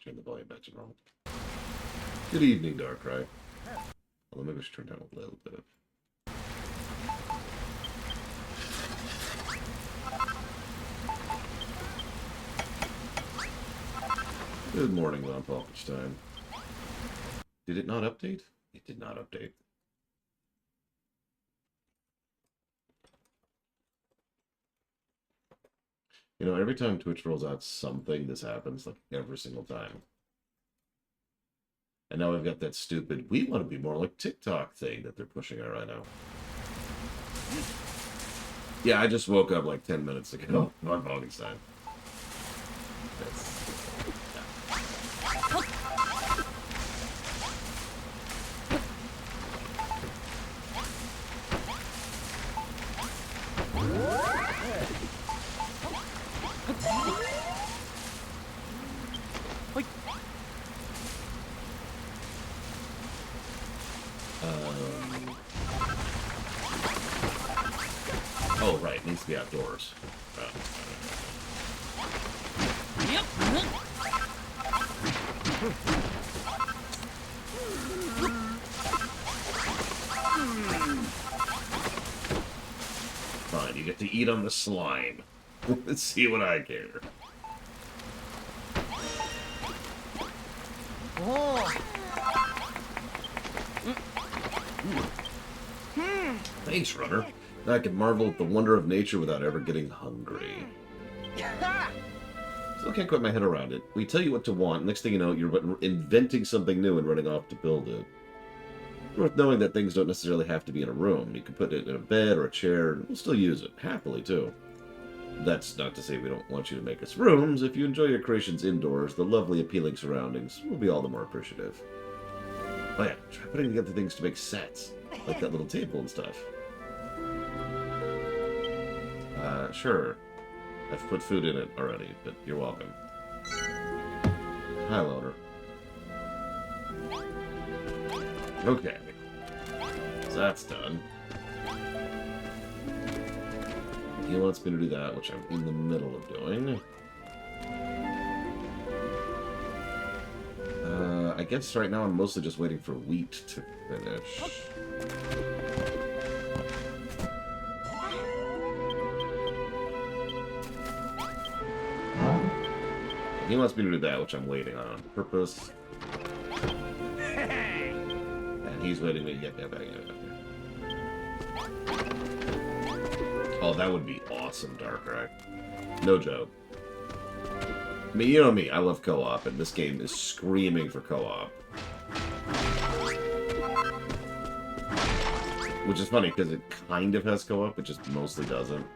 should turn the volume back to normal. Good evening, Darkrai. Well, maybe I should turn down a little bit. Good morning, Von Falkenstein. Did it not update? It did not update. You know, every time Twitch rolls out something, this happens, like, every single time. And now we've got that stupid, we want to be more like TikTok thing that they're pushing out right now. Yeah, I just woke up like 10 minutes ago on Falkenstein. That's... Oh, right. It needs to be outdoors. Fine, you get to eat on the slime. Let's see what I care. Thanks, Runner. Now I can marvel at the wonder of nature without ever getting hungry. Still can't quite my head around it. We tell you what to want, next thing you know, you're inventing something new and running off to build it. It's worth knowing that things don't necessarily have to be in a room. You can put it in a bed or a chair, and we'll still use it. Happily, too. That's not to say we don't want you to make us rooms. If you enjoy your creations indoors, the lovely, appealing surroundings will be all the more appreciative. Oh yeah, try putting together things to make sets. Like that little table and stuff. Sure. I've put food in it already, but you're welcome. Hi, Loner. Okay. So that's done. He wants me to do that, which I'm in the middle of doing. I guess right now I'm mostly just waiting for wheat to finish. He wants me to do that, which I'm waiting on purpose. And he's waiting me to get that back. Oh, that would be awesome, Darkrai. No joke. I mean, you know me, I love co-op, and this game is screaming for co-op. Which is funny, because it kind of has co-op, it just mostly doesn't.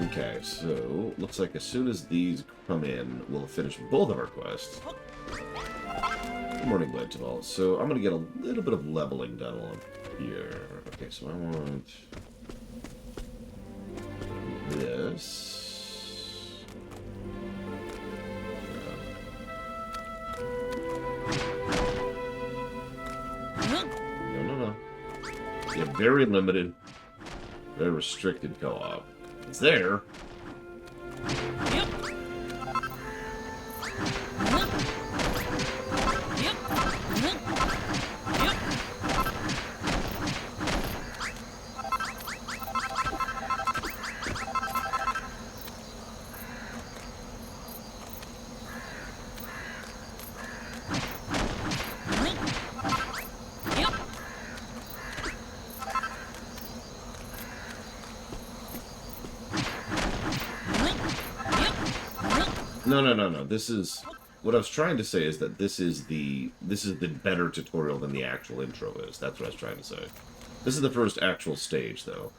Okay, so, looks like as soon as these come in, we'll finish both of our quests. Good morning, Glentimol. So, I'm going to get a little bit of leveling done along here. Okay, so I want this. No. Yeah, very limited, very restricted co-op. It's there. No. This is what I was trying to say is that this is the better tutorial than the actual intro is. That's what I was trying to say. This is the first actual stage, though.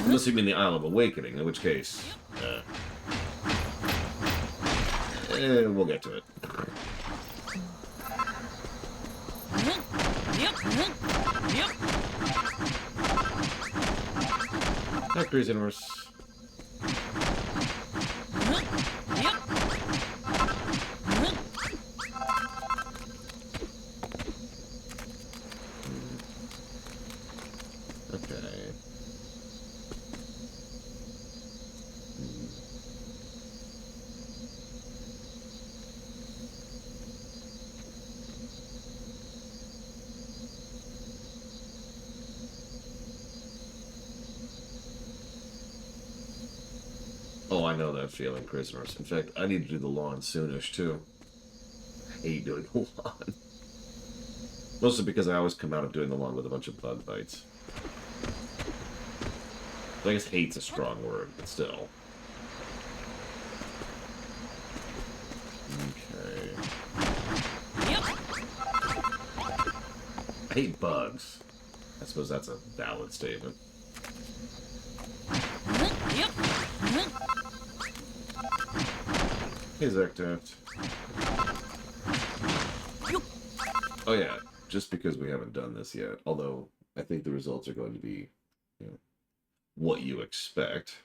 Unless you mean the Isle of Awakening, in which case, we'll get to it. Factories inverse. Okay. Oh, I know that feeling, prisoners. In fact, I need to do the lawn soonish, too. I hate doing the lawn. Mostly because I always come out of doing the lawn with a bunch of bug bites. I guess hate's a strong word, but still. Okay. I hate bugs. I suppose that's a valid statement. Hey, Zektaft. Oh yeah, just because we haven't done this yet, although I think the results are going to be, you know, what you expect.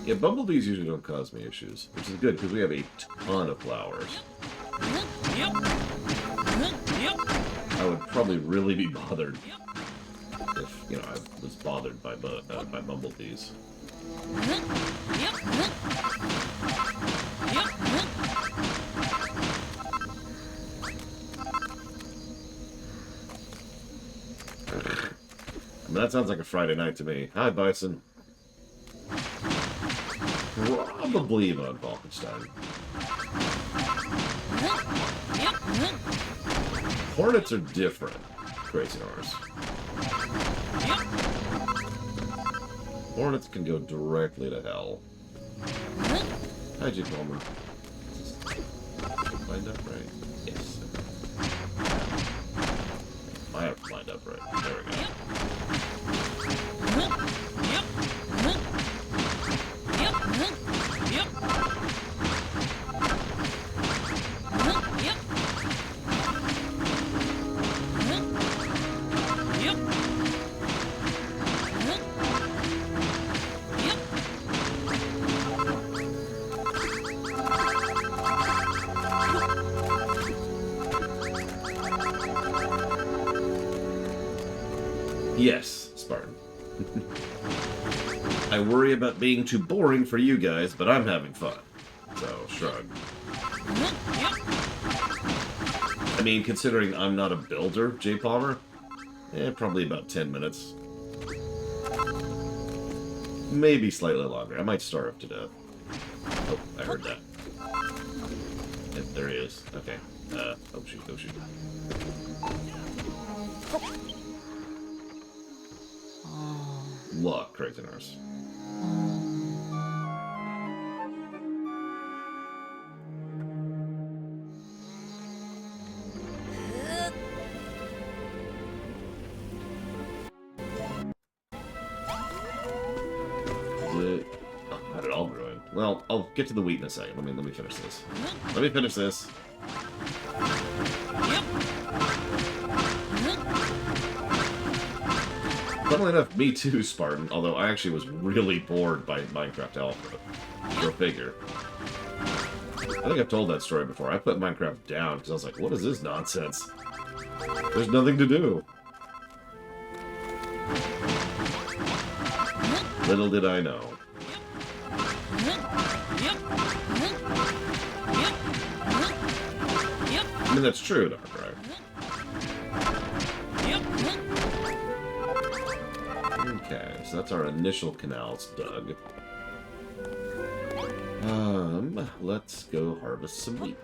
Yeah, bumblebees usually don't cause me issues, which is good because we have a ton of flowers. I would probably really be bothered if, you know, I was bothered by bumblebees. I mean, that sounds like a Friday night to me. Hi, Bison. Probably about Falkenstein. Hornets are different, Crazy Norse. Hornets can go directly to hell. Hi, J. Palmer. Lined up right? Yes. I have to lined up right. There we go. Yes, Spartan. I worry about being too boring for you guys, but I'm having fun. So, shrug. I mean, considering I'm not a builder, J. Palmer, probably about 10 minutes. Maybe slightly longer. I might starve to death. Oh, I heard that. Yeah, there he is. Okay. Oh shoot, oh shoot. Luck, Crazy Nurse. How did it all ruin? Well, I'll get to the wheat in a second. Let me finish this. Let me finish this. Funnily enough, me too, Spartan, although I actually was really bored by Minecraft Alpha. Go figure. I think I've told that story before. I put Minecraft down because I was like, what is this nonsense? There's nothing to do. Little did I know. I mean, that's true, though, right? Okay, so that's our initial canals dug. Let's go harvest some wheat.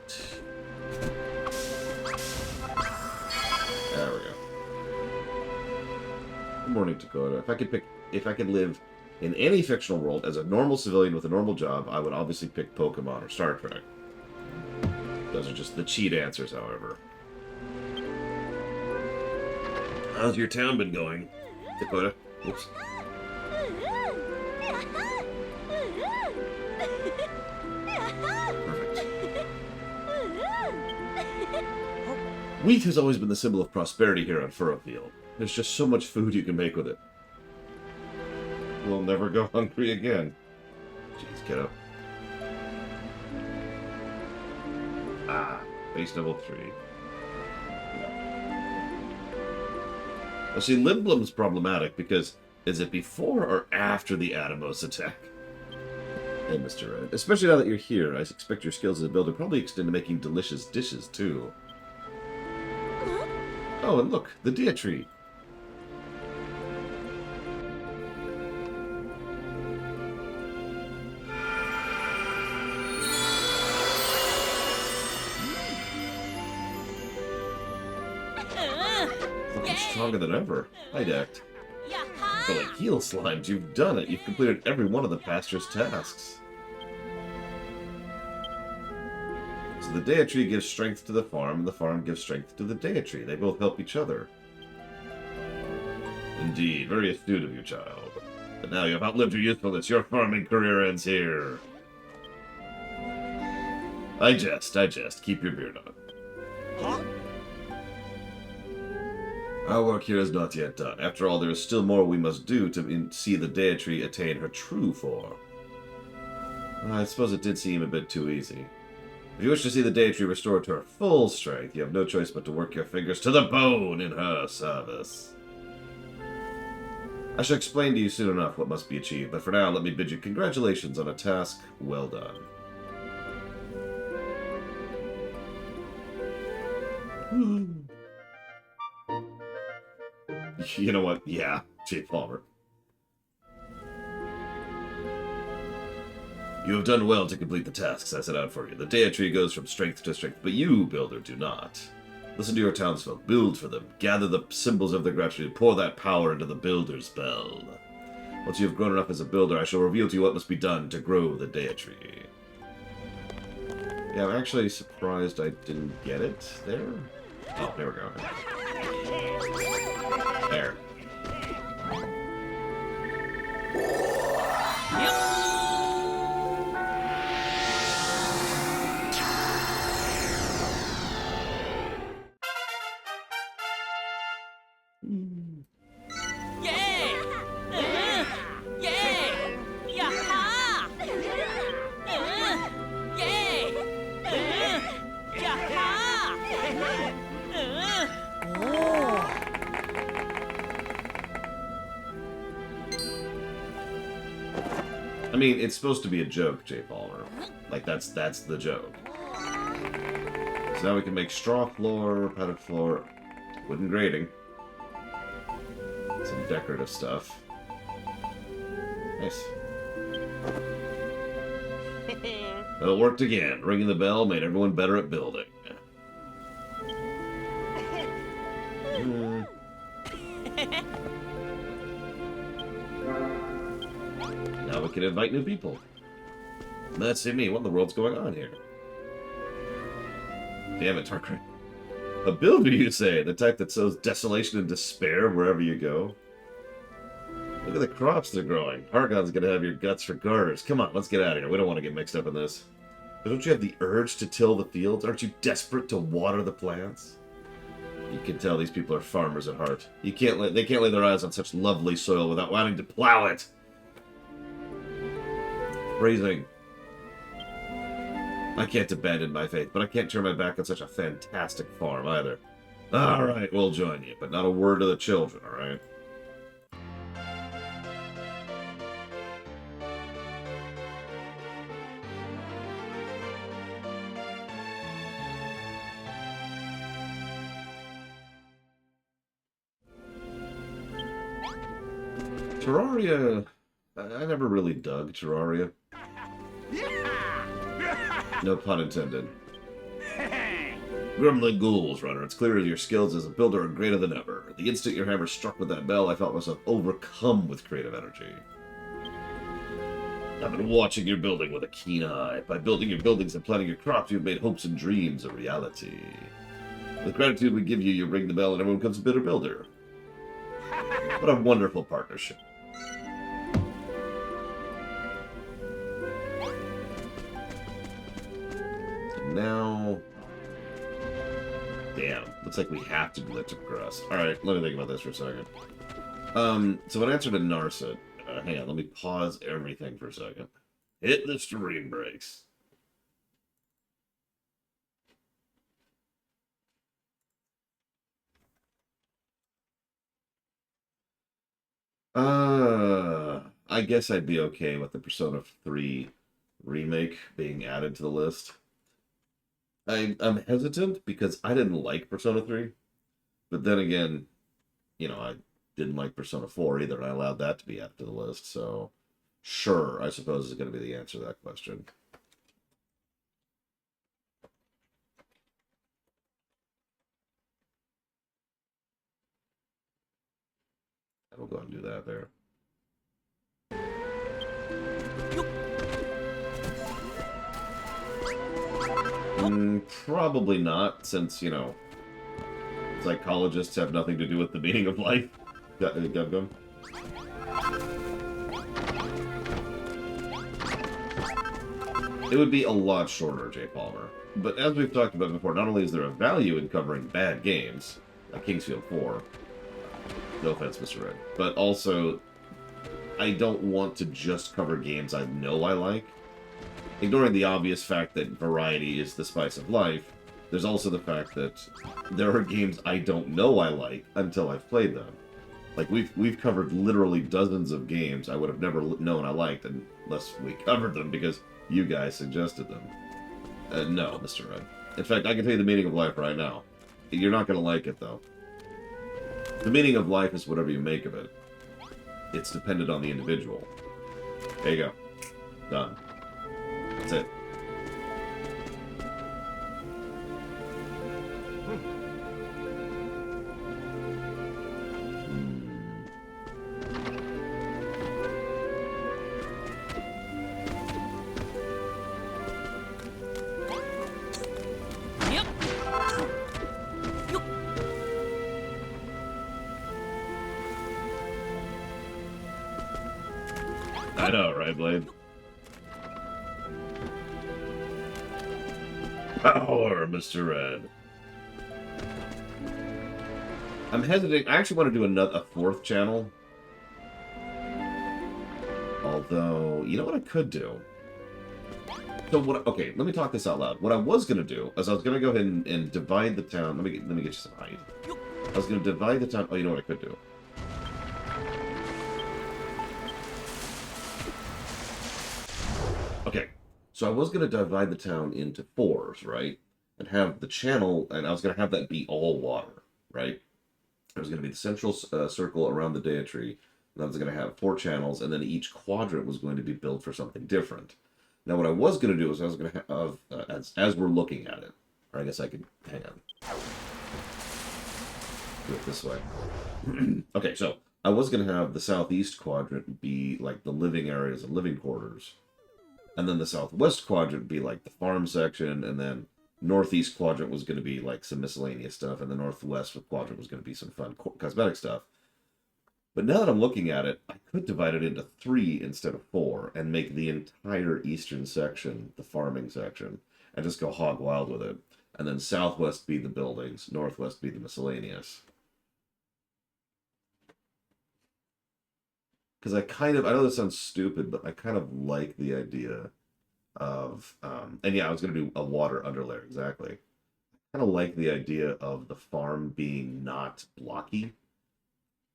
There we go. Good morning, Dakota. If I could live in any fictional world as a normal civilian with a normal job, I would obviously pick Pokemon or Star Trek. Those are just the cheat answers, however. How's your town been going, Dakota? Oops. Wheat has always been the symbol of prosperity here on Furrowfield. There's just so much food you can make with it. We'll never go hungry again. Jeez, kiddo. Ah, base level 3. Well, see, Limblom's problematic because is it before or after the Atomos attack? Hey, Mr. Red. Especially now that you're here, I expect your skills as a builder probably extend to making delicious dishes, too. Oh, and look, the Dia Tree. Looking stronger than ever. Hi, Decked. But like heal slimes, you've done it. You've completed every one of the pastor's tasks. So the Dia Tree gives strength to the farm, and the farm gives strength to the Dia Tree. They both help each other. Indeed, very astute of you, child. But now you have outlived your usefulness. Your farming career ends here. I jest. Keep your beard on. Huh? Our work here is not yet done. After all, there is still more we must do to see the Dia Tree attain her true form. I suppose it did seem a bit too easy. If you wish to see the Dia Tree restored to her full strength, you have no choice but to work your fingers to the bone in her service. I shall explain to you soon enough what must be achieved, but for now, let me bid you congratulations on a task well done. You know what? Yeah, J. Palmer. You have done well to complete the tasks I set out for you. The Dia Tree goes from strength to strength, but you, builder, do not. Listen to your townsfolk. Build for them. Gather the symbols of their gratitude. Pour that power into the builder's bell. Once you have grown enough as a builder, I shall reveal to you what must be done to grow the Dia Tree. Yeah, I'm actually surprised I didn't get it there. Oh, there we go. There. I mean, it's supposed to be a joke, J. Palmer. Like, that's the joke. So now we can make straw floor, padded floor, wooden grating. Some decorative stuff. Nice. Well, it worked again. Ringing the bell made everyone better at building. Now we can invite new people. Let's see me. What in the world's going on here? Damn it, Tarkray. A builder, you say? The type that sows desolation and despair wherever you go? Look at the crops they're growing. Hargon's gonna have your guts for garters. Come on, let's get out of here. We don't want to get mixed up in this. But don't you have the urge to till the fields? Aren't you desperate to water the plants? You can tell these people are farmers at heart. They can't lay their eyes on such lovely soil without wanting to plow it. Phrasing. I can't abandon my faith, but I can't turn my back on such a fantastic farm either. Alright, we'll join you, but not a word to the children, alright? Terraria... I never really dug Terraria. No pun intended. Grumbling ghouls, runner. It's clear your skills as a builder are greater than ever. The instant your hammer struck with that bell, I felt myself overcome with creative energy. I've been watching your building with a keen eye. By building your buildings and planting your crops, you've made hopes and dreams a reality. With gratitude we give you, you ring the bell and everyone becomes a better builder. What a wonderful partnership. now... Damn. Looks like we have to do that to progress. Alright, let me think about this for a second. So in answer to Narset... hang on, let me pause everything for a second. Hit the stream brakes. I guess I'd be okay with the Persona 3 remake being added to the list. I'm hesitant because I didn't like Persona 3, but then again, you know, I didn't like Persona 4 either, and I allowed that to be added to the list, so sure, I suppose is going to be the answer to that question. I will go ahead and do that there. Probably not, since, you know, psychologists have nothing to do with the meaning of life. Gum. It would be a lot shorter, Jay Palmer. But as we've talked about before, not only is there a value in covering bad games, like Kingsfield 4, no offense, Mr. Red, but also, I don't want to just cover games I know I like. Ignoring the obvious fact that variety is the spice of life, there's also the fact that there are games I don't know I like until I've played them. Like, we've covered literally dozens of games I would have never known I liked unless we covered them because you guys suggested them. No, Mr. Red. In fact, I can tell you the meaning of life right now. You're not going to like it, though. The meaning of life is whatever you make of it. It's dependent on the individual. There you go. Done. That's it. I know, right, Blade? Power, Mr. Red. I'm hesitating. I actually want to do a fourth channel. Although, you know what I could do? So what? Okay, let me talk this out loud. What I was gonna do is I was gonna go ahead and divide the town. Let me get you some height. I was gonna divide the town. Oh, you know what I could do? Okay, so I was going to divide the town into 4s, right? And have the channel, and I was going to have that be all water, right? It was going to be the central circle around the Deity, and I was going to have 4 channels, and then each quadrant was going to be built for something different. Now, what I was going to do is I was going to have, as we're looking at it, or I guess I could, hang on. Do it this way. Okay, so I was going to have the southeast quadrant be like the living areas and living quarters. And then the southwest quadrant would be like the farm section, and then northeast quadrant was going to be like some miscellaneous stuff, and the northwest quadrant was going to be some fun cosmetic stuff. But now that I'm looking at it, I could divide it into 3 instead of 4, and make the entire eastern section the farming section, and just go hog wild with it. And then southwest be the buildings, northwest be the miscellaneous. Because I know this sounds stupid, but I kind of like the idea of, and yeah, I was going to do a water underlayer, exactly. I kind of like the idea of the farm being not blocky.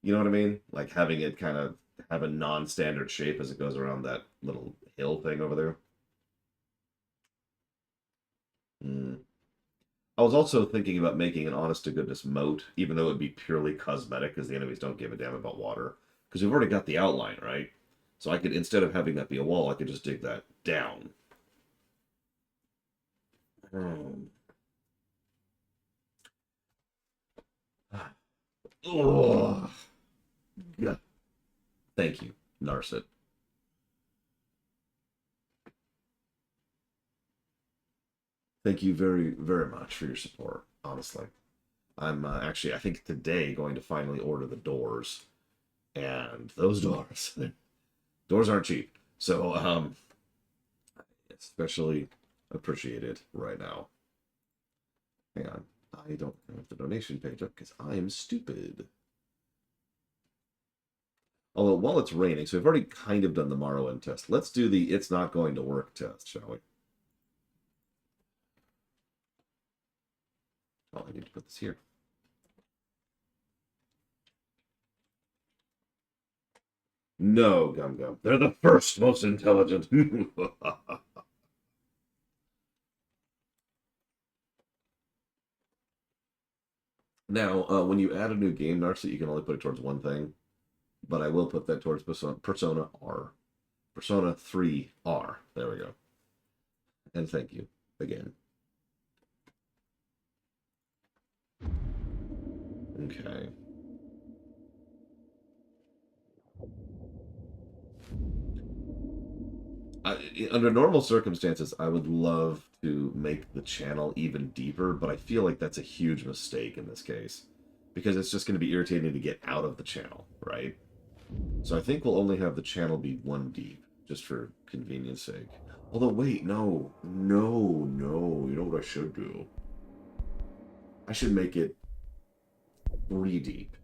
You know what I mean? Like having it kind of have a non-standard shape as it goes around that little hill thing over there. I was also thinking about making an honest-to-goodness moat, even though it would be purely cosmetic, because the enemies don't give a damn about water. Because we've already got the outline, right? So I could, instead of having that be a wall, I could just dig that down. Oh. Yeah. Thank you, Narset. Thank you very, very much for your support, honestly. I'm actually, I think today, going to finally order the doors. And those doors, doors aren't cheap. So, especially appreciate it right now. Hang on. I don't have the donation page up because I am stupid. Although, while it's raining, so we've already kind of done the Morrowind test. Let's do the it's not going to work test, shall we? Oh, I need to put this here. No, Gum Gum. They're the first most intelligent. Now, when you add a new game, Narcy, you can only put it towards one thing. But I will put that towards Persona R. Persona 3R. There we go. And thank you again. Okay. Under normal circumstances, I would love to make the channel even deeper, but I feel like that's a huge mistake in this case. Because it's just going to be irritating to get out of the channel, right? So I think we'll only have the channel be 1 deep, just for convenience sake. Although, wait, no. You know what I should do? I should make it 3 deep.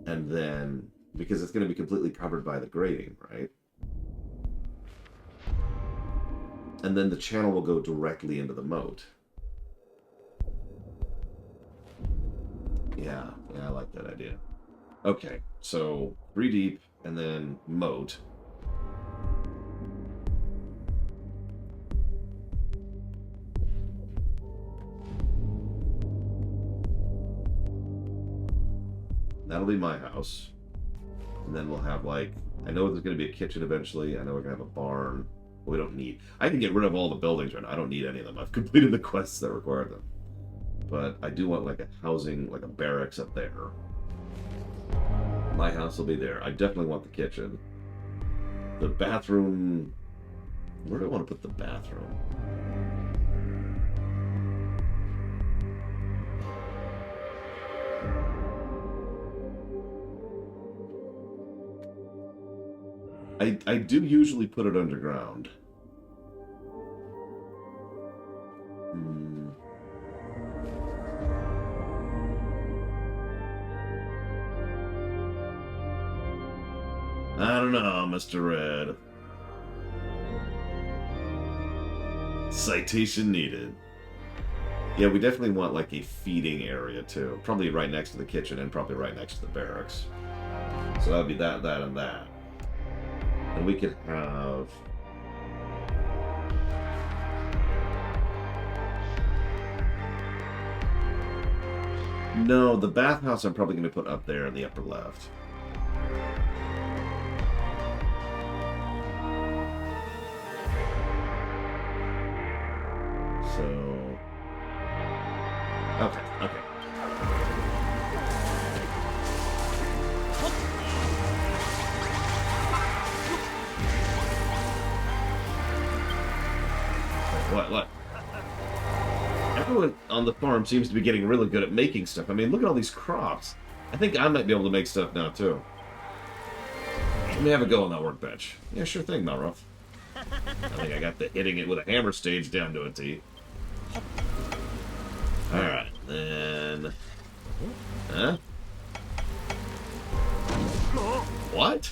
And then, because it's going to be completely covered by the grading, right? And then the channel will go directly into the moat. Yeah, I like that idea. Okay, so 3 deep, and then moat. That'll be my house. And then we'll have, like, I know there's going to be a kitchen eventually. I know we're going to have a barn. We don't need... I can get rid of all the buildings right now. I don't need any of them. I've completed the quests that require them. But I do want, like, a housing, like a barracks up there. My house will be there. I definitely want the kitchen. The bathroom... Where do I want to put the bathroom? I do usually put it underground. I don't know, Mr. Red. Citation needed. Yeah, we definitely want, like, a feeding area, too. Probably right next to the kitchen and probably right next to the barracks. So that would be that, and that. And we could have... No, the bathhouse I'm probably going to put up there in the upper left. So... Okay. What? Everyone on the farm seems to be getting really good at making stuff. I mean, look at all these crops. I think I might be able to make stuff now, too. Let me have a go on that workbench. Yeah, sure thing, Malroth. I think I got the hitting it with a hammer stage down to a T. Alright, then... Huh? What?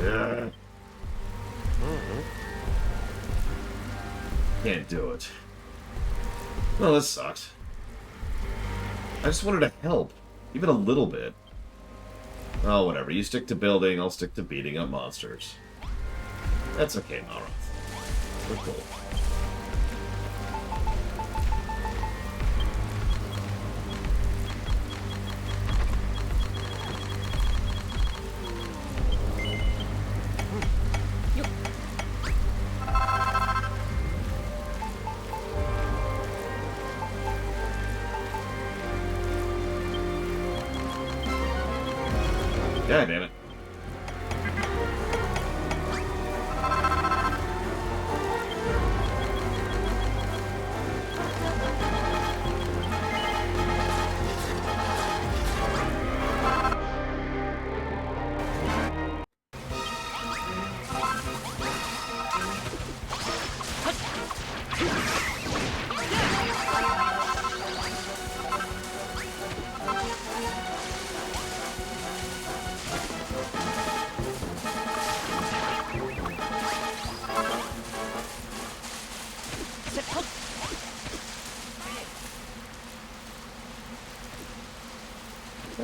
Yeah. Can't do it. Well, this sucks. I just wanted to help. Even a little bit. Oh, whatever. You stick to building, I'll stick to beating up monsters. That's okay, Malroth. We're cool. God damn it.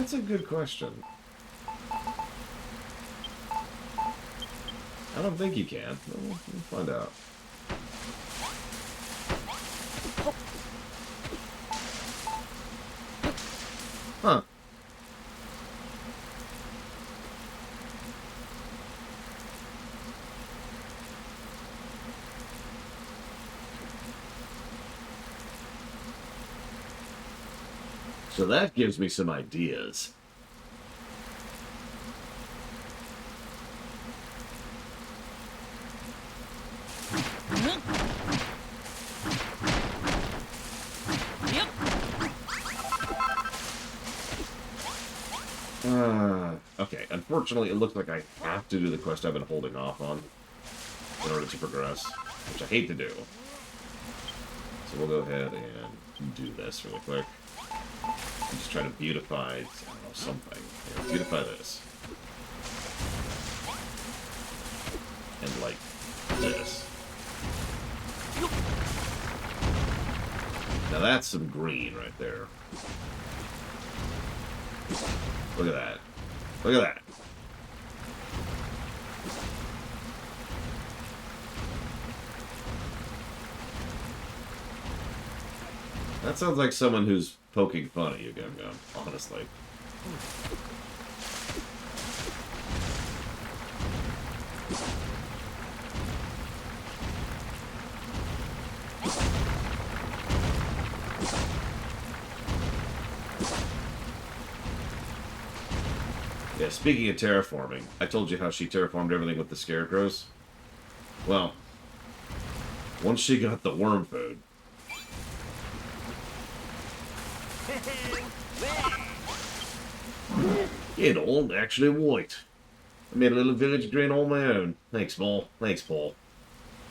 That's a good question. I don't think you can. We'll find out. Huh. So that gives me some ideas. Okay, unfortunately, it looks like I have to do the quest I've been holding off on in order to progress, which I hate to do. So we'll go ahead and do this really quick. I'm just trying to beautify, I don't know, something. Yeah, beautify this. And like this. Now that's some green right there. Look at that. Look at that. That sounds like someone who's poking fun at you, Gum Gum, honestly. Yeah, speaking of terraforming, I told you how she terraformed everything with the scarecrows. Well, once she got the worm food, it all actually worked. I made a little village drain all my own. Thanks, Paul. Thanks, Paul.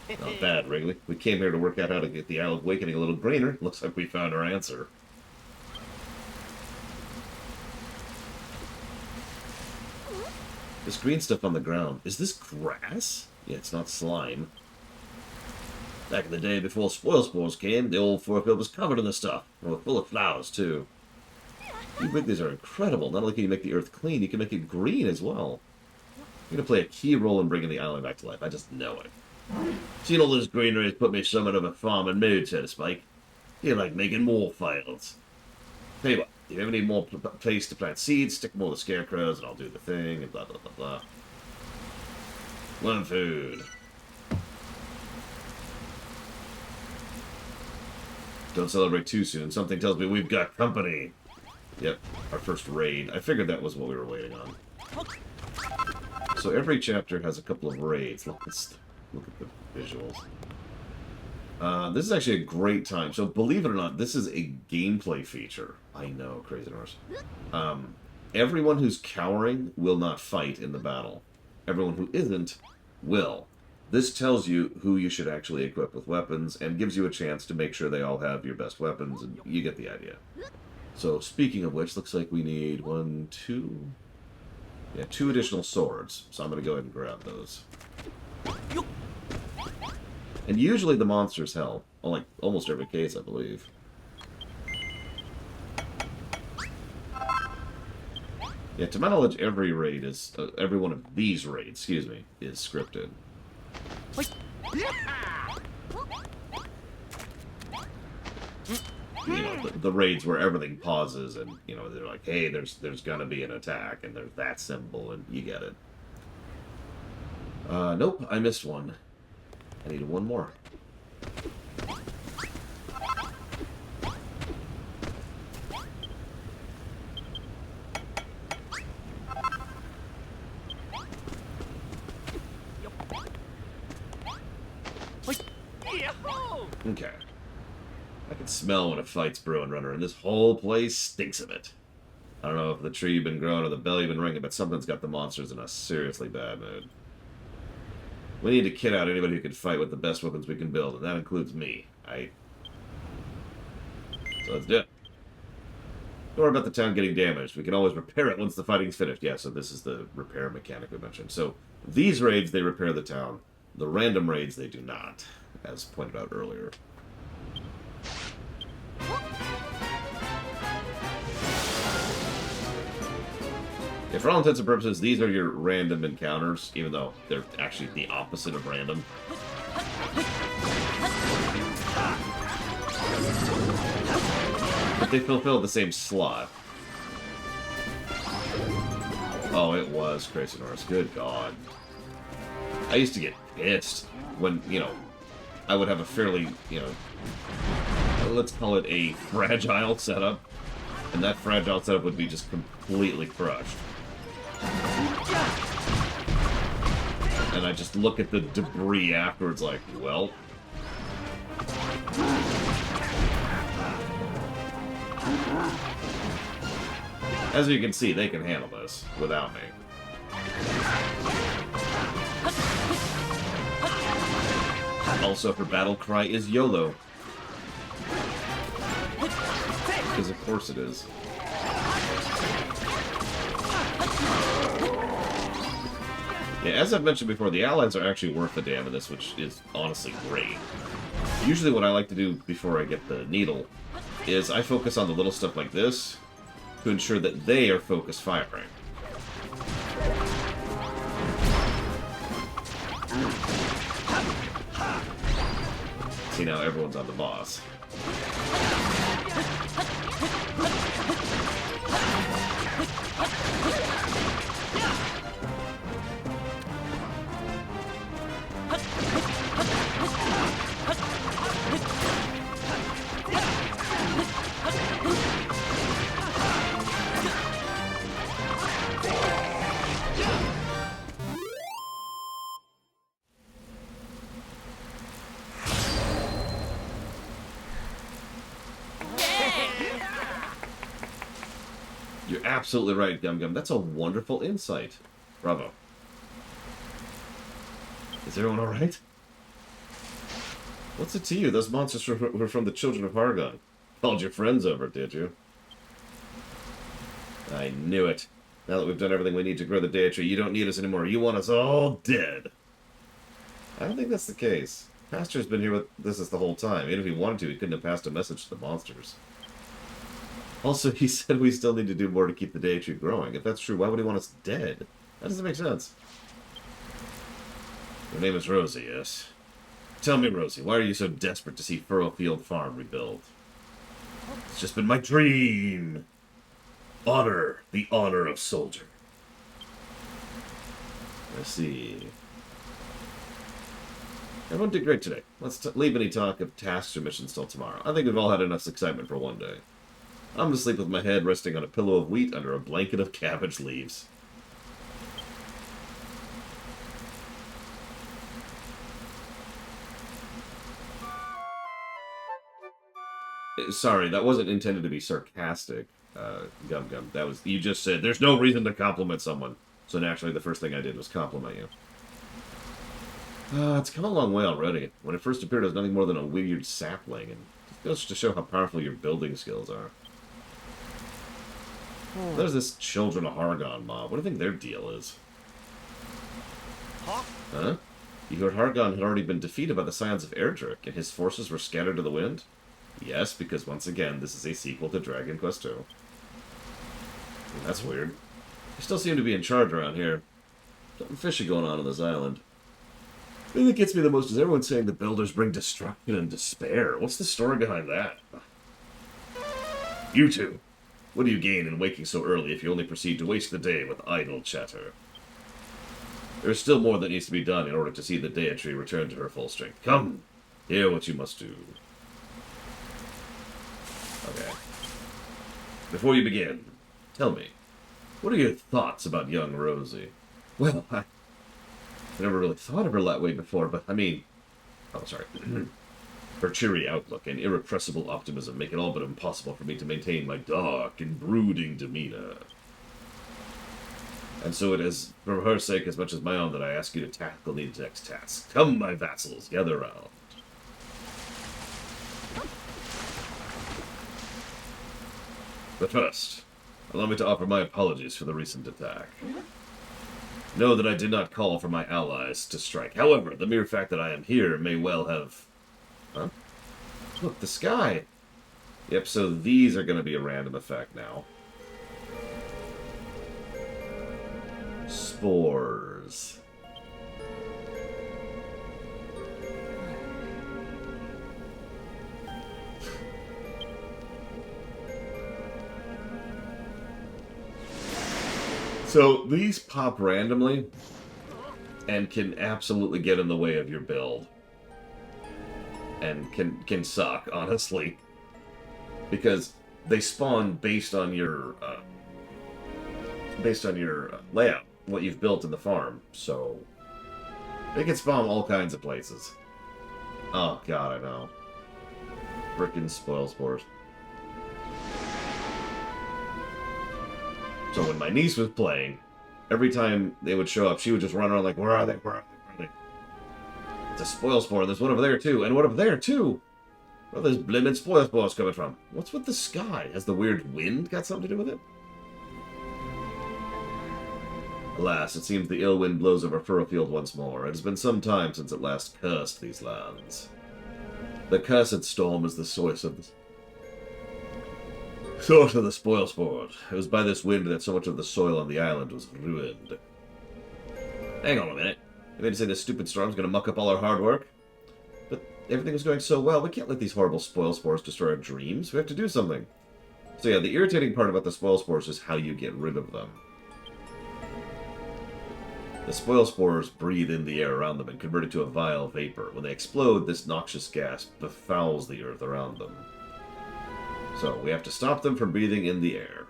Not bad, Wrigley. We came here to work out how to get the Isle of Awakening a little greener. Looks like we found our answer. This green stuff on the ground, is this grass? Yeah, it's not slime. Back in the day before spoil spores came, the old forkfield was covered in this stuff. And we're full of flowers, too. You Wrigley's are incredible. Not only can you make the earth clean, you can make it green as well. You're going to play a key role in bringing the island back to life. I just know it. Seeing all this greenery has put me somewhat of a farming mood, so to speak. Feel like making more files. Tell you what, if you ever need more place to plant seeds, stick them all the scarecrows and I'll do the thing, and blah, blah, blah, blah. Worm food. Don't celebrate too soon. Something tells me we've got company. Yep, our first raid. I figured that was what we were waiting on. So every chapter has a couple of raids. Look at the visuals. This is actually a great time. So believe it or not, this is a gameplay feature. I know, Crazy Norse. Everyone who's cowering will not fight in the battle. Everyone who isn't will. This tells you who you should actually equip with weapons and gives you a chance to make sure they all have your best weapons, and you get the idea. So speaking of which, looks like we need 2 additional swords. So I'm going to go ahead and grab those. And usually the monsters help. Like almost every case, I believe. Yeah, to my knowledge, every raid is... every one of these raids, excuse me, is scripted. You know, the raids where everything pauses and, you know, they're like, hey, there's gonna be an attack, and there's that symbol, and you get it. Nope, I missed one. I need one more. Okay. I can smell when a fight's brewing, Runner, and this whole place stinks of it. I don't know if the tree been growing or the belly been ringing, but something's got the monsters in a seriously bad mood. We need to kit out anybody who can fight with the best weapons we can build, and that includes me. So let's do it. Don't worry about the town getting damaged. We can always repair it once the fighting's finished. Yeah, so this is the repair mechanic we mentioned. So these raids, they repair the town. The random raids, they do not, as pointed out earlier. Yeah, for all intents and purposes, these are your random encounters, even though they're actually the opposite of random. But they fulfill the same slot. Oh, it was Crazy Norris. Good God. I used to get pissed when, you know, I would have a fairly, you know, let's call it a fragile setup, and that fragile setup would be just completely crushed. And I just look at the debris afterwards like, well... As you can see, they can handle this without me. Also, her battle cry is YOLO. Because of course it is. Yeah, as I've mentioned before, the allies are actually worth the damn in this, which is honestly great. Usually what I like to do before I get the needle is I focus on the little stuff like this to ensure that they are focused firing. See, now everyone's on the boss. You're absolutely right, Gum Gum. That's a wonderful insight. Bravo. Is everyone alright? What's it to you? Those monsters were from the Children of Hargon. Called your friends over, did you? I knew it. Now that we've done everything we need to grow the Deity, you don't need us anymore. You want us all dead. I don't think that's the case. Pastor's been here with this the whole time. Even if he wanted to, he couldn't have passed a message to the monsters. Also, he said we still need to do more to keep the Deity growing. If that's true, why would he want us dead? That doesn't make sense. Your name is Rosie, yes? Tell me, Rosie, why are you so desperate to see Furrowfield Farm rebuild? It's just been my dream! Honor, the honor of soldier. I see. Everyone did great today. Let's leave any talk of tasks or missions till tomorrow. I think we've all had enough excitement for one day. I'm going to sleep with my head resting on a pillow of wheat under a blanket of cabbage leaves. Sorry, that wasn't intended to be sarcastic, Gum Gum. That was, you just said, there's no reason to compliment someone. So naturally, the first thing I did was compliment you. It's come a long way already. When it first appeared, it was nothing more than a weird sapling, and it goes to show how powerful your building skills are. There's this Children of Hargon mob. What do you think their deal is? Huh? You heard Hargon had already been defeated by the Scions of Erdrick, and his forces were scattered to the wind? Yes, because once again, this is a sequel to Dragon Quest II. That's weird. They still seem to be in charge around here. Something fishy going on this island. The thing that gets me the most is everyone saying the builders bring destruction and despair. What's the story behind that? You two. What do you gain in waking so early if you only proceed to waste the day with idle chatter? There's still more that needs to be done in order to see the Deity return to her full strength. Come, hear what you must do. Okay. Before you begin, tell me, what are your thoughts about young Rosie? Well, I never really thought of her that way before, but I mean... Oh, sorry. Her cheery outlook and irrepressible optimism make it all but impossible for me to maintain my dark and brooding demeanor. And so it is for her sake as much as my own that I ask you to tackle the next task. Come, my vassals, gather round. But first, allow me to offer my apologies for the recent attack. Know that I did not call for my allies to strike. However, the mere fact that I am here may well have... Huh? Look, the sky! Yep, so these are going to be a random effect now. spores. So these pop randomly and can absolutely get in the way of your build. And can suck, honestly. Because they spawn based on your layout, what you've built in the farm. So they can spawn all kinds of places. Oh god, I know. Frickin' spoil spores. So when my niece was playing, every time they would show up, she would just run around like, where are they? Where are they? Where are they? It's a spoil spore. There's one over there too, and one over there too. Where are those blimmin' spoil spores coming from? What's with the sky? Has the weird wind got something to do with it? Alas, it seems the ill wind blows over Furrowfield once more. It has been some time since it last cursed these lands. The cursed storm is the source of the spoil spores. It was by this wind that so much of the soil on the island was ruined. Hang on a minute. You mean to say this stupid storm's gonna muck up all our hard work? But everything was going so well, we can't let these horrible spoil spores destroy our dreams. We have to do something. So yeah, the irritating part about the spoil spores is how you get rid of them. The spoil spores breathe in the air around them and convert it to a vile vapor. When they explode, this noxious gas befouls the earth around them. So, we have to stop them from breathing in the air.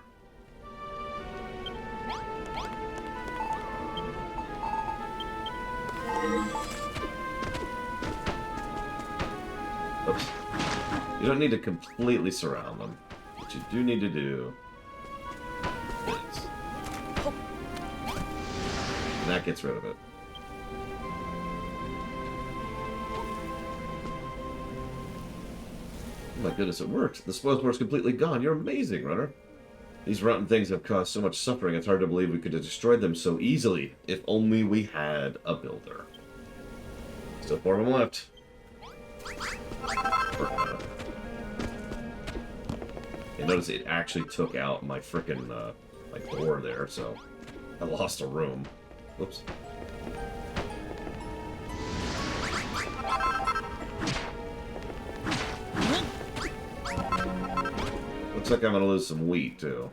Oops. You don't need to completely surround them. What you do need to do is... And that gets rid of it. Oh my goodness, it worked. The spoil spore is completely gone. You're amazing, Runner. These rotten things have caused so much suffering, it's hard to believe we could have destroyed them so easily. If only we had a builder. Still 4 of them left. You notice it actually took out my frickin' my door there, so I lost a room. Whoops. Looks like I'm gonna lose some wheat, too.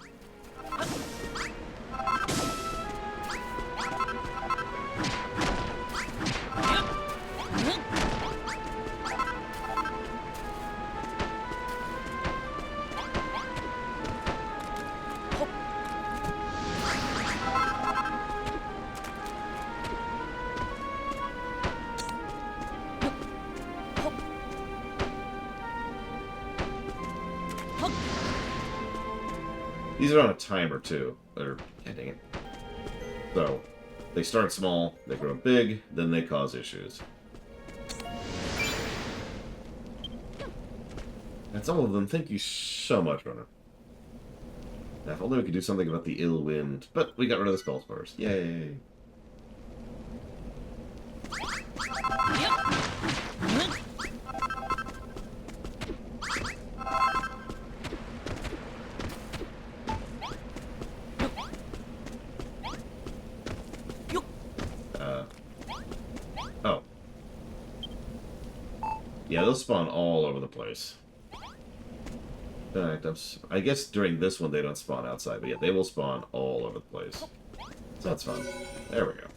These are on a timer, too. Or, yeah, dang it. So, they start small, they grow big, then they cause issues. That's all of them. Thank you so much, Runner. Now, if only we could do something about the ill wind. But we got rid of the spell spores. Yay! Oh. Yeah, they'll spawn all over the place. In fact, I guess during this one they don't spawn outside, but yeah, they will spawn all over the place. So that's fun. There we go.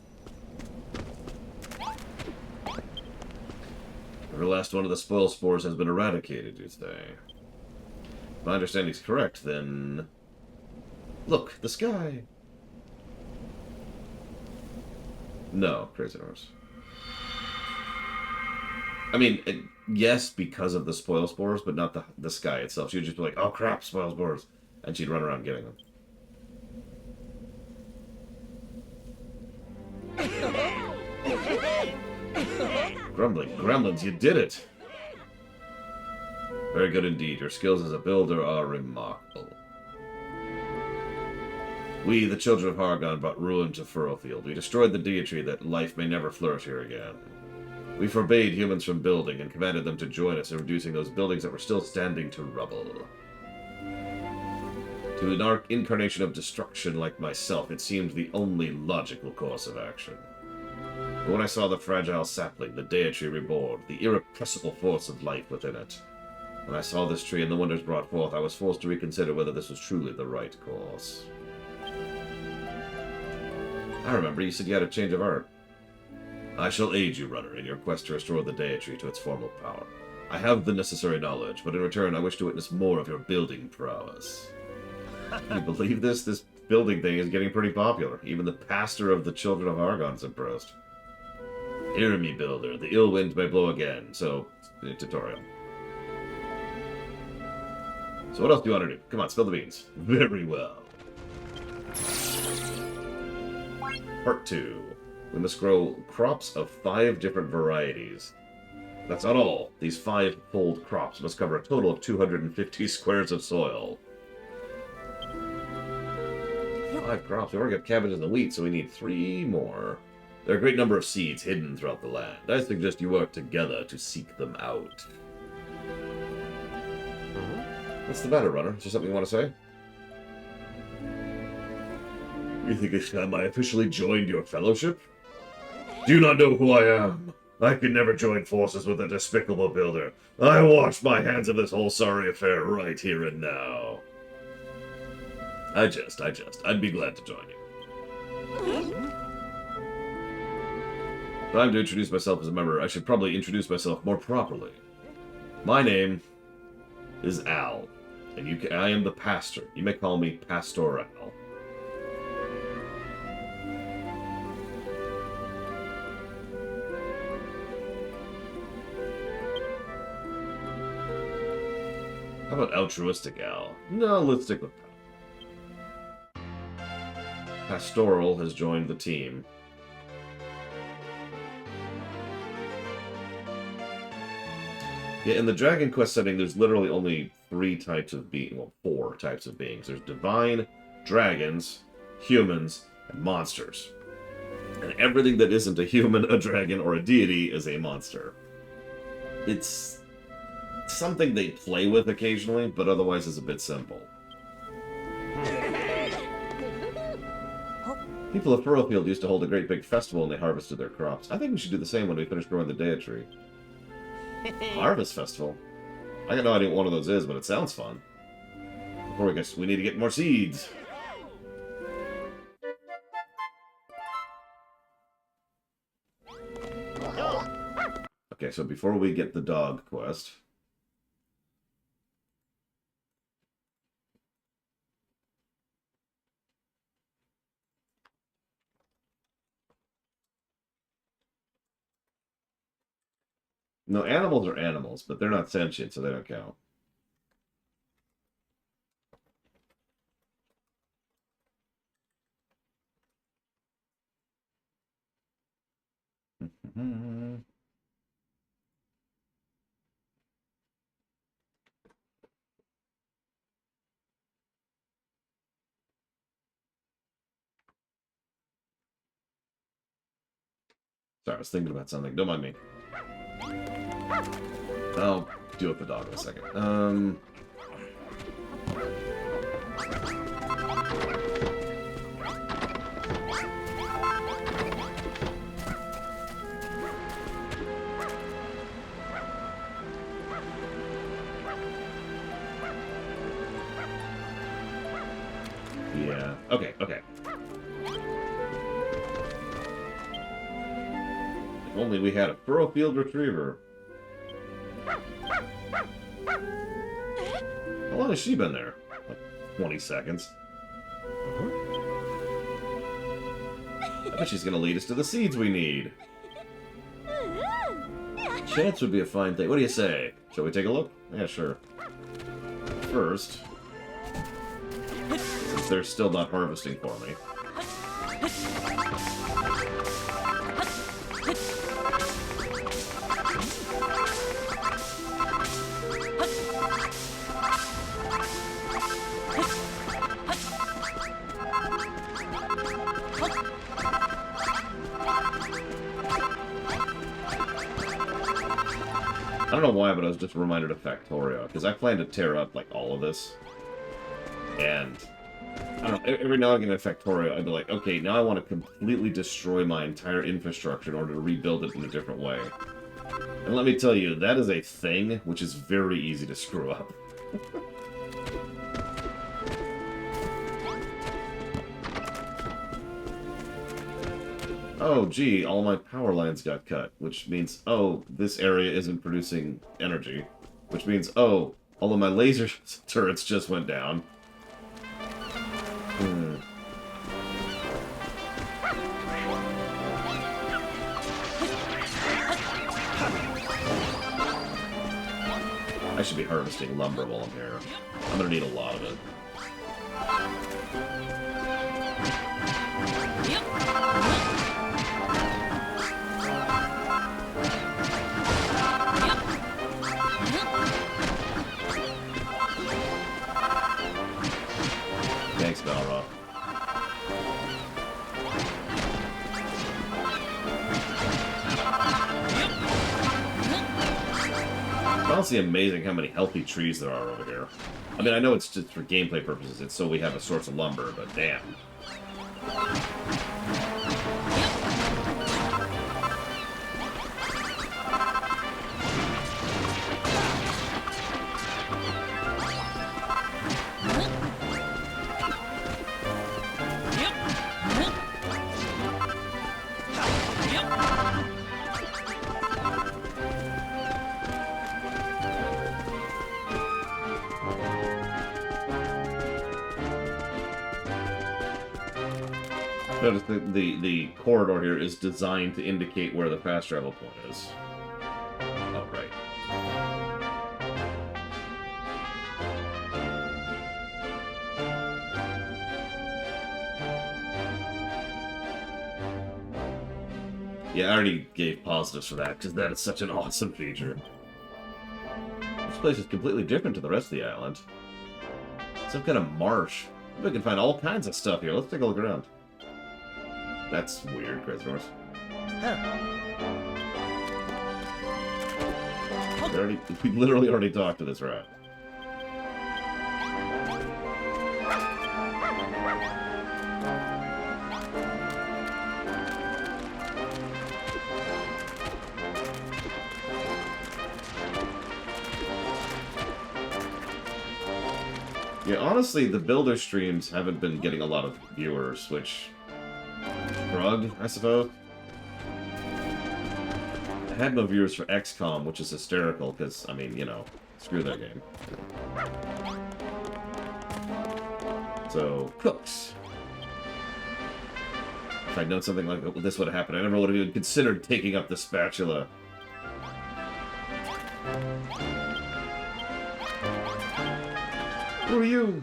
Every last one of the spoil spores has been eradicated, you say. If my understanding is correct, then... Look, the sky! No, Crazy Horse. I mean, yes, because of the spoil spores, but not the sky itself. She would just be like, oh crap, spoil spores. And she'd run around getting them. Grumbling gremlins, you did it! Very good indeed. Your skills as a builder are remarkable. We, the children of Hargon, brought ruin to Furrowfield. We destroyed the deity that life may never flourish here again. We forbade humans from building and commanded them to join us in reducing those buildings that were still standing to rubble. To an incarnation of destruction like myself, it seemed the only logical course of action. But when I saw the fragile sapling, the deity reborn, the irrepressible force of life within it, when I saw this tree and the wonders brought forth, I was forced to reconsider whether this was truly the right course. I remember you said you had a change of heart. I shall aid you, runner, in your quest to restore the deity to its former power. I have the necessary knowledge, but in return I wish to witness more of your building prowess. Can you believe this? This building thing is getting pretty popular. Even the pastor of the Children of Argon's impressed. Hear me, builder. The ill wind may blow again. So, tutorial. So what else do you want to do? Come on, spill the beans. Very well. Part 2. We must grow crops of 5 different varieties. That's not all. These 5-fold crops must cover a total of 250 squares of soil. 5 crops. We already got cabbages and wheat, so we need 3 more. There are a great number of seeds hidden throughout the land. I suggest you work together to seek them out. What's the matter, runner? Is there something you want to say? You think it's time I officially joined your fellowship? Do you not know who I am? I could never join forces with a despicable builder. I wash my hands of this whole sorry affair right here and now. I jest. I'd be glad to join you. Time to introduce myself as a member. I should probably introduce myself more properly. My name is Al, and I am the pastor. You may call me Pastor Al. How about altruistic Al? No, let's stick with Pal. Pastoral has joined the team. Yeah, in the Dragon Quest setting, there's literally only 3 types of beings. Well, 4 types of beings. There's divine, dragons, humans, and monsters. And everything that isn't a human, a dragon, or a deity is a monster. It's something they play with occasionally, but otherwise is a bit simple. People of Furrowfield used to hold a great big festival when they harvested their crops. I think we should do the same when we finish growing the Dea tree. Harvest festival? I got no idea what one of those is, but it sounds fun. Before we need to get more seeds. Okay, so before we get the dog quest... No, animals are animals, but they're not sentient, so they don't count. Sorry, I was thinking about something. Don't mind me. I'll deal with the dog in a second. Yeah. Okay. If only we had a Furrowfield Retriever. How long has she been there? Like 20 seconds. I bet she's gonna lead us to the seeds we need. Chance would be a fine thing. What do you say? Shall we take a look? Yeah, sure. First, since they're still not harvesting for me. I don't know why, but I was just reminded of Factorio, because I plan to tear up, like, all of this. And I don't know, every now and again in Factorio, I'd be like, okay, now I want to completely destroy my entire infrastructure in order to rebuild it in a different way. And let me tell you, that is a thing which is very easy to screw up. Oh, gee, all my power lines got cut, which means, oh, this area isn't producing energy. Which means, oh, all of my laser turrets just went down. I should be harvesting lumber while I'm here. I'm gonna need a lot of it. Thanks, Balrog. It's honestly amazing how many healthy trees there are over here. I mean, I know it's just for gameplay purposes, it's so we have a source of lumber, but damn. Notice the corridor here is designed to indicate where the fast travel point is. Oh, right. Yeah, I already gave positives for that, because that is such an awesome feature. This place is completely different to the rest of the island. Some kind of marsh. We can find all kinds of stuff here. Let's take a look around. That's weird, Crazy We literally already talked to this rat. Yeah, honestly, the builder streams haven't been getting a lot of viewers, which... Drug, I suppose? I had no viewers for XCOM, which is hysterical, because, I mean, you know, screw that game. So, cooks. If I'd known something like this would have happened, I never would have even considered taking up the spatula. Who are you?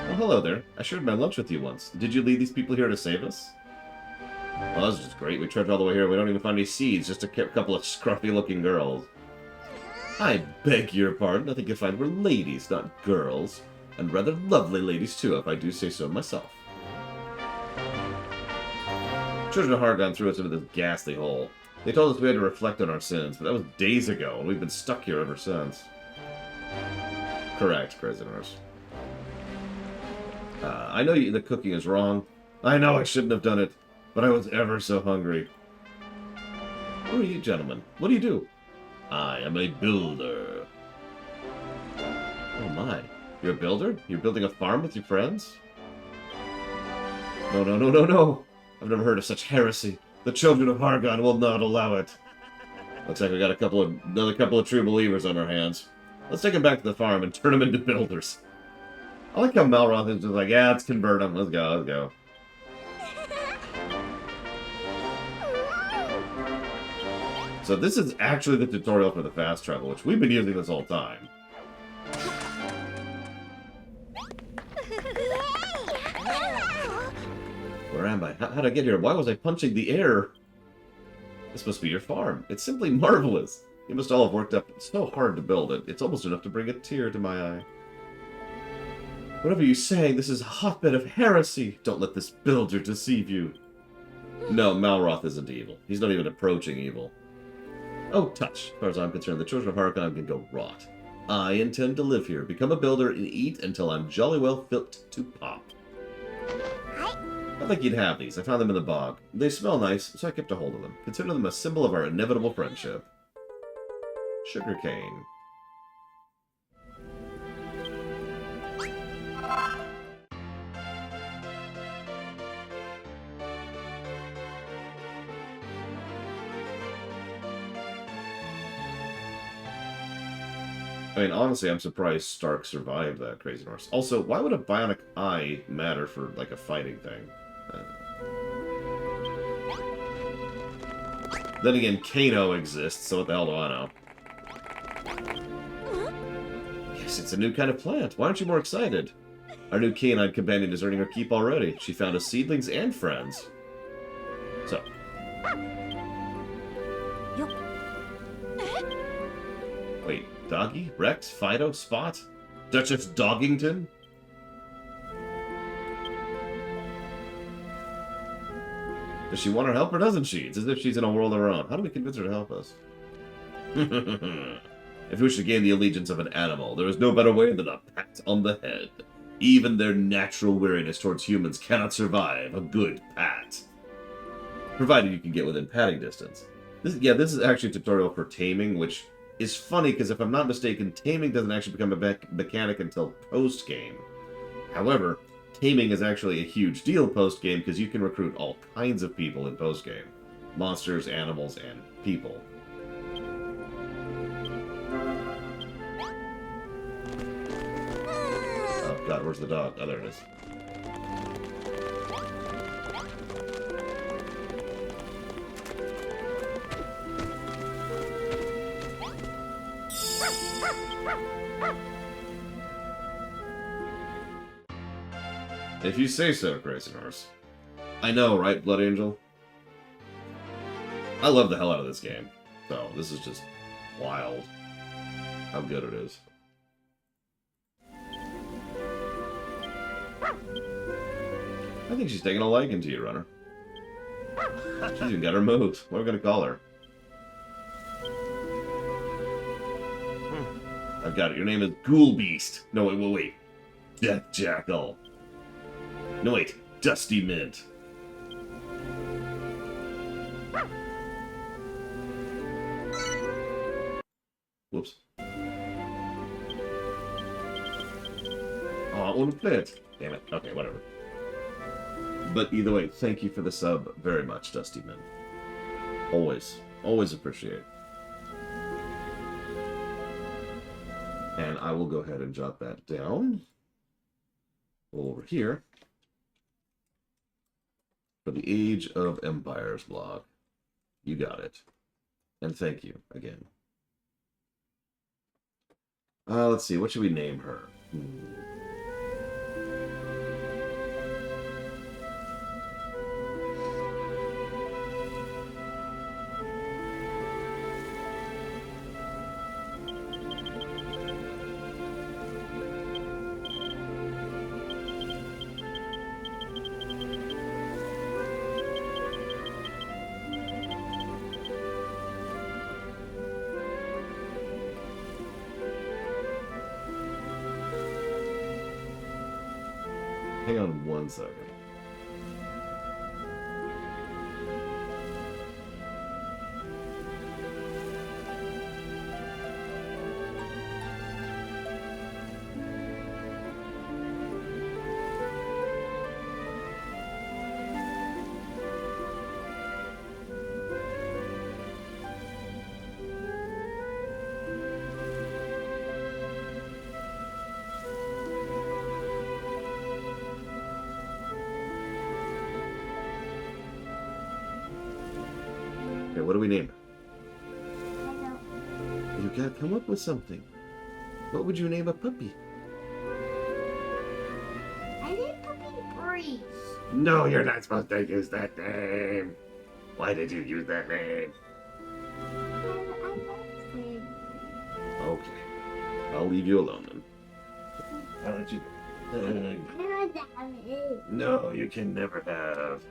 Oh, hello there. I shared my lunch with you once. Did you lead these people here to save us? Well, this is just great. We trekked all the way here. We don't even find any seeds, just a couple of scruffy-looking girls. I beg your pardon. I think you'll find we're ladies, not girls. And rather lovely ladies, too, if I do say so myself. Children of Hargon threw us into this ghastly hole. They told us we had to reflect on our sins, but that was days ago, and we've been stuck here ever since. Correct, prisoners. I know the cooking is wrong. I know I shouldn't have done it, but I was ever so hungry. Who are you, gentlemen? What do you do? I am a builder. Oh my. You're a builder? You're building a farm with your friends? No, no, no, no, no! I've never heard of such heresy. The children of Hargon will not allow it. Looks like we got another couple of true believers on our hands. Let's take them back to the farm and turn them into builders. I like how Malroth is just like, yeah, let's convert them. Let's go, let's go. So this is actually the tutorial for the fast travel, which we've been using this whole time. Where am I? How'd I get here? Why was I punching the air? This must be your farm. It's simply marvelous. You must all have worked up so hard to build it. It's almost enough to bring a tear to my eye. Whatever you say, this is a hotbed of heresy. Don't let this builder deceive you. No, Malroth isn't evil. He's not even approaching evil. Oh, touch. As far as I'm concerned, the children of Hargon can go rot. I intend to live here, become a builder, and eat until I'm jolly well fit to pop. I think you'd have these. I found them in the bog. They smell nice, so I kept a hold of them. Consider them a symbol of our inevitable friendship. Sugarcane. I mean, honestly, I'm surprised Stark survived that crazy horse. Also, why would a bionic eye matter for, like, a fighting thing? Then again, Kano exists, so what the hell do I know? Yes, it's a new kind of plant. Why aren't you more excited? Our new canine companion is earning her keep already. She found us seedlings and friends. So. Wait, Doggy? Rex? Fido? Spot? Duchess Doggington? Does she want our help or doesn't she? It's as if she's in a world of her own. How do we convince her to help us? If we wish to gain the allegiance of an animal, there is no better way than a pat on the head. Even their natural weariness towards humans cannot survive a good pat. Provided you can get within patting distance. This is actually a tutorial for taming, which is funny because if I'm not mistaken, taming doesn't actually become a mechanic until post-game. However, taming is actually a huge deal post-game because you can recruit all kinds of people in post-game. Monsters, animals, and people. Oh god, where's the dog? Oh, there it is. If you say so, Crazy Horse. I know, right, Blood Angel? I love the hell out of this game. So, this is just wild how good it is. I think she's taking a liking to you, Runner. She's even got her moves. What are we going to call her? I've got it. Your name is Ghoul Beast. No, wait. Death Jackal. No, wait. Dusty Mint. Whoops. Oh, it wouldn't fit. Damn it. Okay, whatever. But either way, thank you for the sub very much, Dusty Mint. Always appreciate. And I will go ahead and jot that down. Over here. For the Age of Empires blog. You got it. And thank you again. Let's see. What should we name her? Hang on 1 second. Okay, what do we name her? You gotta come up with something. What would you name a puppy? I did Puppy Breeze. No, you're not supposed to use that name. Why did you use that name? I like it. Okay. I'll leave you alone then. I'll let you go. I don't have it. No, you can never have.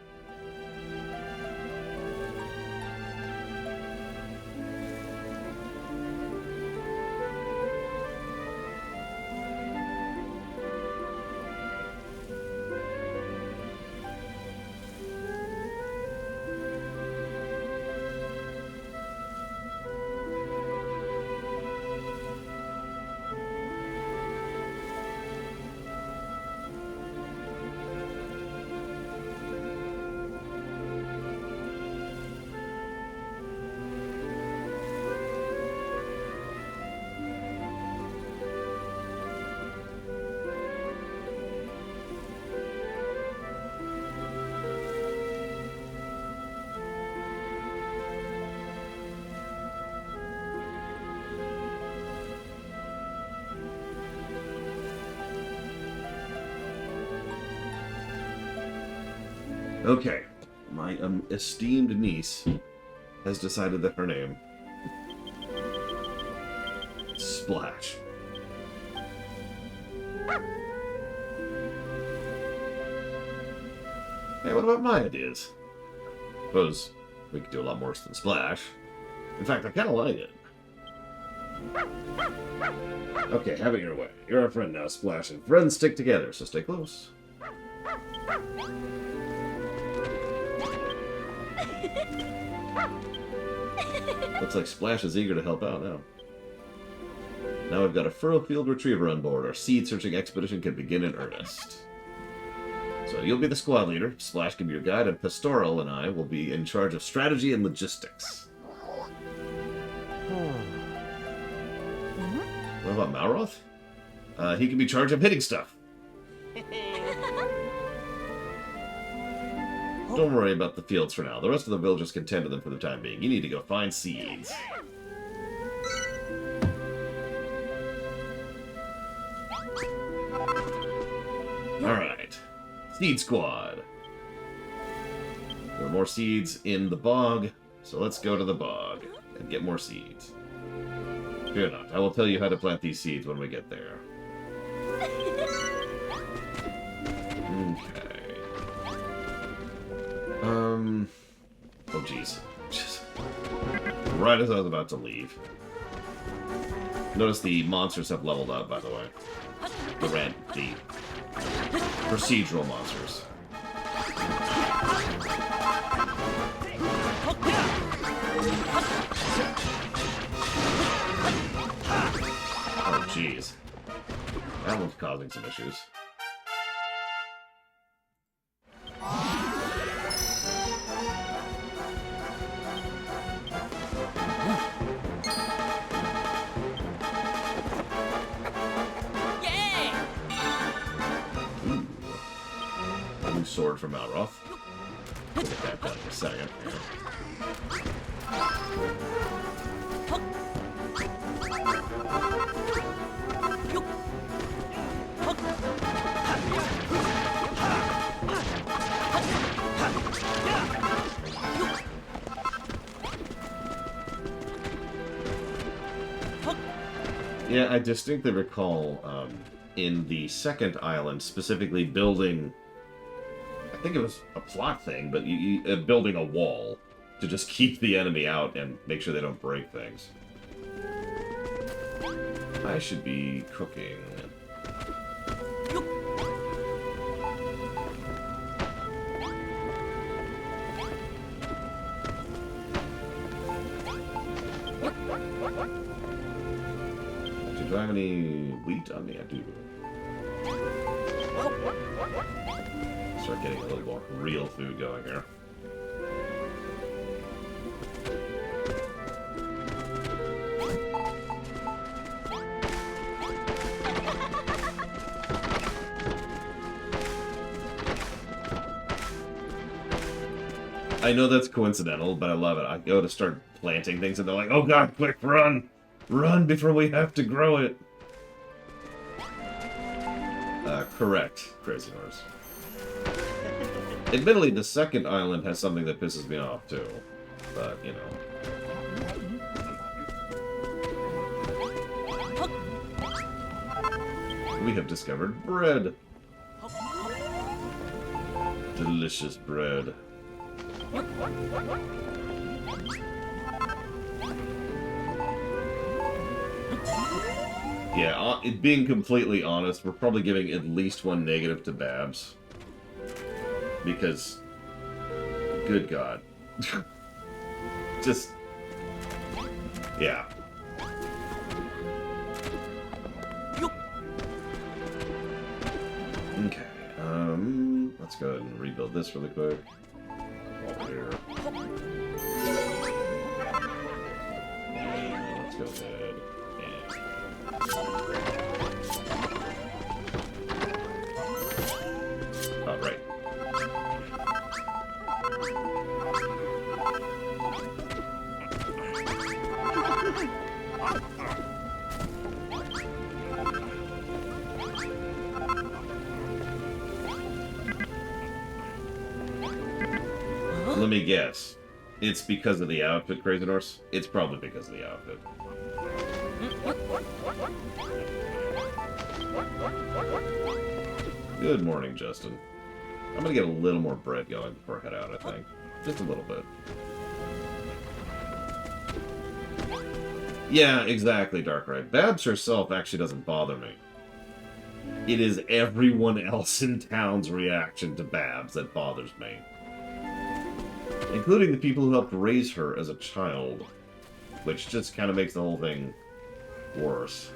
Okay. My esteemed niece has decided that her name... Splash. Hey, what about my ideas? Suppose we could do a lot worse than Splash. In fact, I kind of like it. Okay, have it your way. You're our friend now, Splash, and friends stick together, so stay close. Looks like Splash is eager to help out now. Now we've got a Furrowfield Retriever on board. Our seed-searching expedition can begin in earnest. So you'll be the squad leader, Splash can be your guide, and Pastoral and I will be in charge of strategy and logistics. What about Malroth? He can be in charge of hitting stuff. Don't worry about the fields for now. The rest of the villagers can tend to them for the time being. You need to go find seeds. Alright. Seed Squad. There are more seeds in the bog, so let's go to the bog and get more seeds. Fear not, I will tell you how to plant these seeds when we get there. Okay. Oh jeez. Right as I was about to leave. Notice the monsters have leveled up, by the way. The procedural monsters. Oh, jeez. That one's causing some issues. Sword from Malroth. We'll get that done in a second. Yeah, I distinctly recall in the second island specifically building... I think it was a plot thing, but building a wall to just keep the enemy out and make sure they don't break things. I should be cooking. Do I have any wheat on me? I do. Start getting a little more real food going here. I know that's coincidental, but I love it. I go to start planting things and they're like, oh god, quick, run! Run before we have to grow it! Correct, Crazy Horse. Admittedly, the second island has something that pisses me off, too. But, you know. We have discovered bread. Delicious bread. Yeah, being completely honest, we're probably giving at least one negative to Babs. Because, good God. Just, yeah. Okay, let's go ahead and rebuild this really quick. Over here. Let's go ahead and... All right. let me guess. It's because of the outfit, Crazy Norse? It's probably because of the outfit. Good morning, Justin. I'm gonna get a little more bread going before I head out, I think. Just a little bit. Yeah, exactly, Darkrai. Babs herself actually doesn't bother me. It is everyone else in town's reaction to Babs that bothers me. Including the people who helped raise her as a child. Which just kind of makes the whole thing worse.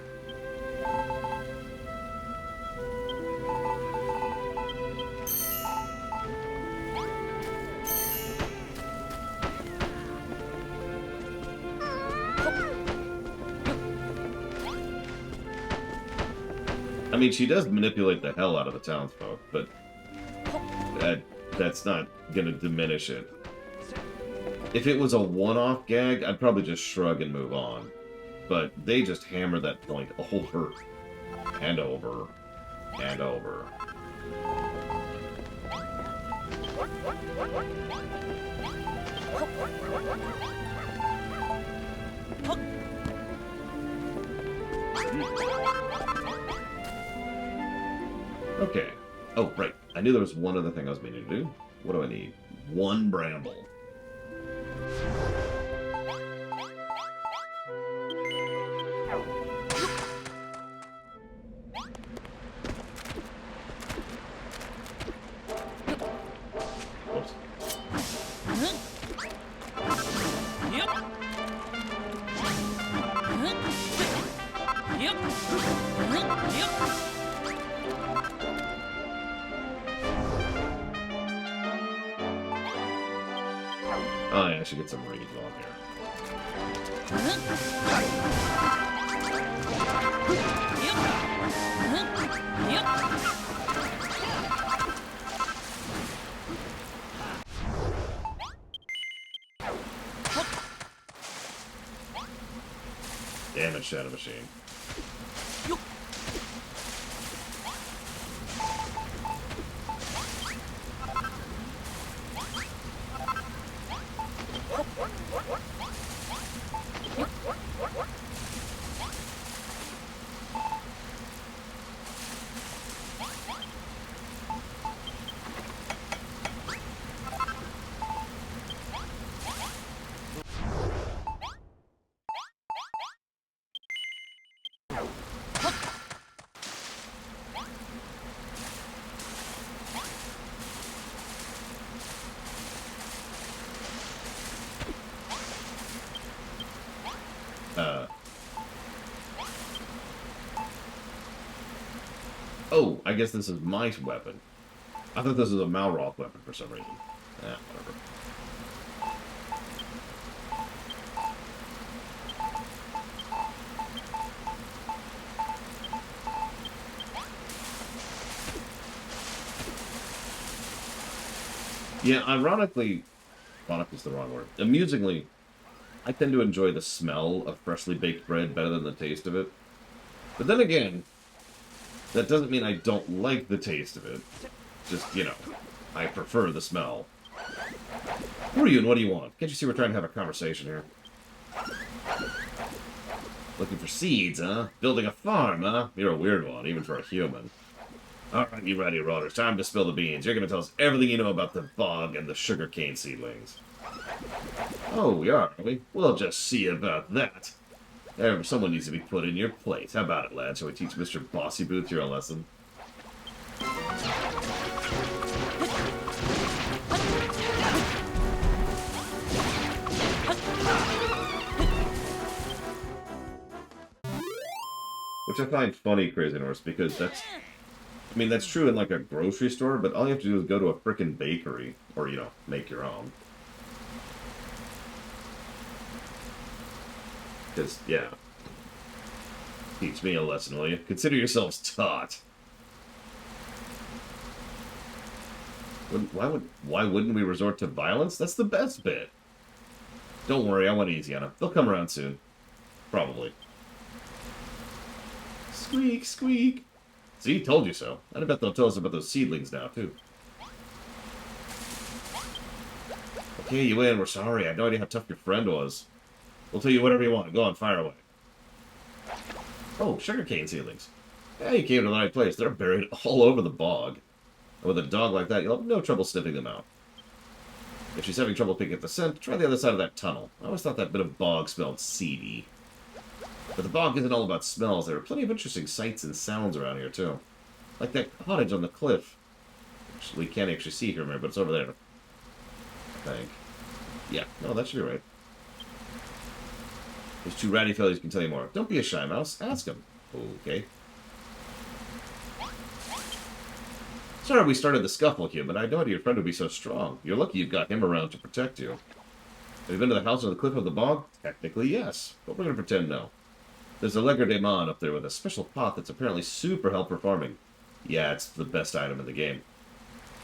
I mean, she does manipulate the hell out of the townsfolk, but that's not gonna diminish it. If it was a one-off gag, I'd probably just shrug and move on. But they just hammer that point over and over and over. Okay. Oh, right. I knew there was one other thing I was meaning to do. What do I need? One bramble. Whoops. Oh, yeah, I should get some rage on here. Damn it, Shadow Machine. Oh, I guess this is my weapon. I thought this was a Malroth weapon for some reason. Whatever. Yeah, ironically is the wrong word. Amusingly, I tend to enjoy the smell of freshly baked bread better than the taste of it. But then again, that doesn't mean I don't like the taste of it. Just, you know, I prefer the smell. Who are you and what do you want? Can't you see we're trying to have a conversation here? Looking for seeds, huh? Building a farm, huh? You're a weird one, even for a human. Alright, you ready, Roller. It's time to spill the beans. You're gonna tell us everything you know about the bog and the sugarcane seedlings. Oh, we are we? We'll just see about that. Someone needs to be put in your place. How about it, lad? Shall we teach Mr. Bossy Booth here a lesson? Which I find funny, Crazy Norse, because that's... I mean, that's true in, like, a grocery store, but all you have to do is go to a frickin' bakery. Or, you know, make your own. Because, yeah. Teach me a lesson, will you? Consider yourselves taught. Why wouldn't we resort to violence? That's the best bit. Don't worry, I went easy on them. They'll come around soon. Probably. Squeak, squeak. See, told you so. I bet they'll tell us about those seedlings now, too. Okay, you win. We're sorry. I had no idea how tough your friend was. We'll tell you whatever you want. Go on, fire away. Oh, sugarcane seedlings. Yeah, you came to the right place. They're buried all over the bog. And with a dog like that, you'll have no trouble sniffing them out. If she's having trouble picking up the scent, try the other side of that tunnel. I always thought that bit of bog smelled seedy. But the bog isn't all about smells. There are plenty of interesting sights and sounds around here, too. Like that cottage on the cliff. Which we can't actually see here, but it's over there. I think. Yeah, no, that should be right. These two ratty fellows can tell you more. Don't be a shy mouse. Ask them. Okay. Sorry we started the scuffle, human. I had no idea your friend would be so strong. You're lucky you've got him around to protect you. Have you been to the house on the cliff of the bog? Technically, yes. But we're going to pretend no. There's a Legger de Man up there with a special pot that's apparently super helpful for farming. Yeah, it's the best item in the game.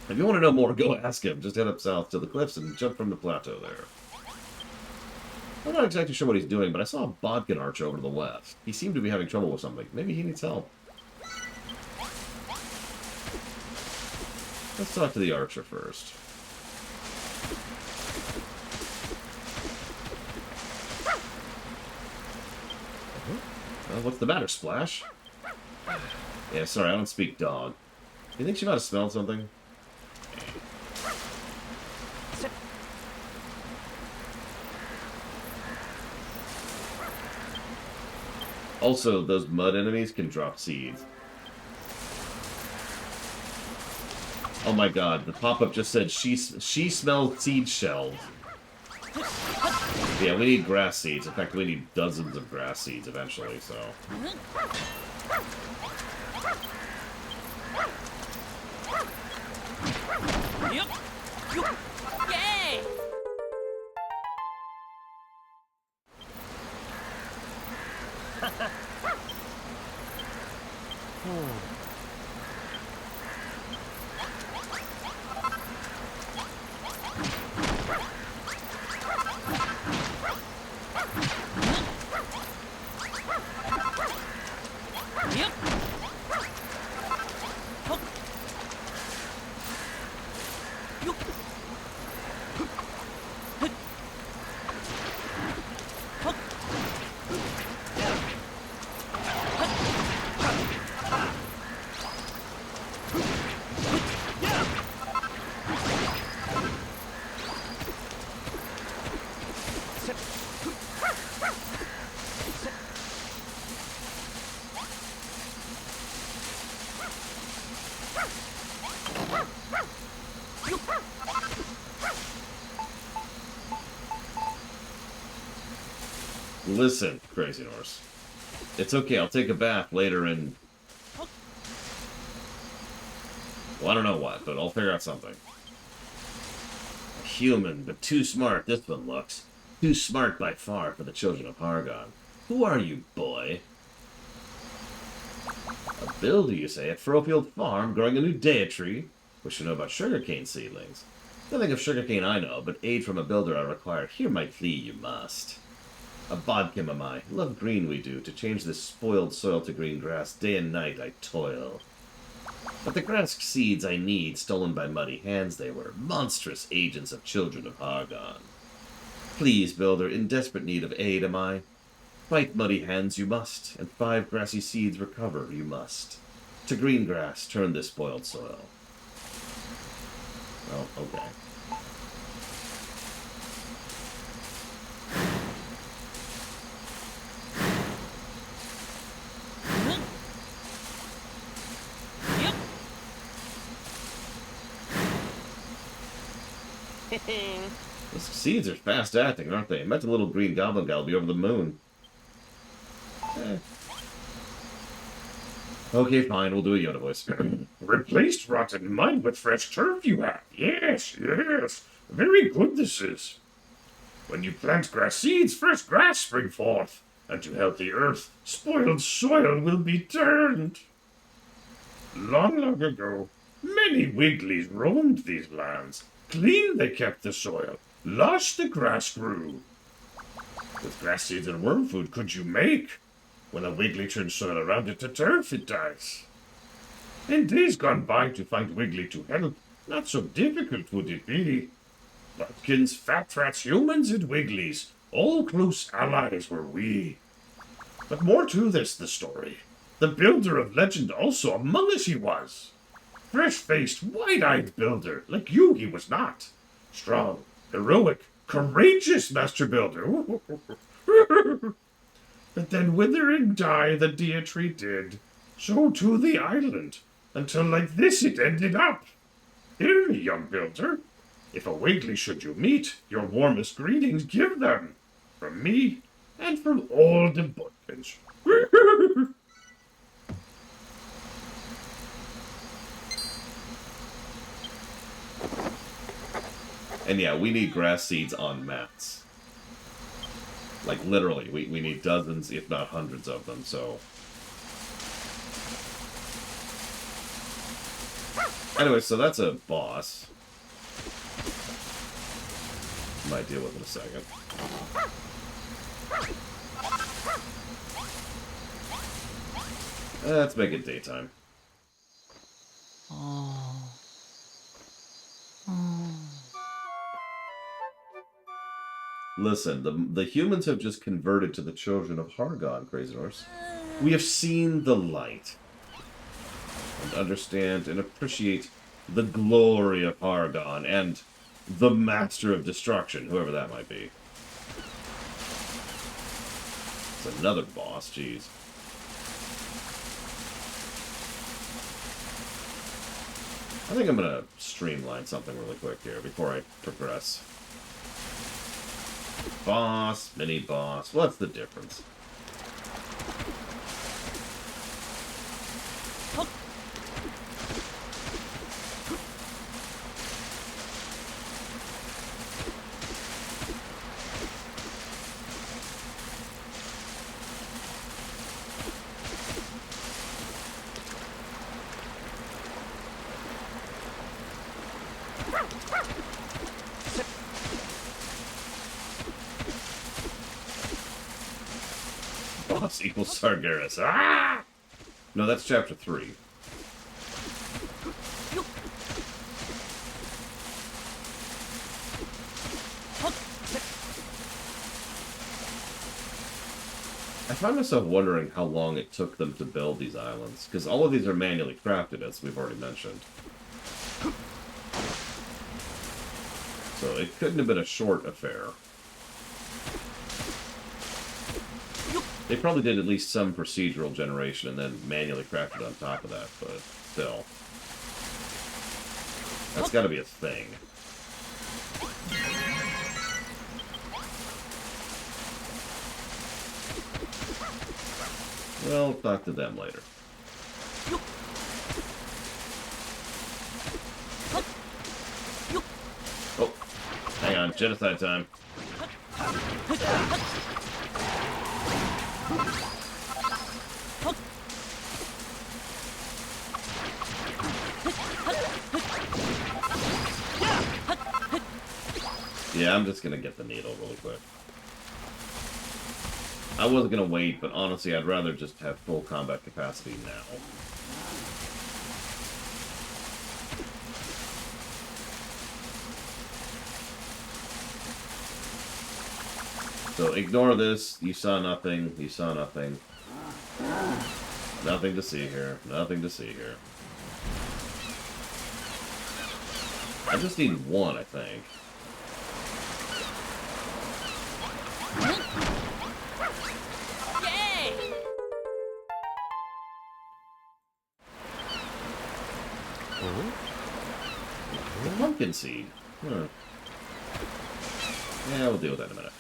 If you want to know more, go ask him. Just head up south to the cliffs and jump from the plateau there. I'm not exactly sure what he's doing, but I saw a bodkin arch over to the left. He seemed to be having trouble with something. Maybe he needs help. Let's talk to the archer first. What's the matter, Splash? Yeah, sorry, I don't speak dog. Do you think she might have smelled something? Also, those mud enemies can drop seeds. Oh my god, the pop-up just said she smelled seed shells. Yeah, we need grass seeds. In fact, we need dozens of grass seeds eventually, so... Yep. Yay! Yep. Hup. Yup. Hup. Hup. Listen, Crazy Norse. It's okay, I'll take a bath later in... Well, I don't know what, but I'll figure out something. Human, but too smart, this one looks. Too smart by far for the children of Hargon. Who are you, boy? A builder, you say, at Furrowfield Farm, growing a new daya tree? Wish to know about sugarcane seedlings. Nothing of sugarcane I know, but aid from a builder I require. Hear my plea, you must. A bodkin am I, love green we do, to change this spoiled soil to green grass, day and night I toil. But the grass seeds I need, stolen by muddy hands they were, monstrous agents of children of Hargon. Please, builder, in desperate need of aid am I. Fight muddy hands you must, and 5 grassy seeds recover you must. To green grass turn this spoiled soil. Oh, okay. Those seeds are fast acting, aren't they? I bet the little green goblin gal will be over the moon. Okay, fine, we'll do a Yoda voice. Replaced rotten mud with fresh turf you have. Yes, yes. Very good this is. When you plant grass seeds, fresh grass spring forth. And to healthy earth, spoiled soil will be turned. Long, long ago, many Wigglies roamed these lands. Clean they kept the soil. Lush the grass grew. With grass seeds and worm food could you make? When a Wiggly turns soil around it to turf, it dies. In days gone by to find Wiggly to help, not so difficult would it be. Bumpkins, Fat Rats, humans, and Wigglies. All close allies were we. But more to the story. The builder of legend also among us he was. Fresh-faced, wide-eyed builder, like you he was not. Strong, heroic, courageous master builder. But then wither and die the Deity did. So too the island, until like this it ended up. Hear me, young builder. If a Wiggly should you meet, your warmest greetings give them. From me, and from all the Bumpkins. And yeah, we need grass seeds on mats. Like, literally, we need dozens, if not hundreds of them, so... Anyway, so that's a boss. Might deal with it in a second. Let's make it daytime. Listen, the humans have just converted to the children of Hargon, Crazy Horse. We have seen the light. And understand and appreciate the glory of Hargon and the Master of Destruction, whoever that might be. It's another boss, jeez. I think I'm gonna streamline something really quick here before I progress. Boss, mini-boss, what's the difference? Boss equals Sargeras. Ah! No, that's chapter 3. I find myself wondering how long it took them to build these islands, because all of these are manually crafted, as we've already mentioned. So it couldn't have been a short affair. They probably did at least some procedural generation and then manually crafted on top of that, but still. That's gotta be a thing. Well, talk to them later. Oh, hang on, genocide time. Yeah, I'm just gonna get the needle really quick. I wasn't gonna wait, but honestly, I'd rather just have full combat capacity now. So ignore this. You saw nothing. You saw nothing. Nothing to see here. Nothing to see here. I just need one, I think. Yay! The pumpkin seed. Huh. Yeah, we'll deal with that in a minute.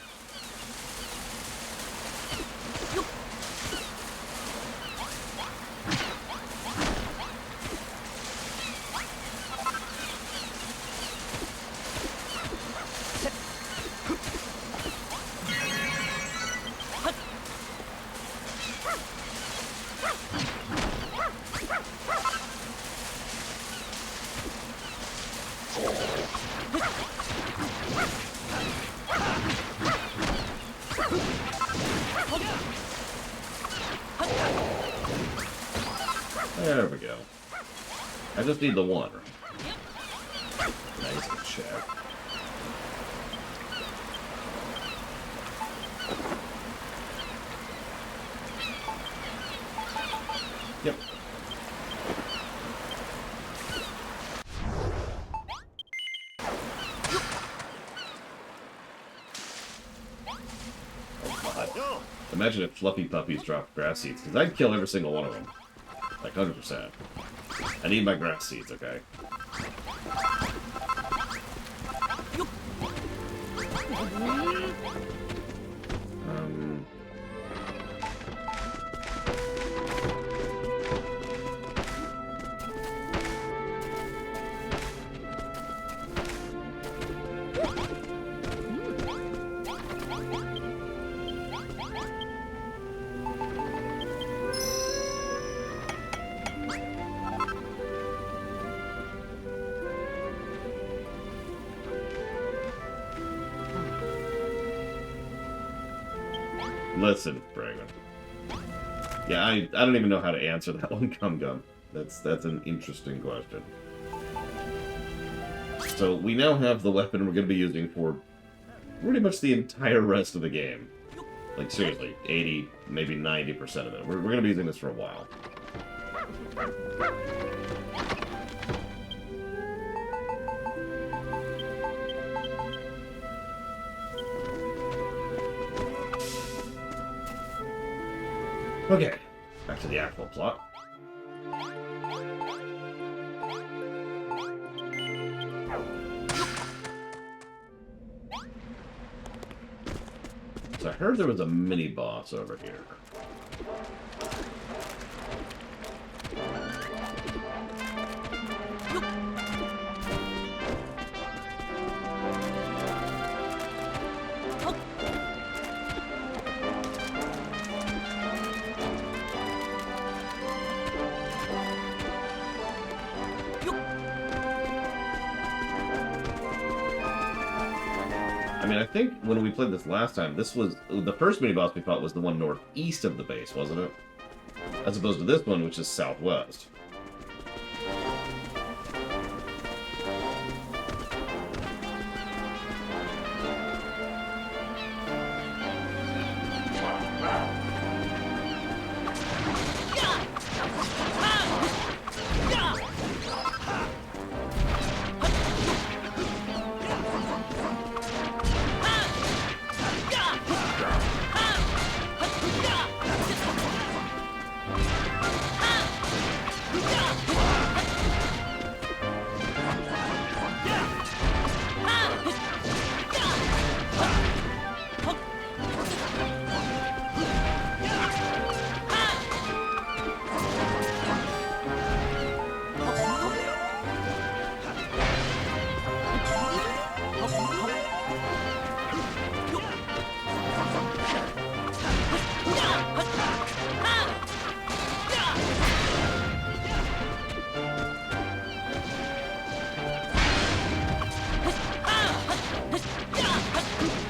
There we go. I just need the one. Nice and check. Oh, God. Imagine if fluffy puppies dropped grass seeds, because I'd kill every single one of them. Like, 100%. I need my grass seeds, okay? Listen, Bragan. Yeah, I don't even know how to answer that one, Gum Gum. That's an interesting question. So we now have the weapon we're going to be using for pretty much the entire rest of the game. Like, seriously, 80, maybe 90% of it. We're going to be using this for a while. Okay, back to the actual plot. So I heard there was a mini-boss over here. I mean, I think when we played this last time, this was... The first mini-boss we fought was the one northeast of the base, wasn't it? As opposed to this one, which is southwest.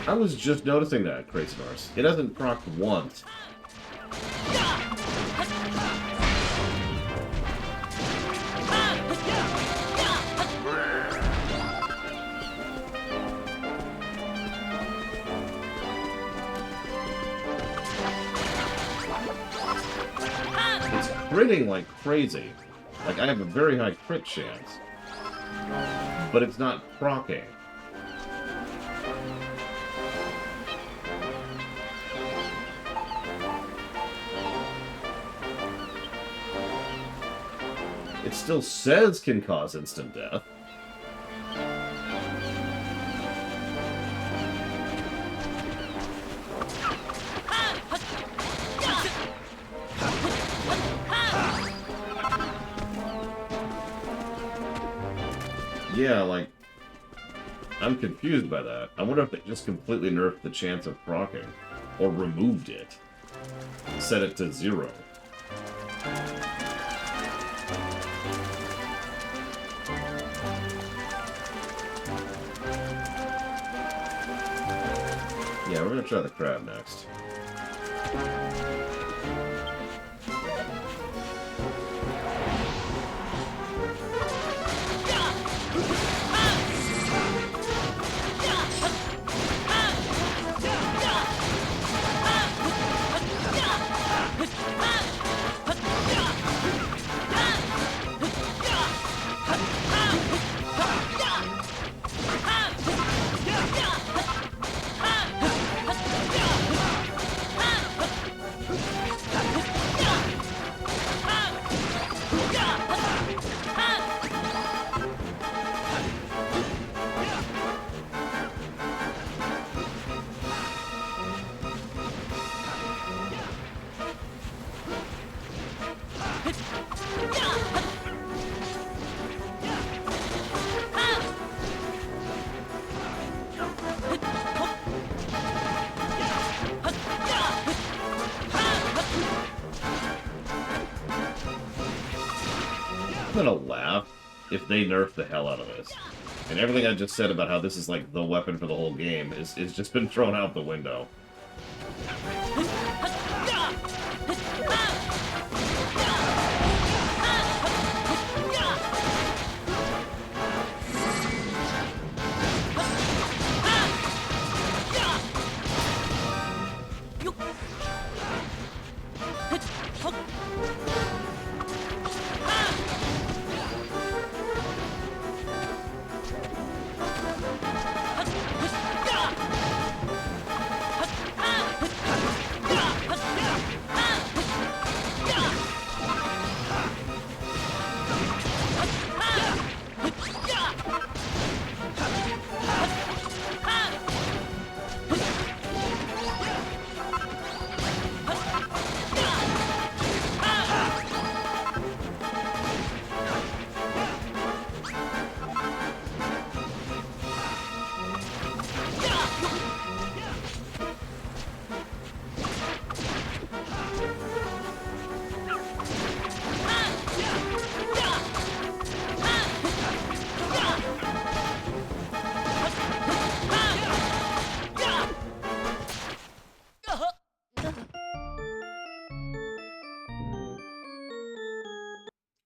I was just noticing that, Krasinors. It hasn't procced once. It's critting like crazy. Like, I have a very high crit chance. But it's not proccing. It still says can cause instant death. Yeah, like, I'm confused by that. I wonder if they just completely nerfed the chance of proccing. Or removed it. Set it to 0. Yeah, we're gonna try the crab next. gonna laugh if they nerf the hell out of this. And everything I just said about how this is like the weapon for the whole game is just been thrown out the window.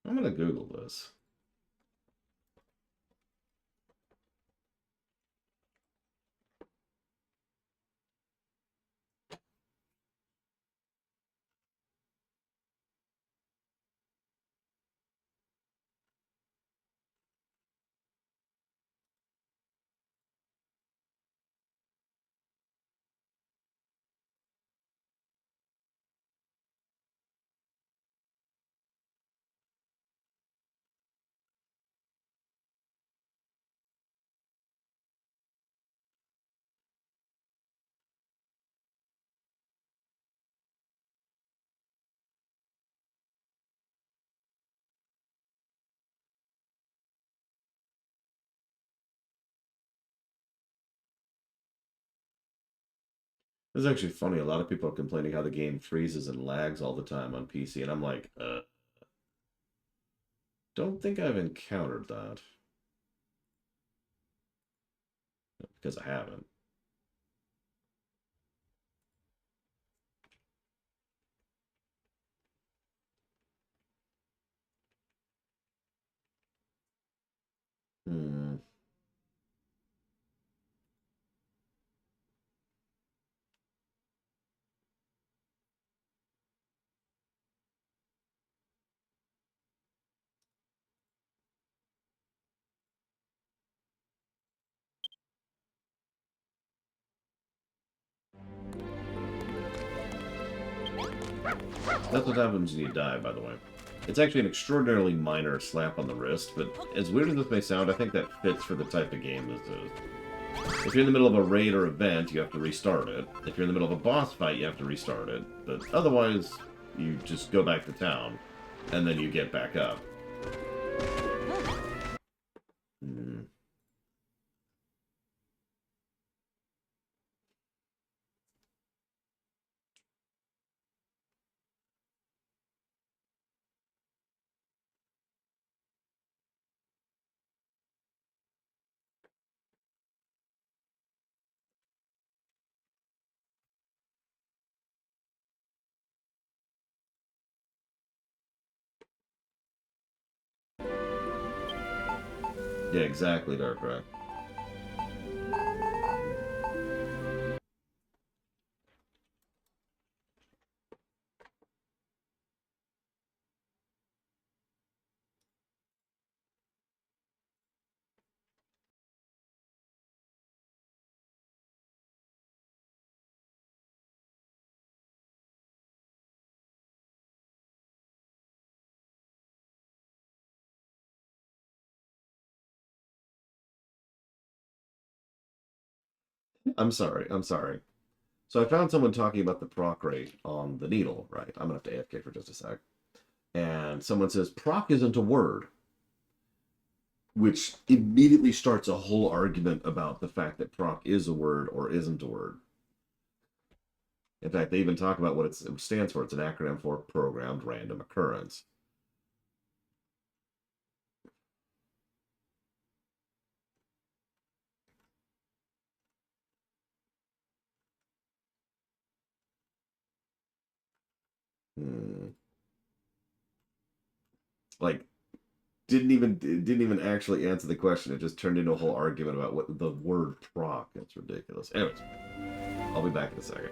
I'm gonna Google this. This is actually funny. A lot of people are complaining how the game freezes and lags all the time on PC, and I'm like, don't think I've encountered that. Because I haven't. Hmm. That's what happens when you die, by the way. It's actually an extraordinarily minor slap on the wrist, but as weird as this may sound, I think that fits for the type of game this is. If you're in the middle of a raid or event, you have to restart it. If you're in the middle of a boss fight, you have to restart it. But otherwise, you just go back to town, and then you get back up. Hmm. Yeah, exactly, Darkrai. I'm sorry, I'm sorry. So I found someone talking about the proc rate on the needle, right? I'm gonna have to AFK for just a sec. And someone says proc isn't a word, which immediately starts a whole argument about the fact that proc is a word or isn't a word. In fact, they even talk about what it stands for. It's an acronym for programmed random occurrence. Hmm. Like, didn't even actually answer the question. It just turned into a whole argument about what the word proc. That's ridiculous. Anyways, I'll be back in a second.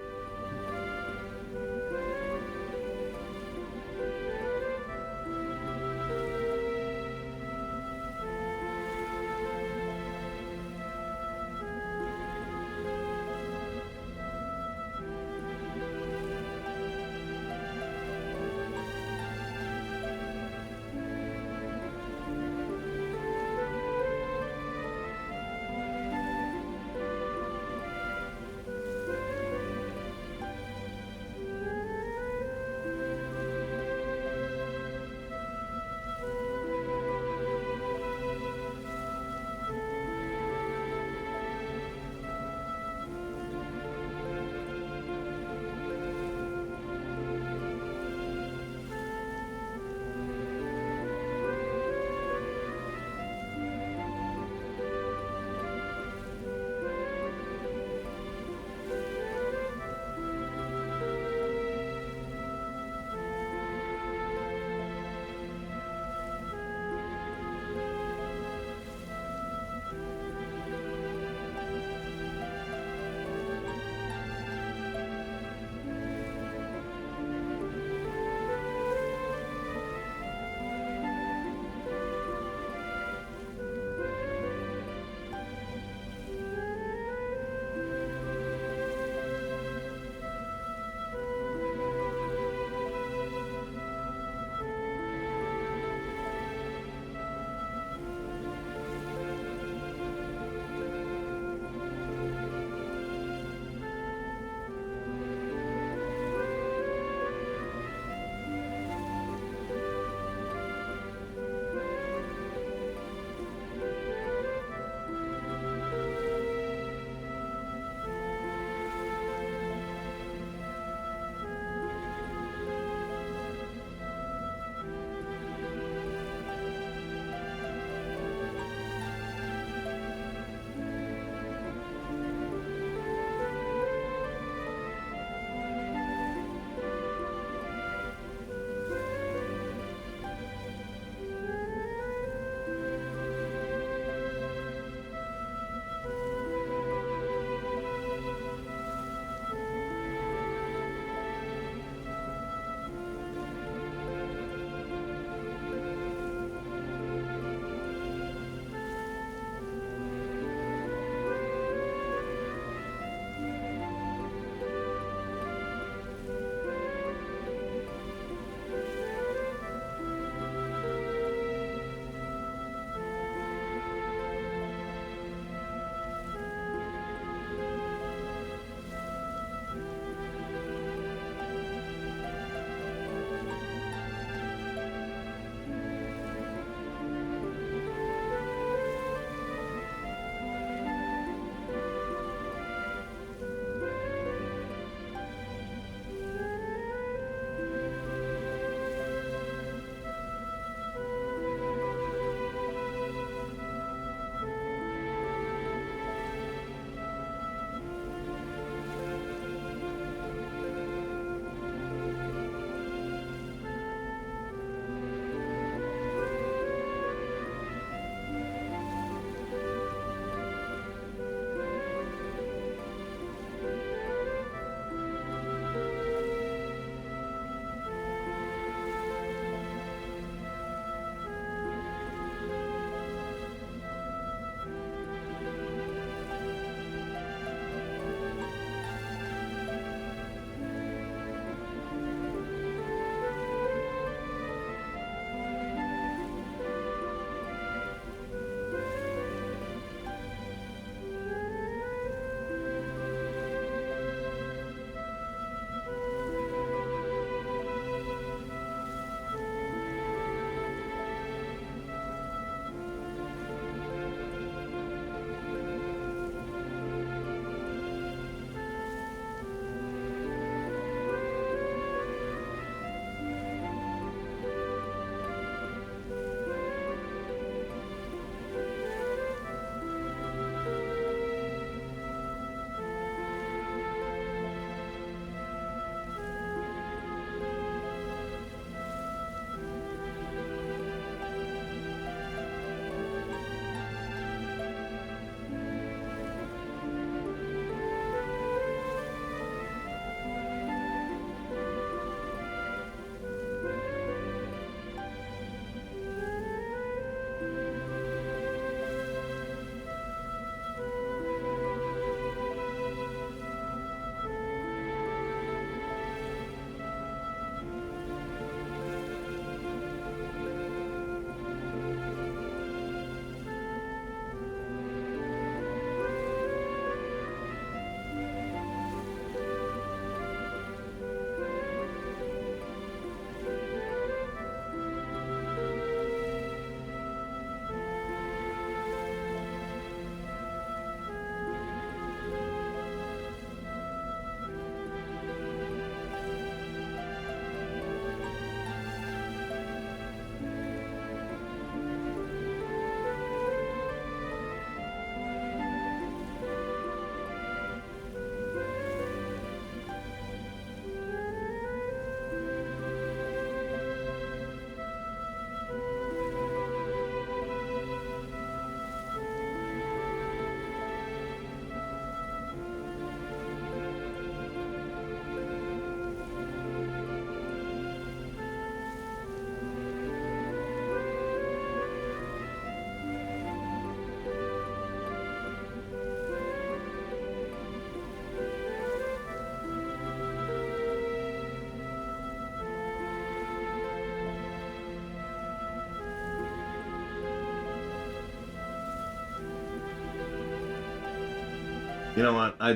You know what? I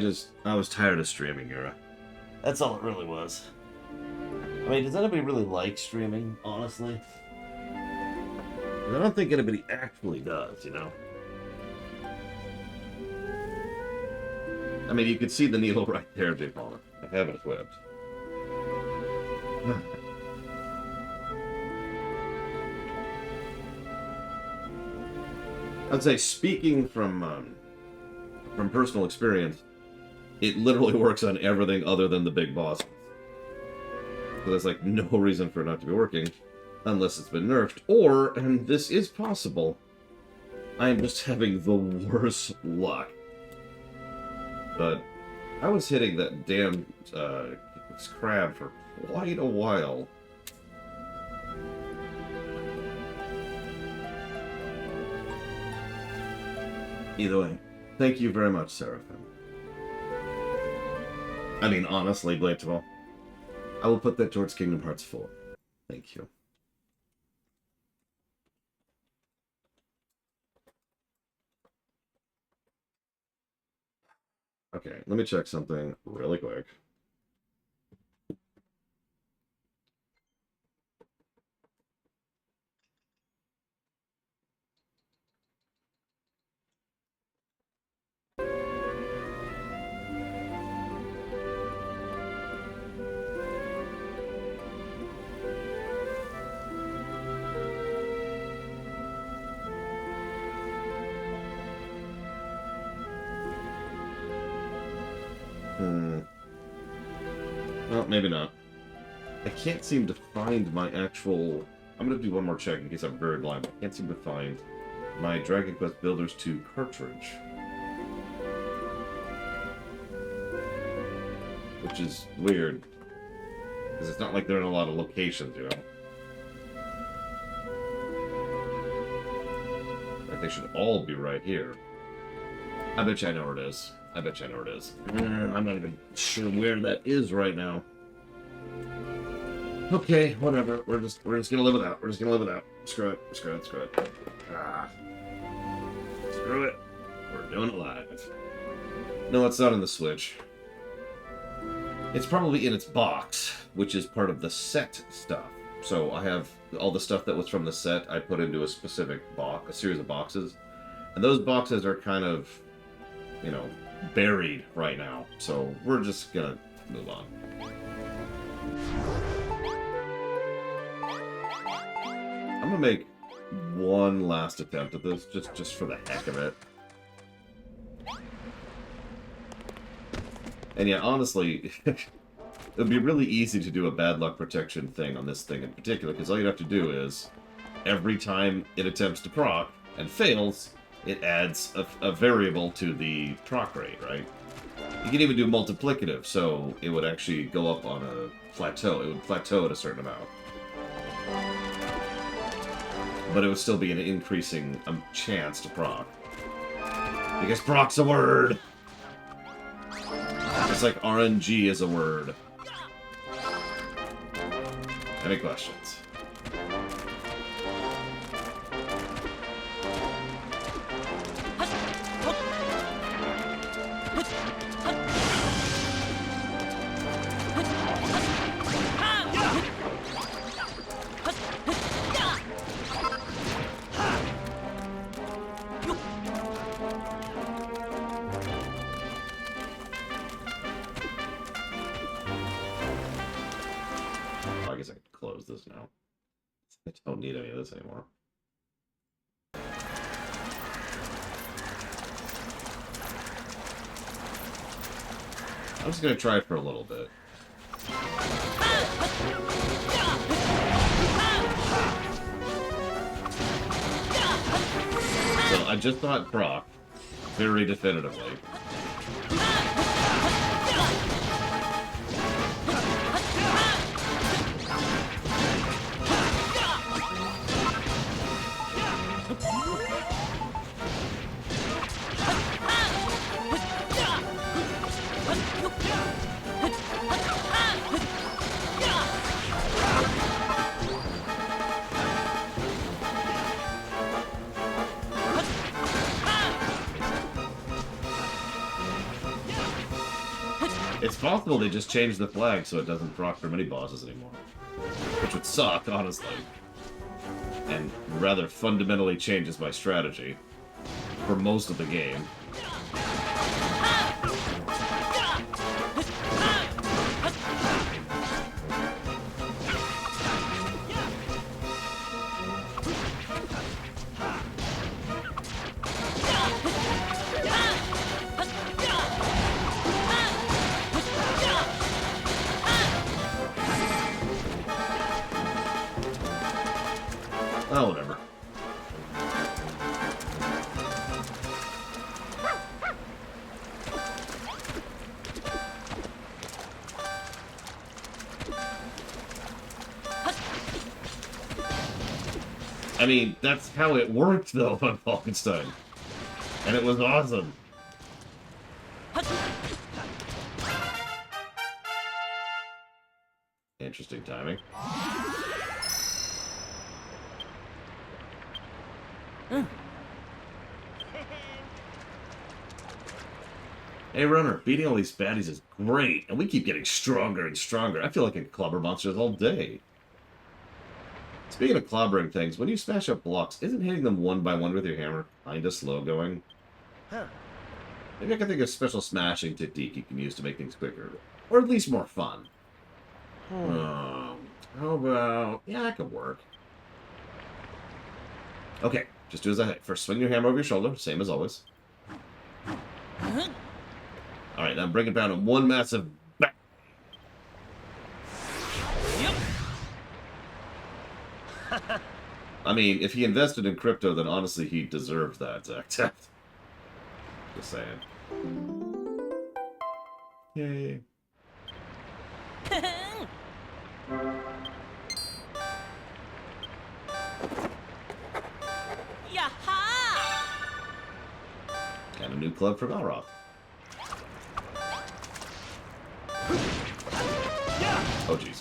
was tired of streaming, Yura. That's all it really was. I mean, does anybody really like streaming, honestly? 'Cause I don't think anybody actually does, you know? I mean, you can see the needle right there, Big Mama. I have it equipped. I'd say, speaking from personal experience, it literally works on everything other than the big bosses. So there's like no reason for it not to be working, unless it's been nerfed, or, and this is possible, I am just having the worst luck. But I was hitting that damn crab for quite a while. Either way, thank you very much, Seraphim. I mean, honestly, Blatable, I will put that towards Kingdom Hearts 4. Thank you. Okay, let me check something really quick. Well, maybe not. I can't seem to find my actual... I'm going to do one more check in case I'm very blind. I can't seem to find my Dragon Quest Builders 2 cartridge. Which is weird. Because it's not like they're in a lot of locations, you know? Like, they should all be right here. I bet you I know where it is. I bet you I know where it is. I'm not even sure where that is right now. Okay, whatever. We're just gonna live it out. We're just gonna live it out. Screw it. Screw it. Screw it. Ah. Screw it. We're doing it live. No, it's not in the Switch. It's probably in its box, which is part of the set stuff. So I have all the stuff that was from the set I put into a specific box, a series of boxes. And those boxes are kind of, you know, buried right now. So we're just gonna move on. I'm gonna make one last attempt at this, just for the heck of it. And yeah, honestly, it would be really easy to do a bad luck protection thing on this thing in particular, because all you have to do is, every time it attempts to proc and fails, it adds a variable to the proc rate, right? You can even do multiplicative, so it would actually go up on a plateau. It would plateau at a certain amount. But it would still be an increasing chance to proc. Because proc's a word! It's like RNG is a word. Any questions? I guess I could close this now. I don't need any of this anymore. I'm just gonna try it for a little bit. So I just thought proc very definitively. It's possible they just changed the flag so it doesn't proc for mini bosses anymore. Which would suck, honestly. And rather fundamentally changes my strategy for most of the game. Oh, whatever. I mean, that's how it worked, though, on Falkenstein. And it was awesome. Interesting timing. Hey, Runner, beating all these baddies is great, and we keep getting stronger and stronger. I feel like I can clobber monsters all day. Speaking of clobbering things, when you smash up blocks, isn't hitting them one by one with your hammer kinda slow going? Huh. Maybe I can think of a special smashing technique you can use to make things quicker. Or at least more fun. How about... Yeah, that could work. Okay, just do as I say. First, swing your hammer over your shoulder, same as always. Alright, now bring it down in one massive bang. Yep. I mean, if he invested in crypto, then honestly he deserved that, Zach. Just saying. Yay. Yaha! And a new club for Galroth. Oh, jeez.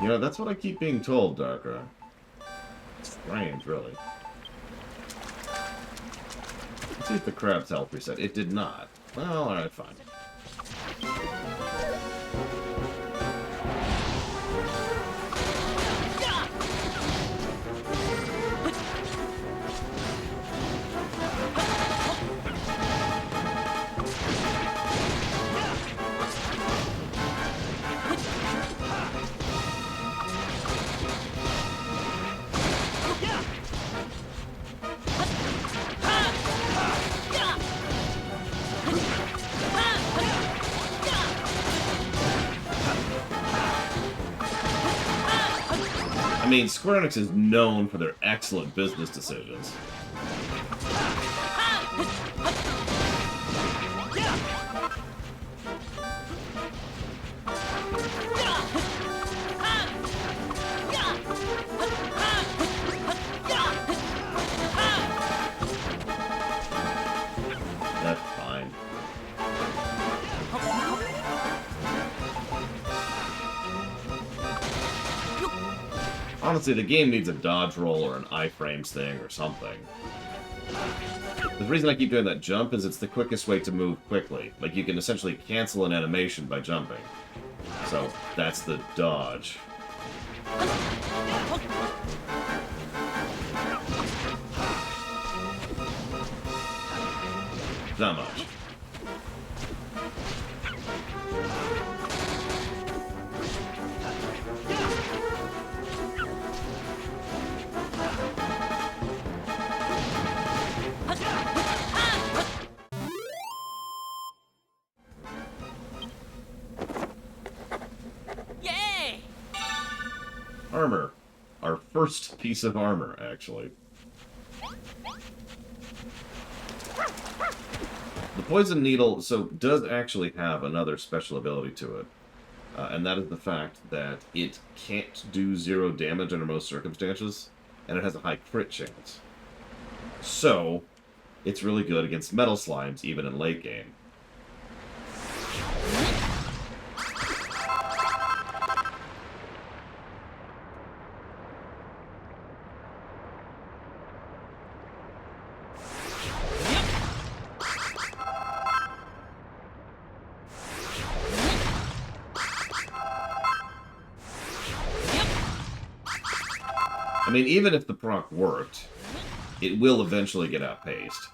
You know, that's what I keep being told, Darkrai. It's strange, really. Let's see if the crab's health reset. It did not. Well, alright, fine. I mean, Square Enix is known for their excellent business decisions. That's fine. Honestly, the game needs a dodge roll or an iframes thing or something. The reason I keep doing that jump is it's the quickest way to move quickly. Like, you can essentially cancel an animation by jumping. So, that's the dodge. Not much. Yay! Armor. Our first piece of armor, actually. The Poison Needle, so, does actually have another special ability to it. And that is the fact that it can't do 0 damage under most circumstances, and it has a high crit chance. So, it's really good against metal slimes, even in late game. I mean, even if the proc worked, it will eventually get outpaced.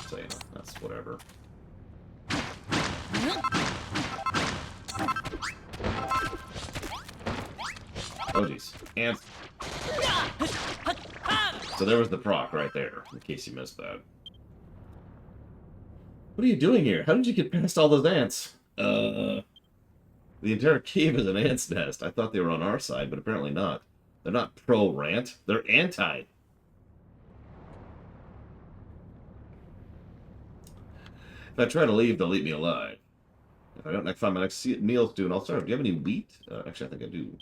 So, you know, that's whatever. Oh, jeez. And so there was the proc right there, in case you missed that. What are you doing here? How did you get past all those ants? The entire cave is an ant's nest. I thought they were on our side, but apparently not. They're not pro-rant. They're anti. If I try to leave, they'll eat me alive. If I don't find my next meal soon, I'll starve. Do you have any wheat? Actually, I think I do.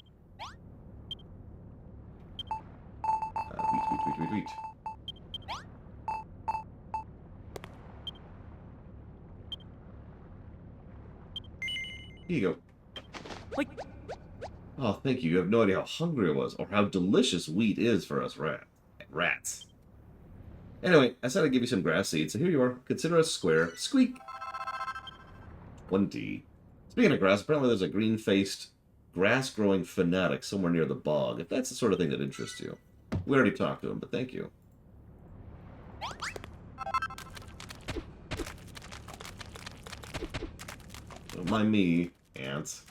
Wheat. Here you go. Wait. Oh, thank you. You have no idea how hungry I was, or how delicious wheat is for us rats. Anyway, I said I'd give you some grass seeds, so here you are. Consider us square. Squeak! 20. Speaking of grass, apparently there's a green-faced, grass-growing fanatic somewhere near the bog, if that's the sort of thing that interests you. We already talked to him, but thank you. Don't mind me, ants.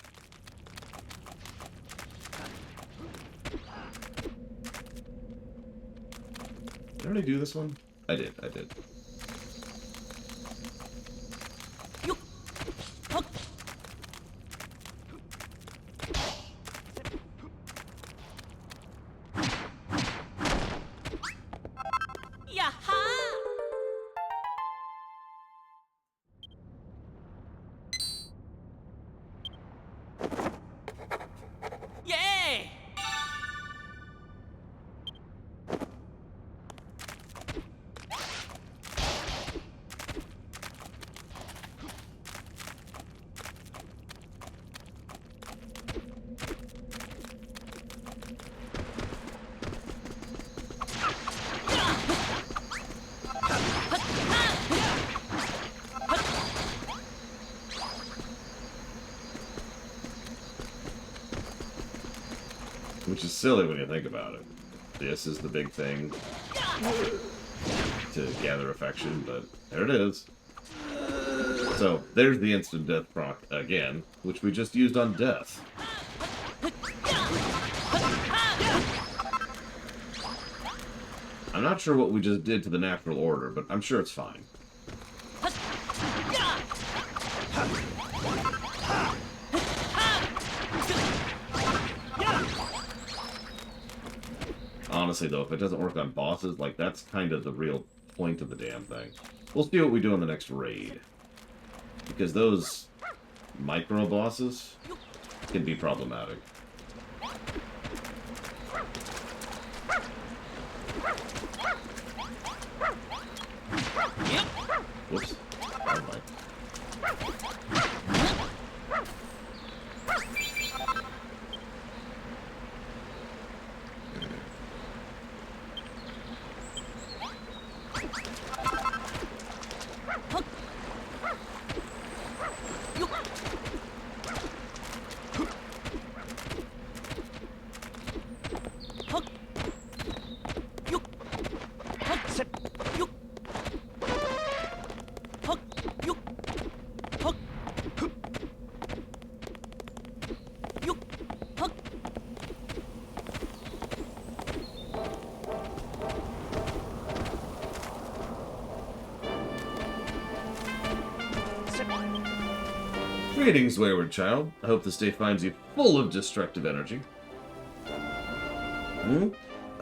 Did I already do this one? I did. Yaha! Yay! Which is silly when you think about it. This is the big thing to gather affection, but there it is. So, there's the instant death proc again, which we just used on death. I'm not sure what we just did to the natural order, but I'm sure it's fine. Honestly, though, if it doesn't work on bosses, like, that's kind of the real point of the damn thing. We'll see what we do in the next raid. Because those micro-bosses can be problematic. Whoops. Never mind. Greetings, wayward child. I hope this day finds you full of destructive energy.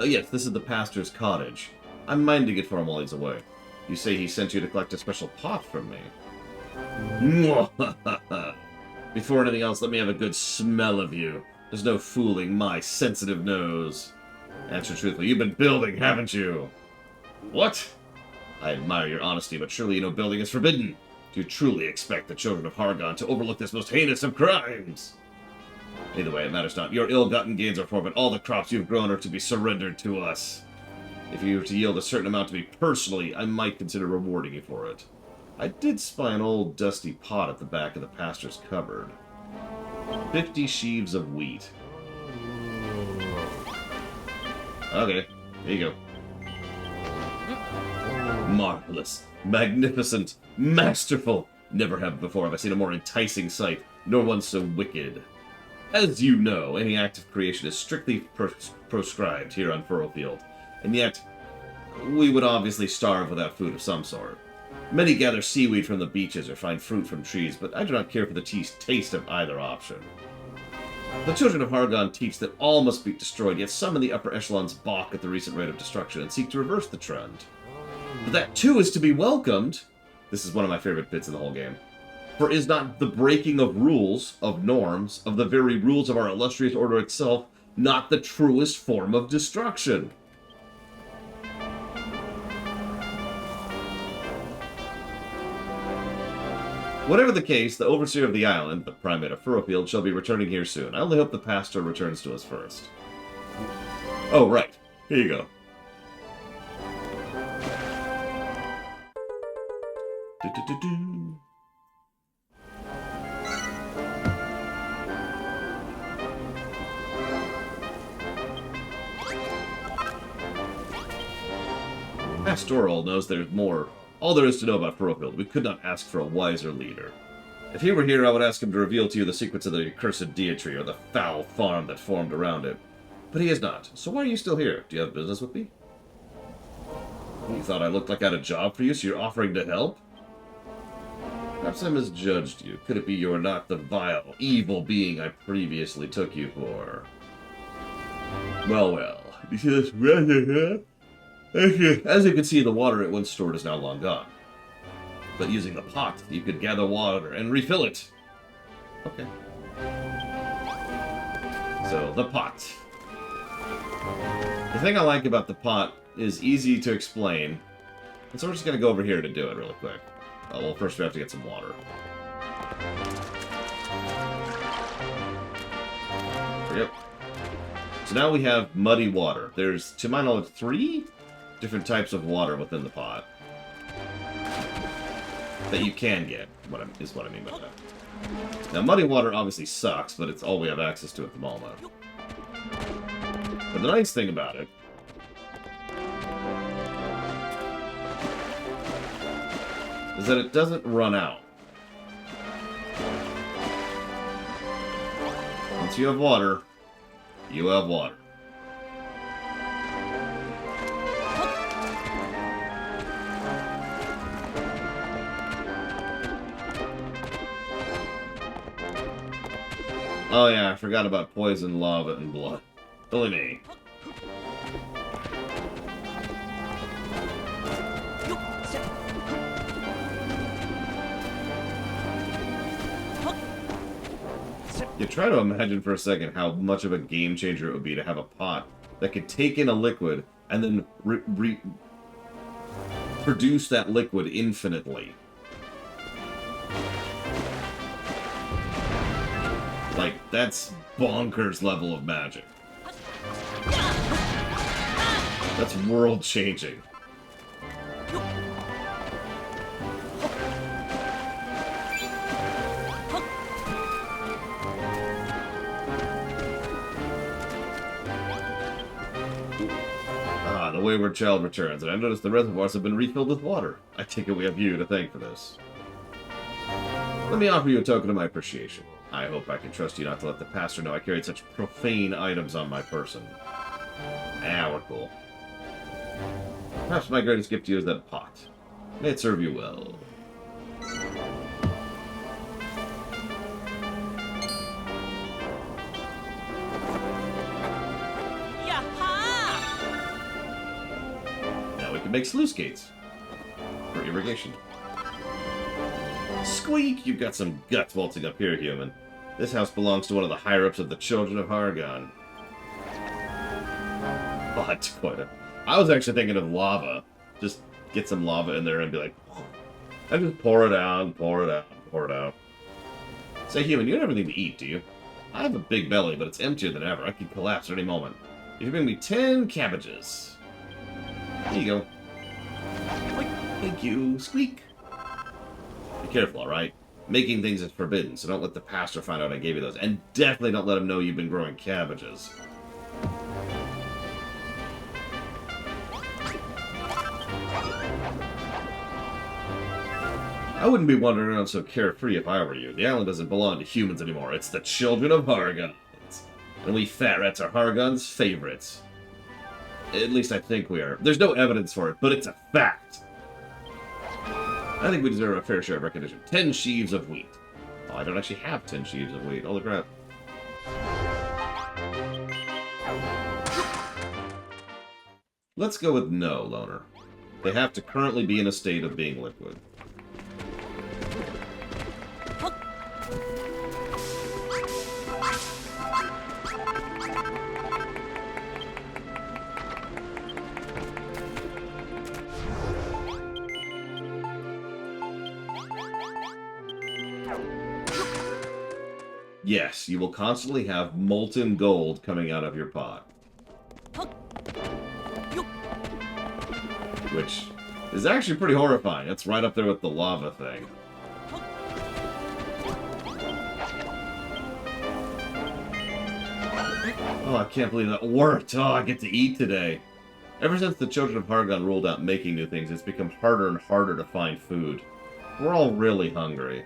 Yes, this is the pastor's cottage. I'm minding it for him while he's away. You say he sent you to collect a special pot from me. Before anything else, let me have a good smell of you. There's no fooling my sensitive nose. Answer truthfully, you've been building, haven't you? What? I admire your honesty, but surely you know building is forbidden. Do you truly expect the children of Hargon to overlook this most heinous of crimes? Either way, it matters not. Your ill-gotten gains are forfeit. All the crops you've grown are to be surrendered to us. If you were to yield a certain amount to me personally, I might consider rewarding you for it. I did spy an old dusty pot at the back of the pastor's cupboard. 50 sheaves of wheat. Okay, here you go. Marvelous, magnificent, masterful. Never have before have I seen a more enticing sight, nor one so wicked. As you know, any act of creation is strictly proscribed here on Furrowfield, and yet we would obviously starve without food of some sort. Many gather seaweed from the beaches or find fruit from trees, but I do not care for the taste of either option. The children of Hargon teach that all must be destroyed, yet some in the upper echelons balk at the recent rate of destruction and seek to reverse the trend. But that too is to be welcomed. This is one of my favorite bits in the whole game. For is not the breaking of rules, of norms, of the very rules of our illustrious order itself, not the truest form of destruction? Whatever the case, the overseer of the island, the primate of Furrowfield, shall be returning here soon. I only hope the pastor returns to us first. Oh, right. Here you go. Do-do-do-do. Pastoral knows there's more. All there is to know about Furrowfield. We could not ask for a wiser leader. If he were here, I would ask him to reveal to you the secrets of the accursed Deity or the foul farm that formed around it. But he is not. So why are you still here? Do you have business with me? You thought I looked like I had a job for you, so you're offering to help? Perhaps I misjudged you. Could it be you are not the vile, evil being I previously took you for? Well, well. As you can see, the water it once stored is now long gone. But using the pot, you could gather water and refill it. Okay. So, the pot. The thing I like about the pot is easy to explain. And so we're just going to go over here to do it really quick. Well, first we have to get some water. Yep. So now we have muddy water. There's, to my knowledge, 3 different types of water within the pot that you can get, is what I mean by that. Now, muddy water obviously sucks, but it's all we have access to at the moment. But the nice thing about it is that it doesn't run out. Once you have water, you have water. Oh yeah, I forgot about poison, lava, and blood. Silly me. You try to imagine for a second how much of a game changer it would be to have a pot that could take in a liquid and then produce that liquid infinitely. Like, that's bonkers level of magic. That's world-changing. Ah, the wayward child returns, and I noticed the reservoirs have been refilled with water. I take it we have you to thank for this. Let me offer you a token of my appreciation. I hope I can trust you not to let the pastor know I carried such profane items on my person. Ah, we're cool. Perhaps my greatest gift to you is that pot. May it serve you well. make sluice gates for irrigation. Squeak! You've got some guts vaulting up here, human. This house belongs to one of the higher-ups of the Children of Hargon. Oh, quite a... I was actually thinking of lava. Just get some lava in there and be like... And just pour it out, pour it out, pour it out. Say, human, you don't have anything to eat, do you? I have a big belly, but it's emptier than ever. I could collapse at any moment. If you bring me 10 cabbages. There you go. Thank you, Squeak. Be careful, alright? Making things is forbidden, so don't let the pastor find out I gave you those. And definitely don't let him know you've been growing cabbages. I wouldn't be wandering around so carefree if I were you. The island doesn't belong to humans anymore. It's the Children of Hargon. And we fat rats are Hargon's favorites. At least I think we are. There's no evidence for it, but it's a fact. I think we deserve a fair share of recognition. 10 sheaves of wheat. Oh, I don't actually have 10 sheaves of wheat. Holy crap. Let's go with no, Loner. They have to currently be in a state of being liquid. Yes, you will constantly have molten gold coming out of your pot. Which is actually pretty horrifying. It's right up there with the lava thing. Oh, I can't believe that worked. Oh, I get to eat today. Ever since the Children of Hargon ruled out making new things, it's become harder and harder to find food. We're all really hungry.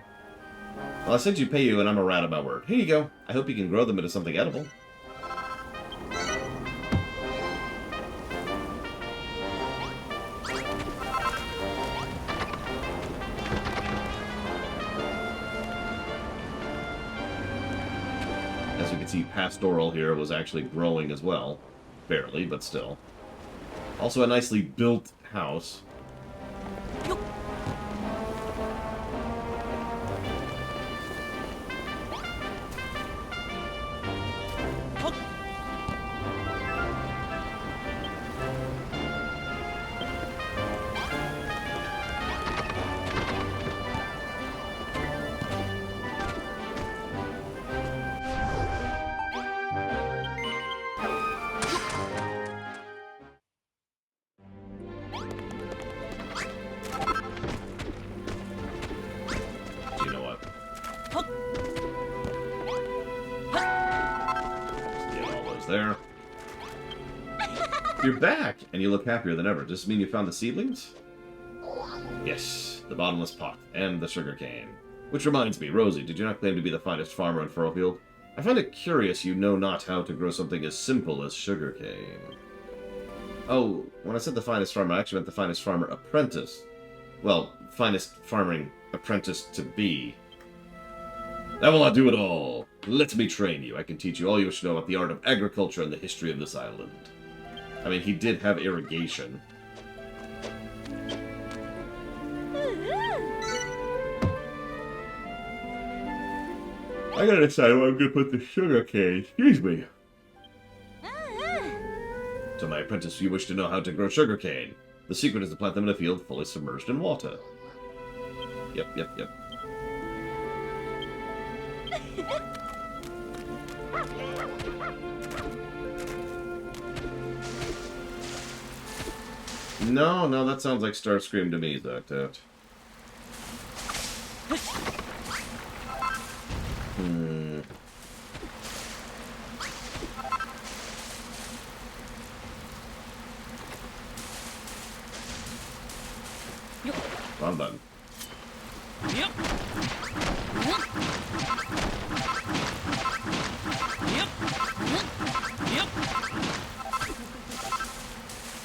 Well, I said you pay you, and I'm a rat of my word. Here you go. I hope you can grow them into something edible. As you can see, Pastoral here was actually growing as well. Barely, but still. Also a nicely built house. There. You're back, and you look happier than ever. Does this mean you found the seedlings? Yes, the bottomless pot, and the sugarcane. Which reminds me, Rosie, did you not claim to be the finest farmer in Furlfield? I find it curious you know not how to grow something as simple as sugarcane. Oh, when I said the finest farmer, I actually meant the finest farmer apprentice. Well, finest farming apprentice to be. That will not do at all. Let me train you. I can teach you all you wish to know about the art of agriculture and the history of this island. I mean, he did have irrigation. I gotta decide where I'm gonna put the sugar cane. Excuse me. So my apprentice, you wish to know how to grow sugar cane. The secret is to plant them in a field fully submerged in water. Yep. No, that sounds like Starscream to me, Zoctote. Wrong button. Yep.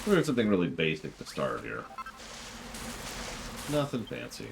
We're doing something really basic to start here. Nothing fancy.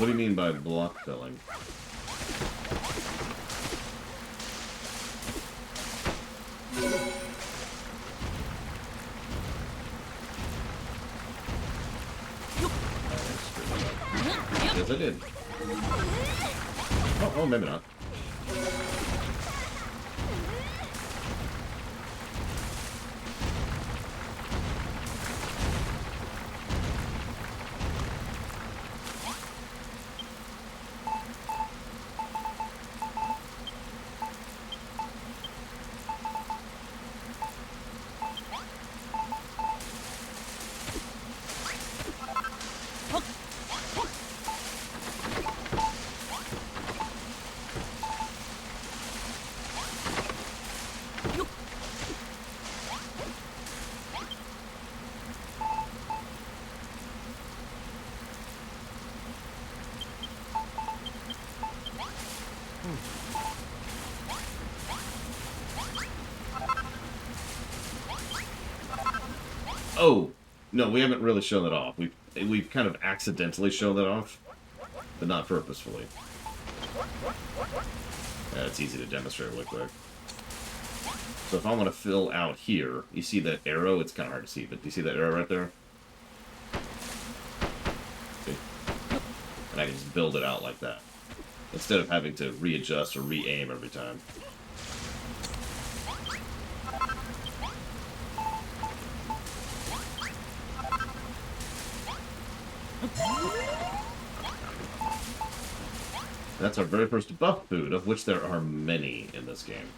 What do you mean by block filling? Yes, I did. Oh, maybe not. Oh, no, we haven't really shown that off. We've kind of accidentally shown that off, but not purposefully. It's easy to demonstrate really quick. So if I want to fill out here, you see that arrow? It's kind of hard to see, but do you see that arrow right there? See? And I can just build it out like that, instead of having to readjust or re-aim every time. That's our very first buff food, of which there are many in this game.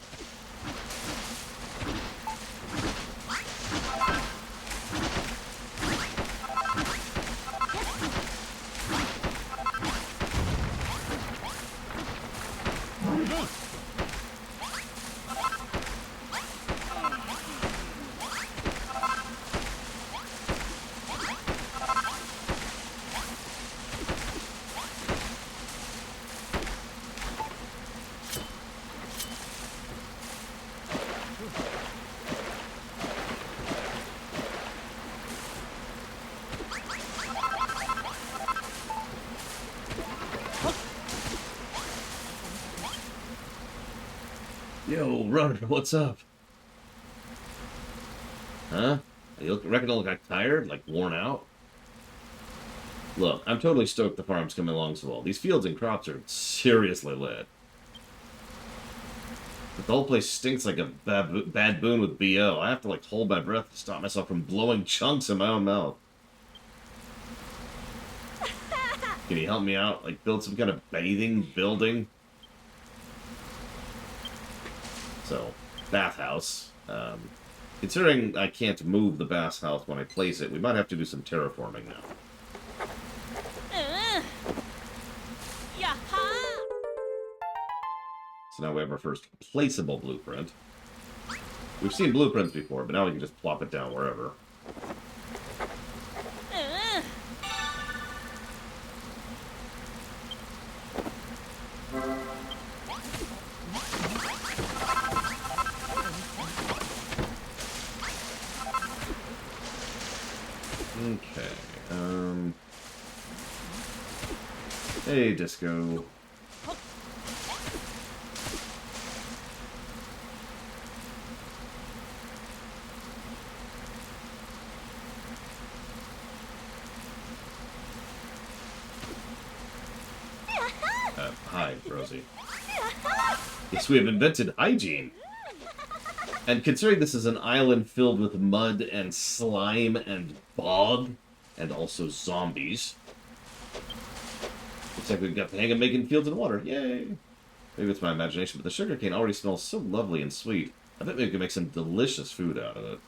Yo, Runner, what's up? Huh? You reckon I look like tired? Like worn out? Look, I'm totally stoked the farm's coming along so well. These fields and crops are seriously lit. But the whole place stinks like a bad boon with BO. I have to, like, hold my breath to stop myself from blowing chunks in my own mouth. Can you help me out? Like, build some kind of bathing building? So, bathhouse. Considering I can't move the bathhouse when I place it, we might have to do some terraforming now. So now we have our first placeable blueprint. We've seen blueprints before, but now we can just plop it down wherever. Okay, hey, Disco. Hi, Rosie. Yes, we have invented hygiene. And considering this is an island filled with mud and slime and bog, and also zombies, looks like we've got the hang of making fields and water. Yay! Maybe it's my imagination, but the sugarcane already smells so lovely and sweet. I bet we could make some delicious food out of it.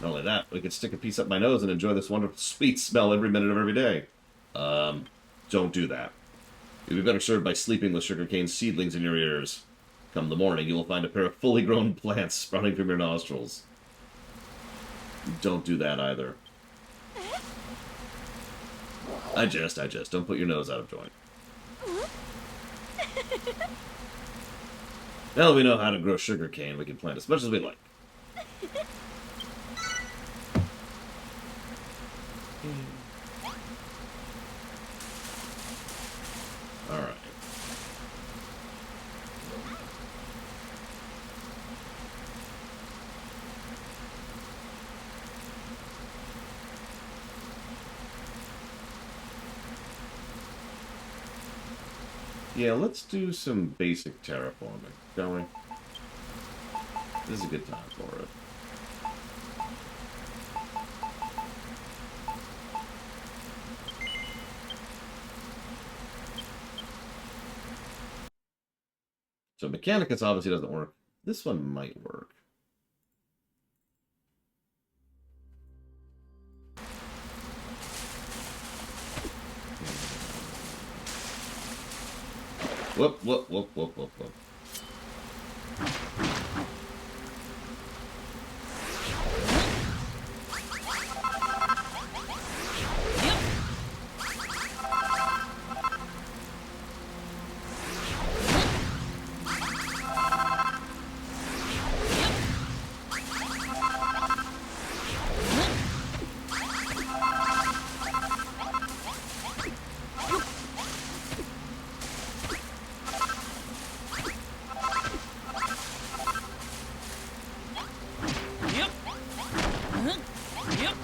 Not only that, we could stick a piece up my nose and enjoy this wonderful sweet smell every minute of every day. Don't do that. You'll be better served by sleeping with sugarcane seedlings in your ears. Come the morning, you will find a pair of fully grown plants sprouting from your nostrils. Don't do that either. I jest. Don't put your nose out of joint. Now that we know how to grow sugarcane, we can plant as much as we like. Yeah, let's do some basic terraforming, shall we? This is a good time for it. So Mechanicus obviously doesn't work. This one might work. Whoop, whoop, whoop, whoop, whoop, whoop. Yep. Yep.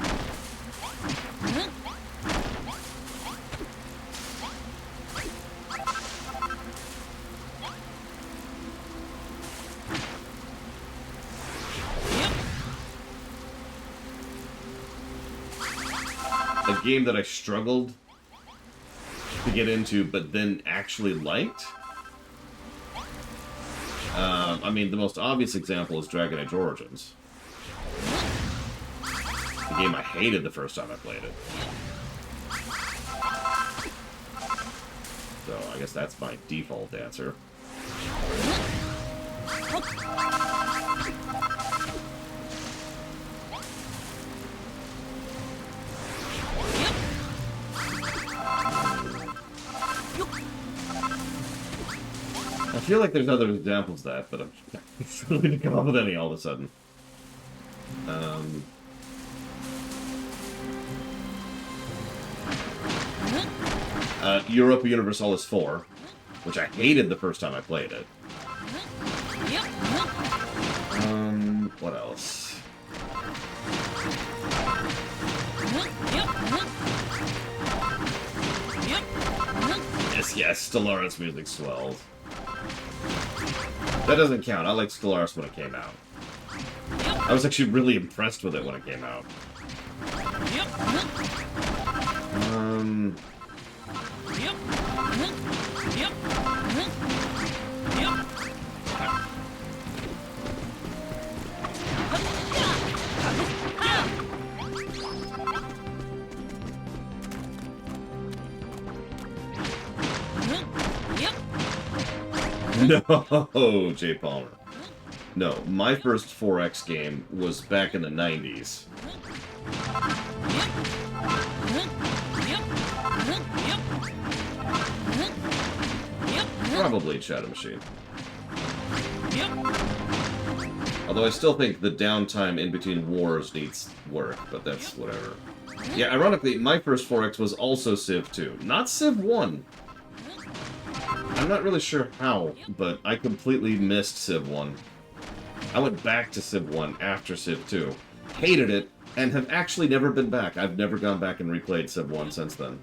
A game that I struggled to get into, but then actually liked. I mean, the most obvious example is Dragon Age Origins. The game I hated the first time I played it. So I guess that's my default answer. I feel like there's other examples of that, but I'm struggling to come up with any all of a sudden. Europa Universalis 4, which I hated the first time I played it. What else? Yes, Stellaris music swells. That doesn't count. I liked Stellaris when it came out. I was actually really impressed with it when it came out. No, Jay Palmer. No, my first 4X game was back in the 90s. Probably Shadow Machine. Although I still think the downtime in between wars needs work, but that's whatever. Yeah, ironically, my first 4X was also Civ 2, not Civ 1. I'm not really sure how, but I completely missed Civ 1. I went back to Civ 1 after Civ 2, hated it, and have actually never been back. I've never gone back and replayed Civ 1 since then.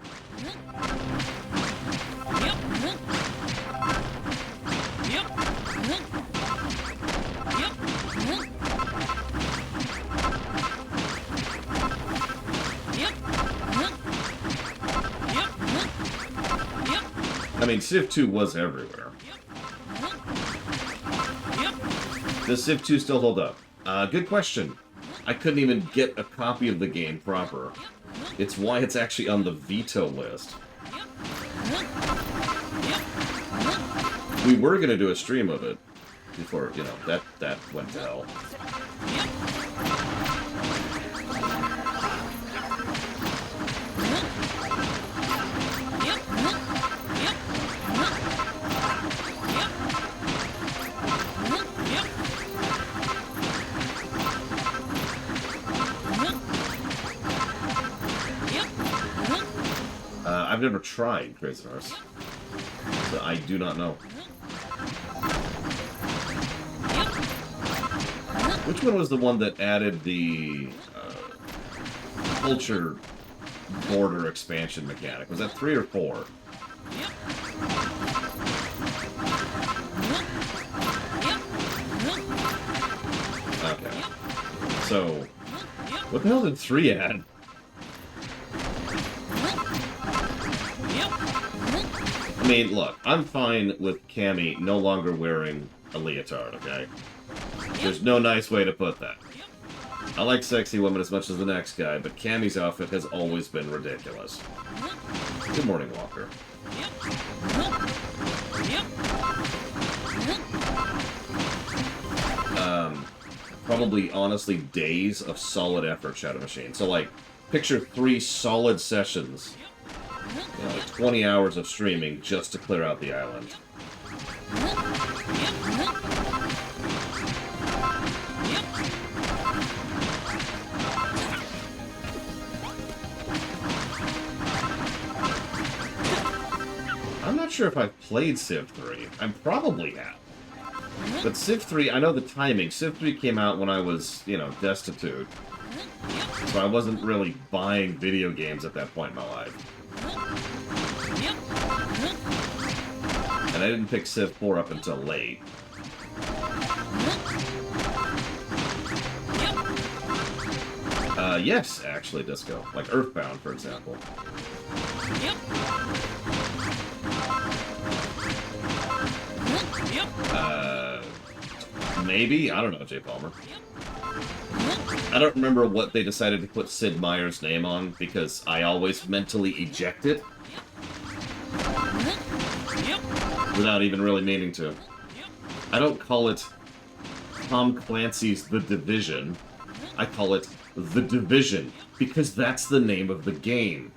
I mean, Civ 2 was everywhere. Does Civ 2 still hold up? Good question. I couldn't even get a copy of the game proper. It's why it's actually on the veto list. We were going to do a stream of it before, you know, that went to hell. I've never tried Crazy Horse, so I do not know. Which one was the one that added the culture border expansion mechanic? Was that 3 or 4? So, what the hell did 3 add? I mean, look, I'm fine with Cammy no longer wearing a leotard, okay? There's no nice way to put that. I like sexy women as much as the next guy, but Cammy's outfit has always been ridiculous. Good morning, Walker. Probably, honestly, days of solid effort, Shadow Machine. So, like, picture 3 solid sessions. 20 hours of streaming just to clear out the island. I'm not sure if I've played Civ 3. I probably have. But Civ 3, I know the timing. Civ 3 came out when I was, destitute. So I wasn't really buying video games at that point in my life. And I didn't pick Civ 4 up until late. Yes, actually, Disco. Like Earthbound, for example. Maybe? I don't know, Jay Palmer. I don't remember what they decided to put Sid Meier's name on, because I always mentally eject it. Without even really meaning to. I don't call it Tom Clancy's The Division. I call it The Division, because that's the name of the game.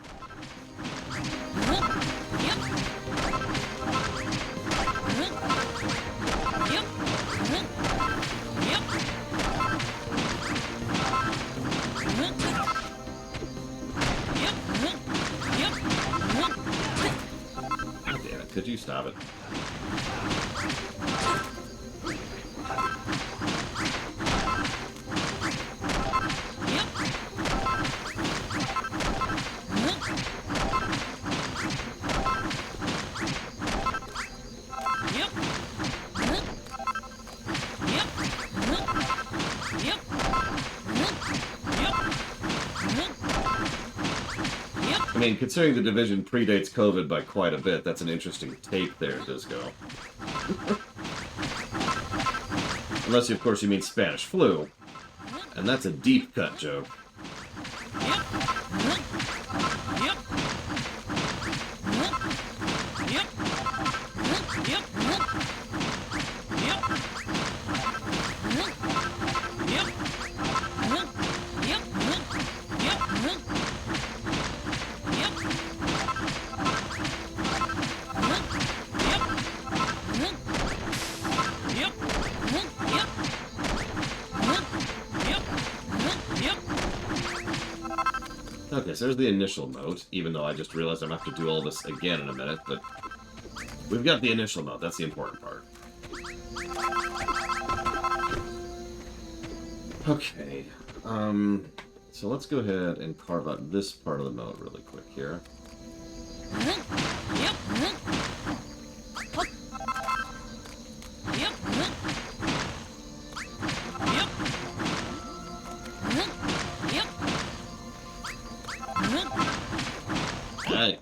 Could you stop it? I mean, considering The Division predates COVID by quite a bit, that's an interesting take there, Disco. Unless, of course, you mean Spanish flu. And that's a deep cut joke. Okay, so there's the initial note, even though I just realized I'm going to have to do all this again in a minute, but we've got the initial note, that's the important part. Okay, so let's go ahead and carve out this part of the note really quick here.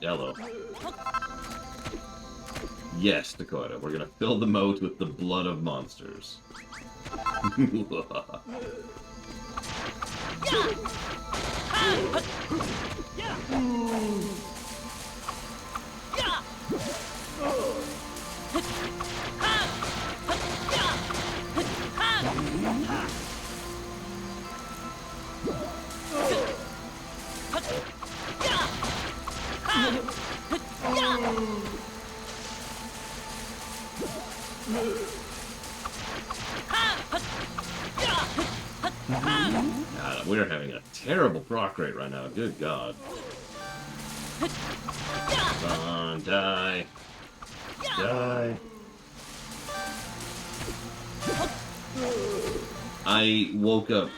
Hello. Yes, Dakota, we're gonna fill the moat with the blood of monsters. We're having a terrible proc rate right now. Good God. Come on, die. Die. I woke up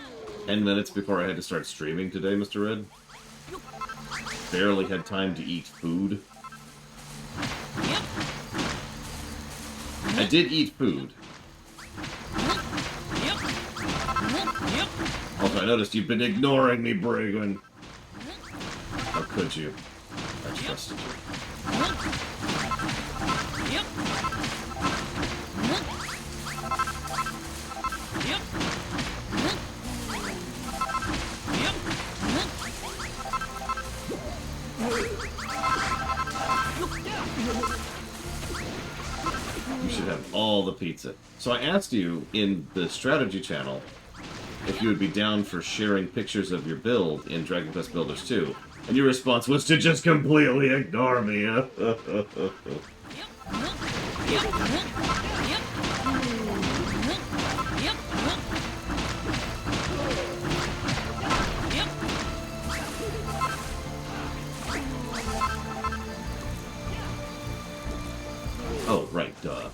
10 minutes before I had to start streaming today, Mr. Red. Barely had time to eat food. I did eat food. Also, I noticed you've been ignoring me, Bragon. How could you? I trusted you. Yep. Yep. You should have all the pizza. So I asked you in the strategy channel if you would be down for sharing pictures of your build in Dragon Quest Builders 2, and your response was to just completely ignore me. Oh, right, duh.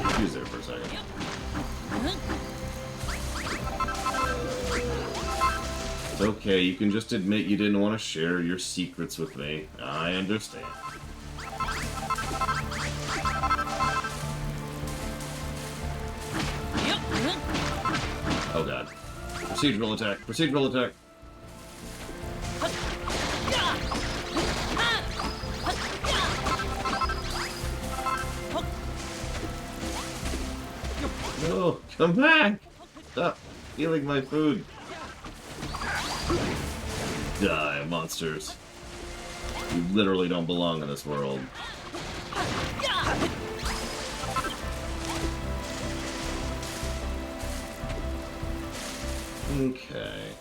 Confused there for a second. It's okay, you can just admit you didn't want to share your secrets with me. I understand. Oh god. Procedural attack, procedural attack. No, come back! Stop stealing my food. Die, monsters. You literally don't belong in this world. Okay.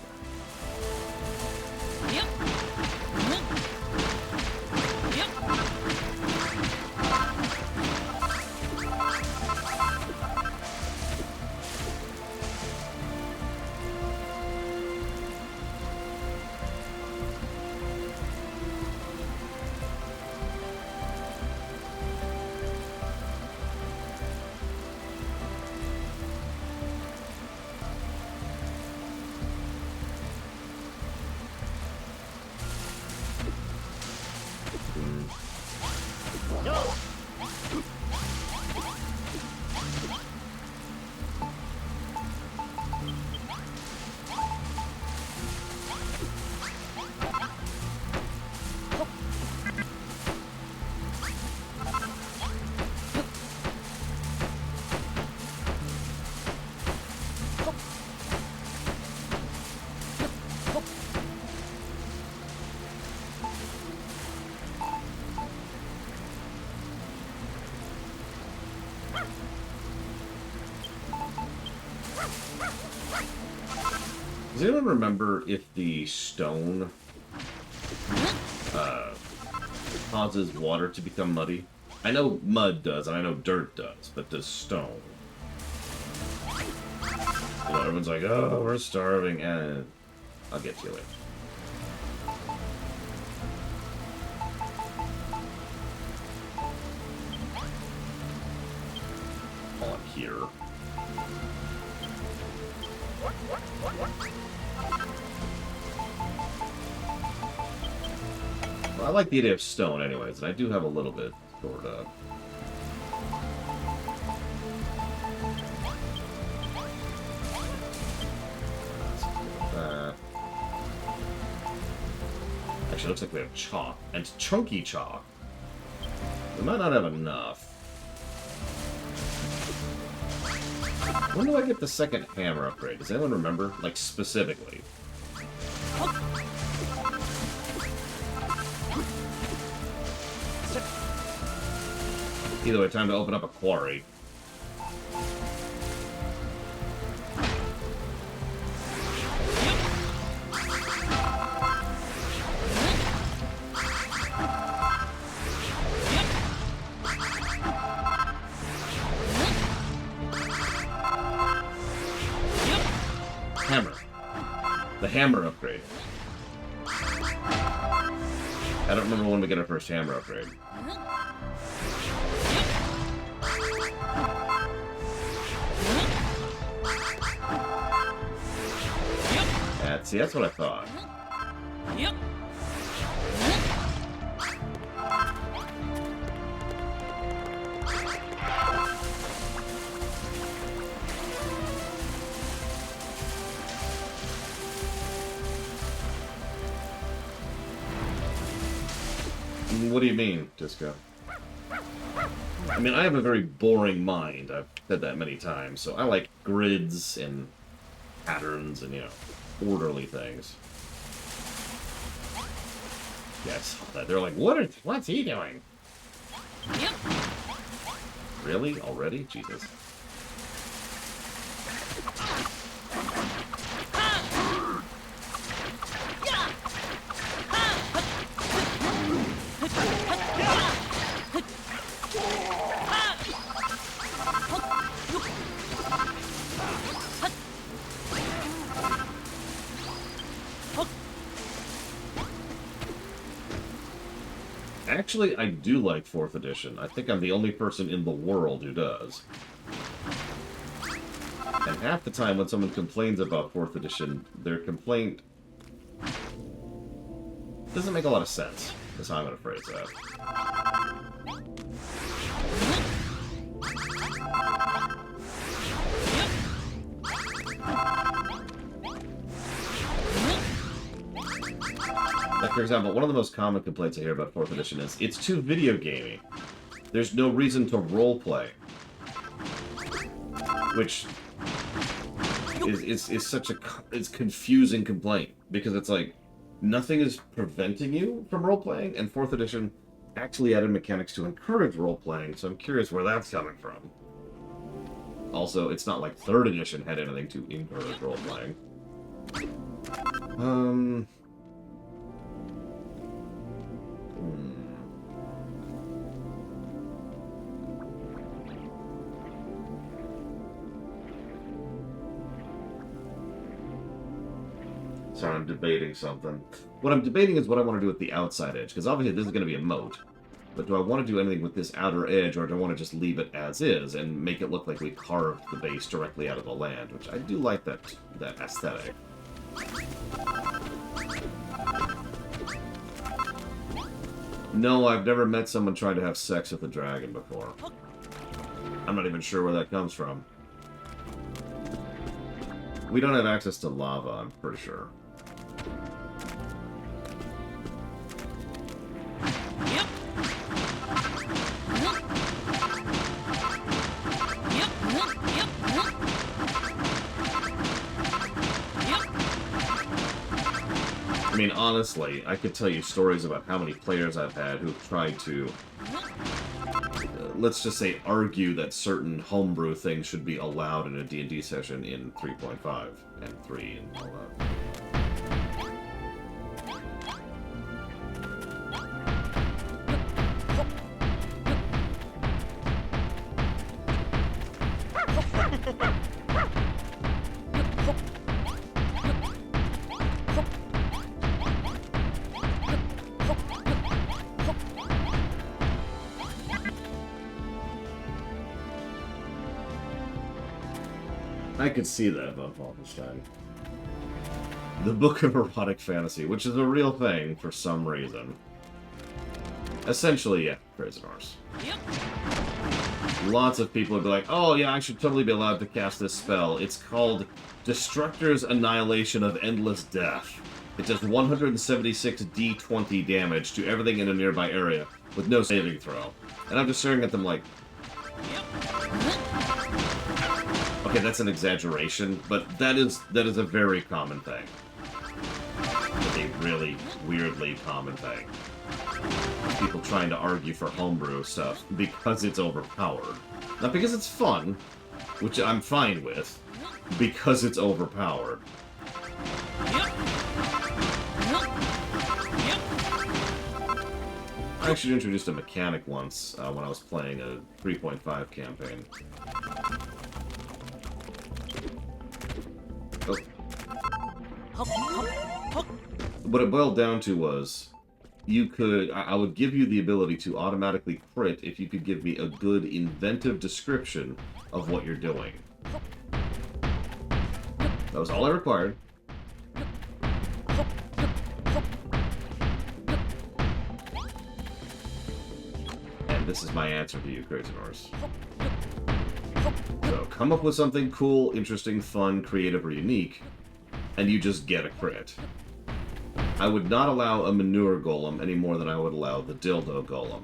Does anyone remember if the stone causes water to become muddy? I know mud does, and I know dirt does, but does stone? You know, everyone's like, oh, we're starving, and I'll get to it. On here. Well, I like the idea of stone anyways, and I do have a little bit stored up. Actually, it looks like we have chalk, and chunky chalk. We might not have enough. When do I get the second hammer upgrade? Does anyone remember? Like, specifically. Either way, time to open up a quarry. Hammer. The hammer upgrade. I don't remember when we get our first hammer upgrade. See, that's what I thought. Yep. What do you mean, Disco? I mean, I have a very boring mind. I've said that many times, so I like grids and patterns and, you know, orderly things. Yes, they're like, what's he doing? Yep. Really? Already? Jesus. Actually, I do like 4th edition. I think I'm the only person in the world who does. And half the time when someone complains about 4th edition, their complaint doesn't make a lot of sense. That's how I'm going to phrase that. Like, for example, one of the most common complaints I hear about 4th edition is, it's too video gamey. There's no reason to roleplay. Which is such a confusing complaint, because it's like, nothing is preventing you from roleplaying, and 4th edition actually added mechanics to encourage roleplaying, so I'm curious where that's coming from. Also, it's not like 3rd edition had anything to encourage roleplaying. Sorry, I'm debating something. What I'm debating is what I want to do with the outside edge, because obviously this is going to be a moat. But do I want to do anything with this outer edge, or do I want to just leave it as is and make it look like we carved the base directly out of the land? Which I do like that aesthetic. No, I've never met someone trying to have sex with a dragon before. I'm not even sure where that comes from. We don't have access to lava, I'm pretty sure. Yep. I mean, honestly, I could tell you stories about how many players I've had who've tried to, let's just say, argue that certain homebrew things should be allowed in a D&D session in 3.5 and 3 and all that. I could see that about Wolfenstein. The Book of Erotic Fantasy, which is a real thing for some reason. Essentially, yeah, Crazy Norse. Yep. Lots of people would be like, oh yeah, I should totally be allowed to cast this spell. It's called Destructor's Annihilation of Endless Death. It does 176 d20 damage to everything in a nearby area with no saving throw. And I'm just staring at them like, okay, that's an exaggeration, but that is a very common thing. It's a really weirdly common thing. People trying to argue for homebrew stuff because it's overpowered. Not because it's fun, which I'm fine with, because it's overpowered. I actually introduced a mechanic once when I was playing a 3.5 campaign. Oh. What it boiled down to was, I would give you the ability to automatically crit if you could give me a good inventive description of what you're doing. That was all I required. And this is my answer to you, Crazy Norse. So, come up with something cool, interesting, fun, creative, or unique, and you just get a crit. I would not allow a manure golem any more than I would allow the dildo golem.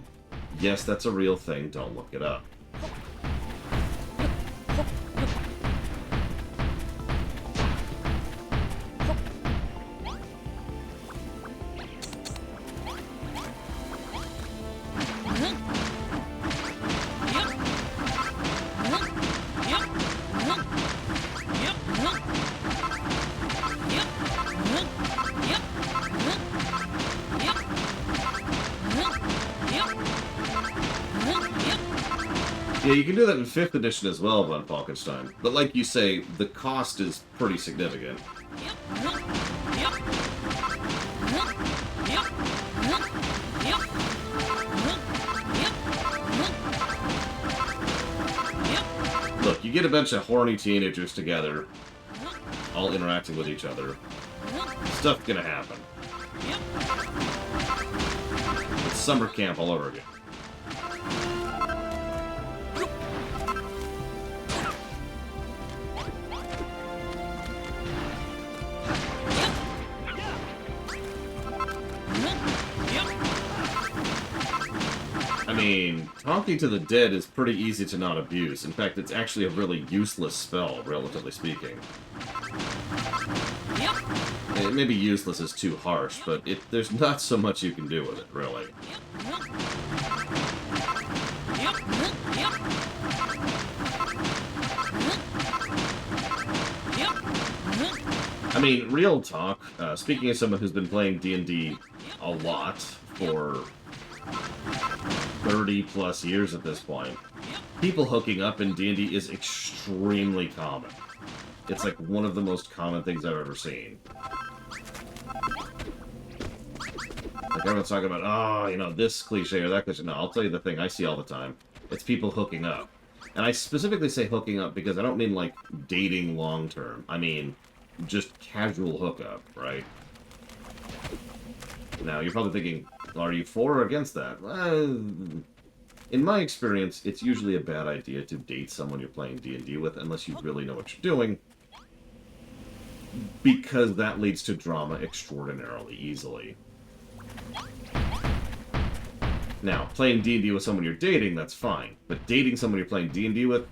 Yes, that's a real thing. Don't look it up. Yeah, you can do that in 5th edition as well, Von Falkenstein. But like you say, the cost is pretty significant. Look, you get a bunch of horny teenagers together, all interacting with each other. Stuff's gonna happen. It's summer camp all over again. I mean, talking to the dead is pretty easy to not abuse. In fact, it's actually a really useless spell, relatively speaking. Maybe useless is too harsh, but there's not so much you can do with it, really. I mean, real talk, speaking as someone who's been playing D&D a lot for 30-plus years at this point, people hooking up in D&D is extremely common. It's like one of the most common things I've ever seen. Like everyone's talking about, oh, you know, this cliche or that cliche. No, I'll tell you the thing I see all the time. It's people hooking up. And I specifically say hooking up because I don't mean, like, dating long-term. I mean, just casual hookup, right? Now, you're probably thinking, are you for or against that? In my experience, it's usually a bad idea to date someone you're playing D&D with unless you really know what you're doing, because that leads to drama extraordinarily easily. Now, playing D&D with someone you're dating, that's fine. But dating someone you're playing D&D with,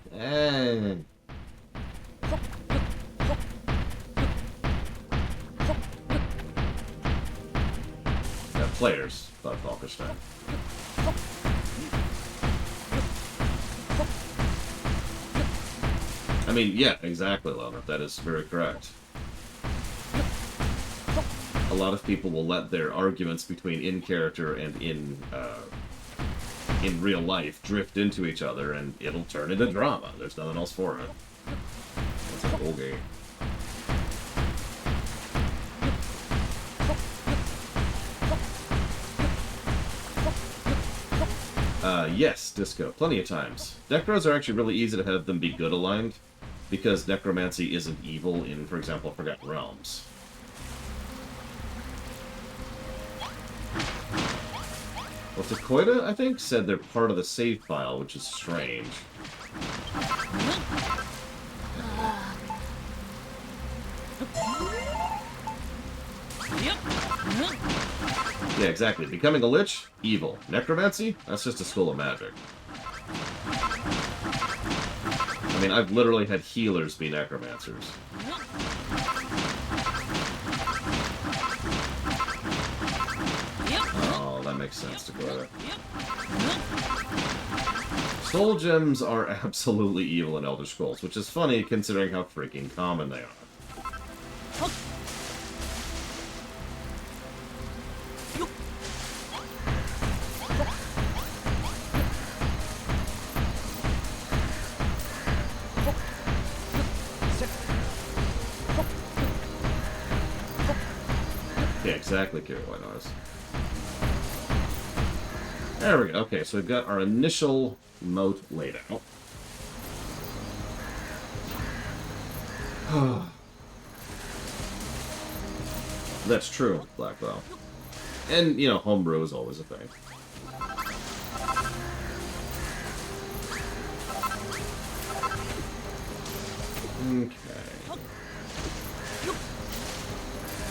players, thought Falkenstein. I mean, yeah, exactly, Lona. That is very correct. A lot of people will let their arguments between in-character and in real life drift into each other, and it'll turn into drama. There's nothing else for it. It's like, okay. Yes, Disco. Plenty of times. Necros are actually really easy to have them be good aligned, because necromancy isn't evil in, for example, Forgotten Realms. Well, Takoida, I think, said they're part of the save file, which is strange. Yeah, exactly. Becoming a lich? Evil. Necromancy? That's just a school of magic. I mean, I've literally had healers be necromancers. Oh, that makes sense to go there. Soul gems are absolutely evil in Elder Scrolls, which is funny considering how freaking common they are. Yeah, exactly, Kira White Noise. There we go. Okay, so we've got our initial moat laid out. That's true, Blackwell. And, you know, homebrew is always a thing. Okay.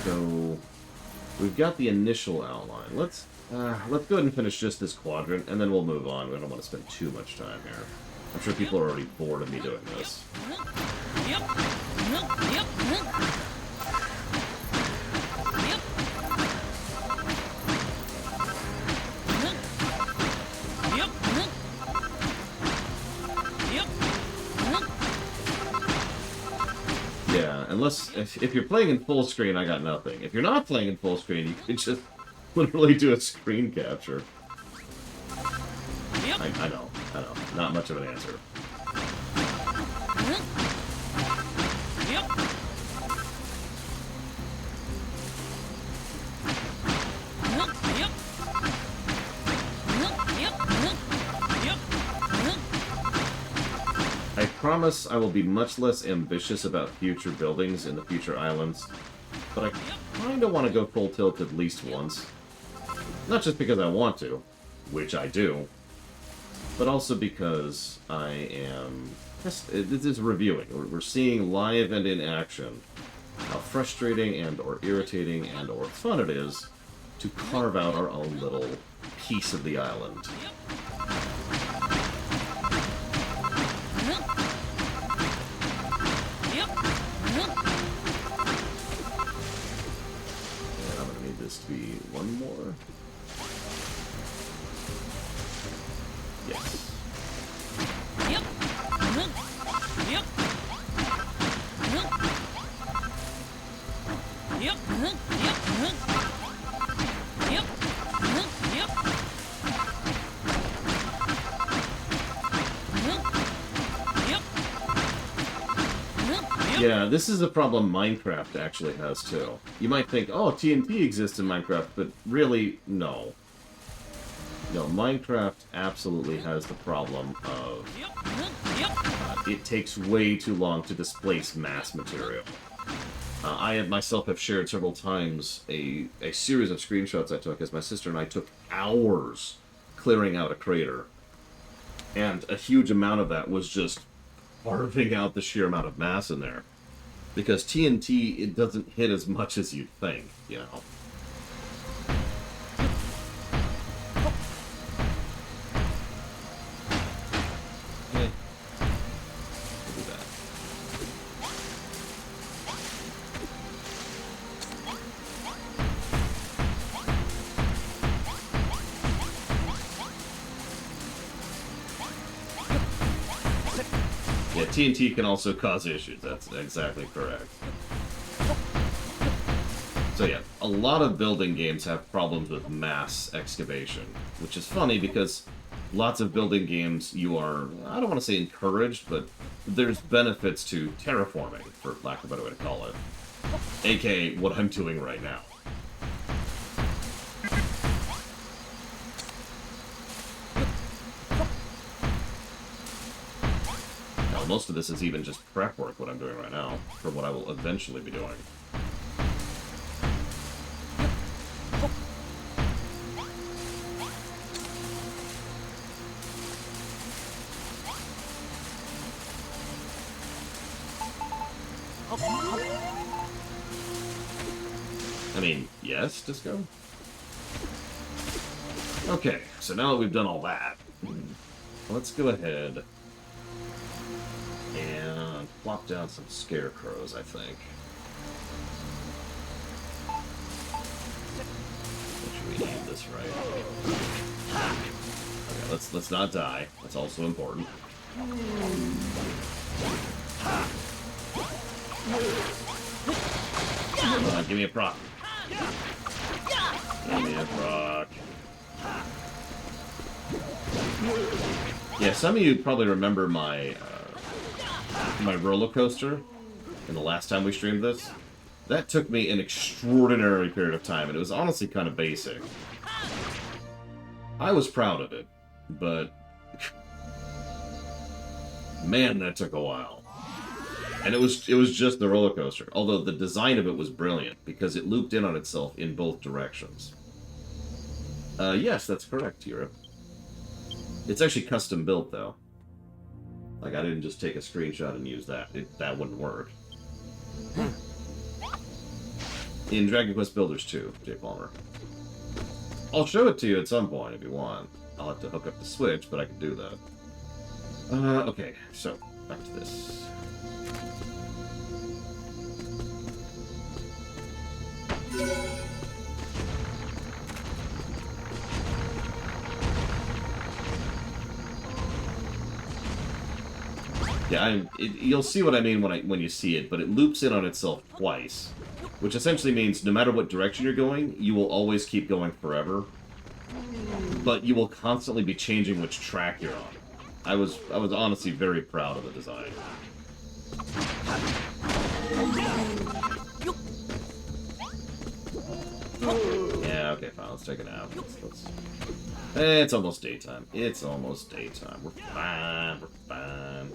So, we've we've got the initial outline. Let's go ahead and finish just this quadrant, and then we'll move on. We don't want to spend too much time here. I'm sure people are already bored of me doing this. Yep. Yep. Yeah, unless if you're playing in full screen, I got nothing. If you're not playing in full screen, you can just literally do a screen capture. I know, not much of an answer. I promise I will be much less ambitious about future buildings in the future islands, but I kinda want to go full tilt at least once. Not just because I want to, which I do, but also because I am... This is reviewing. We're seeing live and in action how frustrating and or irritating and or fun it is to carve out our own little piece of the island. And I'm gonna need this to be one more. Yes. Yep. Yep. Yep. Yep. Yeah, this is a problem Minecraft actually has too. You might think, oh, TNT exists in Minecraft, but really, no. No, Minecraft absolutely has the problem of it takes way too long to displace mass material. I myself have shared several times a series of screenshots I took as my sister and I took hours clearing out a crater. And a huge amount of that was just carving out the sheer amount of mass in there. Because TNT, it doesn't hit as much as you'd think, you know. Okay. We'll do that. Yeah, TNT can also cause issues. That's exactly correct. So yeah, a lot of building games have problems with mass excavation, which is funny because lots of building games you are, I don't want to say encouraged, but there's benefits to terraforming, for lack of a better way to call it. AKA what I'm doing right now. Most of this is even just prep work, what I'm doing right now, for what I will eventually be doing. I mean, yes, Disco? Okay, so now that we've done all that, let's go ahead and plop down some scarecrows, I think. Make sure we aim this right. Okay, let's not die. That's also important. Come on, give me a proc. Give me a proc. Yeah, some of you probably remember my roller coaster in the last time we streamed this. That took me an extraordinary period of time, and it was honestly kind of basic. I was proud of it, but man, that took a while. And it was just the roller coaster, although the design of it was brilliant because it looped in on itself in both directions. Yes, that's correct, Europe. It's actually custom built though. Like, I didn't just take a screenshot and use that. That wouldn't work. in Dragon Quest Builders 2, Jay Palmer. I'll show it to you at some point if you want. I'll have to hook up the Switch, but I can do that. Okay, so, back to this. Yeah, you'll see what I mean when you see it, but it loops in on itself twice, which essentially means no matter what direction you're going, you will always keep going forever, but you will constantly be changing which track you're on. I was honestly very proud of the design. Yeah, okay, fine. Let's take it out. It's almost daytime. It's almost daytime. We're fine. We're fine.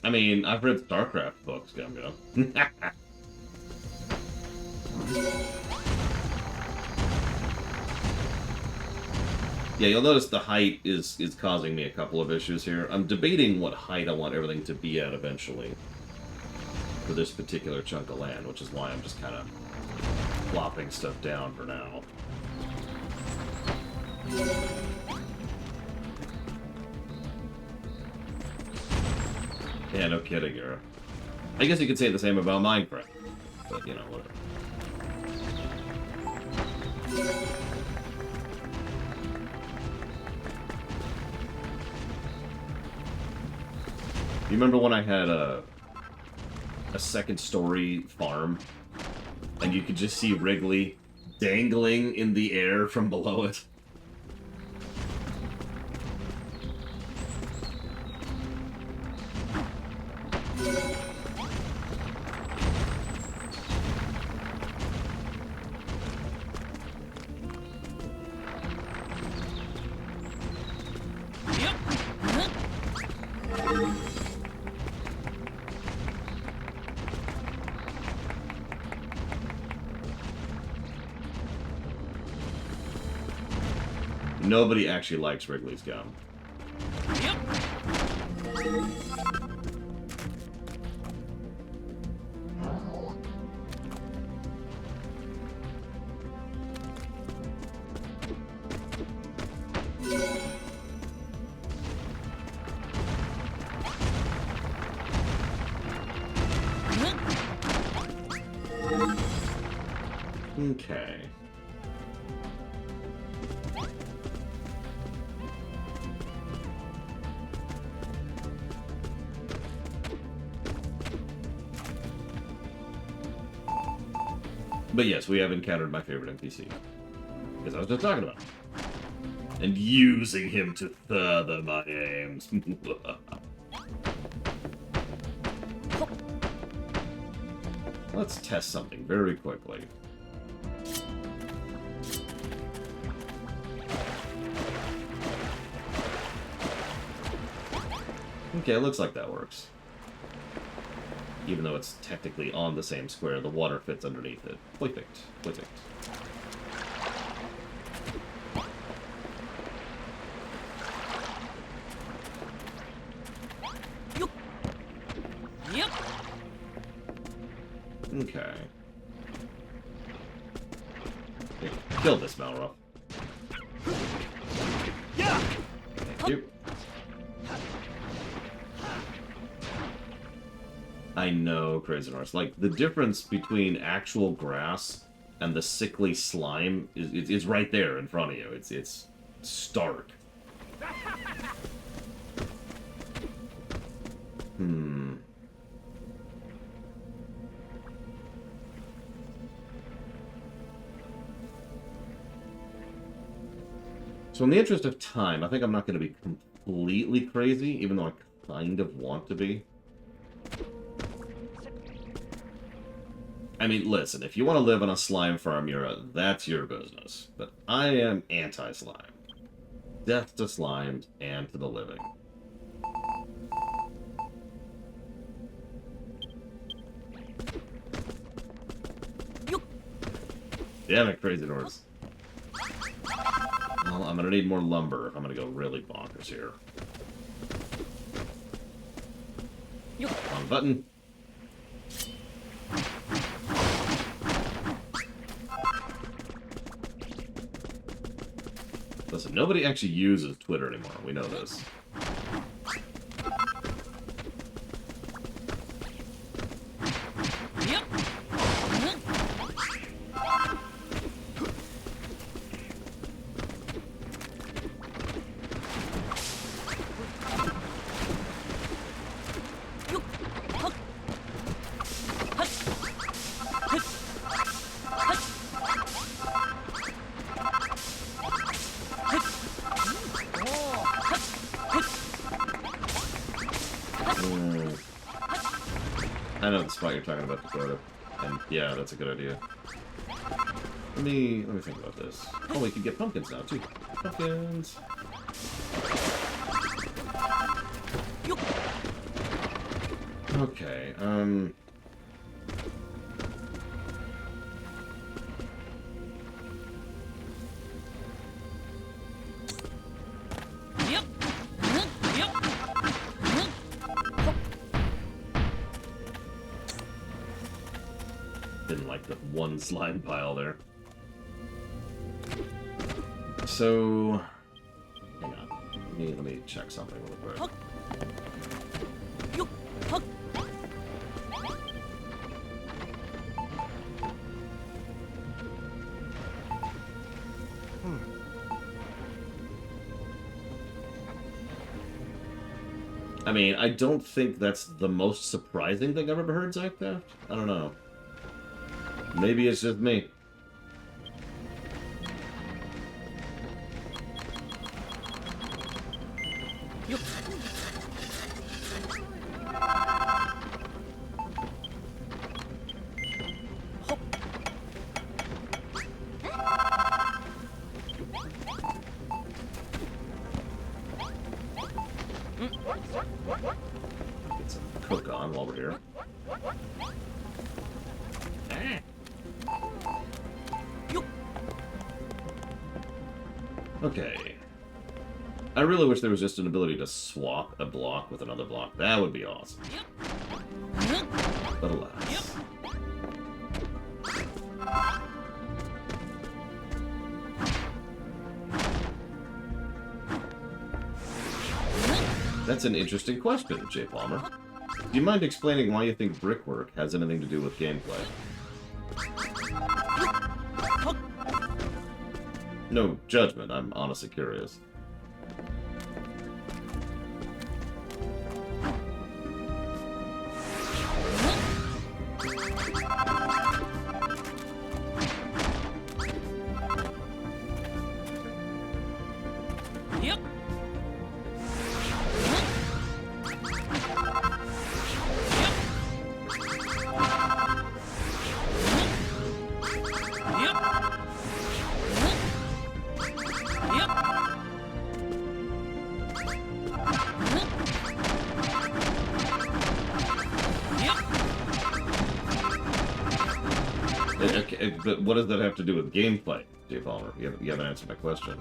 I mean, I've read StarCraft books, Gumgo. Yeah, you'll notice the height is causing me a couple of issues here. I'm debating what height I want everything to be at eventually for this particular chunk of land, which is why I'm just kind of plopping stuff down for now. Yeah, no kidding, Gara. I guess you could say the same about Minecraft, but, you know, whatever. You remember when I had a second-story farm, and you could just see Wrigley dangling in the air from below it? Nobody actually likes Wrigley's gum. Yep. Okay. But yes, we have encountered my favorite NPC. As I was just talking about. And using him to further my aims. Let's test something very quickly. Okay, it looks like that works. Even though it's technically on the same square, the water fits underneath it. Perfect. Perfect. Yep. Okay. Here, kill this Malroth. Yeah. Thank you. I know, Crazy Norse. Like, the difference between actual grass and the sickly slime is right there in front of you. It's stark. So in the interest of time, I think I'm not going to be completely crazy, even though I kind of want to be. I mean, listen, if you want to live on a slime farm, that's your business. But I am anti-slime. Death to slimes and to the living. Damn it, Crazy Norse. Well, I'm gonna need more lumber if I'm gonna go really bonkers here. Wrong button. Listen, nobody actually uses Twitter anymore. We know this. Yep. I know the spot you're talking about, Dakota. And yeah, that's a good idea. Let me think about this. Oh, we could get pumpkins now too. Pumpkins. Okay, Yep. Yep. didn't like the one slime pile there. So, hang on. Let me check something real quick. I mean, I don't think that's the most surprising thing I've ever heard, Zytheft. I don't know. Maybe it's just me. Get some cook on while we're here. Okay. I really wish there was just an ability to swap a block with another block. That would be awesome. But alas. That's an interesting question, J. Palmer. Do you mind explaining why you think brickwork has anything to do with gameplay? No judgment, I'm honestly curious. Yep. Okay, but what does that have to do with gameplay, J. Palmer? You haven't answered my question.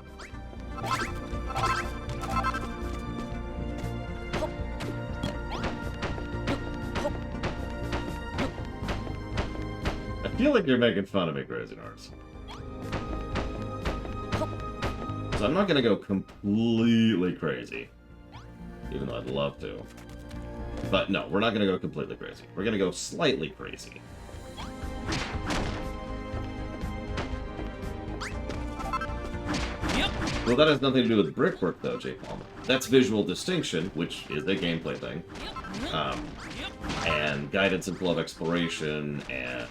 I feel like you're making fun of me, Crazy Norse. So I'm not gonna go completely crazy. Even though I'd love to. But no, we're not gonna go completely crazy. We're gonna go slightly crazy. Well, that has nothing to do with brickwork, though, J. Palmer. That's visual distinction, which is a gameplay thing. And guidance and flow of exploration, and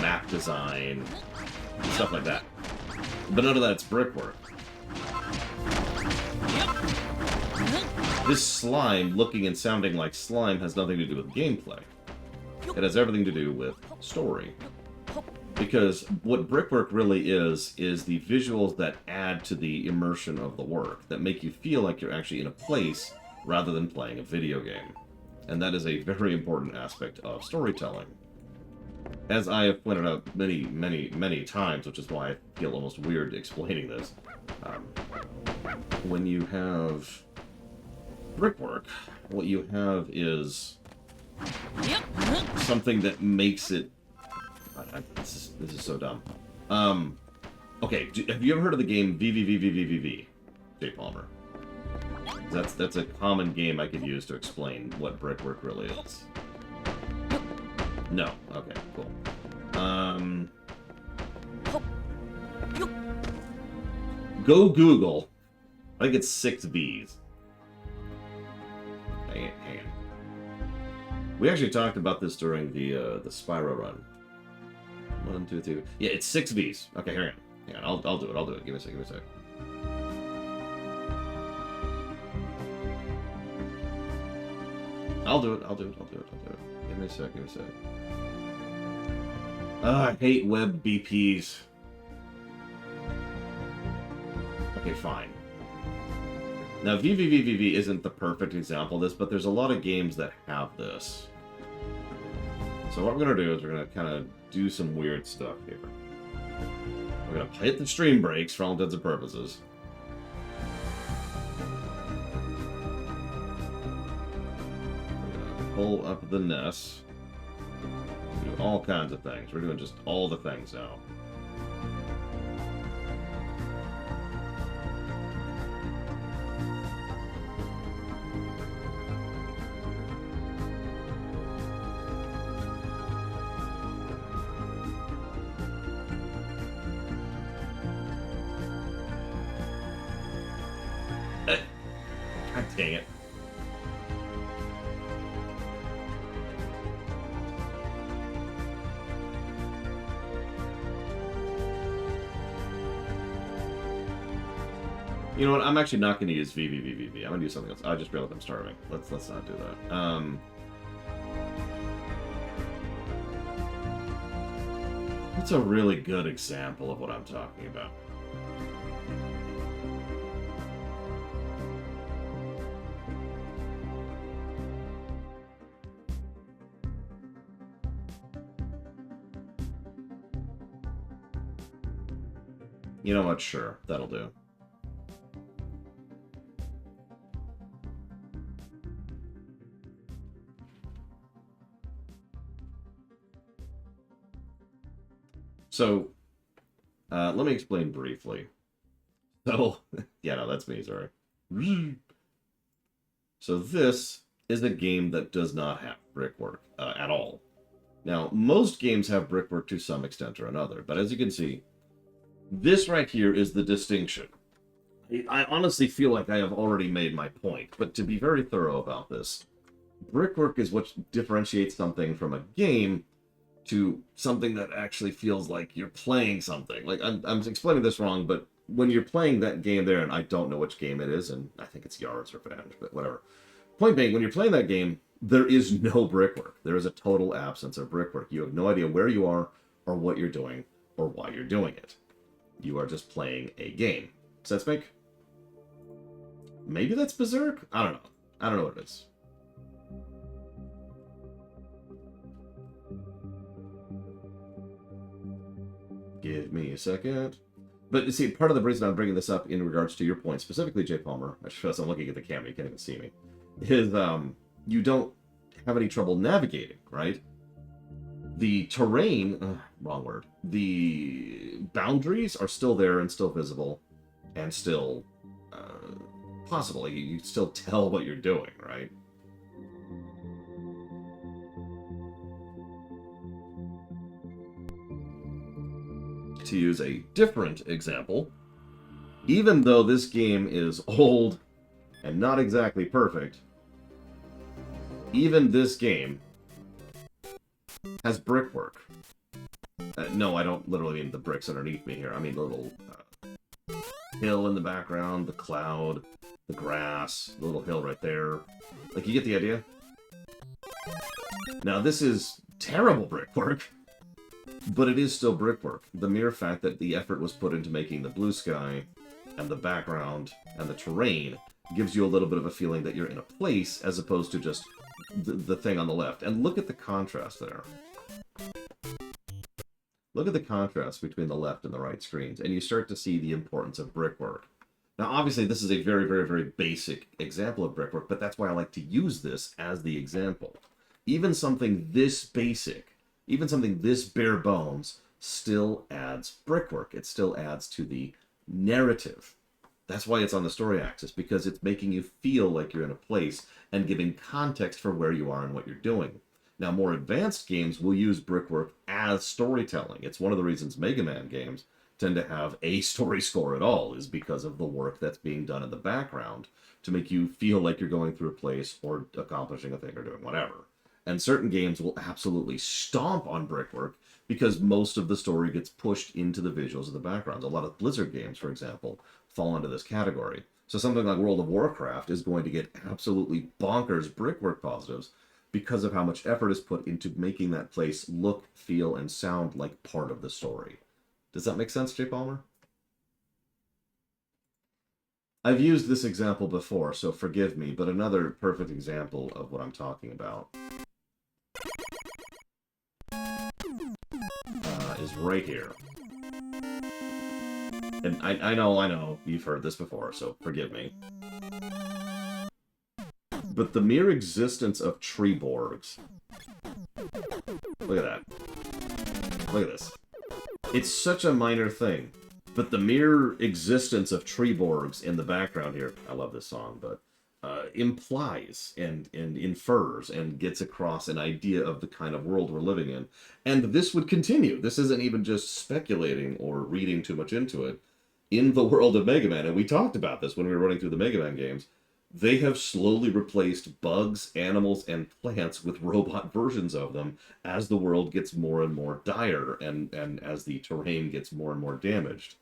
map design, stuff like that. But none of that's brickwork. This slime, looking and sounding like slime, has nothing to do with gameplay. It has everything to do with story. Because what Brickwork really is the visuals that add to the immersion of the work, that make you feel like you're actually in a place rather than playing a video game. And that is a very important aspect of storytelling. As I have pointed out many, many, many times, which is why I feel almost weird explaining this, when you have Brickwork, what you have is Yep. something that makes it... this is so dumb. Okay, have you ever heard of the game VVVVVVV, J. Palmer? That's a common game I could use to explain what Brickwork really is. No. Okay, cool. Go Google. I think it's 6 V's. Hang it. We actually talked about this during the Spyro run. 1, 2, 3. Yeah, it's 6 V's. Okay, hang on. I'll do it. Give me a sec. I'll do it. Give me a sec. I hate web BPs. Okay, fine. Now, VVVVV isn't the perfect example of this, but there's a lot of games that have this. So what we're going to do is we're going to kind of do some weird stuff here. We're going to hit the stream breaks for all intents and purposes. We're going to pull up the NES. Do all kinds of things. We're doing just all the things now. God dang it. You know what? I'm actually not going to use VVVVV. I'm going to do something else. I just realized I'm starving. Let's not do that. What's a really good example of what I'm talking about? You know what? Sure. That'll do. So, let me explain briefly. So, yeah, no, that's me, sorry. So this is a game that does not have brickwork at all. Now, most games have brickwork to some extent or another, but as you can see, this right here is the distinction. I honestly feel like I have already made my point, but to be very thorough about this, brickwork is what differentiates something from a game to something that actually feels like you're playing something. Like, I'm explaining this wrong, but when you're playing that game there, and I don't know which game it is, and I think it's Yards or Vantage, but whatever. Point being, when you're playing that game, there is no brickwork. There is a total absence of brickwork. You have no idea where you are, or what you're doing, or why you're doing it. You are just playing a game. Does that make? Maybe that's Berserk? I don't know. I don't know what it is. Give me a second. But you see, part of the reason I'm bringing this up in regards to your point, specifically J. Palmer, as I'm looking at the camera, you can't even see me, is you don't have any trouble navigating, right? The terrain, wrong word, the boundaries are still there and still visible and still possible. You still tell what you're doing, right? To use a different example, even though this game is old and not exactly perfect, even this game has brickwork. No, I don't literally mean the bricks underneath me here. I mean the little hill in the background, the cloud, the grass, the little hill right there. Like, you get the idea? Now, this is terrible brickwork, but it is still brickwork. The mere fact that the effort was put into making the blue sky and the background and the terrain gives you a little bit of a feeling that you're in a place as opposed to just the thing on the left. And look at the contrast there. Look at the contrast between the left and the right screens, and you start to see the importance of brickwork. Now, obviously, this is a very, very, very basic example of brickwork, but that's why I like to use this as the example. Even something this basic, even something this bare bones, still adds brickwork. It still adds to the narrative. That's why it's on the story axis, because it's making you feel like you're in a place and giving context for where you are and what you're doing. Now, more advanced games will use brickwork as storytelling. It's one of the reasons Mega Man games tend to have a story score at all, is because of the work that's being done in the background to make you feel like you're going through a place or accomplishing a thing or doing whatever. And certain games will absolutely stomp on brickwork because most of the story gets pushed into the visuals of the background. A lot of Blizzard games, for example, fall into this category. So something like World of Warcraft is going to get absolutely bonkers brickwork positives because of how much effort is put into making that place look, feel, and sound like part of the story. Does that make sense, Jay Palmer? I've used this example before, so forgive me, but another perfect example of what I'm talking about is right here. And I know, you've heard this before, so forgive me. But the mere existence of Treeborgs. Look at that. Look at this. It's such a minor thing. But the mere existence of Treeborgs in the background here, I love this song, but implies and infers and gets across an idea of the kind of world we're living in. And this would continue. This isn't even just speculating or reading too much into it. In the world of Mega Man, and we talked about this when we were running through the Mega Man games, they have slowly replaced bugs, animals, and plants with robot versions of them as the world gets more and more dire and as the terrain gets more and more damaged.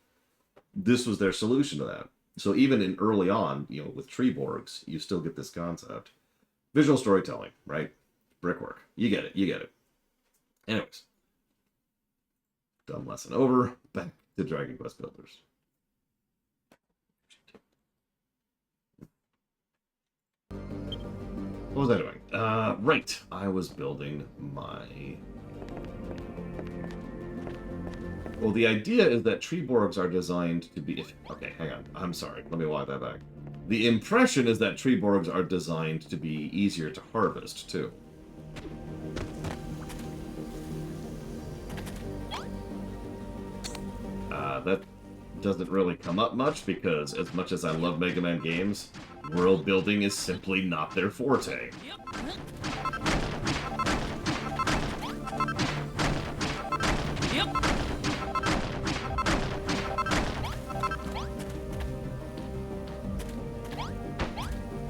This was their solution to that. So even in early on, with Treeborgs, you still get this concept. Visual storytelling, right? Brickwork. You get it. Anyways. Dumb lesson over. Back to Dragon Quest Builders. What was I doing? Right. I was building my... Well, the idea is that Treeborgs are designed to be... Okay, hang on. I'm sorry. Let me walk that back. The impression is that Treeborgs are designed to be easier to harvest, too. That doesn't really come up much, because as much as I love Mega Man games, world building is simply not their forte.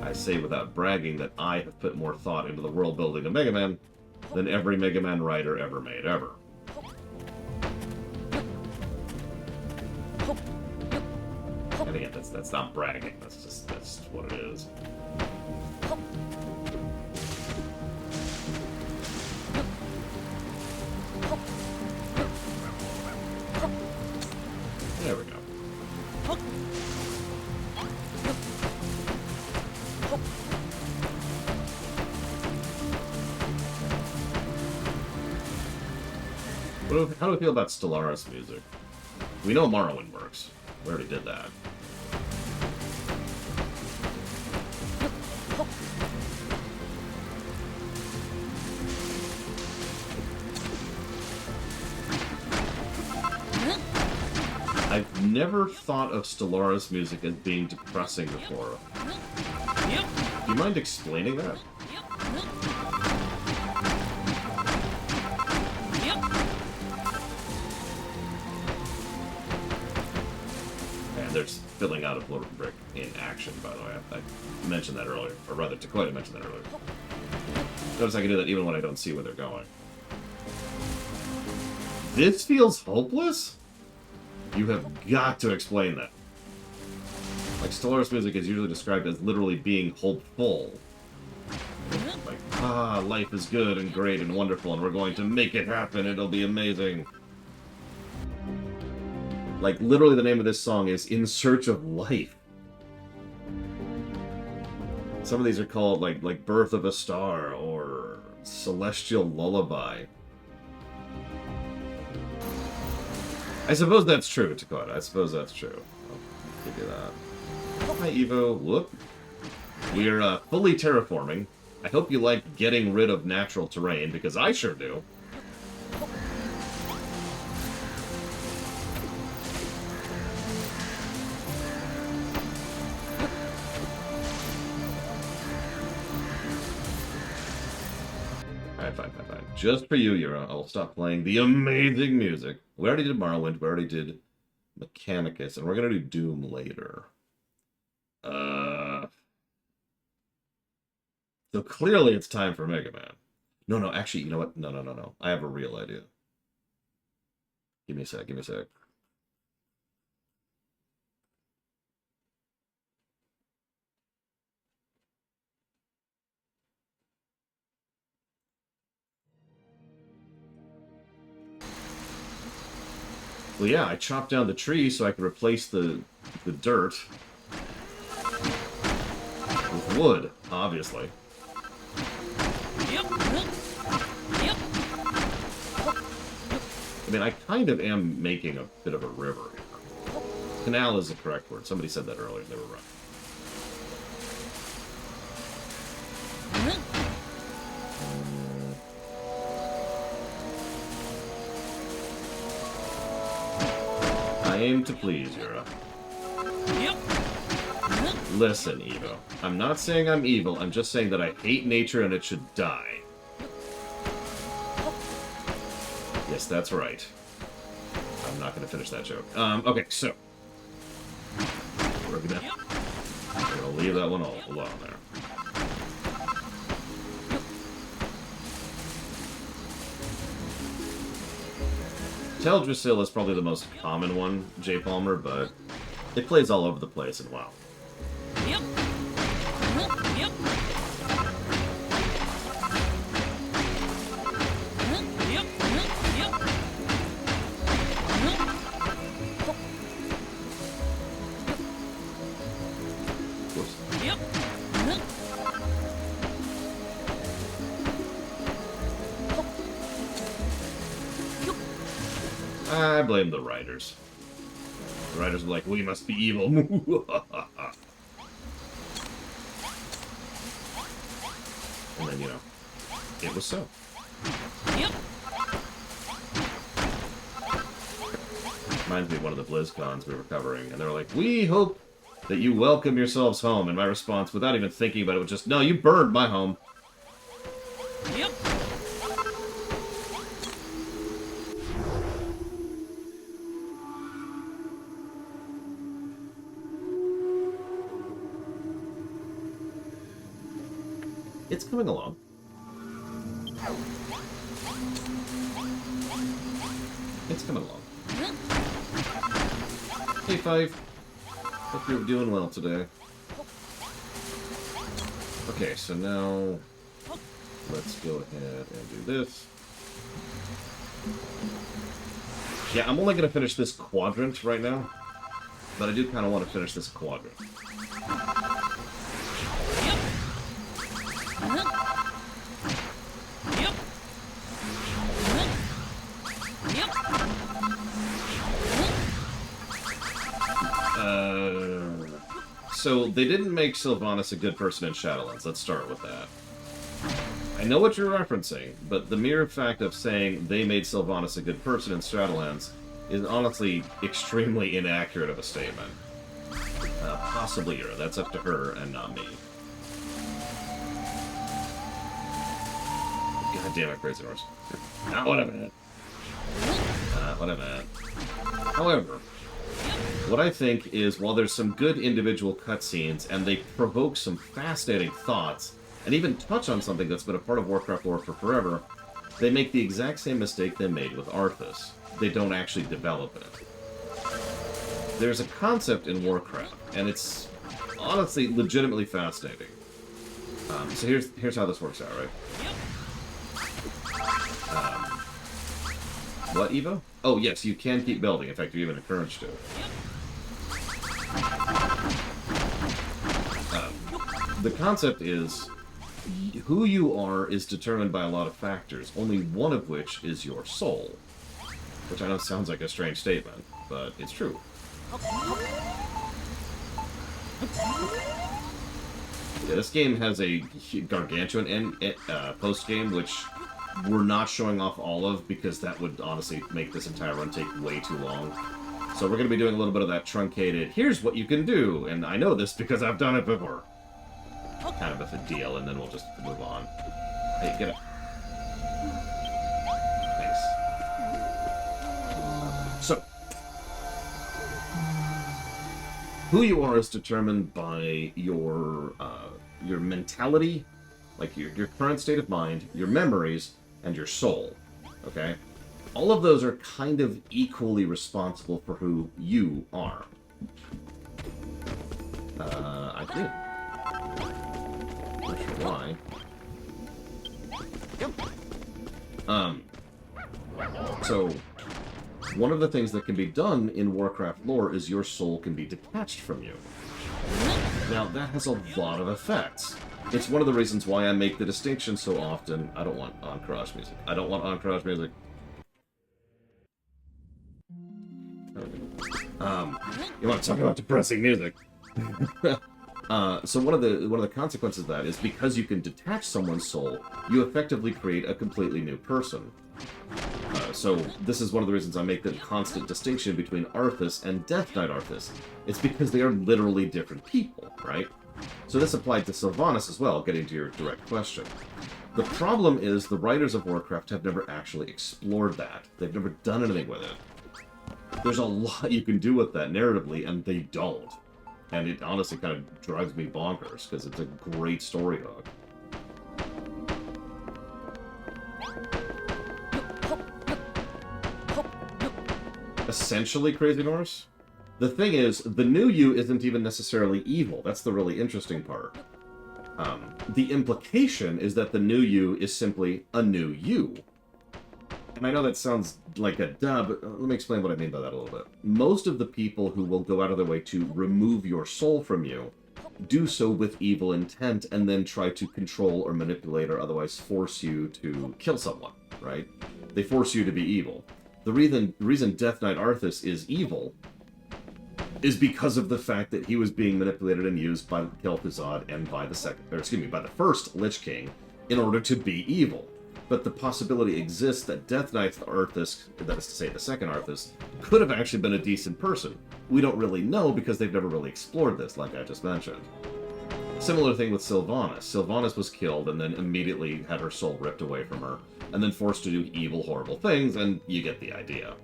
I say without bragging that I have put more thought into the world building of Mega Man than every Mega Man writer ever made, ever. And again, that's not bragging, that's what it is. There we go. How do we feel about Stellaris music? We know Morrowind works. We already did that. I've never thought of Stellaris music as being depressing before. Do you mind explaining that? And there's filling out a bloated brick in action, by the way. I mentioned that earlier, or rather, Takoya mentioned that earlier. Notice I can do that even when I don't see where they're going. This feels hopeless? You have got to explain that. Like, Stellaris music is usually described as literally being hopeful. Like, ah, life is good and great and wonderful, and we're going to make it happen. It'll be amazing. Like, literally the name of this song is In Search of Life. Some of these are called, like Birth of a Star or Celestial Lullaby. I suppose that's true, Dakota. I suppose that's true. I'll give you that. Hi, Evo. Whoop. We're fully terraforming. I hope you like getting rid of natural terrain, because I sure do. Alright, fine. Just for you, Yura, I'll stop playing the amazing music. We already did Morrowind, we already did Mechanicus, and we're gonna do Doom later. So clearly it's time for Mega Man. No, actually, you know what? No. I have a real idea. Give me a sec. Well, yeah, I chopped down the tree so I could replace the dirt with wood, obviously. I mean, I kind of am making a bit of a river here. Canal is the correct word. Somebody said that earlier. They were right. I aim to please, Yura. Listen, Evo. I'm not saying I'm evil. I'm just saying that I hate nature and it should die. Yes, that's right. I'm not going to finish that joke. Okay, so. We're gonna leave that one all alone there. Teldrassil is probably the most common one, J. Palmer, but it plays all over the place in WoW. Yep. I blame the writers. The writers were like, we must be evil. And then, you know, it was so. Yep. Reminds me of one of the BlizzCons we were covering, and they were like, we hope that you welcome yourselves home. And my response, without even thinking about it, was just, no, you burned my home. Yep. It's coming along. It's coming along. Hey, Five. Hope you're doing well today. Okay, so now let's go ahead and do this. Yeah, I'm only going to finish this quadrant right now, but I do kind of want to finish this quadrant. So, they didn't make Sylvanas a good person in Shadowlands. Let's start with that. I know what you're referencing, but the mere fact of saying they made Sylvanas a good person in Shadowlands is honestly extremely inaccurate of a statement. Possibly her. That's up to her and not me. God damn it, Crazy Horse. Not what I meant. Not what I meant. However, what I think is, while there's some good individual cutscenes, and they provoke some fascinating thoughts, and even touch on something that's been a part of Warcraft lore for forever, they make the exact same mistake they made with Arthas. They don't actually develop it. There's a concept in Warcraft, and it's honestly legitimately fascinating. So here's how this works out, right? What, Evo? Oh, yes, you can keep building. In fact, you're even encouraged to. The concept is who you are is determined by a lot of factors, only one of which is your soul. Which I know sounds like a strange statement, but it's true. Yeah, this game has a gargantuan post-game, which we're not showing off all of, because that would honestly make this entire run take way too long. So we're going to be doing a little bit of that truncated, here's what you can do, and I know this because I've done it before. Kind of a deal, and then we'll just move on. Hey, get it. Thanks. So, who you are is determined by your mentality, like your current state of mind, your memories, and your soul. Okay? All of those are kind of equally responsible for who you are. I did. Not sure why. So, one of the things that can be done in Warcraft lore is your soul can be detached from you. Now, that has a lot of effects. It's one of the reasons why I make the distinction so often. I don't want Encourage music. I don't want Encourage music. You want to talk about depressing music? So one of the consequences of that is because you can detach someone's soul, you effectively create a completely new person. So this is one of the reasons I make the constant distinction between Arthas and Death Knight Arthas. It's because they are literally different people, right? So this applied to Sylvanas as well, getting to your direct question. The problem is the writers of Warcraft have never actually explored that. They've never done anything with it. There's a lot you can do with that narratively, and they don't. And it honestly kind of drives me bonkers, because it's a great story hook. Essentially, Crazy Norse? The thing is, the new you isn't even necessarily evil. That's the really interesting part. The implication is that the new you is simply a new you. And I know that sounds like a duh, but let me explain what I mean by that a little bit. Most of the people who will go out of their way to remove your soul from you do so with evil intent and then try to control or manipulate or otherwise force you to kill someone, right? They force you to be evil. The reason Death Knight Arthas is evil is because of the fact that he was being manipulated and used by Kel'Thuzad and by the first Lich King in order to be evil. But the possibility exists that Death Knight Arthas, that is to say the second Arthas, could have actually been a decent person. We don't really know because they've never really explored this, like I just mentioned. Similar thing with Sylvanas. Sylvanas was killed and then immediately had her soul ripped away from her, and then forced to do evil, horrible things, and you get the idea.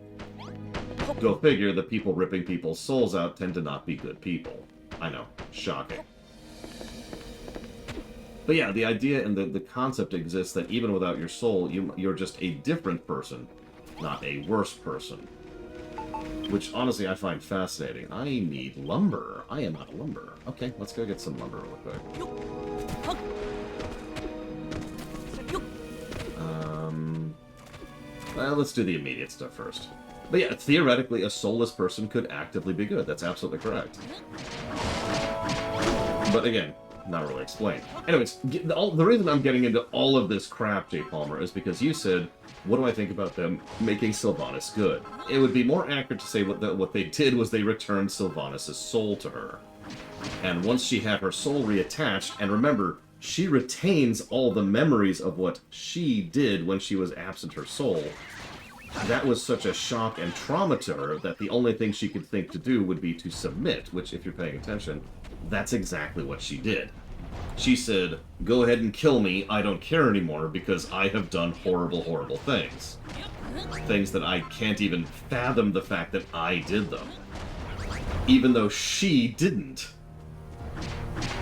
Go figure, the people ripping people's souls out tend to not be good people. I know, shocking. But yeah, the idea and the concept exists that even without your soul, you're just a different person, not a worse person. Which, honestly, I find fascinating. I need lumber. I am out of lumber. Okay, let's go get some lumber real quick. Well, let's do the immediate stuff first. But yeah, theoretically, a soulless person could actively be good. That's absolutely correct. But again, not really explained. Anyways, the reason I'm getting into all of this crap, Jay Palmer, is because you said, what do I think about them making Sylvanas good? It would be more accurate to say what they did was they returned Sylvanas' soul to her. And once she had her soul reattached, and remember, she retains all the memories of what she did when she was absent her soul, that was such a shock and trauma to her that the only thing she could think to do would be to submit, which, if you're paying attention, that's exactly what she did. She said, go ahead and kill me, I don't care anymore because I have done horrible, horrible things. Things that I can't even fathom the fact that I did them. Even though she didn't.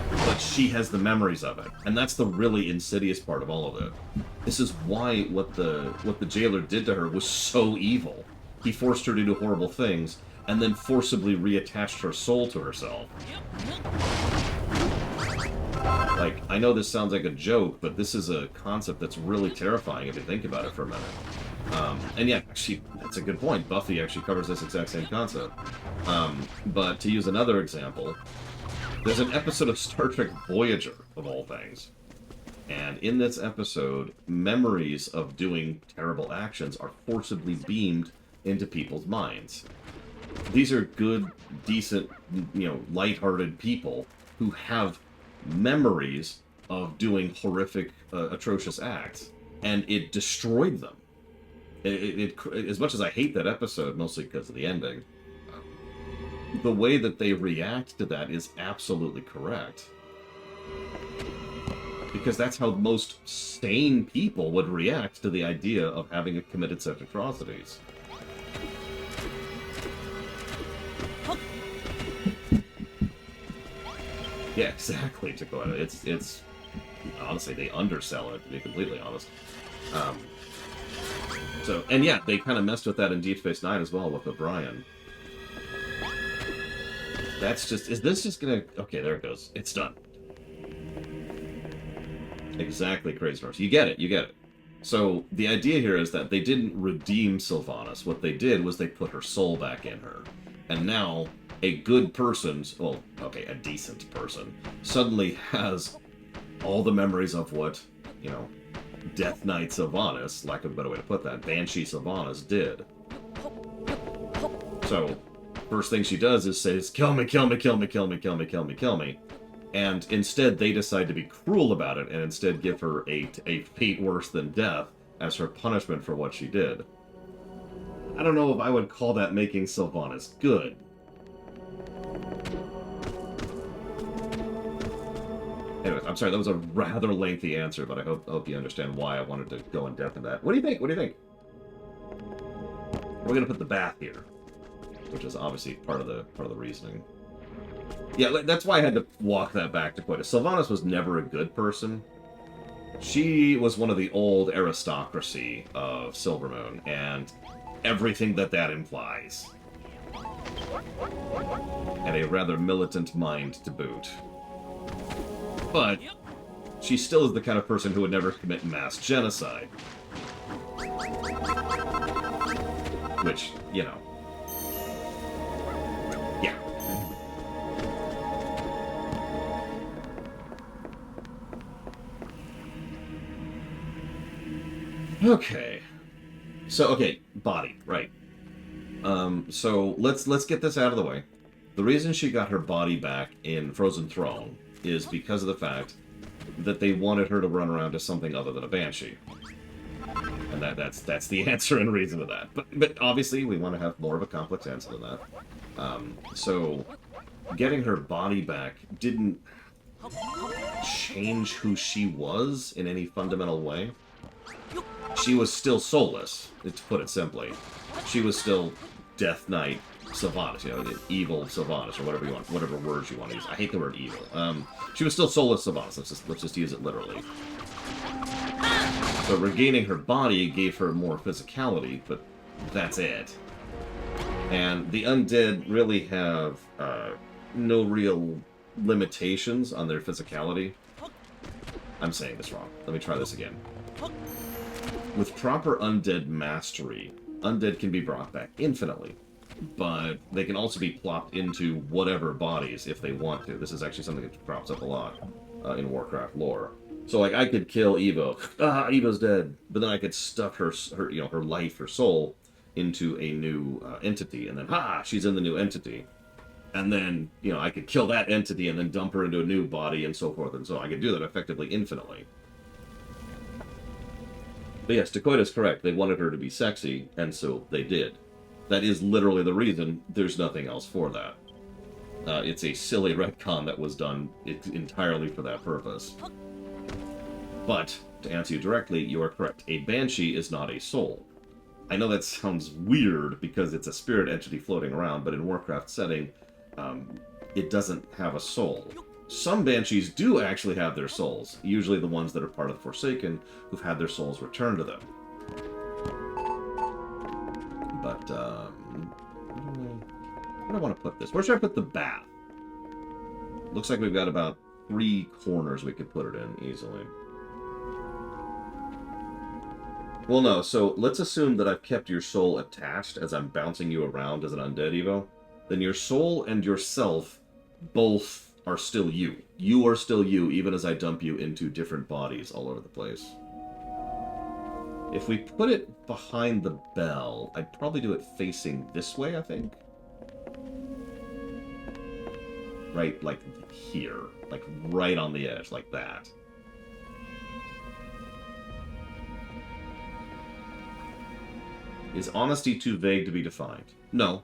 But she has the memories of it. And that's the really insidious part of all of it. This is why what the jailer did to her was so evil. He forced her to do horrible things, and then forcibly reattached her soul to herself. Like, I know this sounds like a joke, but this is a concept that's really terrifying if you think about it for a minute. And yeah, actually, that's a good point. Buffy actually covers this exact same concept. But to use another example, there's an episode of Star Trek Voyager, of all things. And in this episode, memories of doing terrible actions are forcibly beamed into people's minds. These are good, decent, lighthearted people who have memories of doing horrific, atrocious acts. And it destroyed them. It as much as I hate that episode, mostly because of the ending, the way that they react to that is absolutely correct. Because that's how most sane people would react to the idea of having committed such atrocities. Yeah, exactly, Dakota. It's honestly, they undersell it, to be completely honest. And yeah, they kind of messed with that in Deep Space Nine as well with O'Brien. That's just... Is this just gonna... Okay, there it goes. It's done. Exactly, Crazy Horse. You get it. So, the idea here is that they didn't redeem Sylvanas. What they did was they put her soul back in her. And now, a good person, well, okay, a decent person, suddenly has all the memories of what, Death Knight Sylvanas, lack of a better way to put that, Banshee Sylvanas did. So, first thing she does is says, kill me, kill me, kill me, kill me, kill me, kill me, kill me. And instead, they decide to be cruel about it and instead give her a fate worse than death as her punishment for what she did. I don't know if I would call that making Sylvanas good. Anyways, I'm sorry, that was a rather lengthy answer, but I hope you understand why I wanted to go in depth in that. What do you think? We're gonna put the bath here, which is obviously part of the reasoning. Yeah, that's why I had to walk that back to quite a... Sylvanas was never a good person. She was one of the old aristocracy of Silvermoon, and everything that implies. And a rather militant mind to boot. But she still is the kind of person who would never commit mass genocide. Which, yeah. Okay. So, okay, body, right. So let's get this out of the way. The reason she got her body back in Frozen Throne is because of the fact that they wanted her to run around as something other than a Banshee. And that's the answer and reason to that. But obviously, we want to have more of a complex answer than that. So, getting her body back didn't change who she was in any fundamental way. She was still soulless, to put it simply. She was still Death Knight Sylvanas, evil Sylvanas, or whatever you want, whatever words you want to use. I hate the word evil. She was still soulless Sylvanas. Let's just use it literally. So regaining her body gave her more physicality, but that's it. And the undead really have no real limitations on their physicality. I'm saying this wrong. Let me try this again. With proper undead mastery, undead can be brought back infinitely, but they can also be plopped into whatever bodies if they want to. This is actually something that crops up a lot in Warcraft lore. So, like, I could kill Evo. Evo's dead. But then I could stuff her life, her soul, into a new entity, and then, she's in the new entity. And then, I could kill that entity and then dump her into a new body and so forth and so on. I could do that effectively infinitely. But yes, Dakota's correct. They wanted her to be sexy, and so they did. That is literally the reason. There's nothing else for that. It's a silly retcon that was done entirely for that purpose. But, to answer you directly, you are correct. A Banshee is not a soul. I know that sounds weird because it's a spirit entity floating around, but in Warcraft setting, it doesn't have a soul. Some Banshees do actually have their souls, usually the ones that are part of the Forsaken, who've had their souls returned to them. But, where do I want to put this? Where should I put the bath? Looks like we've got about 3 corners we could put it in easily. Well, no, so let's assume that I've kept your soul attached as I'm bouncing you around as an undead Evo. Then your soul and yourself both are still you. You are still you, even as I dump you into different bodies all over the place. If we put it behind the bell, I'd probably do it facing this way, I think. Right, like here. Like right on the edge, like that. Is honesty too vague to be defined? No.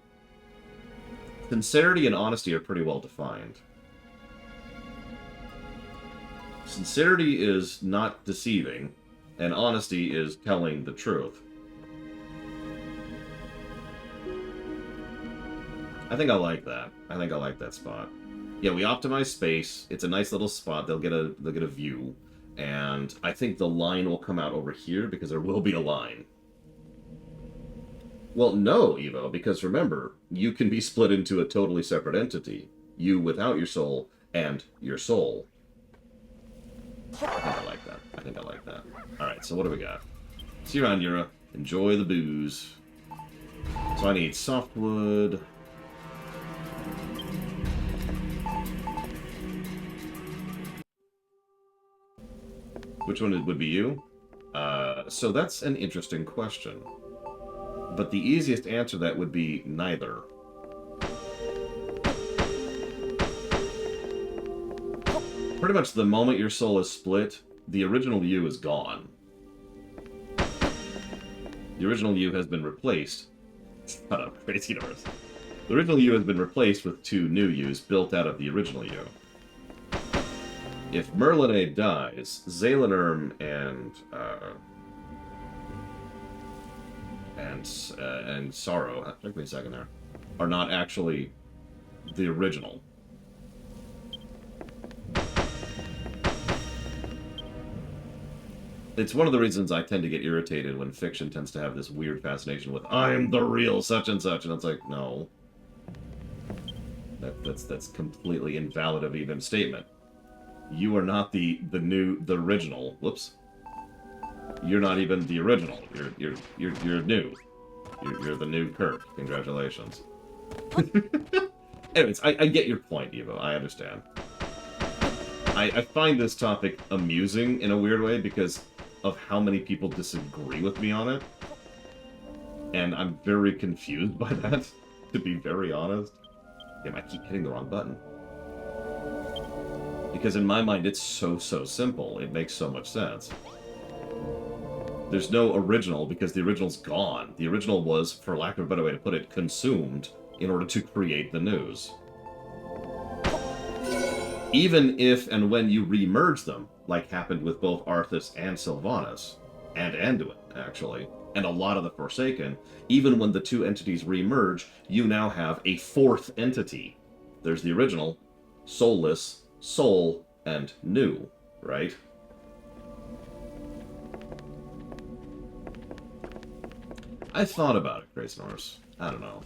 Sincerity and honesty are pretty well defined. Sincerity is not deceiving, and honesty is telling the truth. I think I like that. I think I like that spot. Yeah, we optimize space. It's a nice little spot. They'll get a view, and I think the line will come out over here because there will be a line. Well, no, Evo, because remember, you can be split into a totally separate entity. You without your soul, and your soul. I think I like that. I think I like that. Alright, so what do we got? See you around, Yura. Enjoy the booze. So I need softwood. Which one would be you? So that's an interesting question. But the easiest answer to that would be neither. Pretty much the moment your soul is split, the original you is gone. The original you has been replaced. Shut up, Crazy North. The original you has been replaced with 2 new yous built out of the original you. If Merlinade dies, Zaylenurm and Sorrow, took me a second there, are not actually the original. It's one of the reasons I tend to get irritated when fiction tends to have this weird fascination with I'm the real such and such, and it's like, no. That's completely invalid of even statement. You are not the original. Whoops. You're not even the original. You're new. You're the new Kirk. Congratulations. Anyways, I get your point, Evo. I understand. I find this topic amusing in a weird way because of how many people disagree with me on it. And I'm very confused by that, to be very honest. Damn, I keep hitting the wrong button. Because in my mind, it's so simple. It makes so much sense. There's no original because the original's gone. The original was, for lack of a better way to put it, consumed in order to create the news. Even if and when you remerge them, like happened with both Arthas and Sylvanas, and Anduin, actually, and a lot of the Forsaken, even when the 2 entities remerge, you now have a 4th entity. There's the original, soulless, soul, and new, right? I thought about it, Grace Norris. I don't know.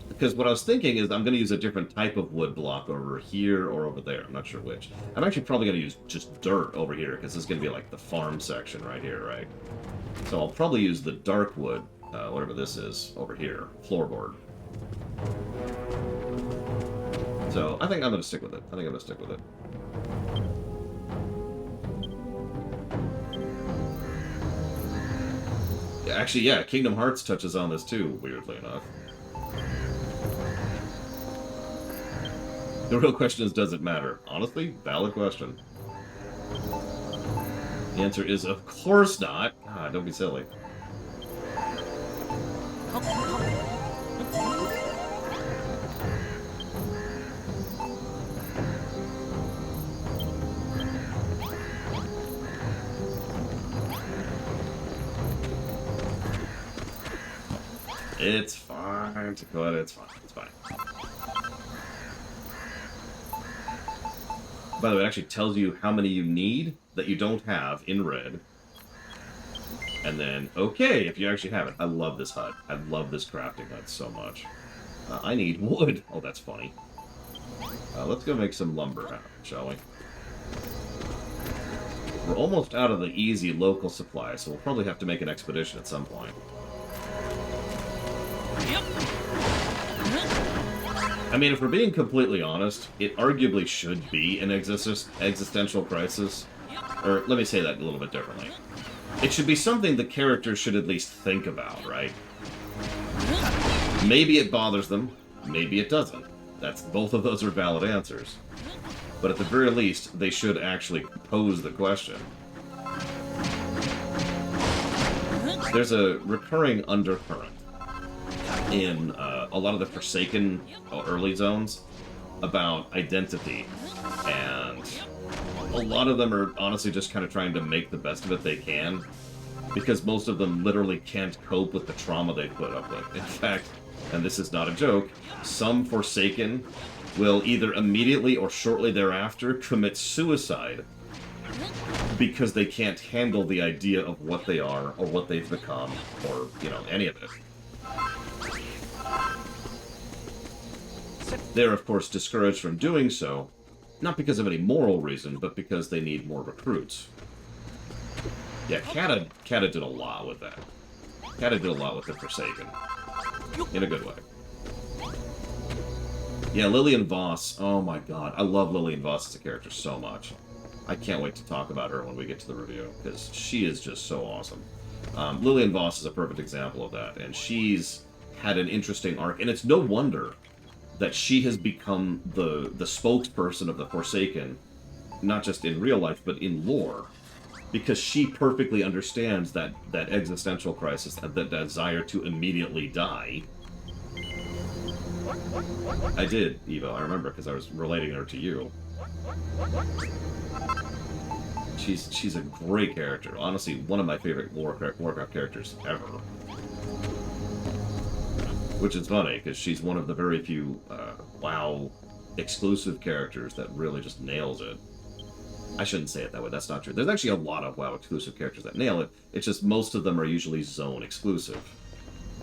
Because what I was thinking is I'm going to use a different type of wood block over here or over there. I'm not sure which. I'm actually probably going to use just dirt over here because this is going to be like the farm section right here, right? So I'll probably use the dark wood, whatever this is, over here. Floorboard. So I think I'm going to stick with it. Actually, yeah, Kingdom Hearts touches on this too, weirdly enough. The real question is, does it matter? Honestly, valid question. The answer is, of course not. God, don't be silly. It's fine, Dakota, it's fine, it's fine. By the way, it actually tells you how many you need that you don't have in red. And then, okay, if you actually have it. I love this hut. I love this crafting hut so much. I need wood. Oh, that's funny. Let's go make some lumber happen, shall we? We're almost out of the easy local supply, so we'll probably have to make an expedition at some point. Yep. I mean, if we're being completely honest, it arguably should be an existential crisis. Or, let me say that a little bit differently. It should be something the characters should at least think about, right? Maybe it bothers them, maybe it doesn't. Both of those are valid answers. But at the very least, they should actually pose the question. There's a recurring undercurrent in a lot of the Forsaken early zones about identity, and a lot of them are honestly just kind of trying to make the best of it they can, because most of them literally can't cope with the trauma they put up with. In fact, and this is not a joke, some Forsaken will either immediately or shortly thereafter commit suicide because they can't handle the idea of what they are or what they've become or, any of it. They're, of course, discouraged from doing so, not because of any moral reason, but because they need more recruits. Yeah, Kata did a lot with that. Kata did a lot with the Forsaken. In a good way. Yeah, Lillian Voss. Oh my god. I love Lillian Voss as a character so much. I can't wait to talk about her when we get to the review, because she is just so awesome. Lillian Voss is a perfect example of that, and she's had an interesting arc, and it's no wonder that she has become the spokesperson of the Forsaken, not just in real life, but in lore, because she perfectly understands that existential crisis, that desire to immediately die. I did, Evo, I remember, because I was relating her to you. She's a great character. Honestly, one of my favorite Warcraft characters ever. Which is funny, because she's one of the very few WoW exclusive characters that really just nails it. I shouldn't say it that way, that's not true. There's actually a lot of WoW exclusive characters that nail it. It's just most of them are usually zone exclusive.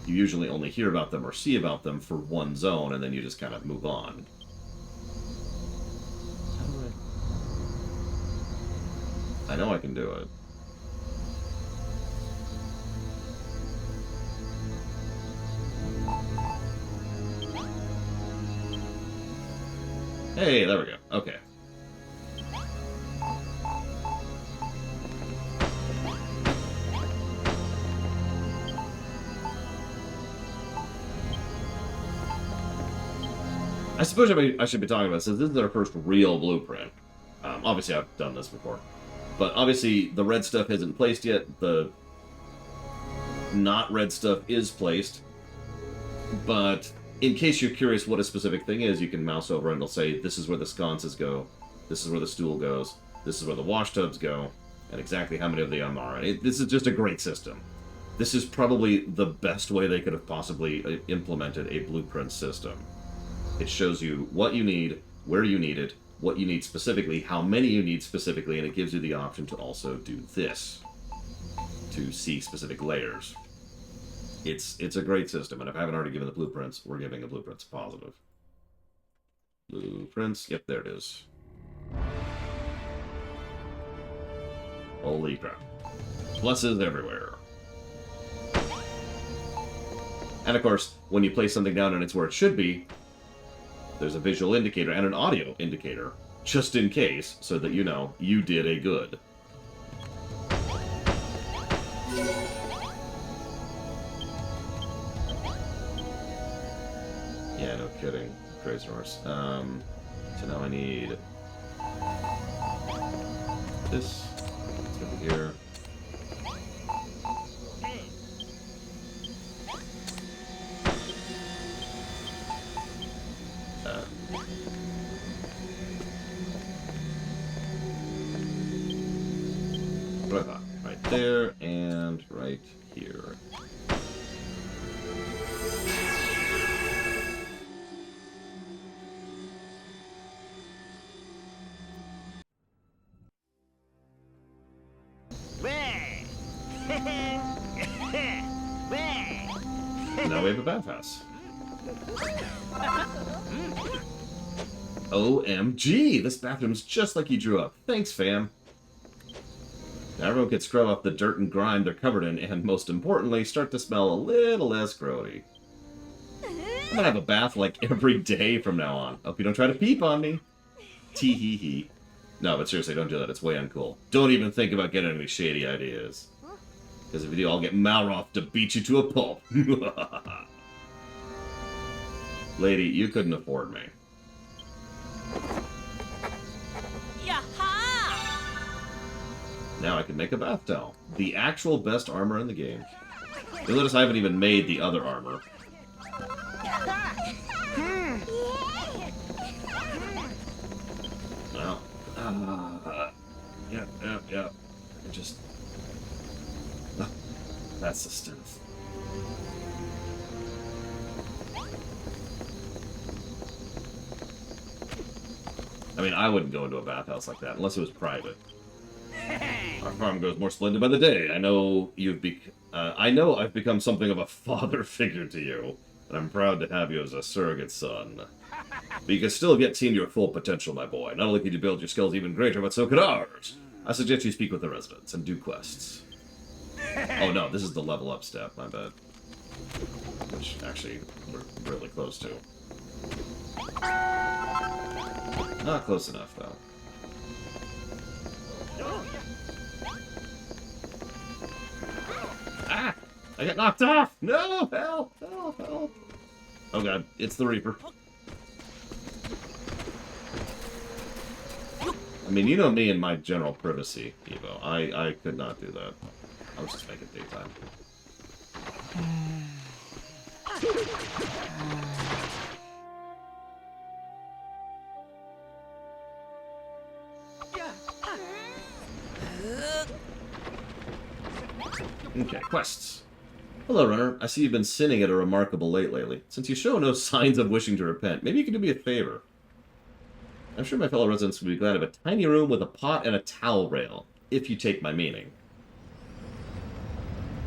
You usually only hear about them or see about them for one zone, and then you just kind of move on. I know I can do it. Hey, there we go. Okay. I suppose I should be talking about this. This is our first real blueprint. Obviously, I've done this before. But obviously, the red stuff isn't placed yet. The not red stuff is placed. But in case you're curious what a specific thing is, you can mouse over and it'll say, this is where the sconces go, this is where the stool goes, this is where the wash tubs go, and exactly how many of them are. This is just a great system. This is probably the best way they could have possibly implemented a blueprint system. It shows you what you need, where you need it, what you need specifically, how many you need specifically, and it gives you the option to also do this, to see specific layers. It's a great system, and if I haven't already given the blueprints, we're giving the blueprints positive. Blueprints, yep, there it is. Holy crap. Pluses everywhere. And of course, when you place something down and it's where it should be, there's a visual indicator and an audio indicator, just in case, so that you know you did a good. Yeah, no kidding. Crazy horse. So now I need this. Let's go here. What I thought. Right there and right here. Now we have a bathhouse. OMG! This bathroom's just like you drew up. Thanks, fam. Now everyone can scrub off the dirt and grime they're covered in, and most importantly, start to smell a little less grody. I'm gonna have a bath like every day from now on. Hope you don't try to peep on me. Tee hee hee. No, but seriously, don't do that. It's way uncool. Don't even think about getting any shady ideas. Because if you do, I'll get Malroth to beat you to a pulp. Lady, you couldn't afford me. Yaha! Now I can make a bath towel. The actual best armor in the game. You'll notice I haven't even made the other armor. Well, yeah. I just... that's the stuff. I mean, I wouldn't go into a bathhouse like that unless it was private. Our farm grows more splendid by the day. I know I've become something of a father figure to you, and I'm proud to have you as a surrogate son. But you can still have yet seen your full potential, my boy. Not only could you build your skills even greater, but so could ours. I suggest you speak with the residents and do quests. Oh no, this is the level up step, my bad. Which, actually, we're really close to. Not close enough, though. Ah! I got knocked off! No! Help! Help! Help! Oh god, it's the Reaper. I mean, you know me and my general privacy, Evo. I could not do that. I was just making daytime. Okay, quests. Hello, runner. I see you've been sinning at a remarkable rate lately. Since you show no signs of wishing to repent, maybe you can do me a favor. I'm sure my fellow residents would be glad of a tiny room with a pot and a towel rail, if you take my meaning.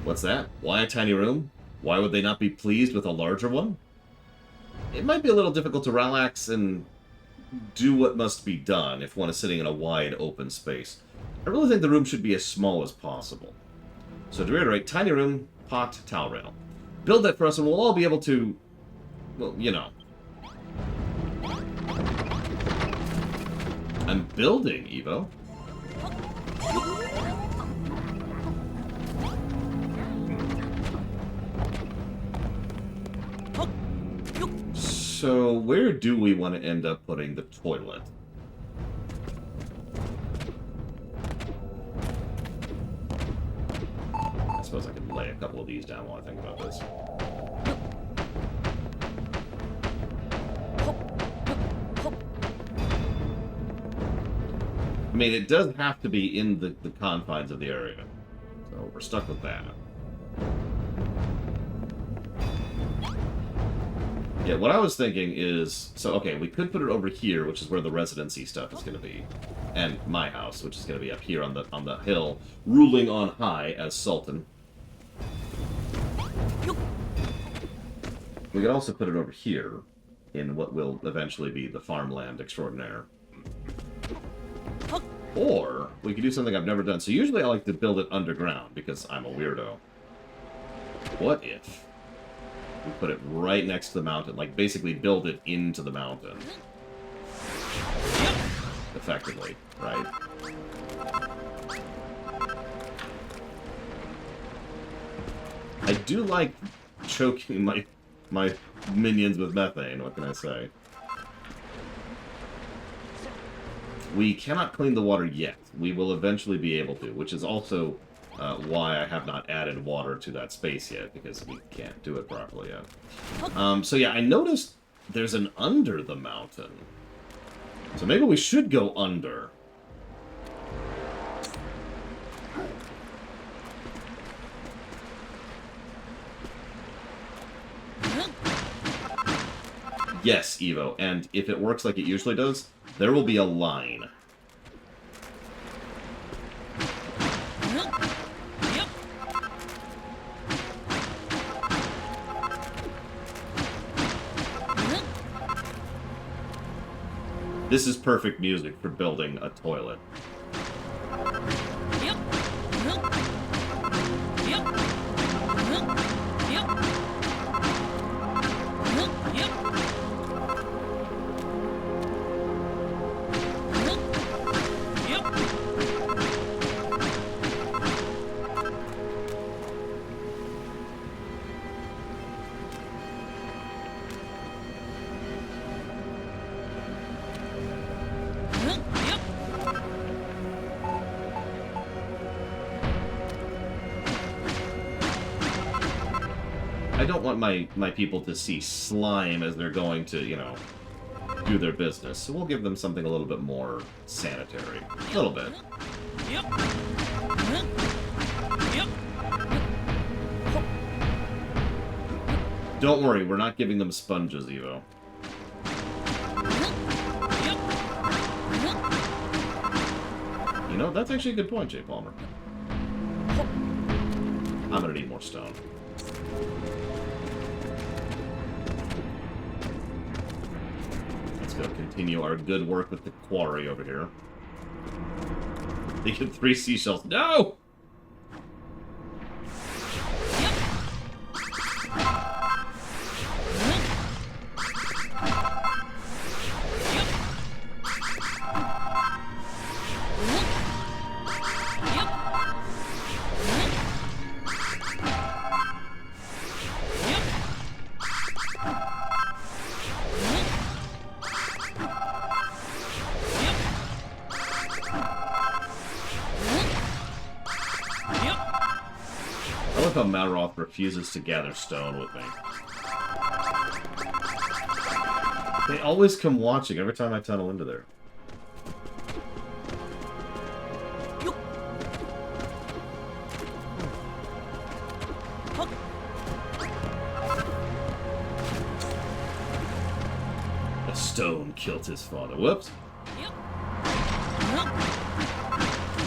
What's that? Why a tiny room? Why would they not be pleased with a larger one? It might be a little difficult to relax and do what must be done if one is sitting in a wide open space. I really think the room should be as small as possible. So to reiterate, tiny room, pot, towel rail. Build that for us and we'll all be able to, well, you know. I'm building, Evo. So where do we want to end up putting the toilet? I suppose I could lay a couple of these down while I think about this. I mean, it does have to be in the confines of the area. So we're stuck with that. Yeah, what I was thinking is... So, okay, we could put it over here, which is where the residency stuff is going to be. And my house, which is going to be up here on the hill, ruling on high as Sultan. We could also put it over here, in what will eventually be the farmland extraordinaire. Or, we could do something I've never done. So usually I like to build it underground, because I'm a weirdo. What if we put it right next to the mountain? Like, basically build it into the mountain. Effectively, right? I do like choking my minions with methane, what can I say? We cannot clean the water yet. We will eventually be able to, which is also why I have not added water to that space yet, because we can't do it properly yet. So yeah, I noticed there's an under the mountain. So maybe we should go under. Yes, Evo, and if it works like it usually does, there will be a line. This is perfect music for building a toilet. Yep. Yep. Yep. Yep. Yep. I don't want my people to see slime as they're going to, you know, do their business. So we'll give them something a little bit more sanitary. A little bit. Yep. Yep. Don't worry, we're not giving them sponges, Evo. You know, that's actually a good point, Jay Palmer. I'm gonna need more stone. Let's go continue our good work with the quarry over here. They get 3 seashells. No! I love how Malroth refuses to gather stone with me. They always come watching every time I tunnel into there. The stone killed his father. Whoops.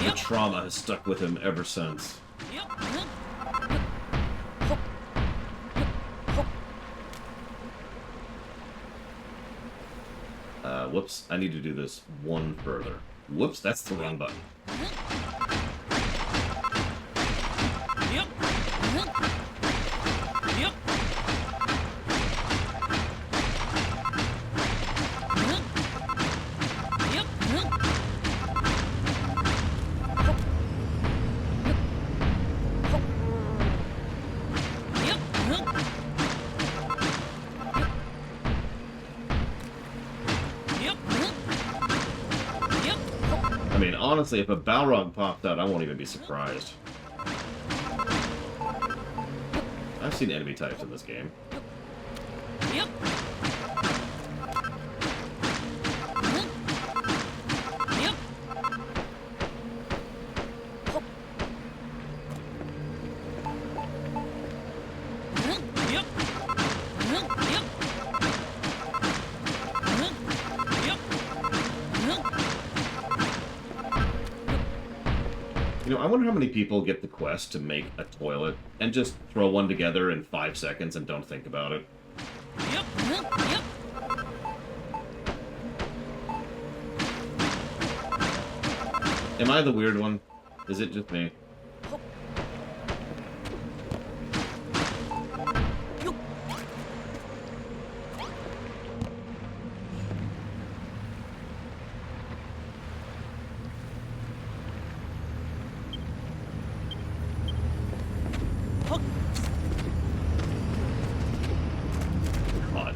The trauma has stuck with him ever since. Whoops, I need to do this one further. Whoops, that's the wrong button. I mean, honestly, if a Balrog popped out, I won't even be surprised. I've seen enemy types in this game. Yep. Yep. Yep. You know, I wonder how many people get the quest to make a toilet and just throw one together in 5 seconds and don't think about it. Yep. Yep. Am I the weird one? Is it just me? God.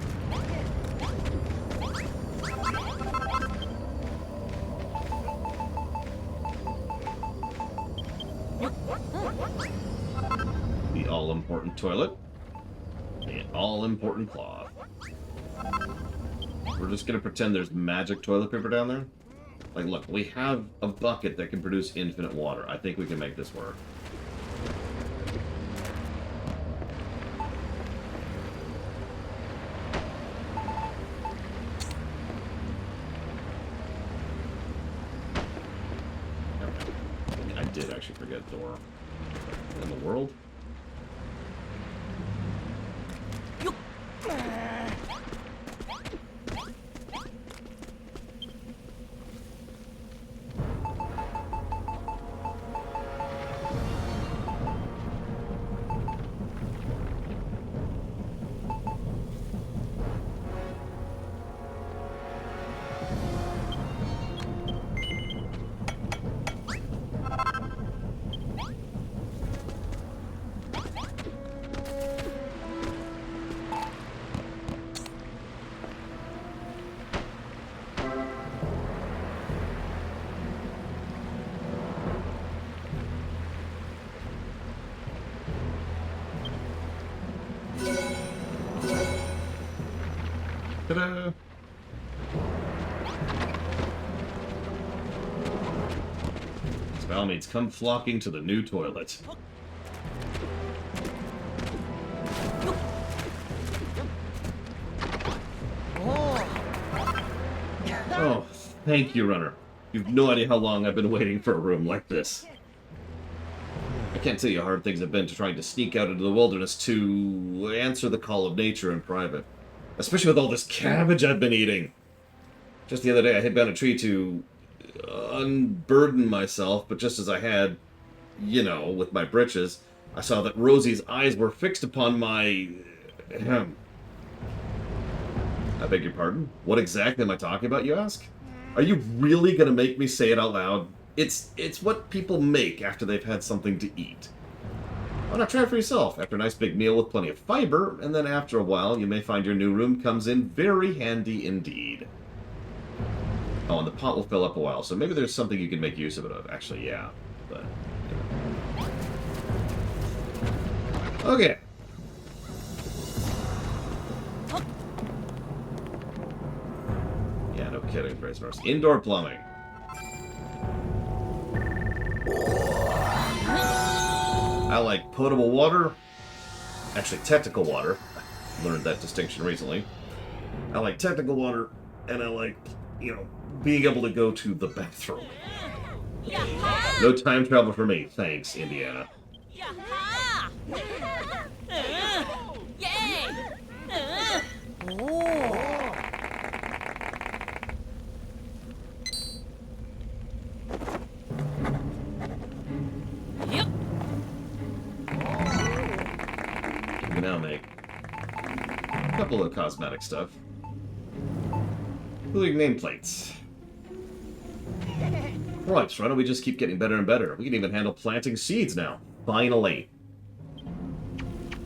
The all-important toilet. The all-important cloth. We're just gonna pretend there's magic toilet paper down there? Like, look, we have a bucket that can produce infinite water. I think we can make this work. I did actually forget Thor. In the world? Ta-da! Spell means come flocking to the new toilet. Oh, thank you, Runner. You've no idea how long I've been waiting for a room like this. I can't tell you how hard things have been to trying to sneak out into the wilderness to answer the call of nature in private. Especially with all this cabbage I've been eating. Just the other day I hid behind a tree to unburden myself, but just as I had, you know, with my britches, I saw that Rosie's eyes were fixed upon my... I beg your pardon? What exactly am I talking about, you ask? Are you really going to make me say it out loud? It's what people make after they've had something to eat. Why not try it for yourself after a nice big meal with plenty of fiber, and then after a while you may find your new room comes in very handy indeed. Oh, and the pot will fill up a while, so maybe there's something you can make use of it of. Actually, yeah. But, you know. Okay. Yeah, no kidding, Praise Mercy. Indoor plumbing. I like potable water. Actually, technical water. Learned that distinction recently. I like technical water, and I like, you know, being able to go to the bathroom. No time travel for me. Thanks, Indiana. Yep. You can now make a couple of cosmetic stuff. Including nameplates. Right, why don't we just keep getting better and better? We can even handle planting seeds now. Finally. If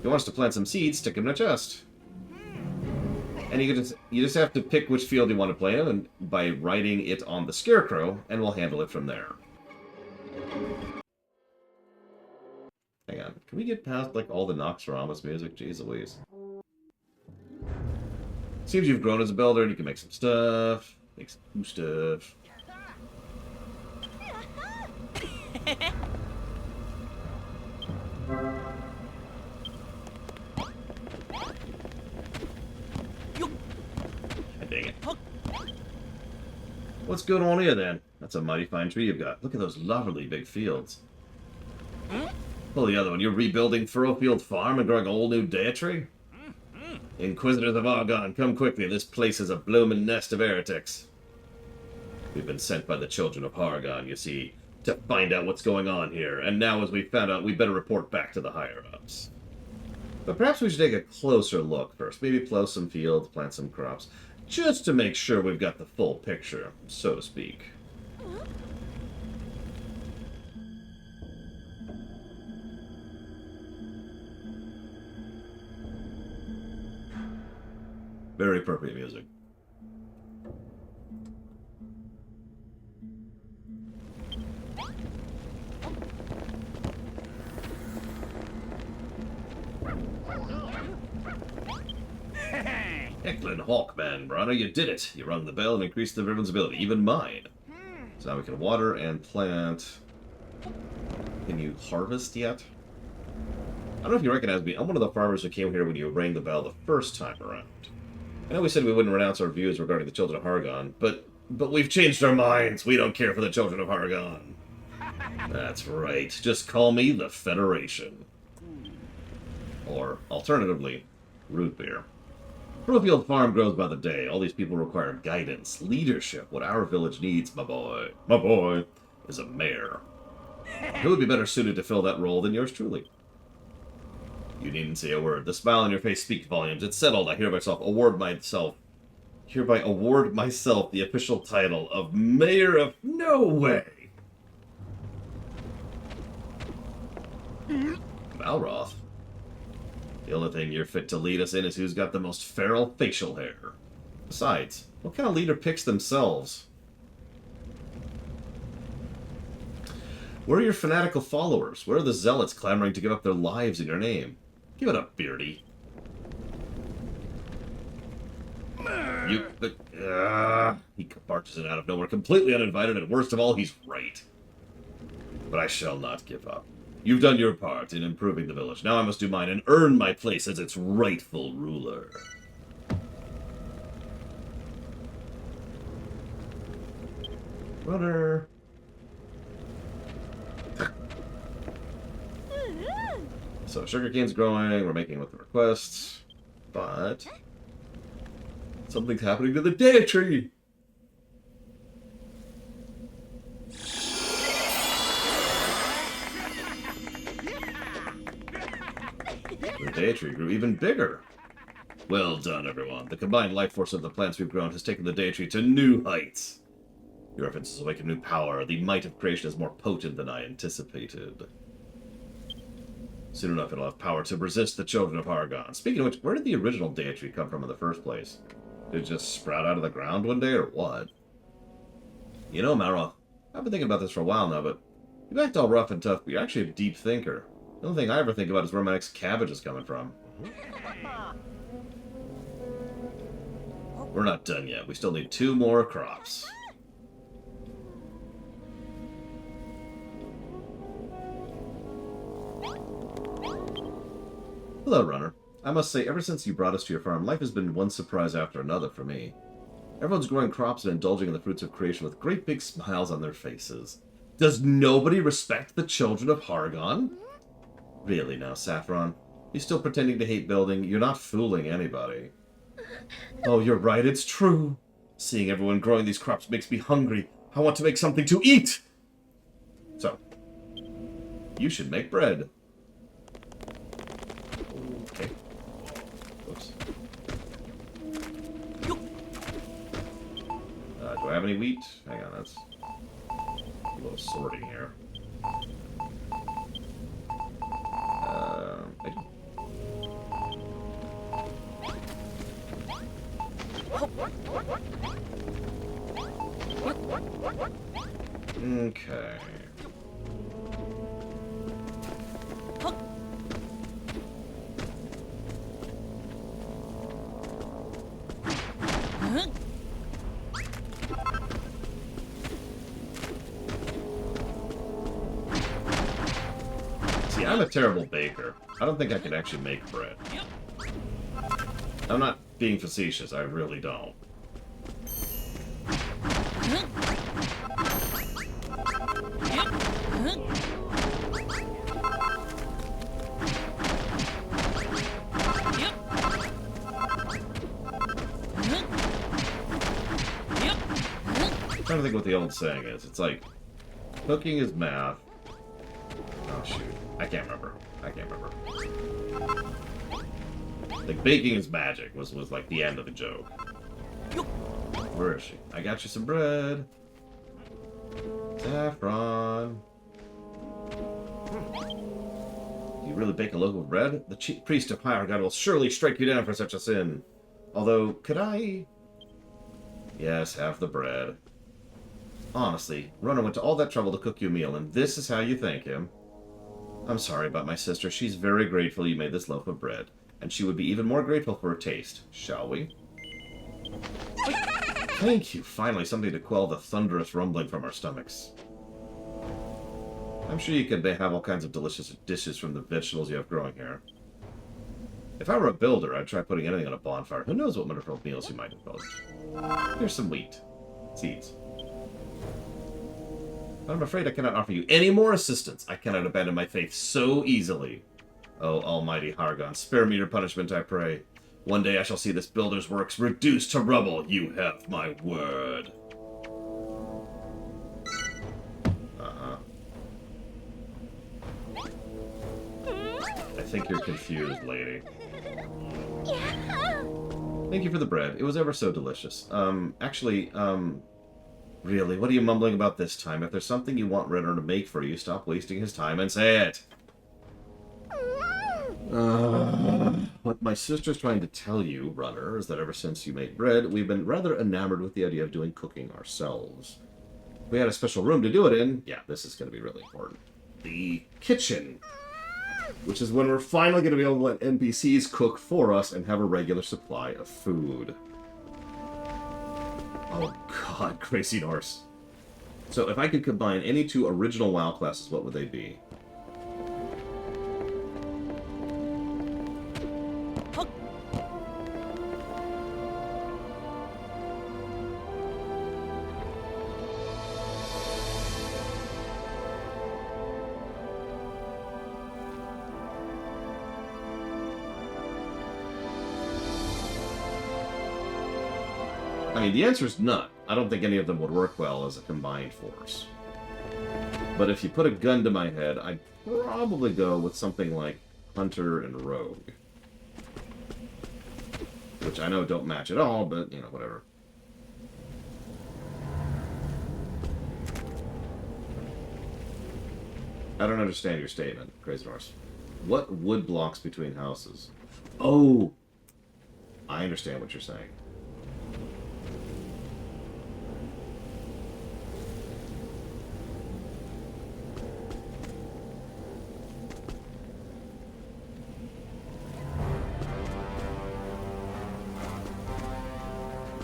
you want us to plant some seeds, stick them in a chest. And you just have to pick which field you want to play in and by writing it on the scarecrow, and we'll handle it from there. Hang on, can we get past like all the Nox Ramos music? Jeez Louise. Seems you've grown as a builder and you can make some stuff. Make some new stuff. Dang it. What's going on here then? That's a mighty fine tree you've got. Look at those lovely big fields. Pull the other one. You're rebuilding Furrowfield Farm and growing a whole new date tree? Inquisitors of Argon, come quickly. This place is a bloomin' nest of heretics. We've been sent by the children of Argon, you see, to find out what's going on here. And now as we found out, we better report back to the higher-ups. But perhaps we should take a closer look first. Maybe plow some fields, plant some crops. Just to make sure we've got the full picture, so to speak. Very appropriate music. Excellent Hawkman, brother, you did it. You rung the bell and increased everyone's ability, even mine. So now we can water and plant. Can you harvest yet? I don't know if you recognize me. I'm one of the farmers who came here when you rang the bell the first time around. I know we said we wouldn't renounce our views regarding the Children of Hargon, but we've changed our minds. We don't care for the Children of Hargon. That's right. Just call me the Federation. Or, alternatively, root beer. Furrowfield Farm grows by the day. All these people require guidance, leadership. What our village needs, my boy, is a mayor. Who would be better suited to fill that role than yours truly? You needn't say a word. The smile on your face speaks volumes. It's settled. I hereby award myself the official title of Mayor of No Way. Valroth. The only thing you're fit to lead us in is who's got the most feral facial hair. Besides, what kind of leader picks themselves? Where are your fanatical followers? Where are the zealots clamoring to give up their lives in your name? Give it up, Beardy. He barges in out of nowhere, completely uninvited, and worst of all, he's right. But I shall not give up. You've done your part in improving the village. Now I must do mine and earn my place as its rightful ruler. Runner. So sugarcane's growing, we're making with the requests, but something's happening to the date tree. The date tree grew even bigger. Well done, everyone. The combined life force of the plants we've grown has taken the date tree to new heights. Your efforts awaken new power. The might of creation is more potent than I anticipated. Soon enough, it'll have power to resist the children of Hargon. Speaking of which, where did the original deity come from in the first place? Did it just sprout out of the ground one day, or what? You know, Maroth, I've been thinking about this for a while now, but you act all rough and tough, but you're actually a deep thinker. The only thing I ever think about is where my next cabbage is coming from. We're not done yet. We still need 2 more crops. Hello, Runner. I must say, ever since you brought us to your farm, life has been one surprise after another for me. Everyone's growing crops and indulging in the fruits of creation with great big smiles on their faces. Does nobody respect the children of Hargon? Really now, Saffron? You're still pretending to hate building? You're not fooling anybody. Oh, you're right, it's true. Seeing everyone growing these crops makes me hungry. I want to make something to eat! So, you should make bread. Okay. Oops. Do I have any wheat? Hang on, that's a little sorting here. I do. Okay. See, I'm a terrible baker. I don't think I could actually make bread. I'm not being facetious, I really don't. I'm trying to think what the old saying is. It's like, cooking is math. Oh shoot, I can't remember. Like, baking is magic was like the end of the joke. Where is she? I got you some bread. Saffron. Do you really bake a loaf of bread? The chief priest of Hargon will surely strike you down for such a sin. Although, could I... Yes, have the bread. Honestly, Runner went to all that trouble to cook you a meal, and this is how you thank him. I'm sorry about my sister. She's very grateful you made this loaf of bread. And she would be even more grateful for a taste. Shall we? Thank you. Finally, something to quell the thunderous rumbling from our stomachs. I'm sure you could have all kinds of delicious dishes from the vegetables you have growing here. If I were a builder, I'd try putting anything on a bonfire. Who knows what wonderful meals you might indulge. Here's some wheat. Seeds. But I'm afraid I cannot offer you any more assistance. I cannot abandon my faith so easily. Oh, almighty Hargon, spare me your punishment, I pray. One day I shall see this builder's works reduced to rubble. You have my word. I think you're confused, lady. Thank you for the bread. It was ever so delicious. Really, what are you mumbling about this time? If there's something you want Renner to make for you, stop wasting his time and say it. What my sister's trying to tell you, Runner, is that ever since you made bread, we've been rather enamored with the idea of doing cooking ourselves. We had a special room to do it in. Yeah, this is going to be really important. The kitchen. Which is when we're finally going to be able to let NPCs cook for us and have a regular supply of food. Oh god, Crazy Norse. So if I could combine any two original WoW classes, what would they be? I mean, the answer is none. I don't think any of them would work well as a combined force. But if you put a gun to my head, I'd probably go with something like Hunter and Rogue. Which I know don't match at all, but, you know, whatever. I don't understand your statement, Crazy Norse. What wood blocks between houses? Oh! I understand what you're saying.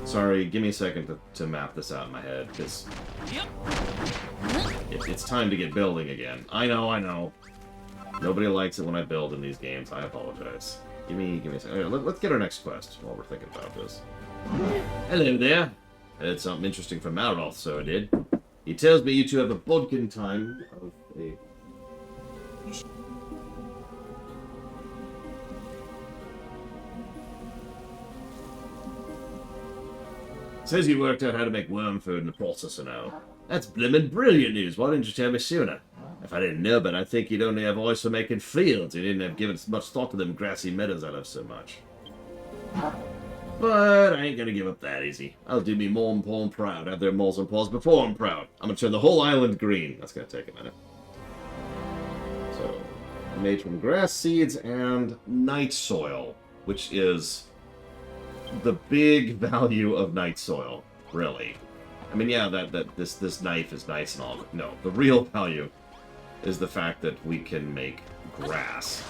Sorry, give me a second to map this out in my head, because Yep. it's time to get building again. I know. Nobody likes it when I build in these games. I apologize. Give me a second. Okay, let's get our next quest while we're thinking about this. Hello there. I heard something interesting from Malroth, so I did. He tells me you two have a bodkin time of a... Says you worked out how to make worm food in the process now. That's blimmin' brilliant news. Why didn't you tell me sooner? If I didn't know, but I think you'd only have eyes for making fields. You didn't have given much thought to them grassy meadows I love so much. But I ain't gonna give up that easy. I'll do me more and paw proud. Have their moles and paws before I'm proud. I'm gonna turn the whole island green. That's gonna take a minute. So, made from grass seeds and night soil, which is the big value of night soil, really. I mean, yeah, this knife is nice and all, but no, the real value is the fact that we can make grass.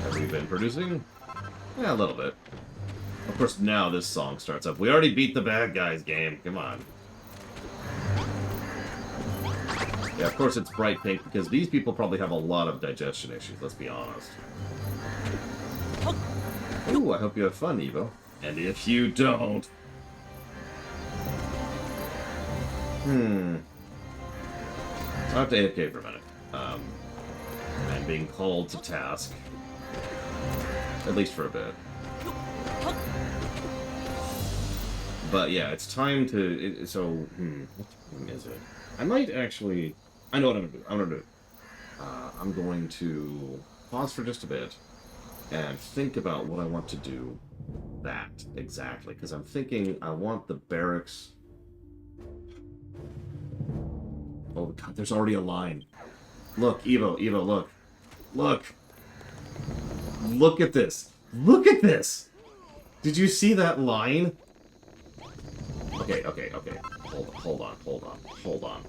Have we been producing? Yeah, a little bit. Of course, now this song starts up. We already beat the bad guys game. Come on. Yeah, of course it's bright pink because these people probably have a lot of digestion issues, let's be honest. Ooh, I hope you have fun, Evo. And if you don't... So I have to AFK for a minute. I'm being called to task. At least for a bit. But yeah, it's time to... what time is it? I might actually... I know what I'm going to do. I'm going to pause for just a bit and think about what I want to do that exactly. Because I'm thinking I want the barracks... Oh god, there's already a line. Look, Evo, look. Look! Look at this! Look at this! Did you see that line? Okay. Hold on.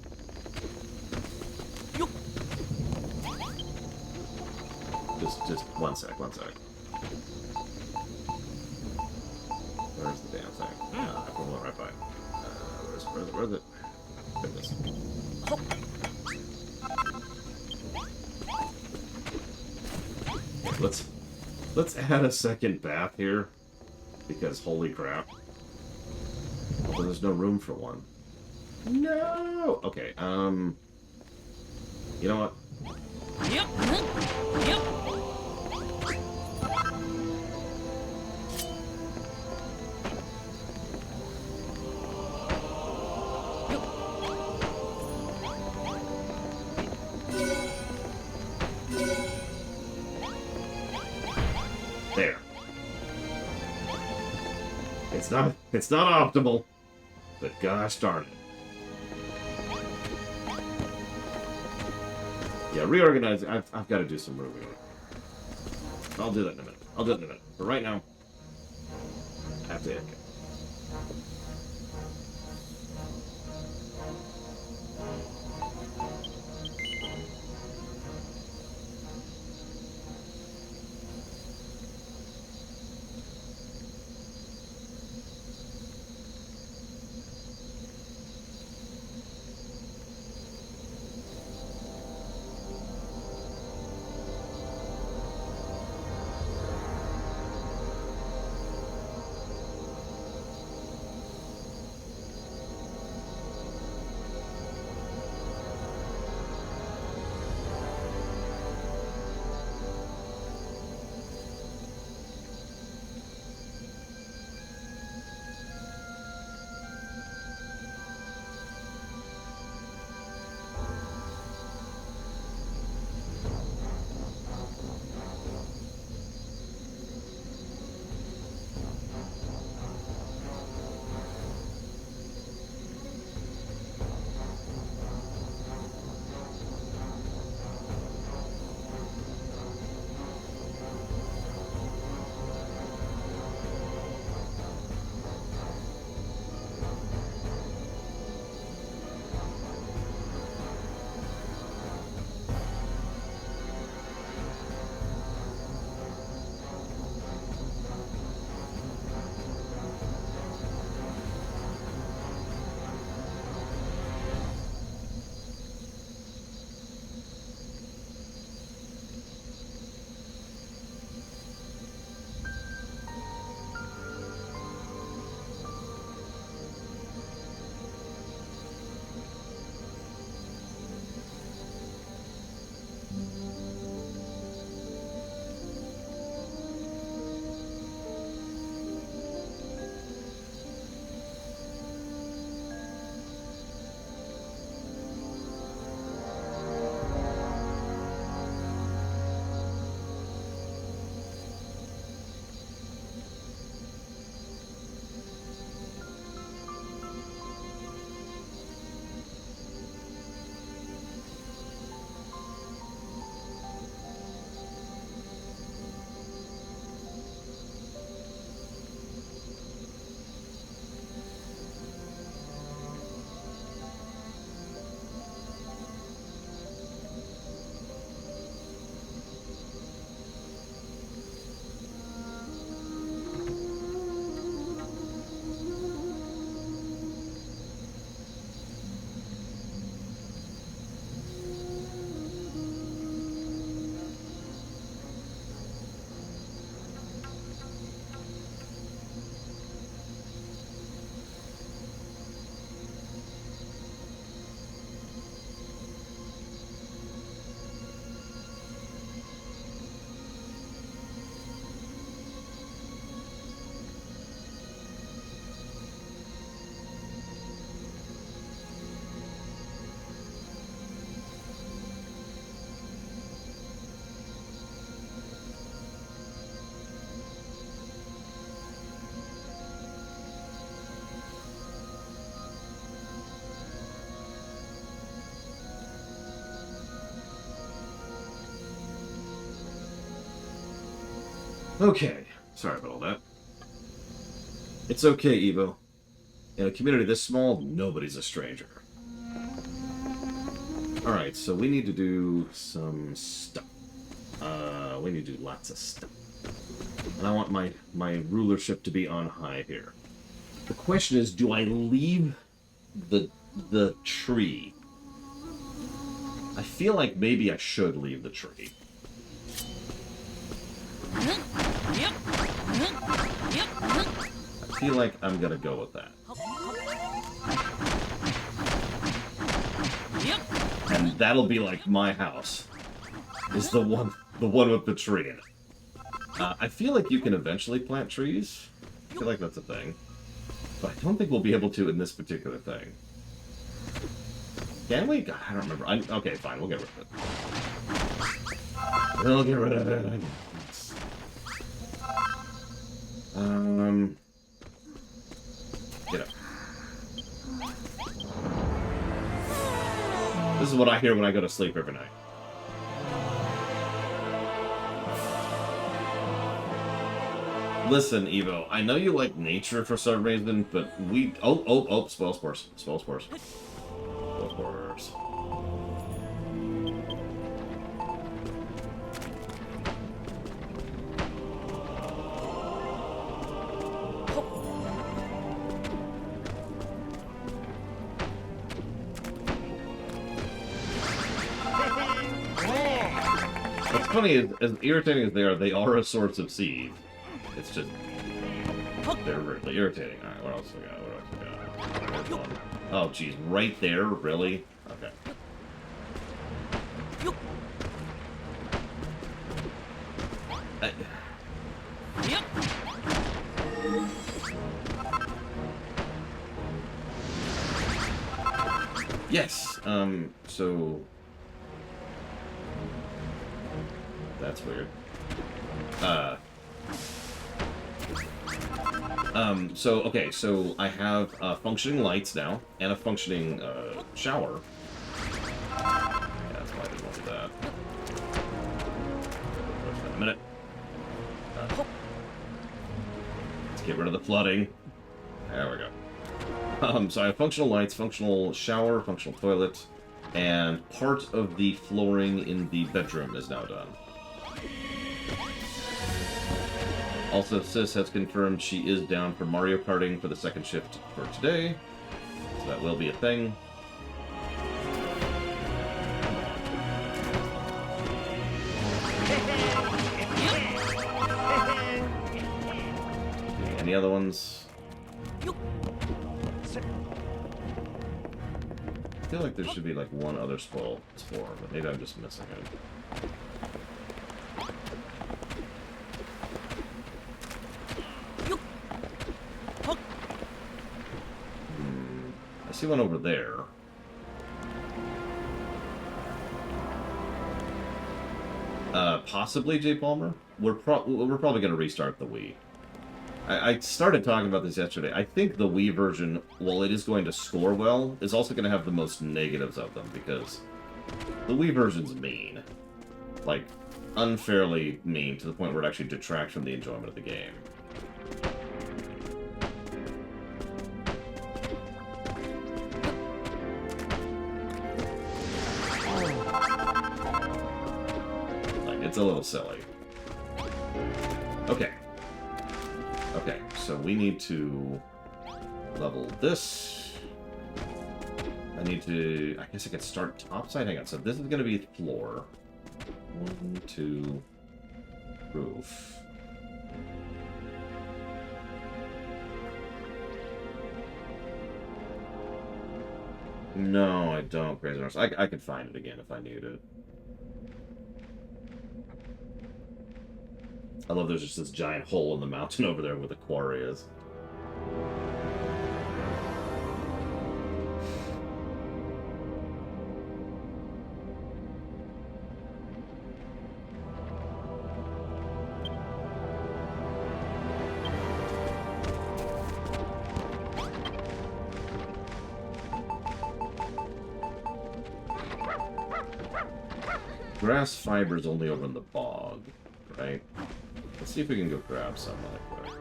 Just one sec. Where's the damn thing? I went right by. Where's it? Goodness. Let's add a second bath here, because holy crap. Although there's no room for one. No! Okay, you know what? Yep. There. It's not optimal, but gosh darn it. Yeah, reorganizing. I've got to do some moving. I'll do that in a minute. I'll do it in a minute. But right now, I have to hit. Okay. Sorry about all that. It's okay, Evo. In a community this small, nobody's a stranger. Alright, so we need to do some stuff. We need to do lots of stuff. And I want my rulership to be on high here. The question is, do I leave the tree? I feel like maybe I should leave the tree. Yep. Yep. I feel like I'm gonna go with that. Yep. And that'll be like my house. Is the one with the tree in it. I feel like you can eventually plant trees. I feel like that's a thing. But I don't think we'll be able to in this particular thing. Can we? God, I don't remember. Okay, fine. We'll get rid of it. We'll get rid of it. Get up. This is what I hear when I go to sleep every night. Listen, Evo, I know you like nature for some reason, but we... Oh, spell spores. Spell spores. Spell spores. What's funny is, as irritating as they are a source of seed. It's just... they're really irritating. Alright, what else we got? What else we got? There's one. Oh, jeez. Right there? Really? Okay. Yep. Yes! So... That's weird. Okay, so I have functioning lights now, and a functioning shower. Yeah, that's why I didn't want to do that. Wait a minute. Let's get rid of the flooding. There we go. So I have functional lights, functional shower, functional toilet, and part of the flooring in the bedroom is now done. Also, Sis has confirmed she is down for Mario Karting for the second shift for today. So that will be a thing. Okay, any other ones? I feel like there should be like one other spore, but maybe I'm just missing it. I see one over there. Possibly Jay Palmer. We're probably going to restart the Wii. I started talking about this yesterday. I think the Wii version, while it is going to score well, is also going to have the most negatives of them, because the Wii version's mean. Like, unfairly mean, to the point where it actually detracts from the enjoyment of the game. It's a little silly. Okay. Okay, so we need to level this. I need to... I guess I could start topside. Hang on, so this is going to be floor. 1, 2... roof. No, I don't, Crazy Horse. I could find it again if I need it. I love there's just this giant hole in the mountain over there where the quarry is. Grass fiber's only over in the bog, right? Let's see if we can go grab some really quick.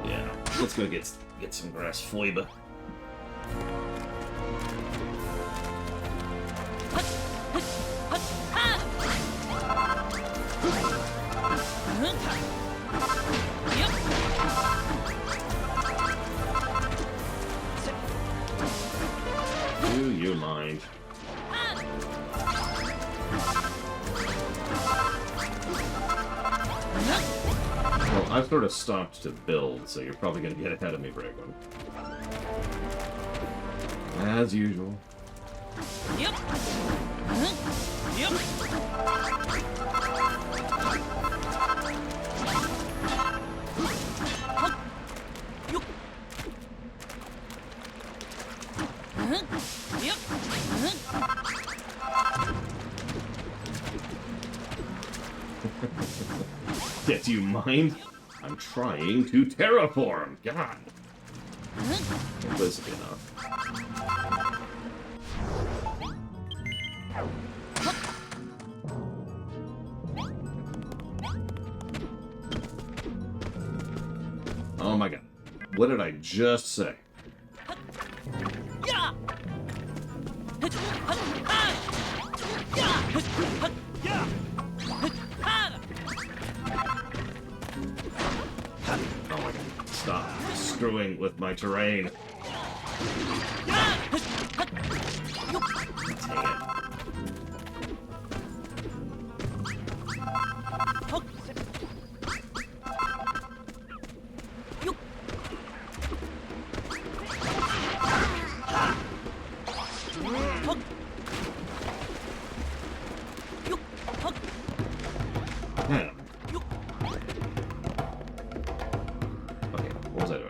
Yeah, let's go get some grass fiber. Do you mind? Well, I've sort of stopped to build, so you're probably going to get ahead of me, Braegon. As usual. Yep. Yep. Yep. Yeah, do you mind? I'm trying to terraform. God. This will be enough. Oh my god. What did I just say? Yeah. Yeah. Oh my god. Stop screwing with my terrain. Dang it. Man. Okay, what was I doing?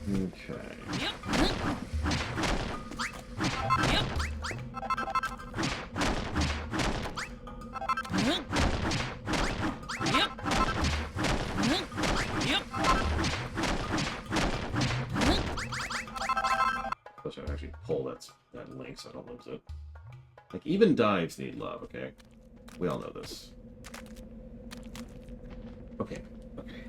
Okay. I should actually pull that link so I don't lose it. Like, even dives need love, okay? We all know this. Okay, okay.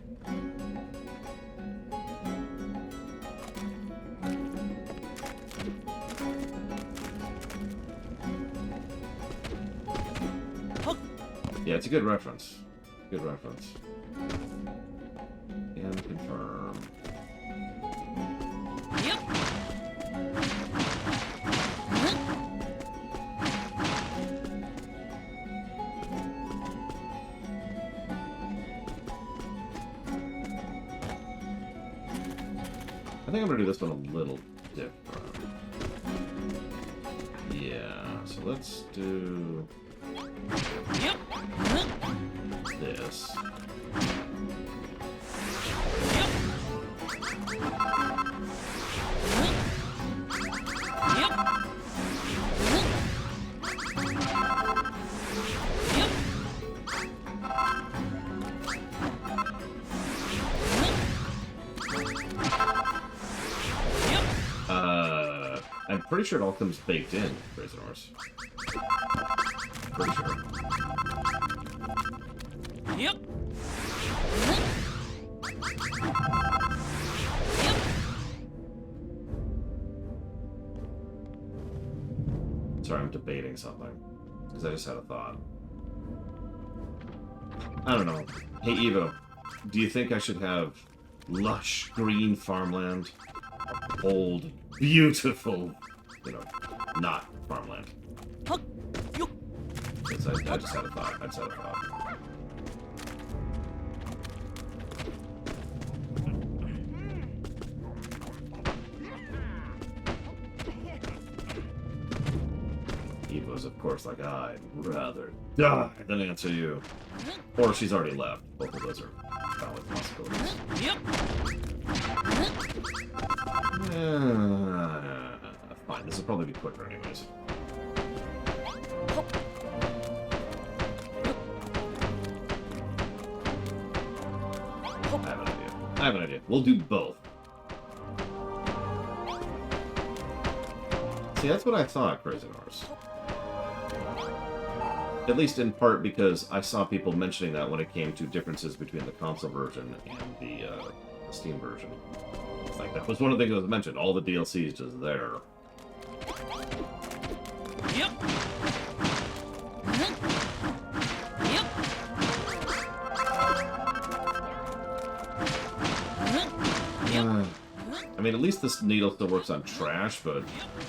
Yeah, it's a good reference. Good reference. And confirm. I think I'm gonna do this one a little different. Yeah, so let's do this. I'm pretty sure it all comes baked in, Brazen Horse. Pretty sure. Yep. Sorry, I'm debating something. Because I just had a thought. I don't know. Hey, Evo, do you think I should have lush green farmland? Old, beautiful, not farmland. I just had a thought. I just had a thought. Evo's, of course, like, I'd rather die than answer you. Or she's already left. Both of those are valid possibilities. Yep. Fine, this will probably be quicker anyways. I have an idea. We'll do both. See, that's what I thought, Crazy Horse. At least in part because I saw people mentioning that when it came to differences between the console version and the Steam version. It's like, that was one of the things that was mentioned. All the DLC is just there. Yep. I mean, at least this needle still works on trash, but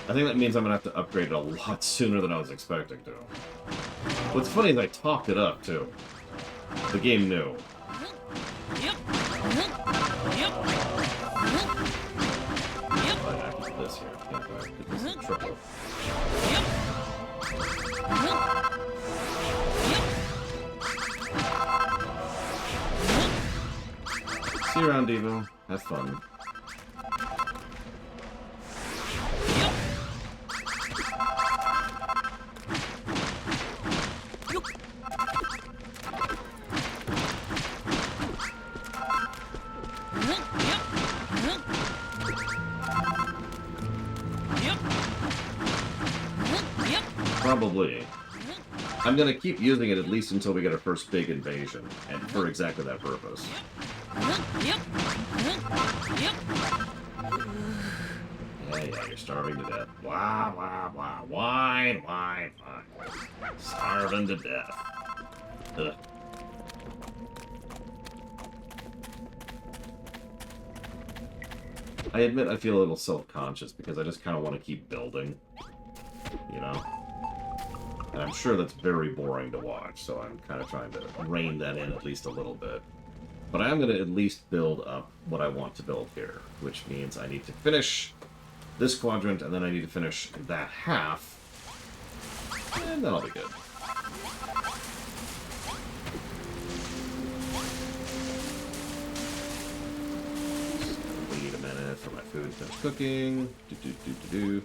I think that means I'm going to have to upgrade it a lot sooner than I was expecting to. What's funny is I talked it up, too. The game knew. Yep. I can do this here. Can't I? Put this in triple. See you around, Devo. Have fun. Probably. I'm gonna keep using it at least until we get our first big invasion, and for exactly that purpose. Yep. Yep. Yeah, you're starving to death. Blah, blah, blah. Wine. Starving to death. Ugh. I admit I feel a little self-conscious because I just kind of want to keep building, you know? And I'm sure that's very boring to watch, so I'm kind of trying to rein that in at least a little bit. But I am going to at least build up what I want to build here, which means I need to finish this quadrant, and then I need to finish that half, and then I'll be good. Wait a minute for my food to finish cooking. Do.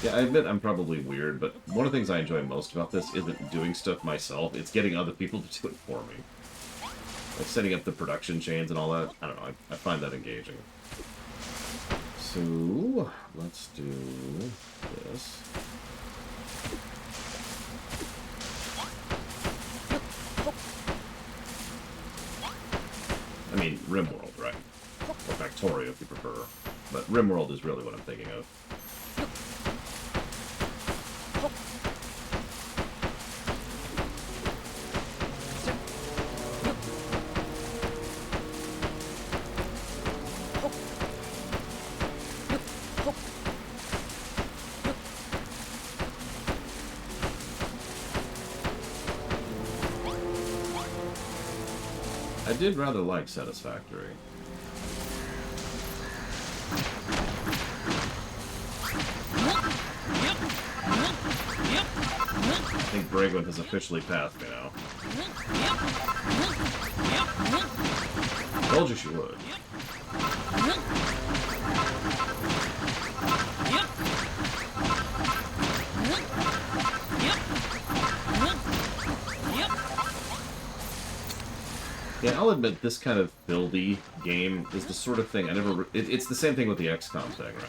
Yeah, I admit I'm probably weird, but one of the things I enjoy most about this isn't doing stuff myself, it's getting other people to do it for me. Like setting up the production chains and all that. I don't know, I find that engaging. So, let's do this. I mean, RimWorld, right? Or Factorio, if you prefer. But RimWorld is really what I'm thinking of. I did rather like Satisfactory. I think Bragwin has officially passed me now. Told you she would. Yeah, I'll admit this kind of buildy game is the sort of thing I never... It's the same thing with the XCOM thing, right?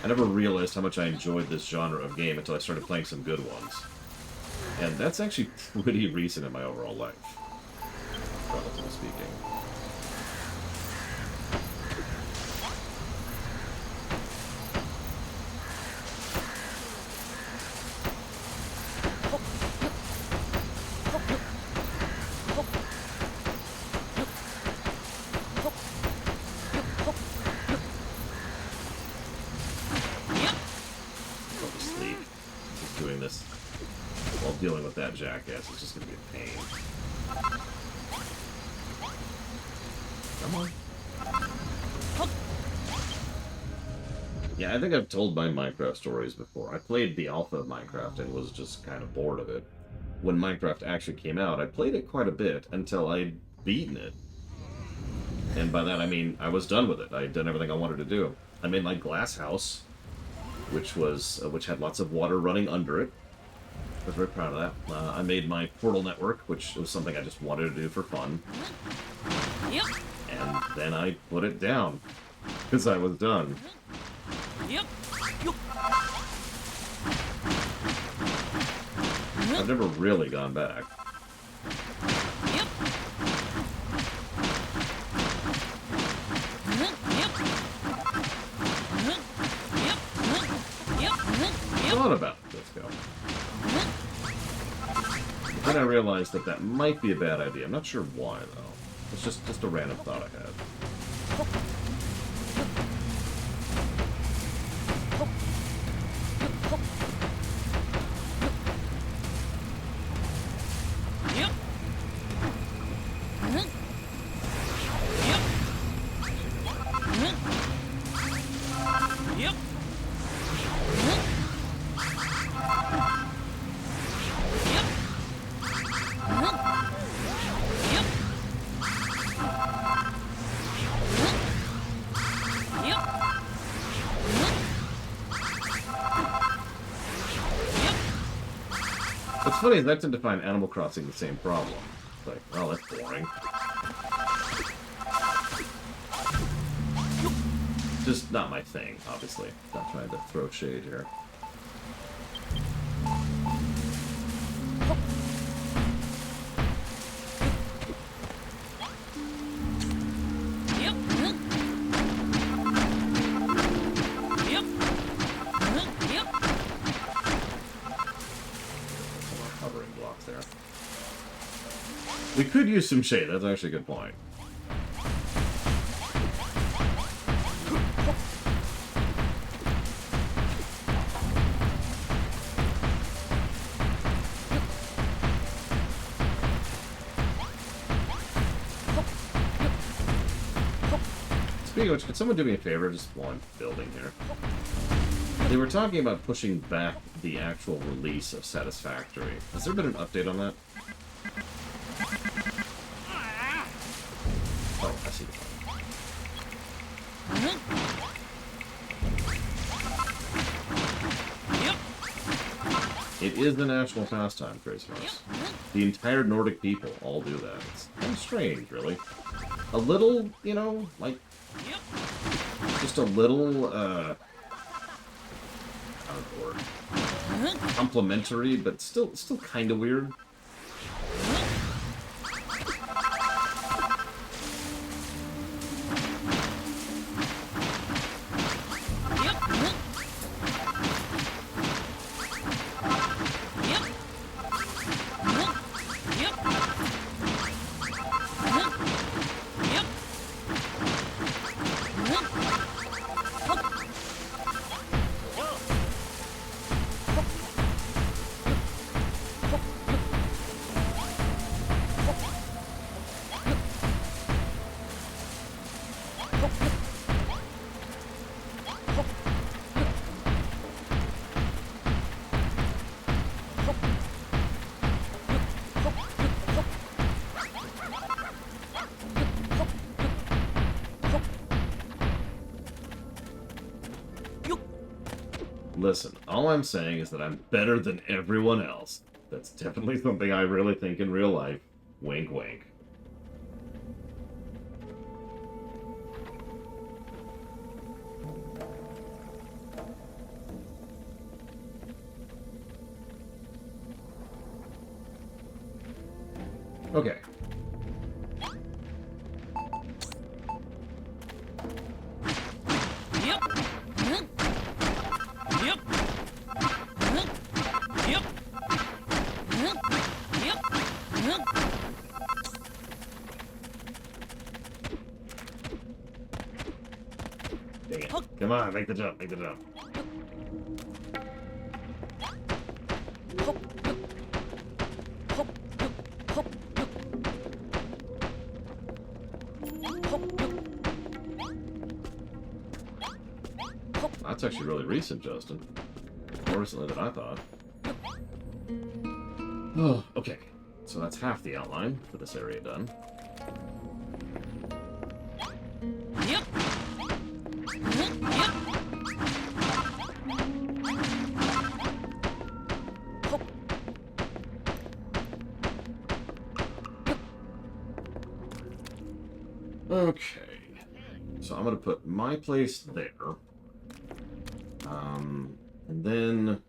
I never realized how much I enjoyed this genre of game until I started playing some good ones. And that's actually pretty recent in my overall life, relatively speaking. Dealing with that jackass is just going to be a pain. Come on. Yeah, I think I've told my Minecraft stories before. I played the alpha of Minecraft and was just kind of bored of it. When Minecraft actually came out, I played it quite a bit until I'd beaten it. And by that I mean I was done with it. I'd done everything I wanted to do. I made my glass house, which had lots of water running under it. I was very proud of that. I made my portal network, which was something I just wanted to do for fun. Yep. And then I put it down, because I was done. Yep. I've never really gone back. Yep. Thought about this go. Then I realized that might be a bad idea. I'm not sure why, though. It's just a random thought I had. Yep. Yep. funny is I tend to find Animal Crossing the same problem. It's like, oh, that's boring. Just not my thing, obviously. Not trying to throw shade here. Yep. Yep. Yep. Some more hovering blocks there. We could use some shade. That's actually a good point. Speaking of which, could someone do me a favor? Just one building here. They were talking about pushing back the actual release of Satisfactory. Has there been an update on that? Oh, I see the point. Yep. It is the national pastime, Craziness. The entire Nordic people all do that. It's kind of strange, really. A little, you know, like, Yep. just a little, I don't know the word. Complimentary, but still kind of weird. Listen, all I'm saying is that I'm better than everyone else. That's definitely something I really think in real life. Wink, wink. Okay. Yep. Yep. Yep. Yep. Dang it. Come on, make the jump, make the jump. That's actually really recent, Justin. More recently than I thought. Oh, okay. So that's half the outline for this area done. Yep. Okay. So I'm going to put my place there. And then...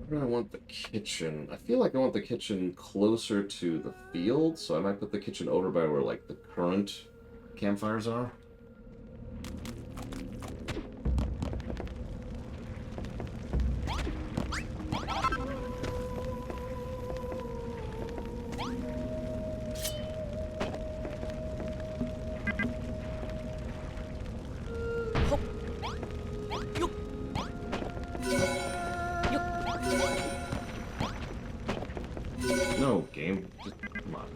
where do I want the kitchen? I feel like I want the kitchen closer to the field, so I might put the kitchen over by where, like, the current campfires are. No, game. Just, come on.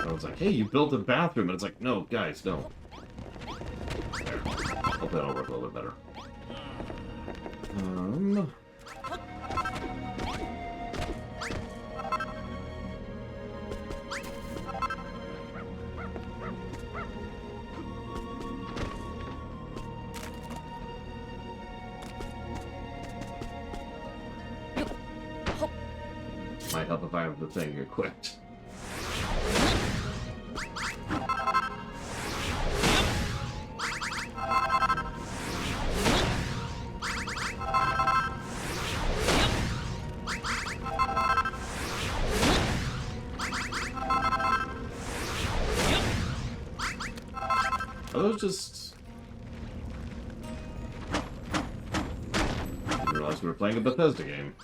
I was like, hey, you built a bathroom, and it's like, no, guys, no. There. Hope that'll work a little bit better. Might help if I have the thing equipped. Are those just... Didn't realize we were playing a Bethesda game.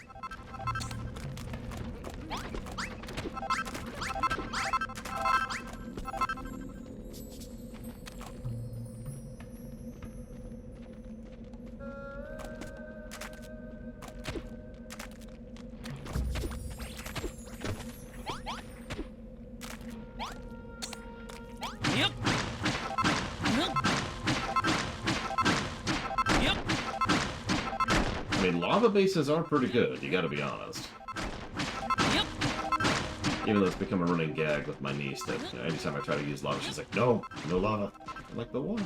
Yep. Yep. I mean, lava bases are pretty good, you gotta be honest. Yep. Even though it's become a running gag with my niece that, you know, anytime I try to use lava, she's like, no, no lava. I'm like, but why?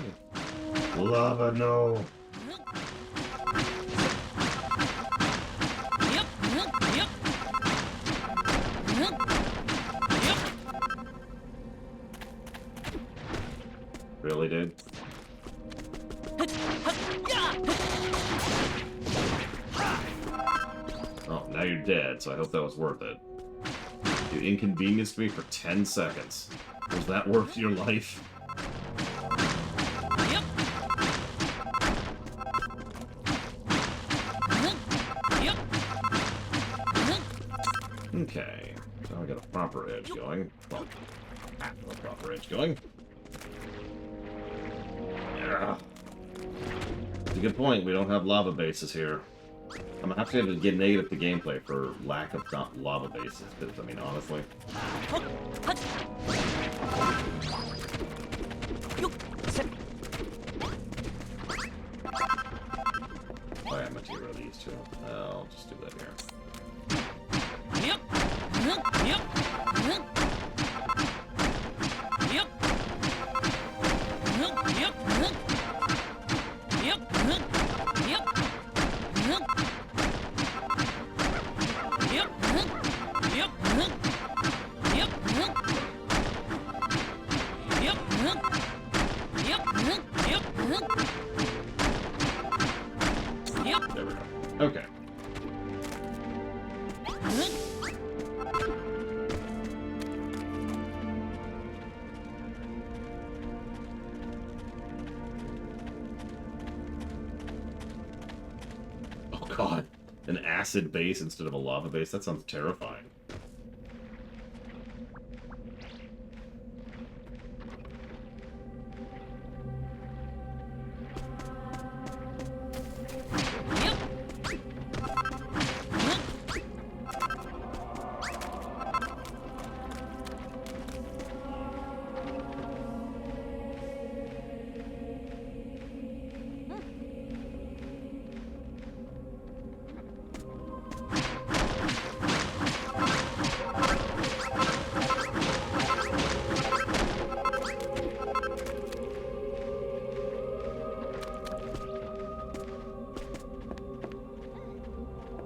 Lava, no. Yep. Yep. Yep. Really, dude? Oh, now you're dead, so I hope that was worth it. You inconvenienced me for 10 seconds. Was that worth your life? Yep. Yep. Okay, so I got a proper edge going. Well, half of a proper edge going. Yeah. It's a good point, we don't have lava bases here. I'm gonna have to get negative to gameplay for lack of not lava bases, because, I mean, honestly. Oh yeah, I'm gonna get rid of these two. I'll just do that here. Yep. Yep. Yep. Yep. Yep. Yep. Yep. Yep. Yep. Yep. Yep. There we go. Okay. Oh god. An acid base instead of a lava base? That sounds terrifying.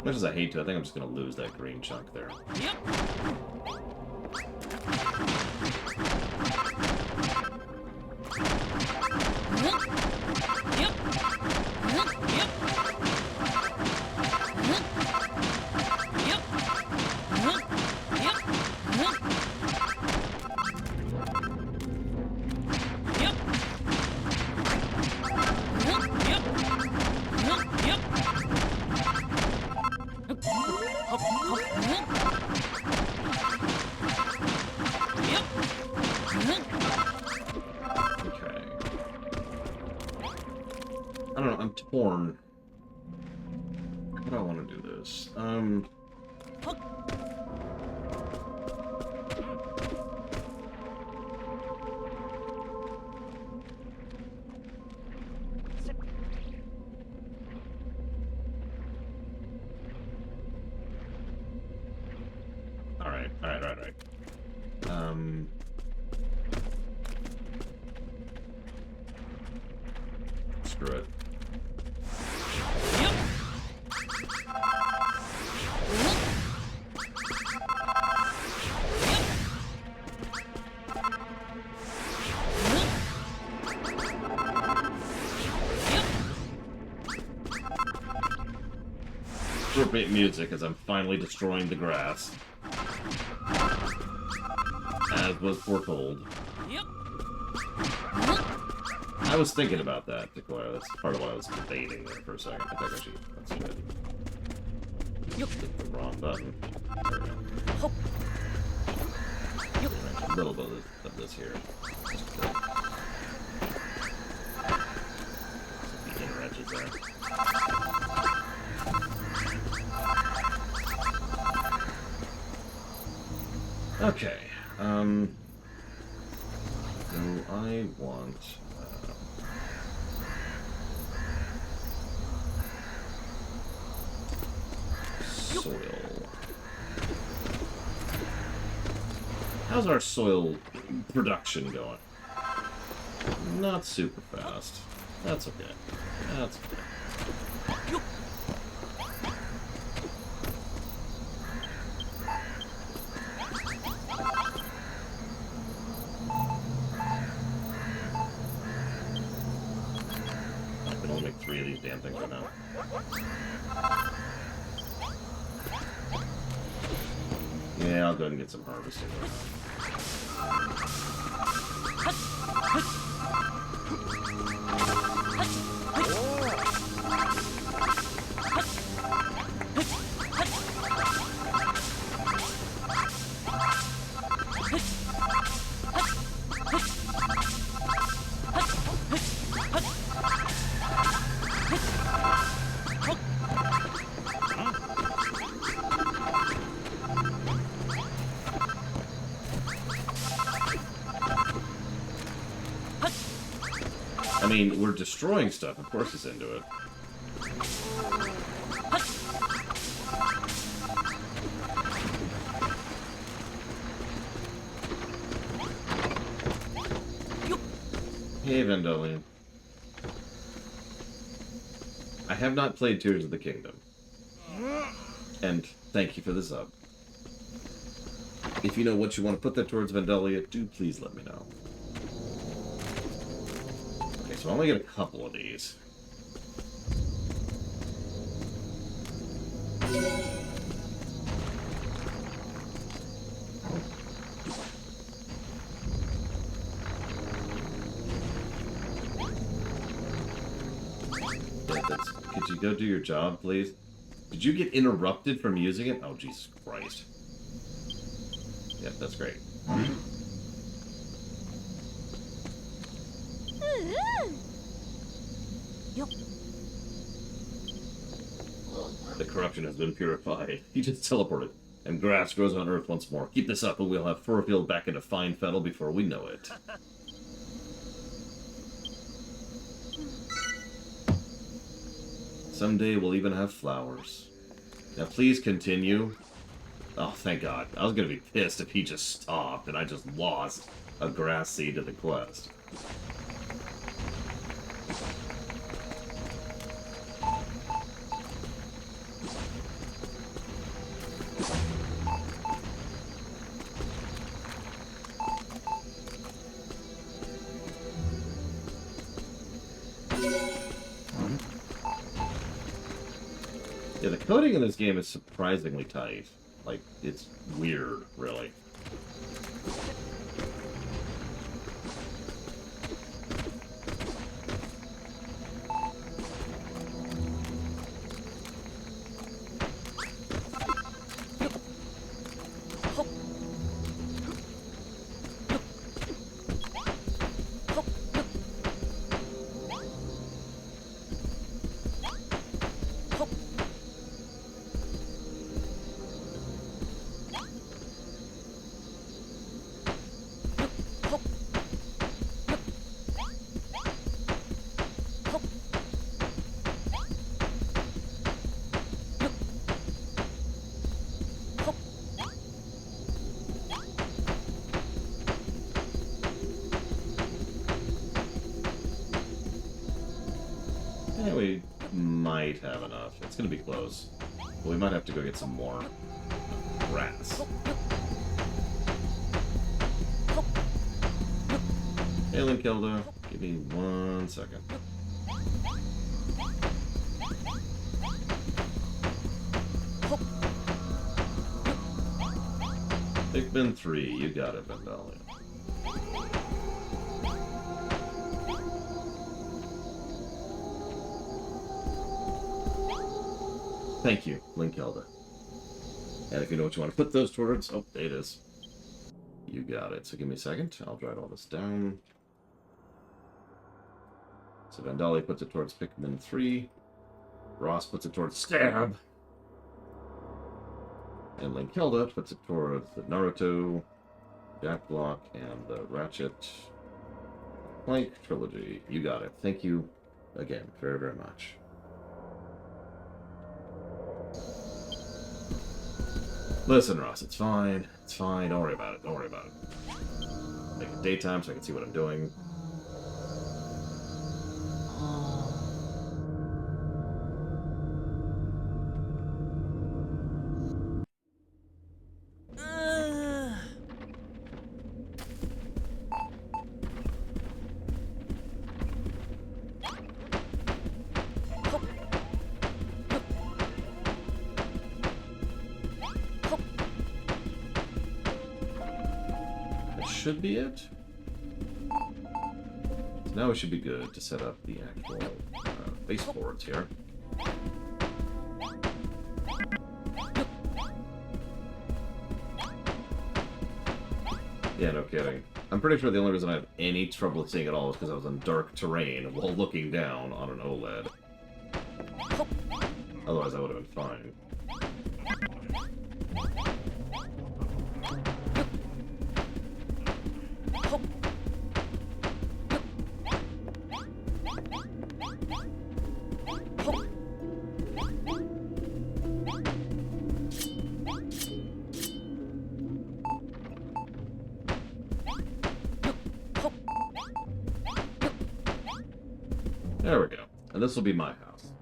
Much as I hate to, I think I'm just gonna lose that green chunk there. Yep. Okay. I don't know, I'm torn. How do I want to do this? Alright. Screw it. appropriate music as I'm finally destroying the grass. As was foretold. Yep. I was thinking about that, Decoy. That's part of what I was debating there for a second. I think I should. Let's do it. Yep. Hit the wrong button. There we go. Hop. Yep. A little bit of this here. Just the inner edges there. Okay. So I want. Soil. How's our soil production going? Not super fast. That's okay. That's okay. Yep. I can only make 3 of these damn things right now. Yeah, I'll go ahead and get some harvesting. I mean, we're destroying stuff. Of course it's into it. Hey, Vendolian. I have not played Tears of the Kingdom. And thank you for the sub. If you know what you want to put that towards Vendolia, do please let me know. Okay, so I only get a couple of these. Could you go do your job, please? Did you get interrupted from using it? Oh, Jesus Christ. Yep, that's great. Yep. The corruption has been purified. He just teleported. And grass grows on Earth once more. Keep this up and we'll have Furfield back into fine fettle before we know it. Someday we'll even have flowers. Now please continue. Oh, thank God. I was gonna be pissed if he just stopped and I just lost a grass seed to the quest. Yeah, the coding in this game is surprisingly tight. Like, it's weird, really. Yeah, we might have enough. It's gonna be close. But we might have to go get some more grass. Alien Kilda, give me 1 second. Pikmin 3, you got it, Vandalia. Thank you, Linkelda. And if you know what you want to put those towards... Oh, there it is. You got it. So give me a second. I'll write all this down. So Vandalia puts it towards Pikmin 3. Ross puts it towards Stab. And Linkelda puts it towards the Naruto, Jack Block, and the Ratchet Clank trilogy. You got it. Thank you again very, very much. Listen, Ross, it's fine. It's fine. Don't worry about it. Don't worry about it. Make it daytime so I can see what I'm doing. Should be it. So now we should be good to set up the actual baseboards here. Yeah, no kidding. I'm pretty sure the only reason I have any trouble seeing it all is because I was on dark terrain while looking down on an OLED. Otherwise, I would have been fine. There we go. And this will be my house.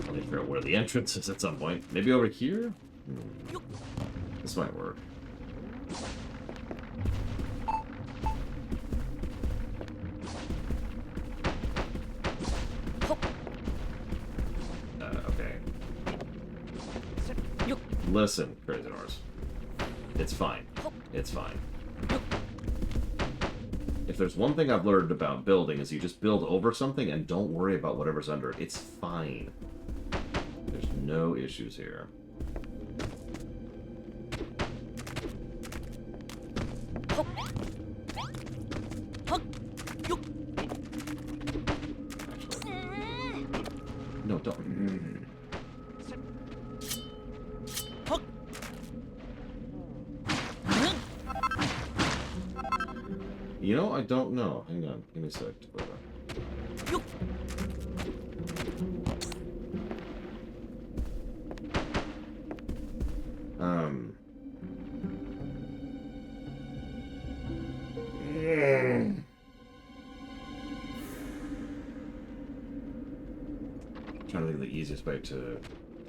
I'll need to figure out where the entrance is at some point. Maybe over here? This might work. Okay. Listen, Crazy Horse. It's fine. It's fine. If there's one thing I've learned about building is you just build over something and don't worry about whatever's under it. It's fine. There's no issues here. No, don't. You know, I don't know. Hang on. Give me a sec. Trying to think of the easiest way to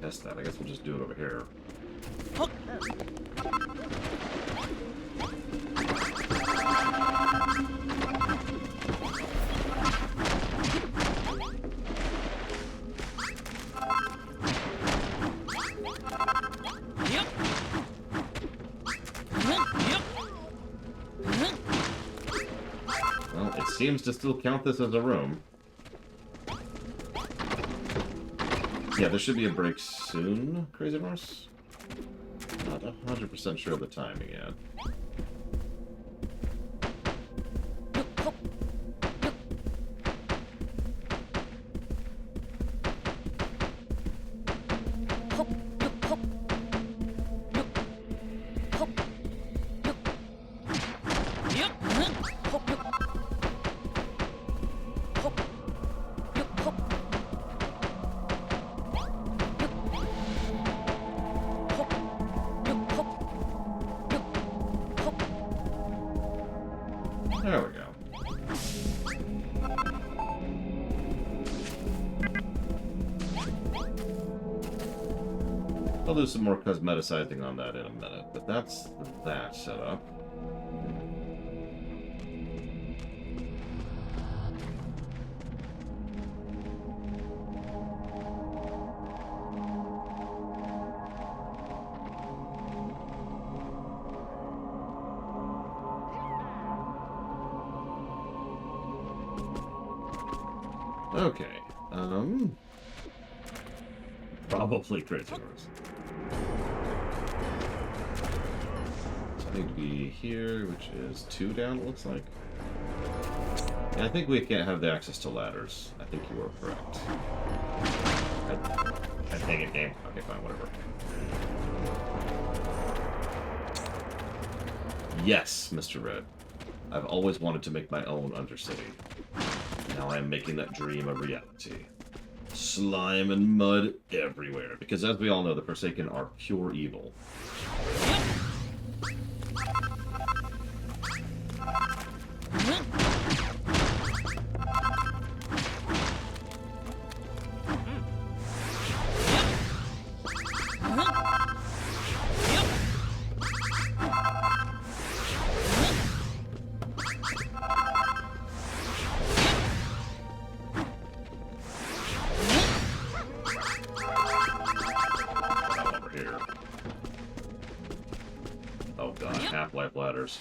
test that. I guess we'll just do it over here. Well, it seems to still count this as a room. Yeah, there should be a break soon, Crazy Horse. Not 100% sure of the timing yet. There we go. I'll do some more cosmeticizing on that in a minute, but that's that setup. Okay. Probably Crazy Horse. So I need to be here, which is 2 down, it looks like. And I think we can't have the access to ladders. I think you are correct. I take it, game. Okay, fine, whatever. Yes, Mr. Red. I've always wanted to make my own Undercity. Now I am making that dream a reality. Slime and mud everywhere. Because as we all know, the Forsaken are pure evil. Over here. Oh god, Half-Life ladders.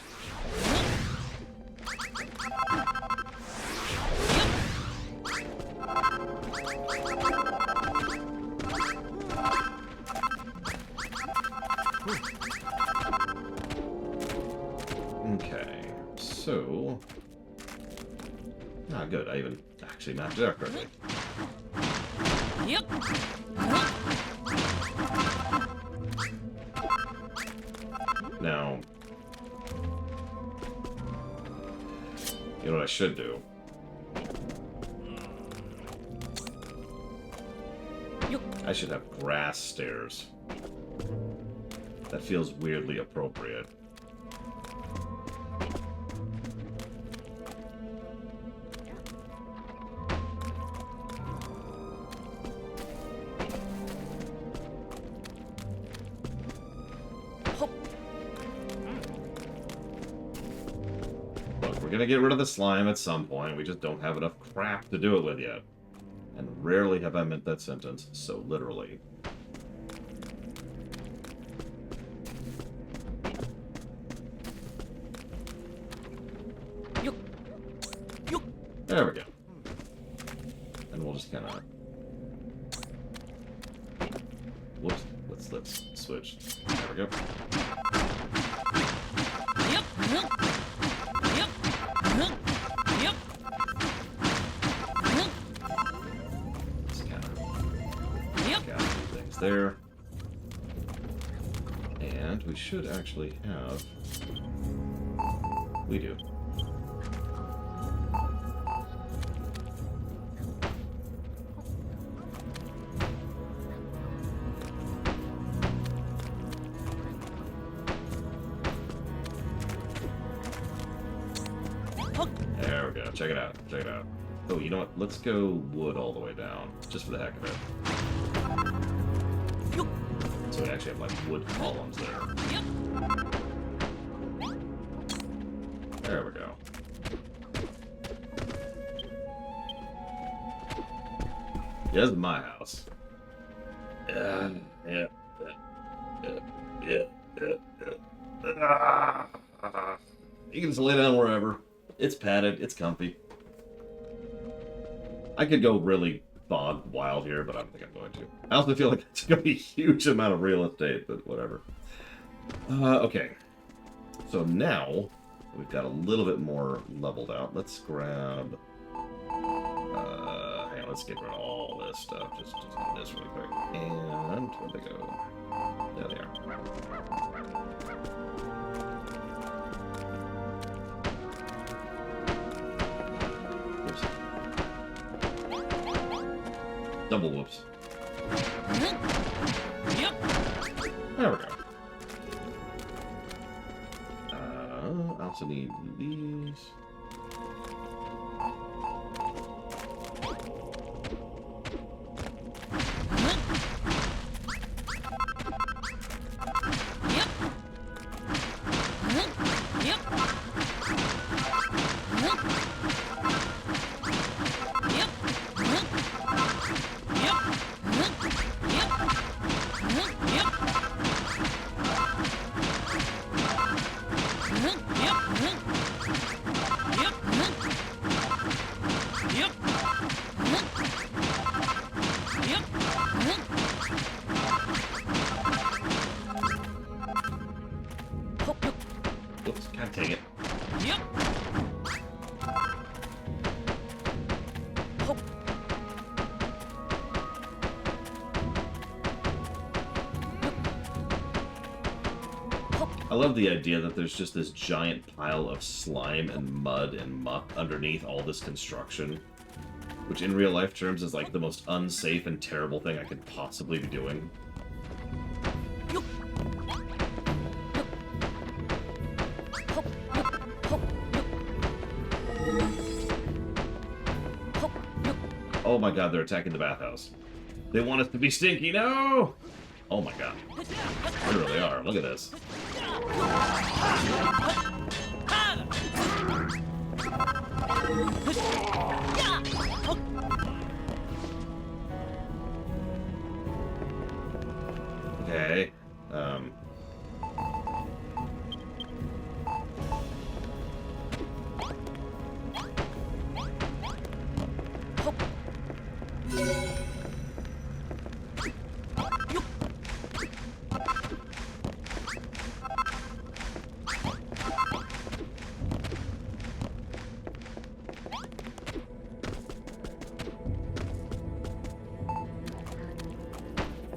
Okay, so... Ah, good, I even actually mapped it out correctly. Yep. Now... You know what I should do? I should have grass stairs. That feels weirdly appropriate. Look, we're gonna get rid of the slime at some point. We just don't have enough crap to do it with yet. And rarely have I meant that sentence so literally. There we go. And we'll just kind of... Whoops. Let's switch. There we go. Just kind of got a few things there. And we should actually have... We do. There we go. Check it out. Check it out. Oh, you know what? Let's go wood all the way down, just for the heck of it. So we actually have like wood columns there. There we go. Yeah, this is my house. Yeah. You can just lay down wherever. It's padded. It's comfy. I could go really bog wild here, but I don't think I'm going to. I also feel like it's going to be a huge amount of real estate, but whatever. Okay. So now we've got a little bit more leveled out. Let's grab... hang on, let's get rid of all this stuff. Just do this really quick. And where'd they go? There they are. Double whoops. There we go. I also need these. Dang it. Yep. Hop. I love the idea that there's just this giant pile of slime and mud and muck underneath all this construction, which in real life terms is like the most unsafe and terrible thing I could possibly be doing. Yup. Hop. Hop. Hop. Oh my god, they're attacking the bathhouse. They want us to be stinky, no! Oh my god. They really are, look at this. Okay,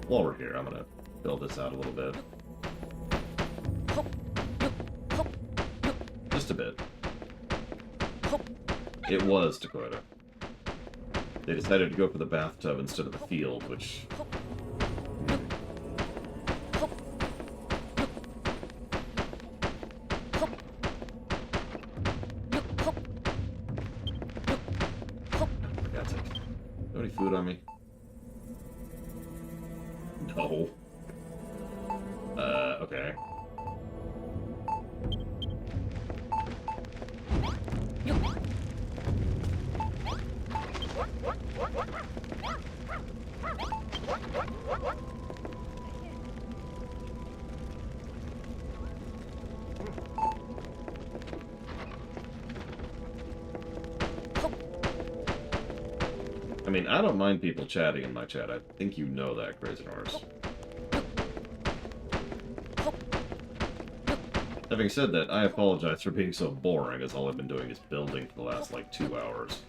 while we're here, I'm gonna build this out a little bit. Just a bit. It was Dakota. They decided to go for the bathtub instead of the field, which... That's it. Got any food on me? No. Okay. I mean, I don't mind people chatting in my chat. I think you know that, Crazy Norris. Having said that, I apologize for being so boring, as all I've been doing is building for the last, like, 2 hours.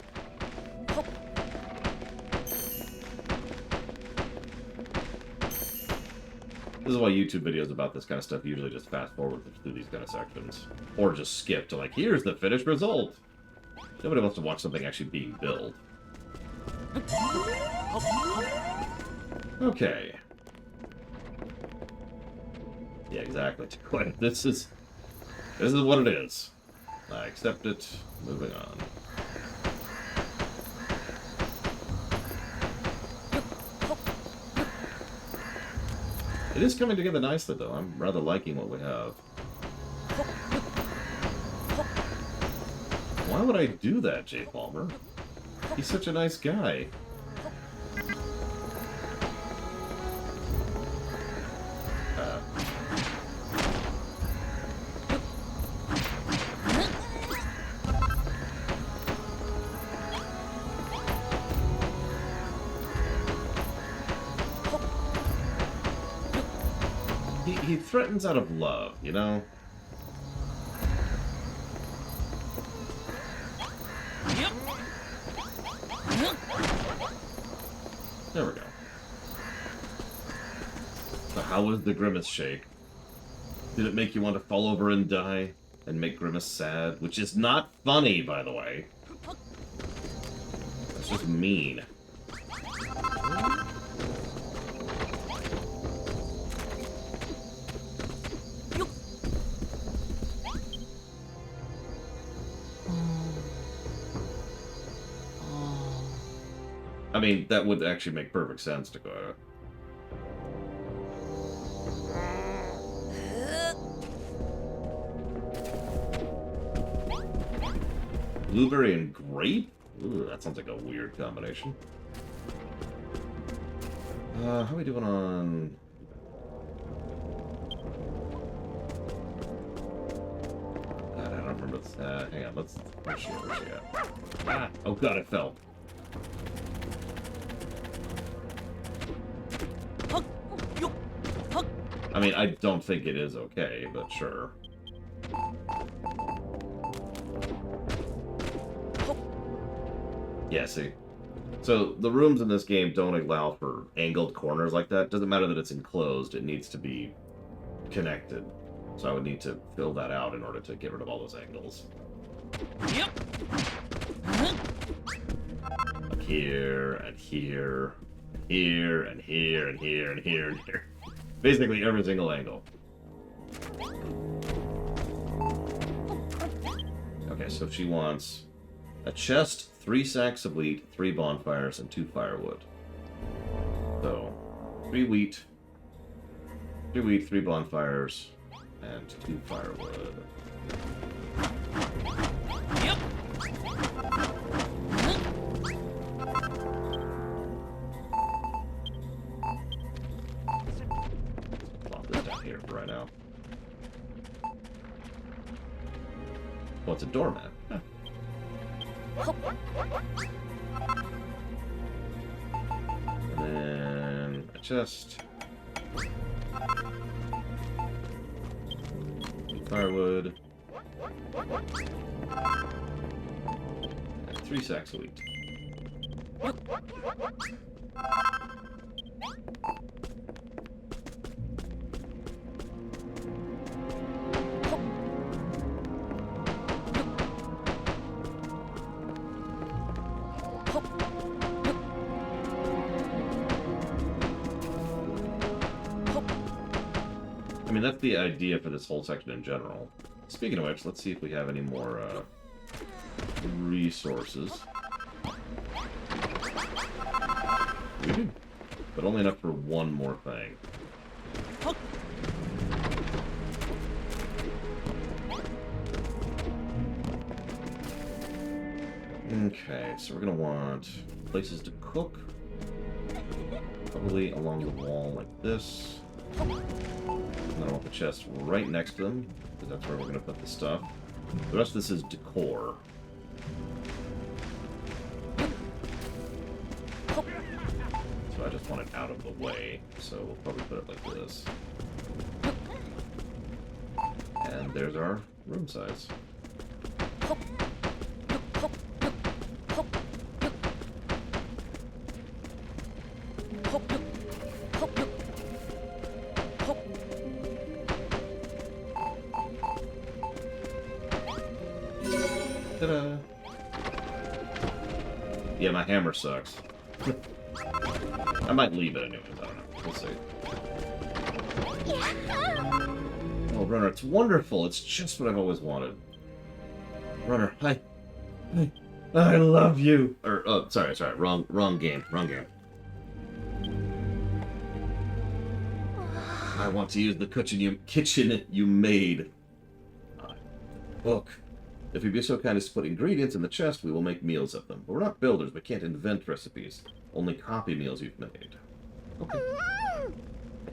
This is why YouTube videos about this kind of stuff usually just fast forward through these kind of sections. Or just skip to, like, here's the finished result! Nobody wants to watch something actually being built. Okay. Yeah, exactly. This is what it is. I accept it. Moving on. It is coming together nicely, though. I'm rather liking what we have. Why would I do that, Jay Palmer? He's such a nice guy. He threatens out of love, you know? There we go. So how was the Grimace shake? Did it make you want to fall over and die? And make Grimace sad? Which is not funny, by the way. That's just mean. I mean, that would actually make perfect sense, Dakota. Blueberry and grape? Ooh, that sounds like a weird combination. How are we doing on... God, I don't remember this. Hang on, where's she at? Ah! Oh god, it fell. I mean, I don't think it is okay, but sure. Yeah, see. So the rooms in this game don't allow for angled corners like that. Doesn't matter that it's enclosed, it needs to be connected. So I would need to fill that out in order to get rid of all those angles. Yep. Like here, and here, here, and here, and here, and here, and here. Basically every single angle. Okay, so she wants a chest, 3 sacks of wheat, 3 bonfires, and 2 firewood. So, 3 wheat, 3 bonfires, and 2 firewood. Yep. Plop this down here for right now. Oh, it's a doormat. Huh. And then a chest. Firewood. And 3 sacks of wheat. I mean, that's the idea for this whole section in general. Speaking of which, let's see if we have any more resources. We do, but only enough for one more thing. Okay, so we're gonna want places to cook. Probably along the wall like this. And I want the chest right next to them, because that's where we're going to put the stuff. The rest of this is decor. So I just want it out of the way, so we'll probably put it like this. And there's our room size. Ta-da! Yeah, my hammer sucks. I might leave it anyways, I don't know. We'll see. Oh, Runner, it's wonderful. It's just what I've always wanted. Runner, I love you. Or, oh, sorry, wrong game. I want to use the kitchen you made. Book. If you'd be so kind as to put ingredients in the chest, we will make meals of them. But we're not builders, we can't invent recipes. Only copy meals you've made. Okay.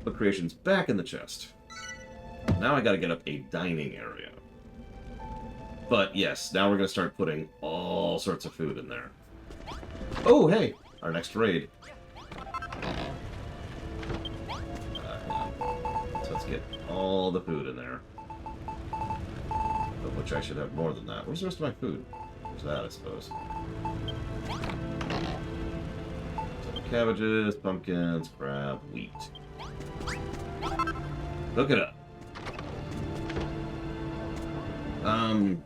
Put creations back in the chest. Now I gotta get up a dining area. But yes, now we're gonna start putting all sorts of food in there. Oh, hey! Our next raid. So let's get all the food in there. Of which I should have more than that. Where's the rest of my food? There's that, I suppose. So cabbages, pumpkins, crab, wheat. Cook it up. I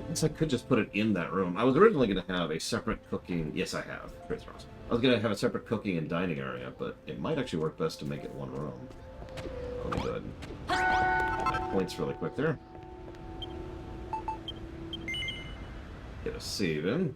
guess I could just put it in that room. I was originally going to have a separate cooking... Yes, I have. I was going to have a separate cooking and dining area, but it might actually work best to make it one room. Let me go ahead and get my points really quick there. Get a save in.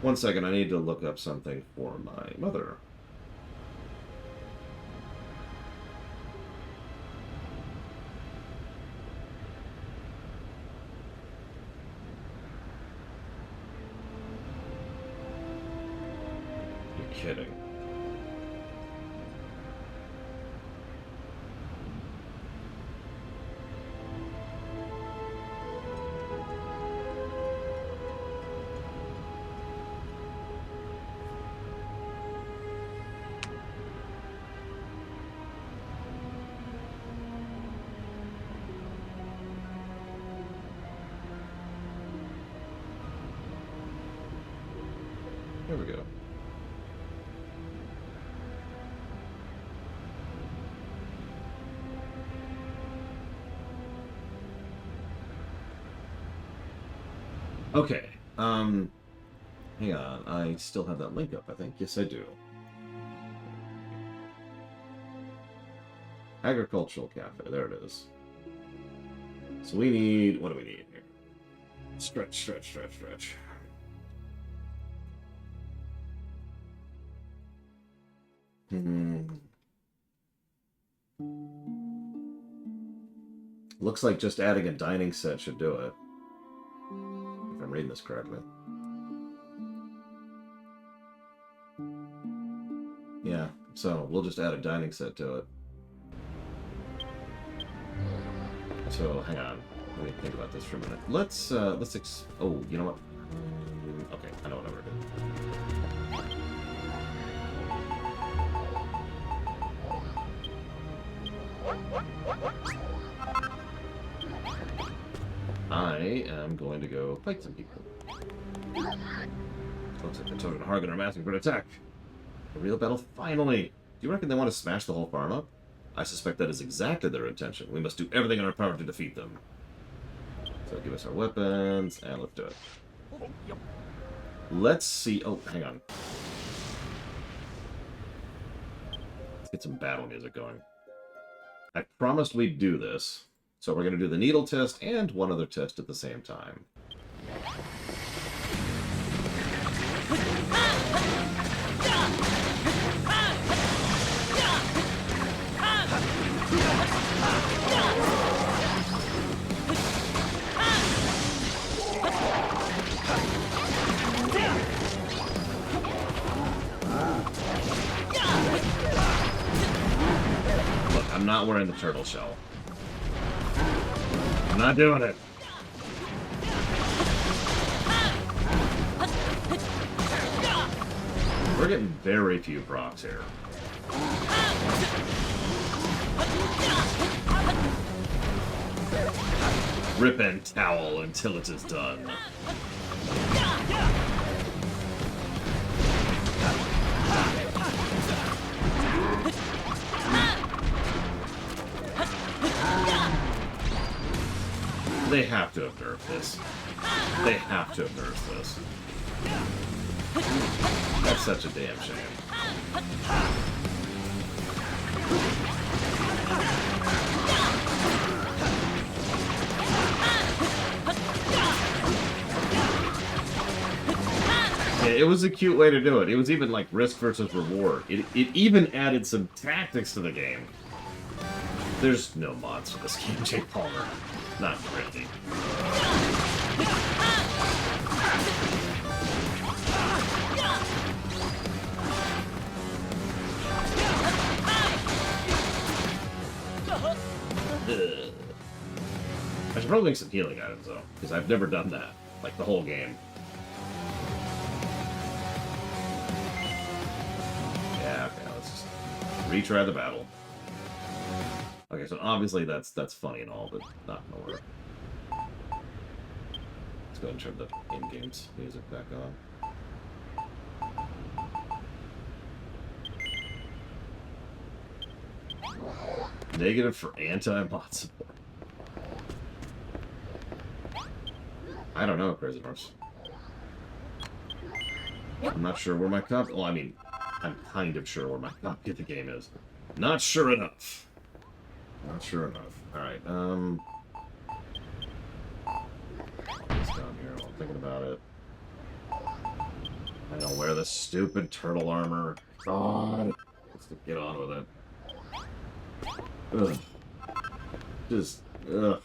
One second, I need to look up something for my mother. You're kidding. Okay. Hang on. I still have that link up, I think. Yes, I do. Agricultural Cafe. There it is. So we need... What do we need here? Stretch, stretch, stretch, stretch. Looks like just adding a dining set should do it. If I'm reading this correctly. Yeah, so we'll just add a dining set to it. So, hang on. Let me think about this for a minute. Let's oh, you know what? Okay, I know what I'm gonna do. I am going to go fight some people. Looks like the Toad and Hargan are massing for an attack. A real battle, finally! Do you reckon they want to smash the whole farm up? I suspect that is exactly their intention. We must do everything in our power to defeat them. So give us our weapons, and let's do it. Let's see... Oh, hang on. Let's get some battle music going. I promised we'd do this. So we're going to do the needle test and one other test at the same time. Look, I'm not wearing the turtle shell. I'm not doing it. We're getting very few procs here. Rip and towel until it is done. They have to have nerfed this. They have to have nerfed this. That's such a damn shame. Yeah, it was a cute way to do it. It was even like risk versus reward. It even added some tactics to the game. There's no mods for this game, Jake Palmer. Not really. I should probably make some healing items, though, because I've never done that, like, the whole game. Yeah, okay, let's just retry the battle. Okay, so obviously that's funny and all, but not in order. Let's go ahead and turn the in-games music back on. Negative for anti-mod support. I don't know, Crazy Horse. I'm not sure where my copy... Well, I mean, I'm kind of sure where my copy of the game is. Not sure enough. Not sure enough. Alright, this down here while I'm thinking about it. I don't wear this stupid turtle armor. God. Let's get on with it. Ugh. Just, ugh.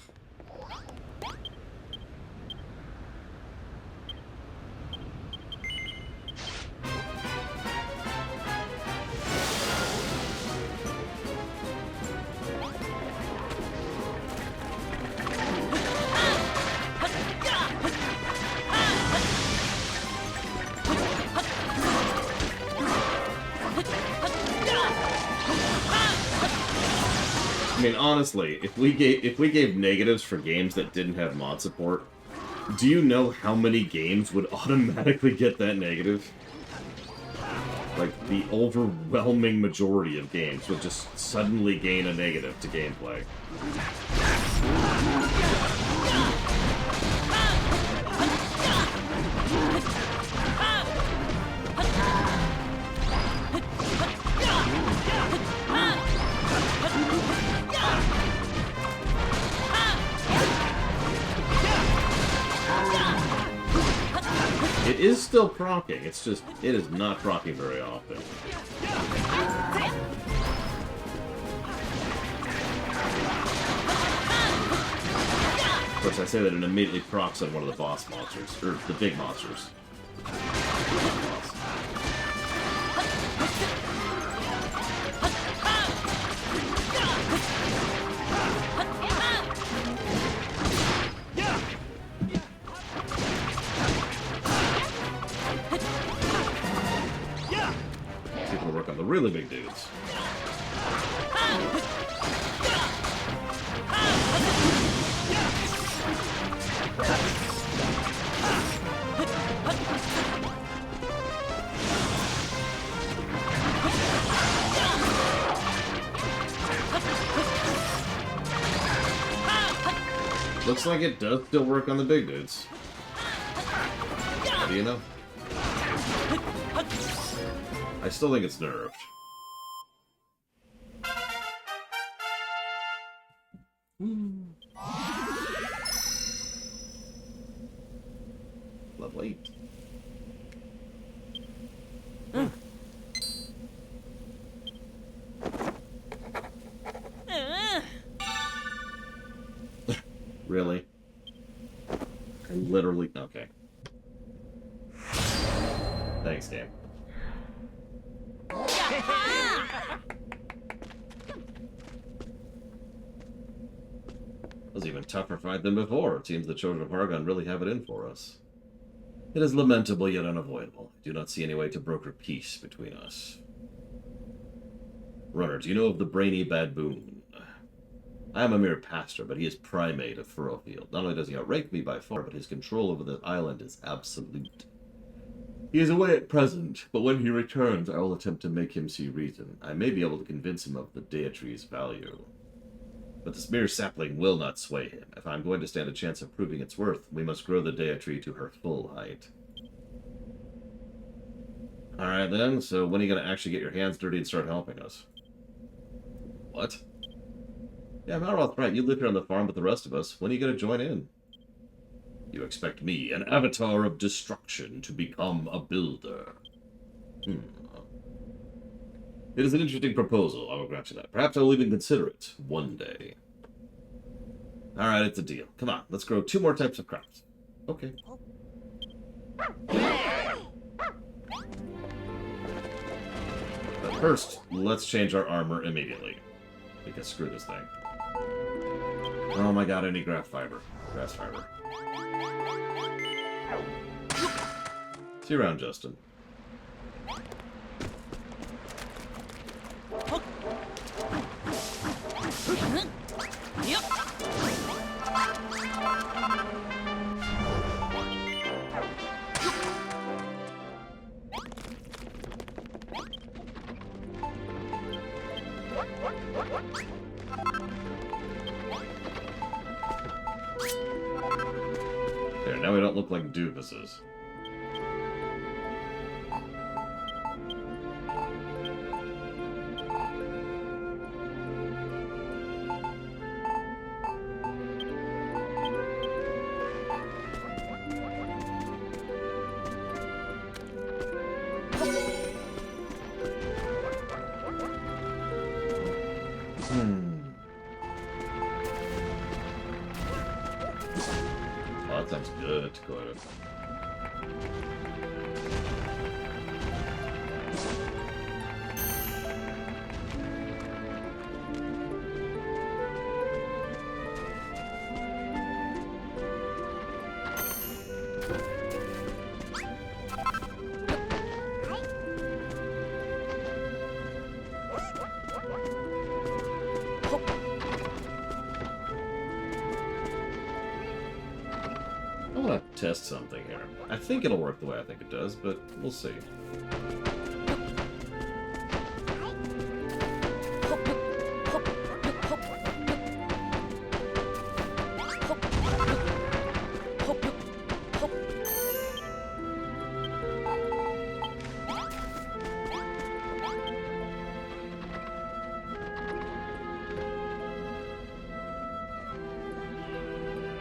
I mean, honestly, if we gave negatives for games that didn't have mod support, do you know how many games would automatically get that negative? Like, the overwhelming majority of games would just suddenly gain a negative to gameplay. It is still proccing, it's just, it is not proccing very often. Of course, I say that it immediately procs on one of the boss monsters, or the big monsters. People work on the really big dudes. Looks like it does still work on the big dudes. How do you know? I still think it's nerfed. Lovely. Really? I literally... Okay. Thanks, game. It was even tougher fight than before. It seems the Children of Hargon really have it in for us. It is lamentable yet unavoidable. I do not see any way to broker peace between us. Runner, do you know of the brainy baboon? I am a mere pastor, but he is primate of Furrowfield. Not only does he outrank me by far, but his control over the island is absolute. He is away at present, but when he returns, I will attempt to make him see reason. I may be able to convince him of the deity's value. But this mere sapling will not sway him. If I'm going to stand a chance of proving its worth, we must grow the deity to her full height. Alright then, so when are you going to actually get your hands dirty and start helping us? What? Yeah, Malroth's right. You live here on the farm with the rest of us. When are you going to join in? You expect me, an avatar of destruction, to become a builder. It is an interesting proposal, I will grant you that. Perhaps I will even consider it one day. Alright, it's a deal. Come on, let's grow 2 more types of crops. Okay. But first, let's change our armor immediately. Because screw this thing. Oh my god, I need grass fiber. Grass fiber. See you around, Justin. Yep. There, now we don't look like doofuses. Oh, that sounds good, Dakota. I want to test something here. I think it'll work the way I think it does, but we'll see.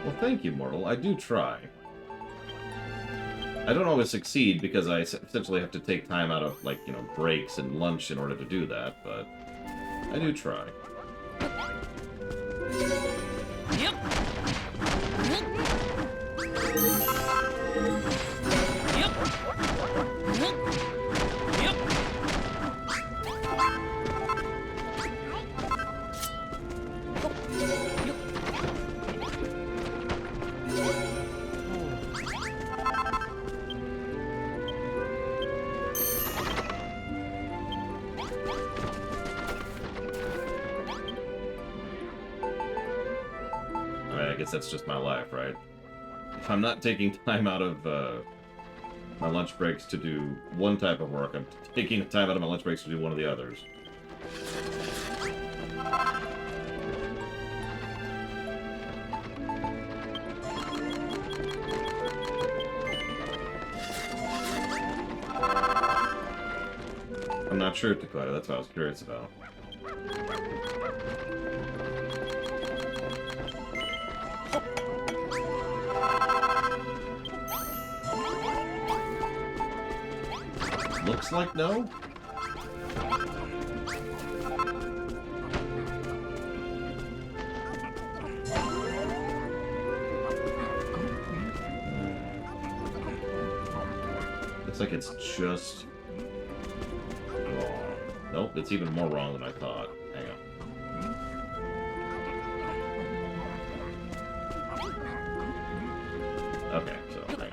Well, thank you, Mortal. I do try. I don't always succeed because I essentially have to take time out of, like, you know, breaks and lunch in order to do that, but I do try. Yep. Yep. Yep. I mean, I guess that's just my life, right? If I'm not taking time out of my lunch breaks to do one type of work, I'm taking time out of my lunch breaks to do one of the others. I'm not sure, Dakota. That's what I was curious about. Looks like no? Looks like it's just wrong. Nope, it's even more wrong than I thought. Hang on. Okay, so hang on.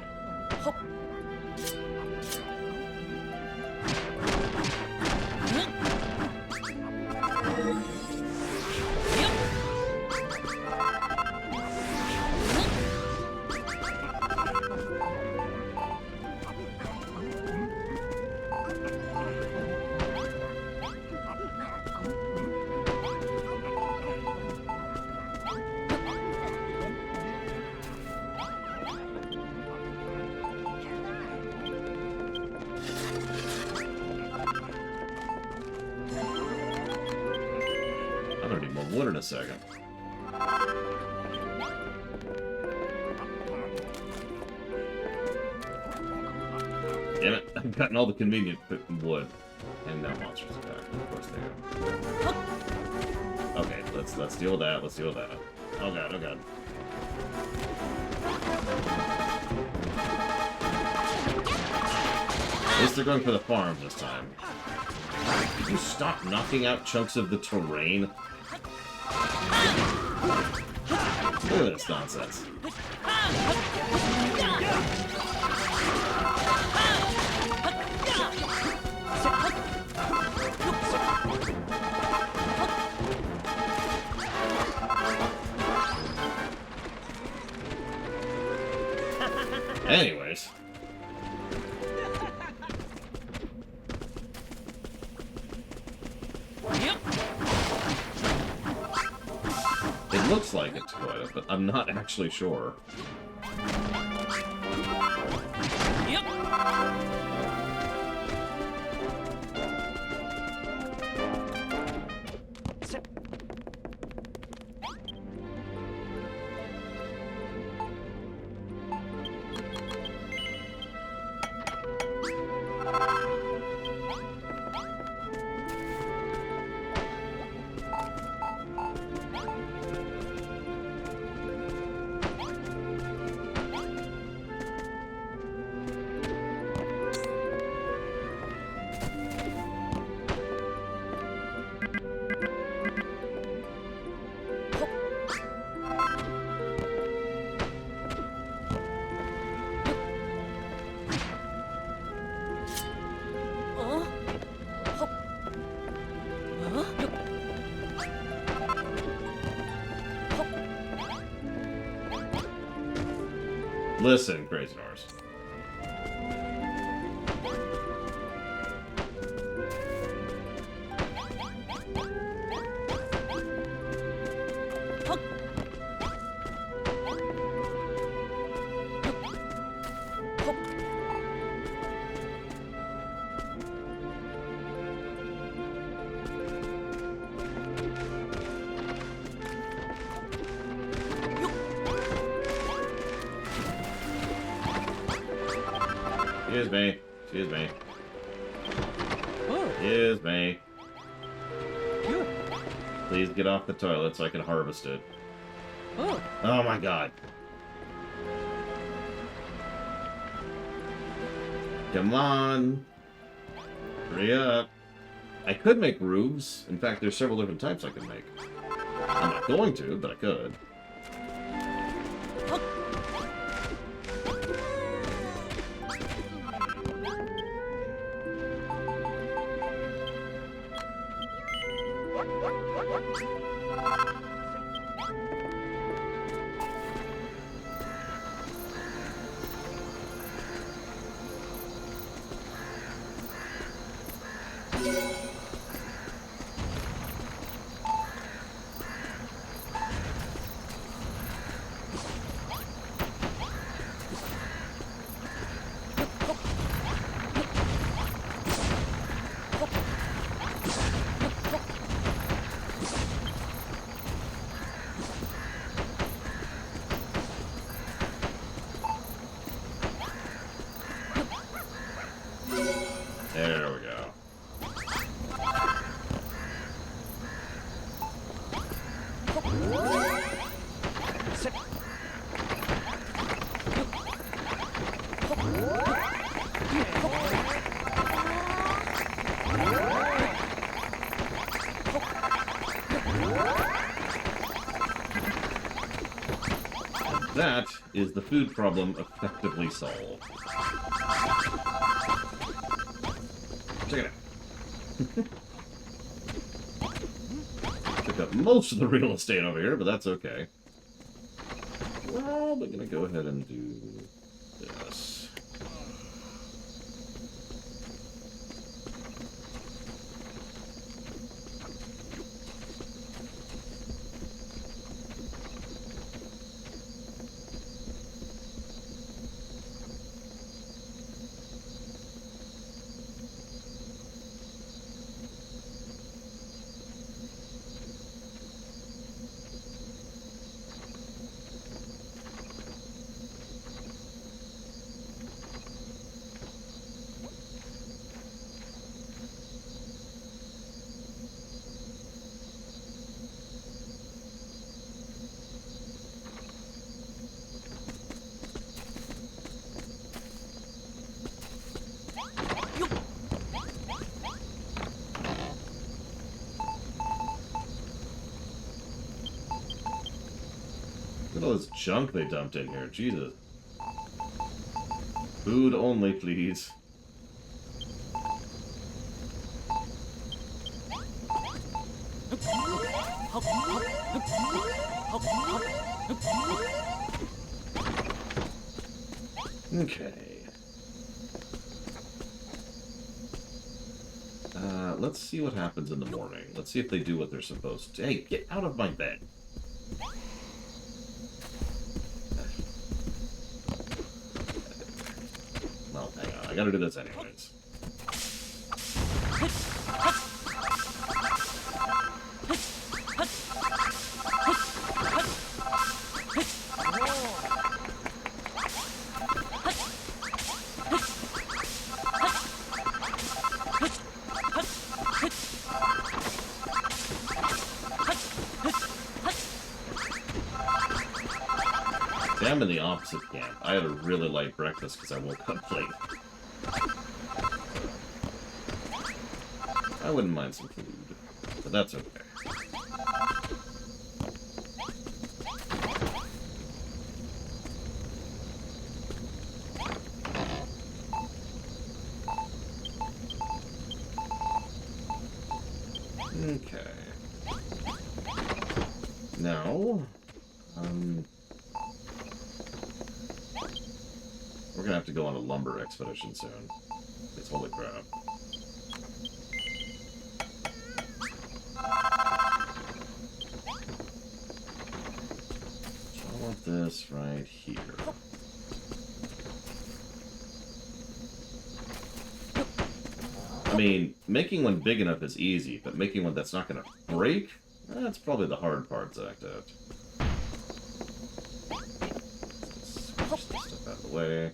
I'm gonna need more wood in a second. Damn it, I've gotten all the convenient wood. And now monsters attack. Of course they do. Okay, let's deal with that, let's deal with that. Oh god, oh god. At least they're going for the farms this time. Could you stop knocking out chunks of the terrain? Look at this nonsense. Anyways. It looks like it's Dakota, but I'm not actually sure. Yep. Listen, Crazy Norse. Excuse me. Excuse me. Oh, Excuse me. you. Please get off the toilet so I can harvest it. Oh, Oh my god. Come on. Hurry up. I could make roofs. In fact, there's several different types I can make. I'm not going to, but I could. There we go. That is the food problem effectively solved. Check it out. Took up most of the real estate over here, but that's okay. We're probably gonna go ahead and do this. Look at all this junk they dumped in here. Jesus. Food only, please. Okay. Let's see what happens in the morning. Let's see if they do what they're supposed to. Hey, get out of my bed. Well, hang on. I gotta do this anyways. See, I'm in the opposite camp. I had a really light breakfast because I woke up late. I wouldn't mind some food, but that's okay. Okay. Now, we're gonna have to go on a lumber expedition soon. It's holy crap. So I want this right here. I mean, making one big enough is easy, but making one that's not gonna break, that's probably the hard part, Zach. Switch this stuff out of the way.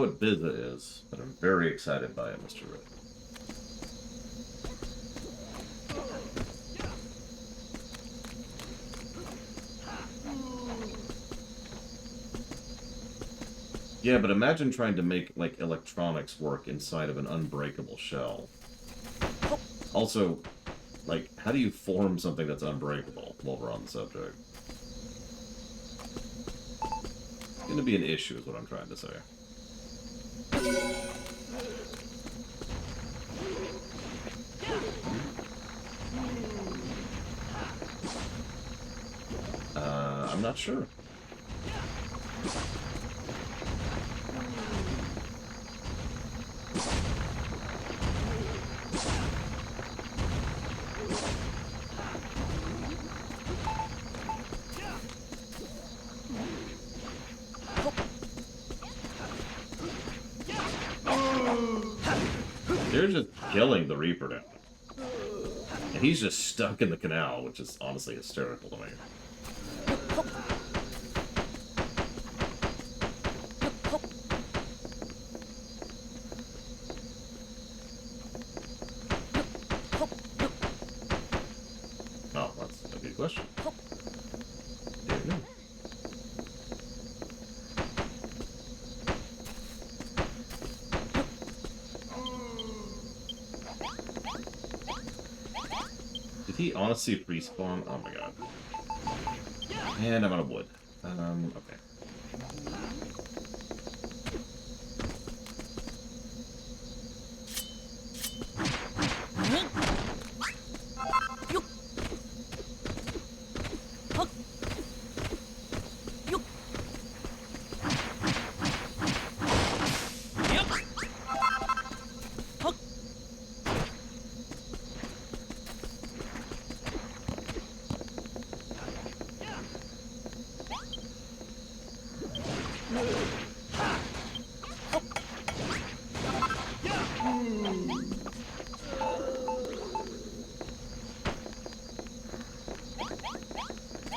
what Bizza is, but I'm very excited by it, Mr. Red. Yeah, but imagine trying to make, like, electronics work inside of an unbreakable shell. Also, like, how do you form something that's unbreakable while we're on the subject? It's gonna be an issue, is what I'm trying to say. I'm not sure. They're just killing the Reaper now. And he's just stuck in the canal, which is honestly hysterical to me. Oh, that's a good question. Didn't know. Did he honestly respawn? Oh my god. And I'm out of wood. Okay.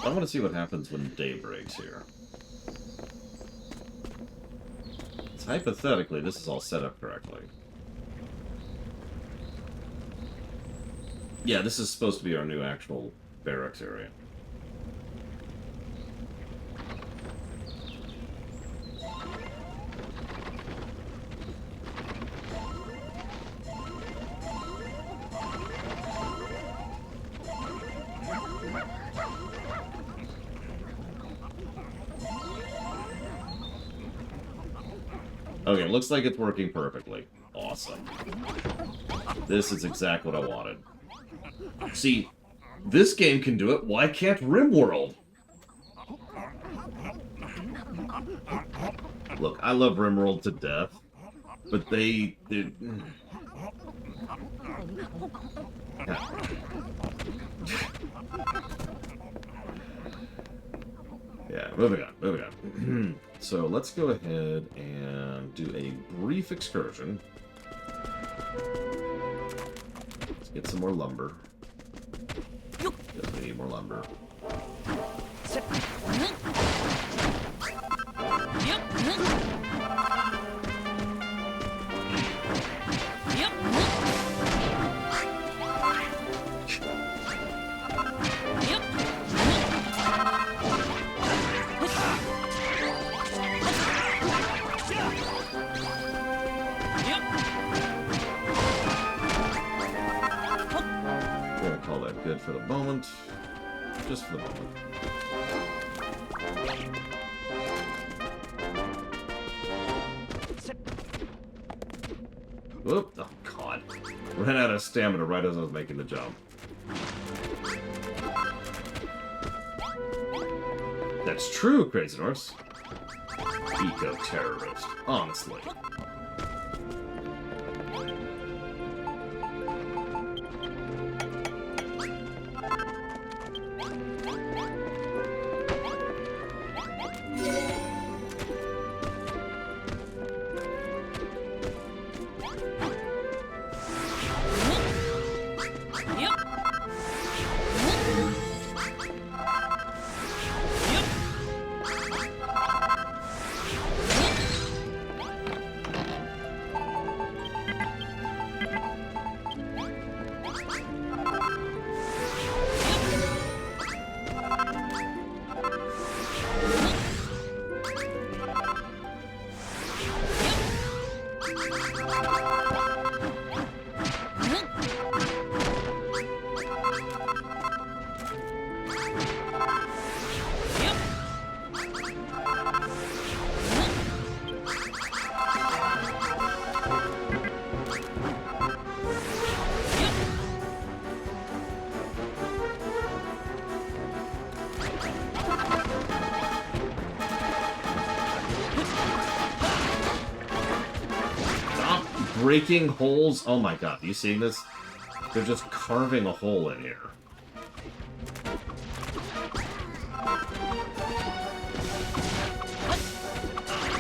I want to see what happens when day breaks here. So hypothetically, this is all set up correctly. Yeah, this is supposed to be our new actual barracks area. Okay, looks like it's working perfectly. Awesome. This is exactly what I wanted. See, this game can do it. Why can't RimWorld? Look, I love RimWorld to death, but they yeah. Yeah, moving on. So let's go ahead and do a brief excursion. Let's get some more lumber. Definitely need more lumber. Good for the moment. Just for the moment. Whoop! Oh god. Ran out of stamina right as I was making the jump. That's true, Crazy Horse. Eco-terrorist. Honestly. breaking holes. Oh my god, you seeing this? They're just carving a hole in here.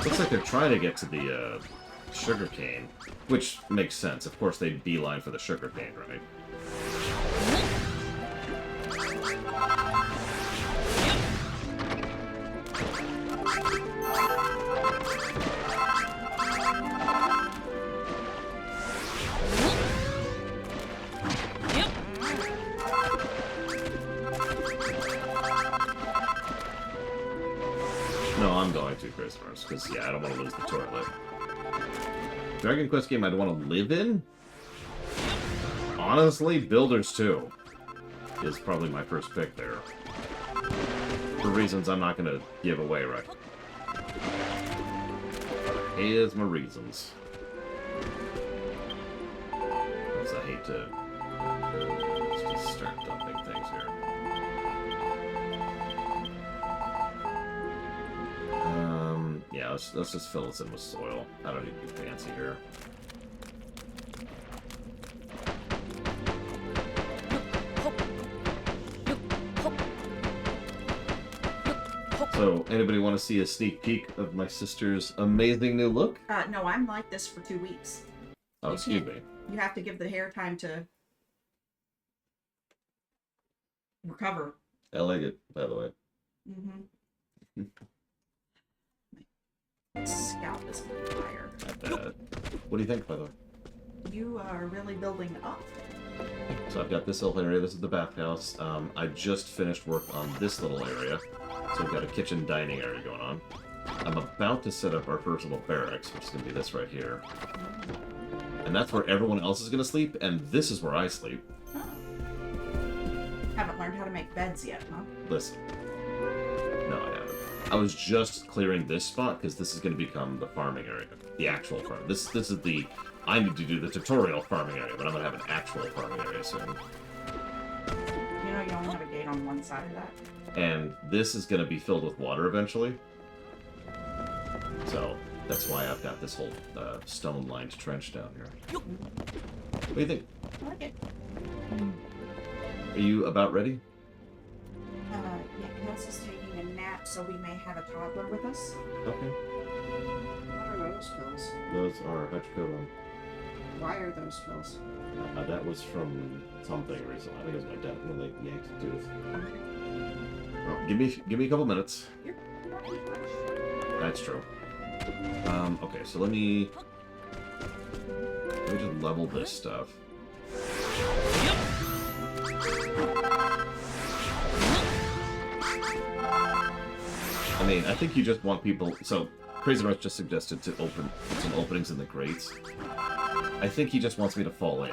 Looks like they're trying to get to the sugarcane, which makes sense. Of course, they'd beeline for the sugarcane, right? No, I'm going to, Christmas, because, yeah, I don't want to lose the toilet. Dragon Quest game I'd want to live in? Honestly, Builders 2 is probably my first pick there. For reasons I'm not going to give away right. Here's my reasons. Because I hate to... Let's just start dumping things here. Yeah, let's just fill this in with soil. I don't need to be fancy here. So, anybody want to see a sneak peek of my sister's amazing new look? No, I'm like this for 2 weeks. Oh, You excuse can't- me. You have to give the hair time to recover. I like it, by the way. Mm-hmm. My scalp is on fire. Not bad. What do you think, by the way? You are really building up. So I've got this little area. This is the bathhouse. I just finished work on this little area. So we've got a kitchen dining area going on. I'm about to set up our first little barracks, which is going to be this right here. And that's where everyone else is going to sleep, and this is where I sleep. Huh. Haven't learned how to make beds yet, huh? Listen. No, I haven't. I was just clearing this spot because this is going to become the farming area. The actual farm. This is the... I need to do the tutorial farming area, but I'm going to have an actual farming area soon. You know you only have a gate on one side of that. And this is going to be filled with water eventually. So, that's why I've got this whole stone-lined trench down here. What do you think? I like it. Are you about ready? Yeah, Kels is taking a nap, so we may have a toddler with us. Okay. What are those pills? Those are... How'd you feel them? Why are those pills? That was from something recently. I think it was my dad when they yanked a tooth. Oh, give me a couple minutes. That's true. Okay, so let me just level this stuff. I mean, I think you just want people... So, Crazy Rush just suggested to open some openings in the grates. I think he just wants me to fall in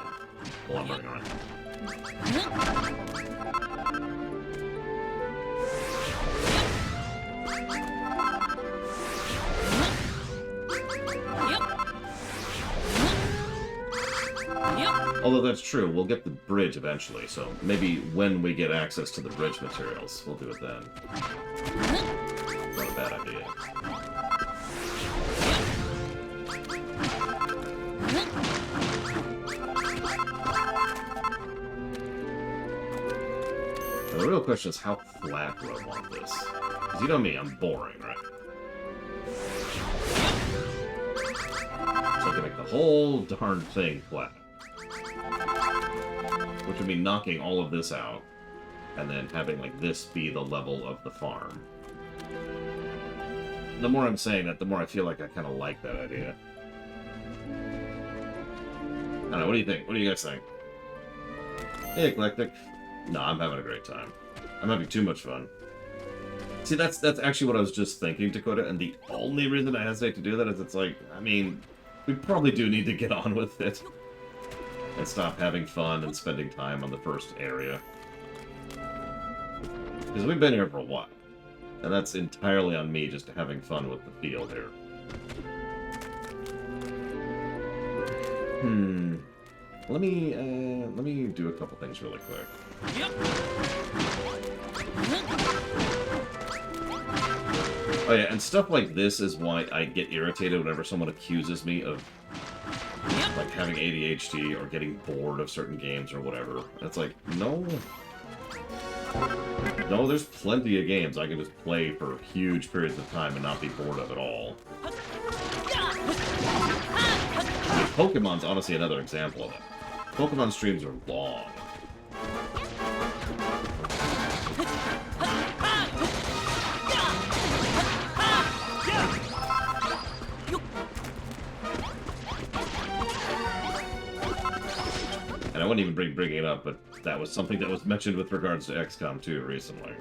while I'm running around. Although that's true, we'll get the bridge eventually, so maybe when we get access to the bridge materials, we'll do it then. Not a bad idea. Now, the real question is, how flat do I want this? Because you know me, I'm boring, right? So I can make the whole darn thing flat. Which would be knocking all of this out, and then having, like, this be the level of the farm. The more I'm saying that, the more I feel like I kind of like that idea. I don't know, what do you think? What do you guys think? Hey, Eclectic. No, I'm having a great time. I'm having too much fun. See, that's actually what I was just thinking, Dakota, and the only reason I hesitate to do that is it's like, I mean, we probably do need to get on with it. And stop having fun and spending time on the first area. Because we've been here for a while. And that's entirely on me just having fun with the field here. Let me do a couple things really quick. Oh yeah, and stuff like this is why I get irritated whenever someone accuses me of like having ADHD or getting bored of certain games or whatever. It's like, no. No, there's plenty of games I can just play for huge periods of time and not be bored of at all. I mean, Pokemon's honestly another example of it. Pokemon streams are long. And I wouldn't even bring it up, but that was something that was mentioned with regards to XCOM 2 recently.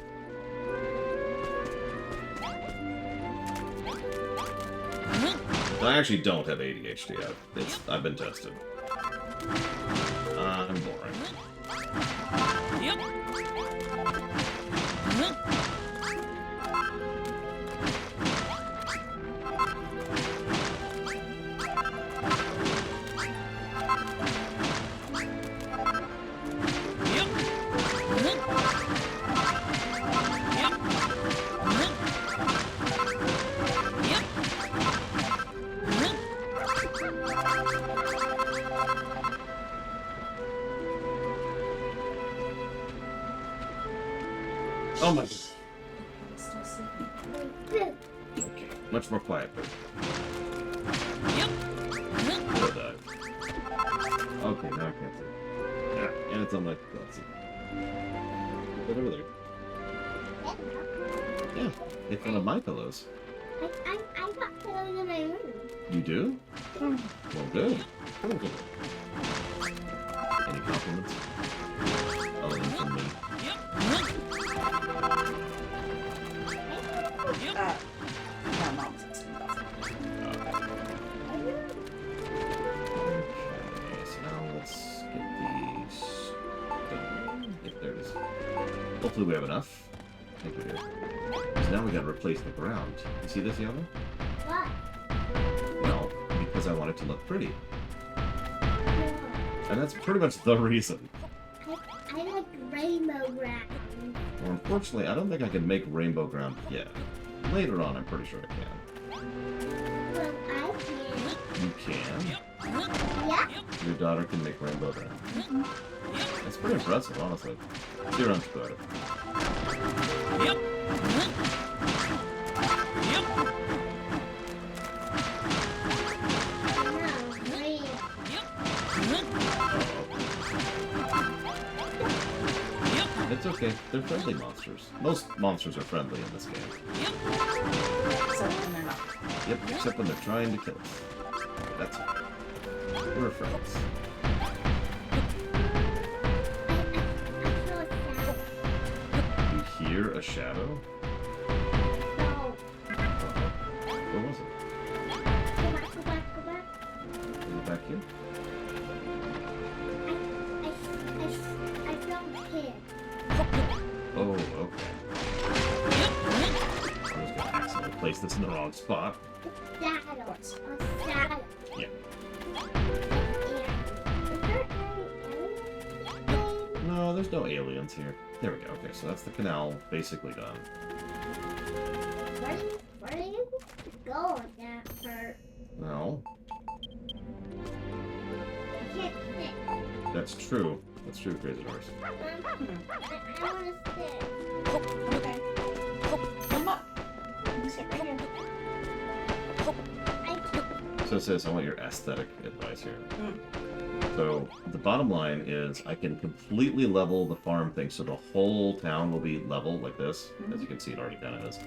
I actually don't have ADHD. I've been tested. I'm boring. Yep. Oh my god. Still sleeping. Okay, much more quiet. Yep. Hello, dive. Okay, now I can't see. Yeah, and it's on my glasses. Put it over there. Yeah, it's one of my pillows. I got pillows in my room. You do? Well, good. Good. Any compliments? Other than from me. No, mom's asking about that. Okay, so now let's get these done. If there it is. Hopefully we have enough. I think we do. So now we gotta replace the ground. You see this, Yana? What? Well, because I want it to look pretty. And that's pretty much the reason. I like rainbow ground. Well, unfortunately, I don't think I can make rainbow ground yet. Later on, I'm pretty sure I can. Well, I can. You can? Yeah. Your daughter can make rainbow ground. That's pretty impressive, honestly. You're about it. Yep. Yep. No, rain. It's okay. They're friendly monsters. Most monsters are friendly in this game. So when they're not. Yep, except when they're trying to kill us. That's all. We're friends. I feel sad. You hear a shadow? No. Uh-oh. Where was it? Go back, go back, go back. Is it back here? I felt hit. Oh, okay. I was gonna accidentally place this in the wrong spot. Saddle. A saddle. Yeah. Is there any No, there's no aliens here. There we go. Okay, so that's the canal basically done. Where do you go with that part? No, I can't sit. that's true. That's true, Crazy Horse. I want to sit. Okay. Come up. You can sit right here. So it says, I want your aesthetic advice here. Mm. So the bottom line is I can completely level the farm thing so the whole town will be level like this. As you can see, it already kind of is.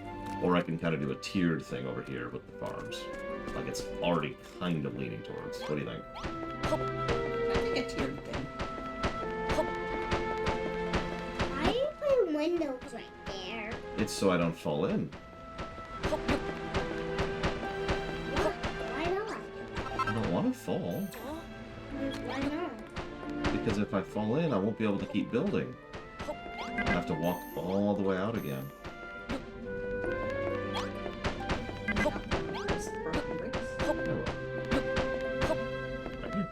Or I can kind of do a tiered thing over here with the farms. Like it's already kind of leaning towards. What do you think? I think it's your thing. Why are you putting windows right there? It's so I don't fall in. Why not? I don't want to fall. Why not? Because if I fall in, I won't be able to keep building. I have to walk all the way out again. Is it broken bricks? Oh, well. Right here.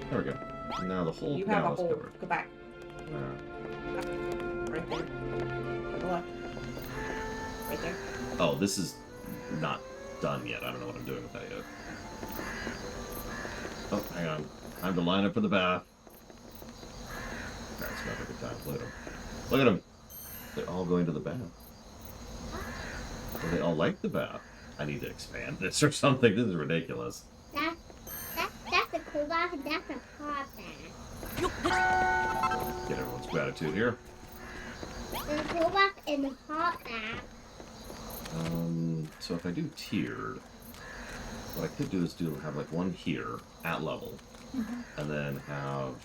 There we go. Now the whole You have a canal is hole. covered. Go back. Yeah. Right there. To the left. Right there. Oh, this is not done yet. I don't know what I'm doing with that yet. Oh, hang on. Time to line up for the bath. That's not a good time. Look at them. Look at them. They're all going to the bath. They all like the bath. I need to expand this or something. This is ridiculous. That's a cool bath and that's a hot bath. Get everyone's gratitude here. There's a cool bath and a hot bath. So if I do tiered, what I could do is have like one here at level, and then have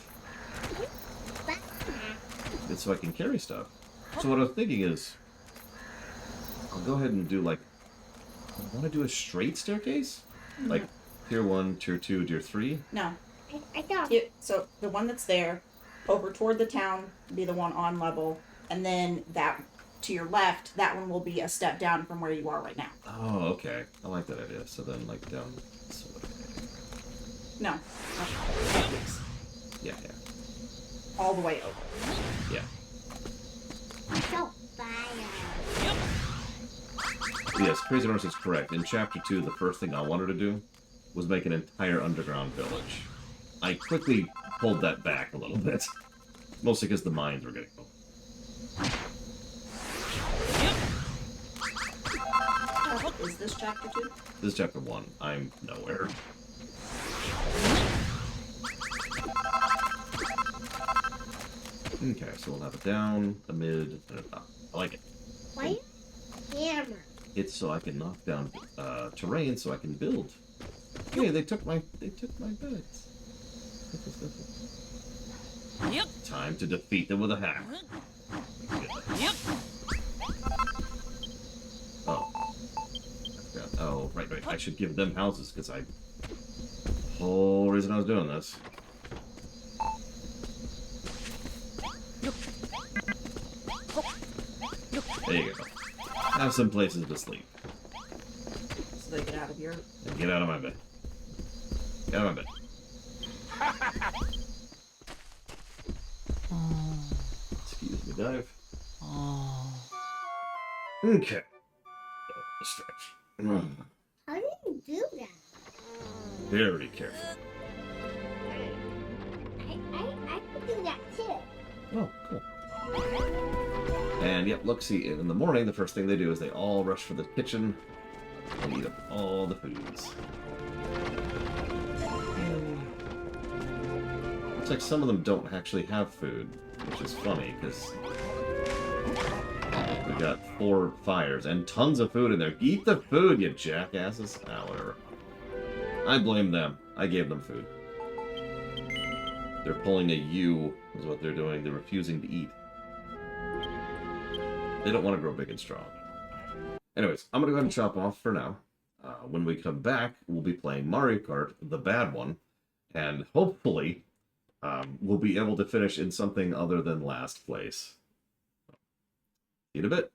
it so I can carry stuff. So what I was thinking is, I'll go ahead and do like, I want to do a straight staircase, like tier 1, tier 2, tier 3. No. I thought. So the one that's there, over toward the town, be the one on level, and then that to your left, that one will be a step down from where you are right now. Oh, okay. I like that idea. So then like down this way. No. Yeah. All the way over. Yeah. So fire. Yes, Crazy Norse is correct. In Chapter 2, the first thing I wanted to do was make an entire underground village. I quickly pulled that back a little bit. Mostly because the mines were getting full. Is this chapter 2? This is Chapter 1. I'm nowhere. Okay, so we'll have a down, a mid, and a up. I like it. Why hammer? It's so I can knock down terrain so I can build. Okay, they took my beds. Yep. Time to defeat them with a hack. Yep. Oh. I forgot. Oh, right. I should give them houses because the whole reason I was doing this. There you go. Have some places to sleep. So they get out of your... And get out of my bed. Get out of my bed. Excuse me, dive. Okay. Stretch. How do you do that? Very careful. I could do that too. Oh, cool. And yep, look, see, in the morning, the first thing they do is they all rush for the kitchen and eat up all the foods. Looks like some of them don't actually have food, which is funny, because we got 4 fires and tons of food in there. Eat the food, you jackasses. Ah, whatever. I blame them. I gave them food. They're pulling a U, is what they're doing. They're refusing to eat. They don't want to grow big and strong. Anyways, I'm going to go ahead and chop off for now. When we come back, we'll be playing Mario Kart, the bad one. And hopefully, we'll be able to finish in something other than last place. See you in a bit.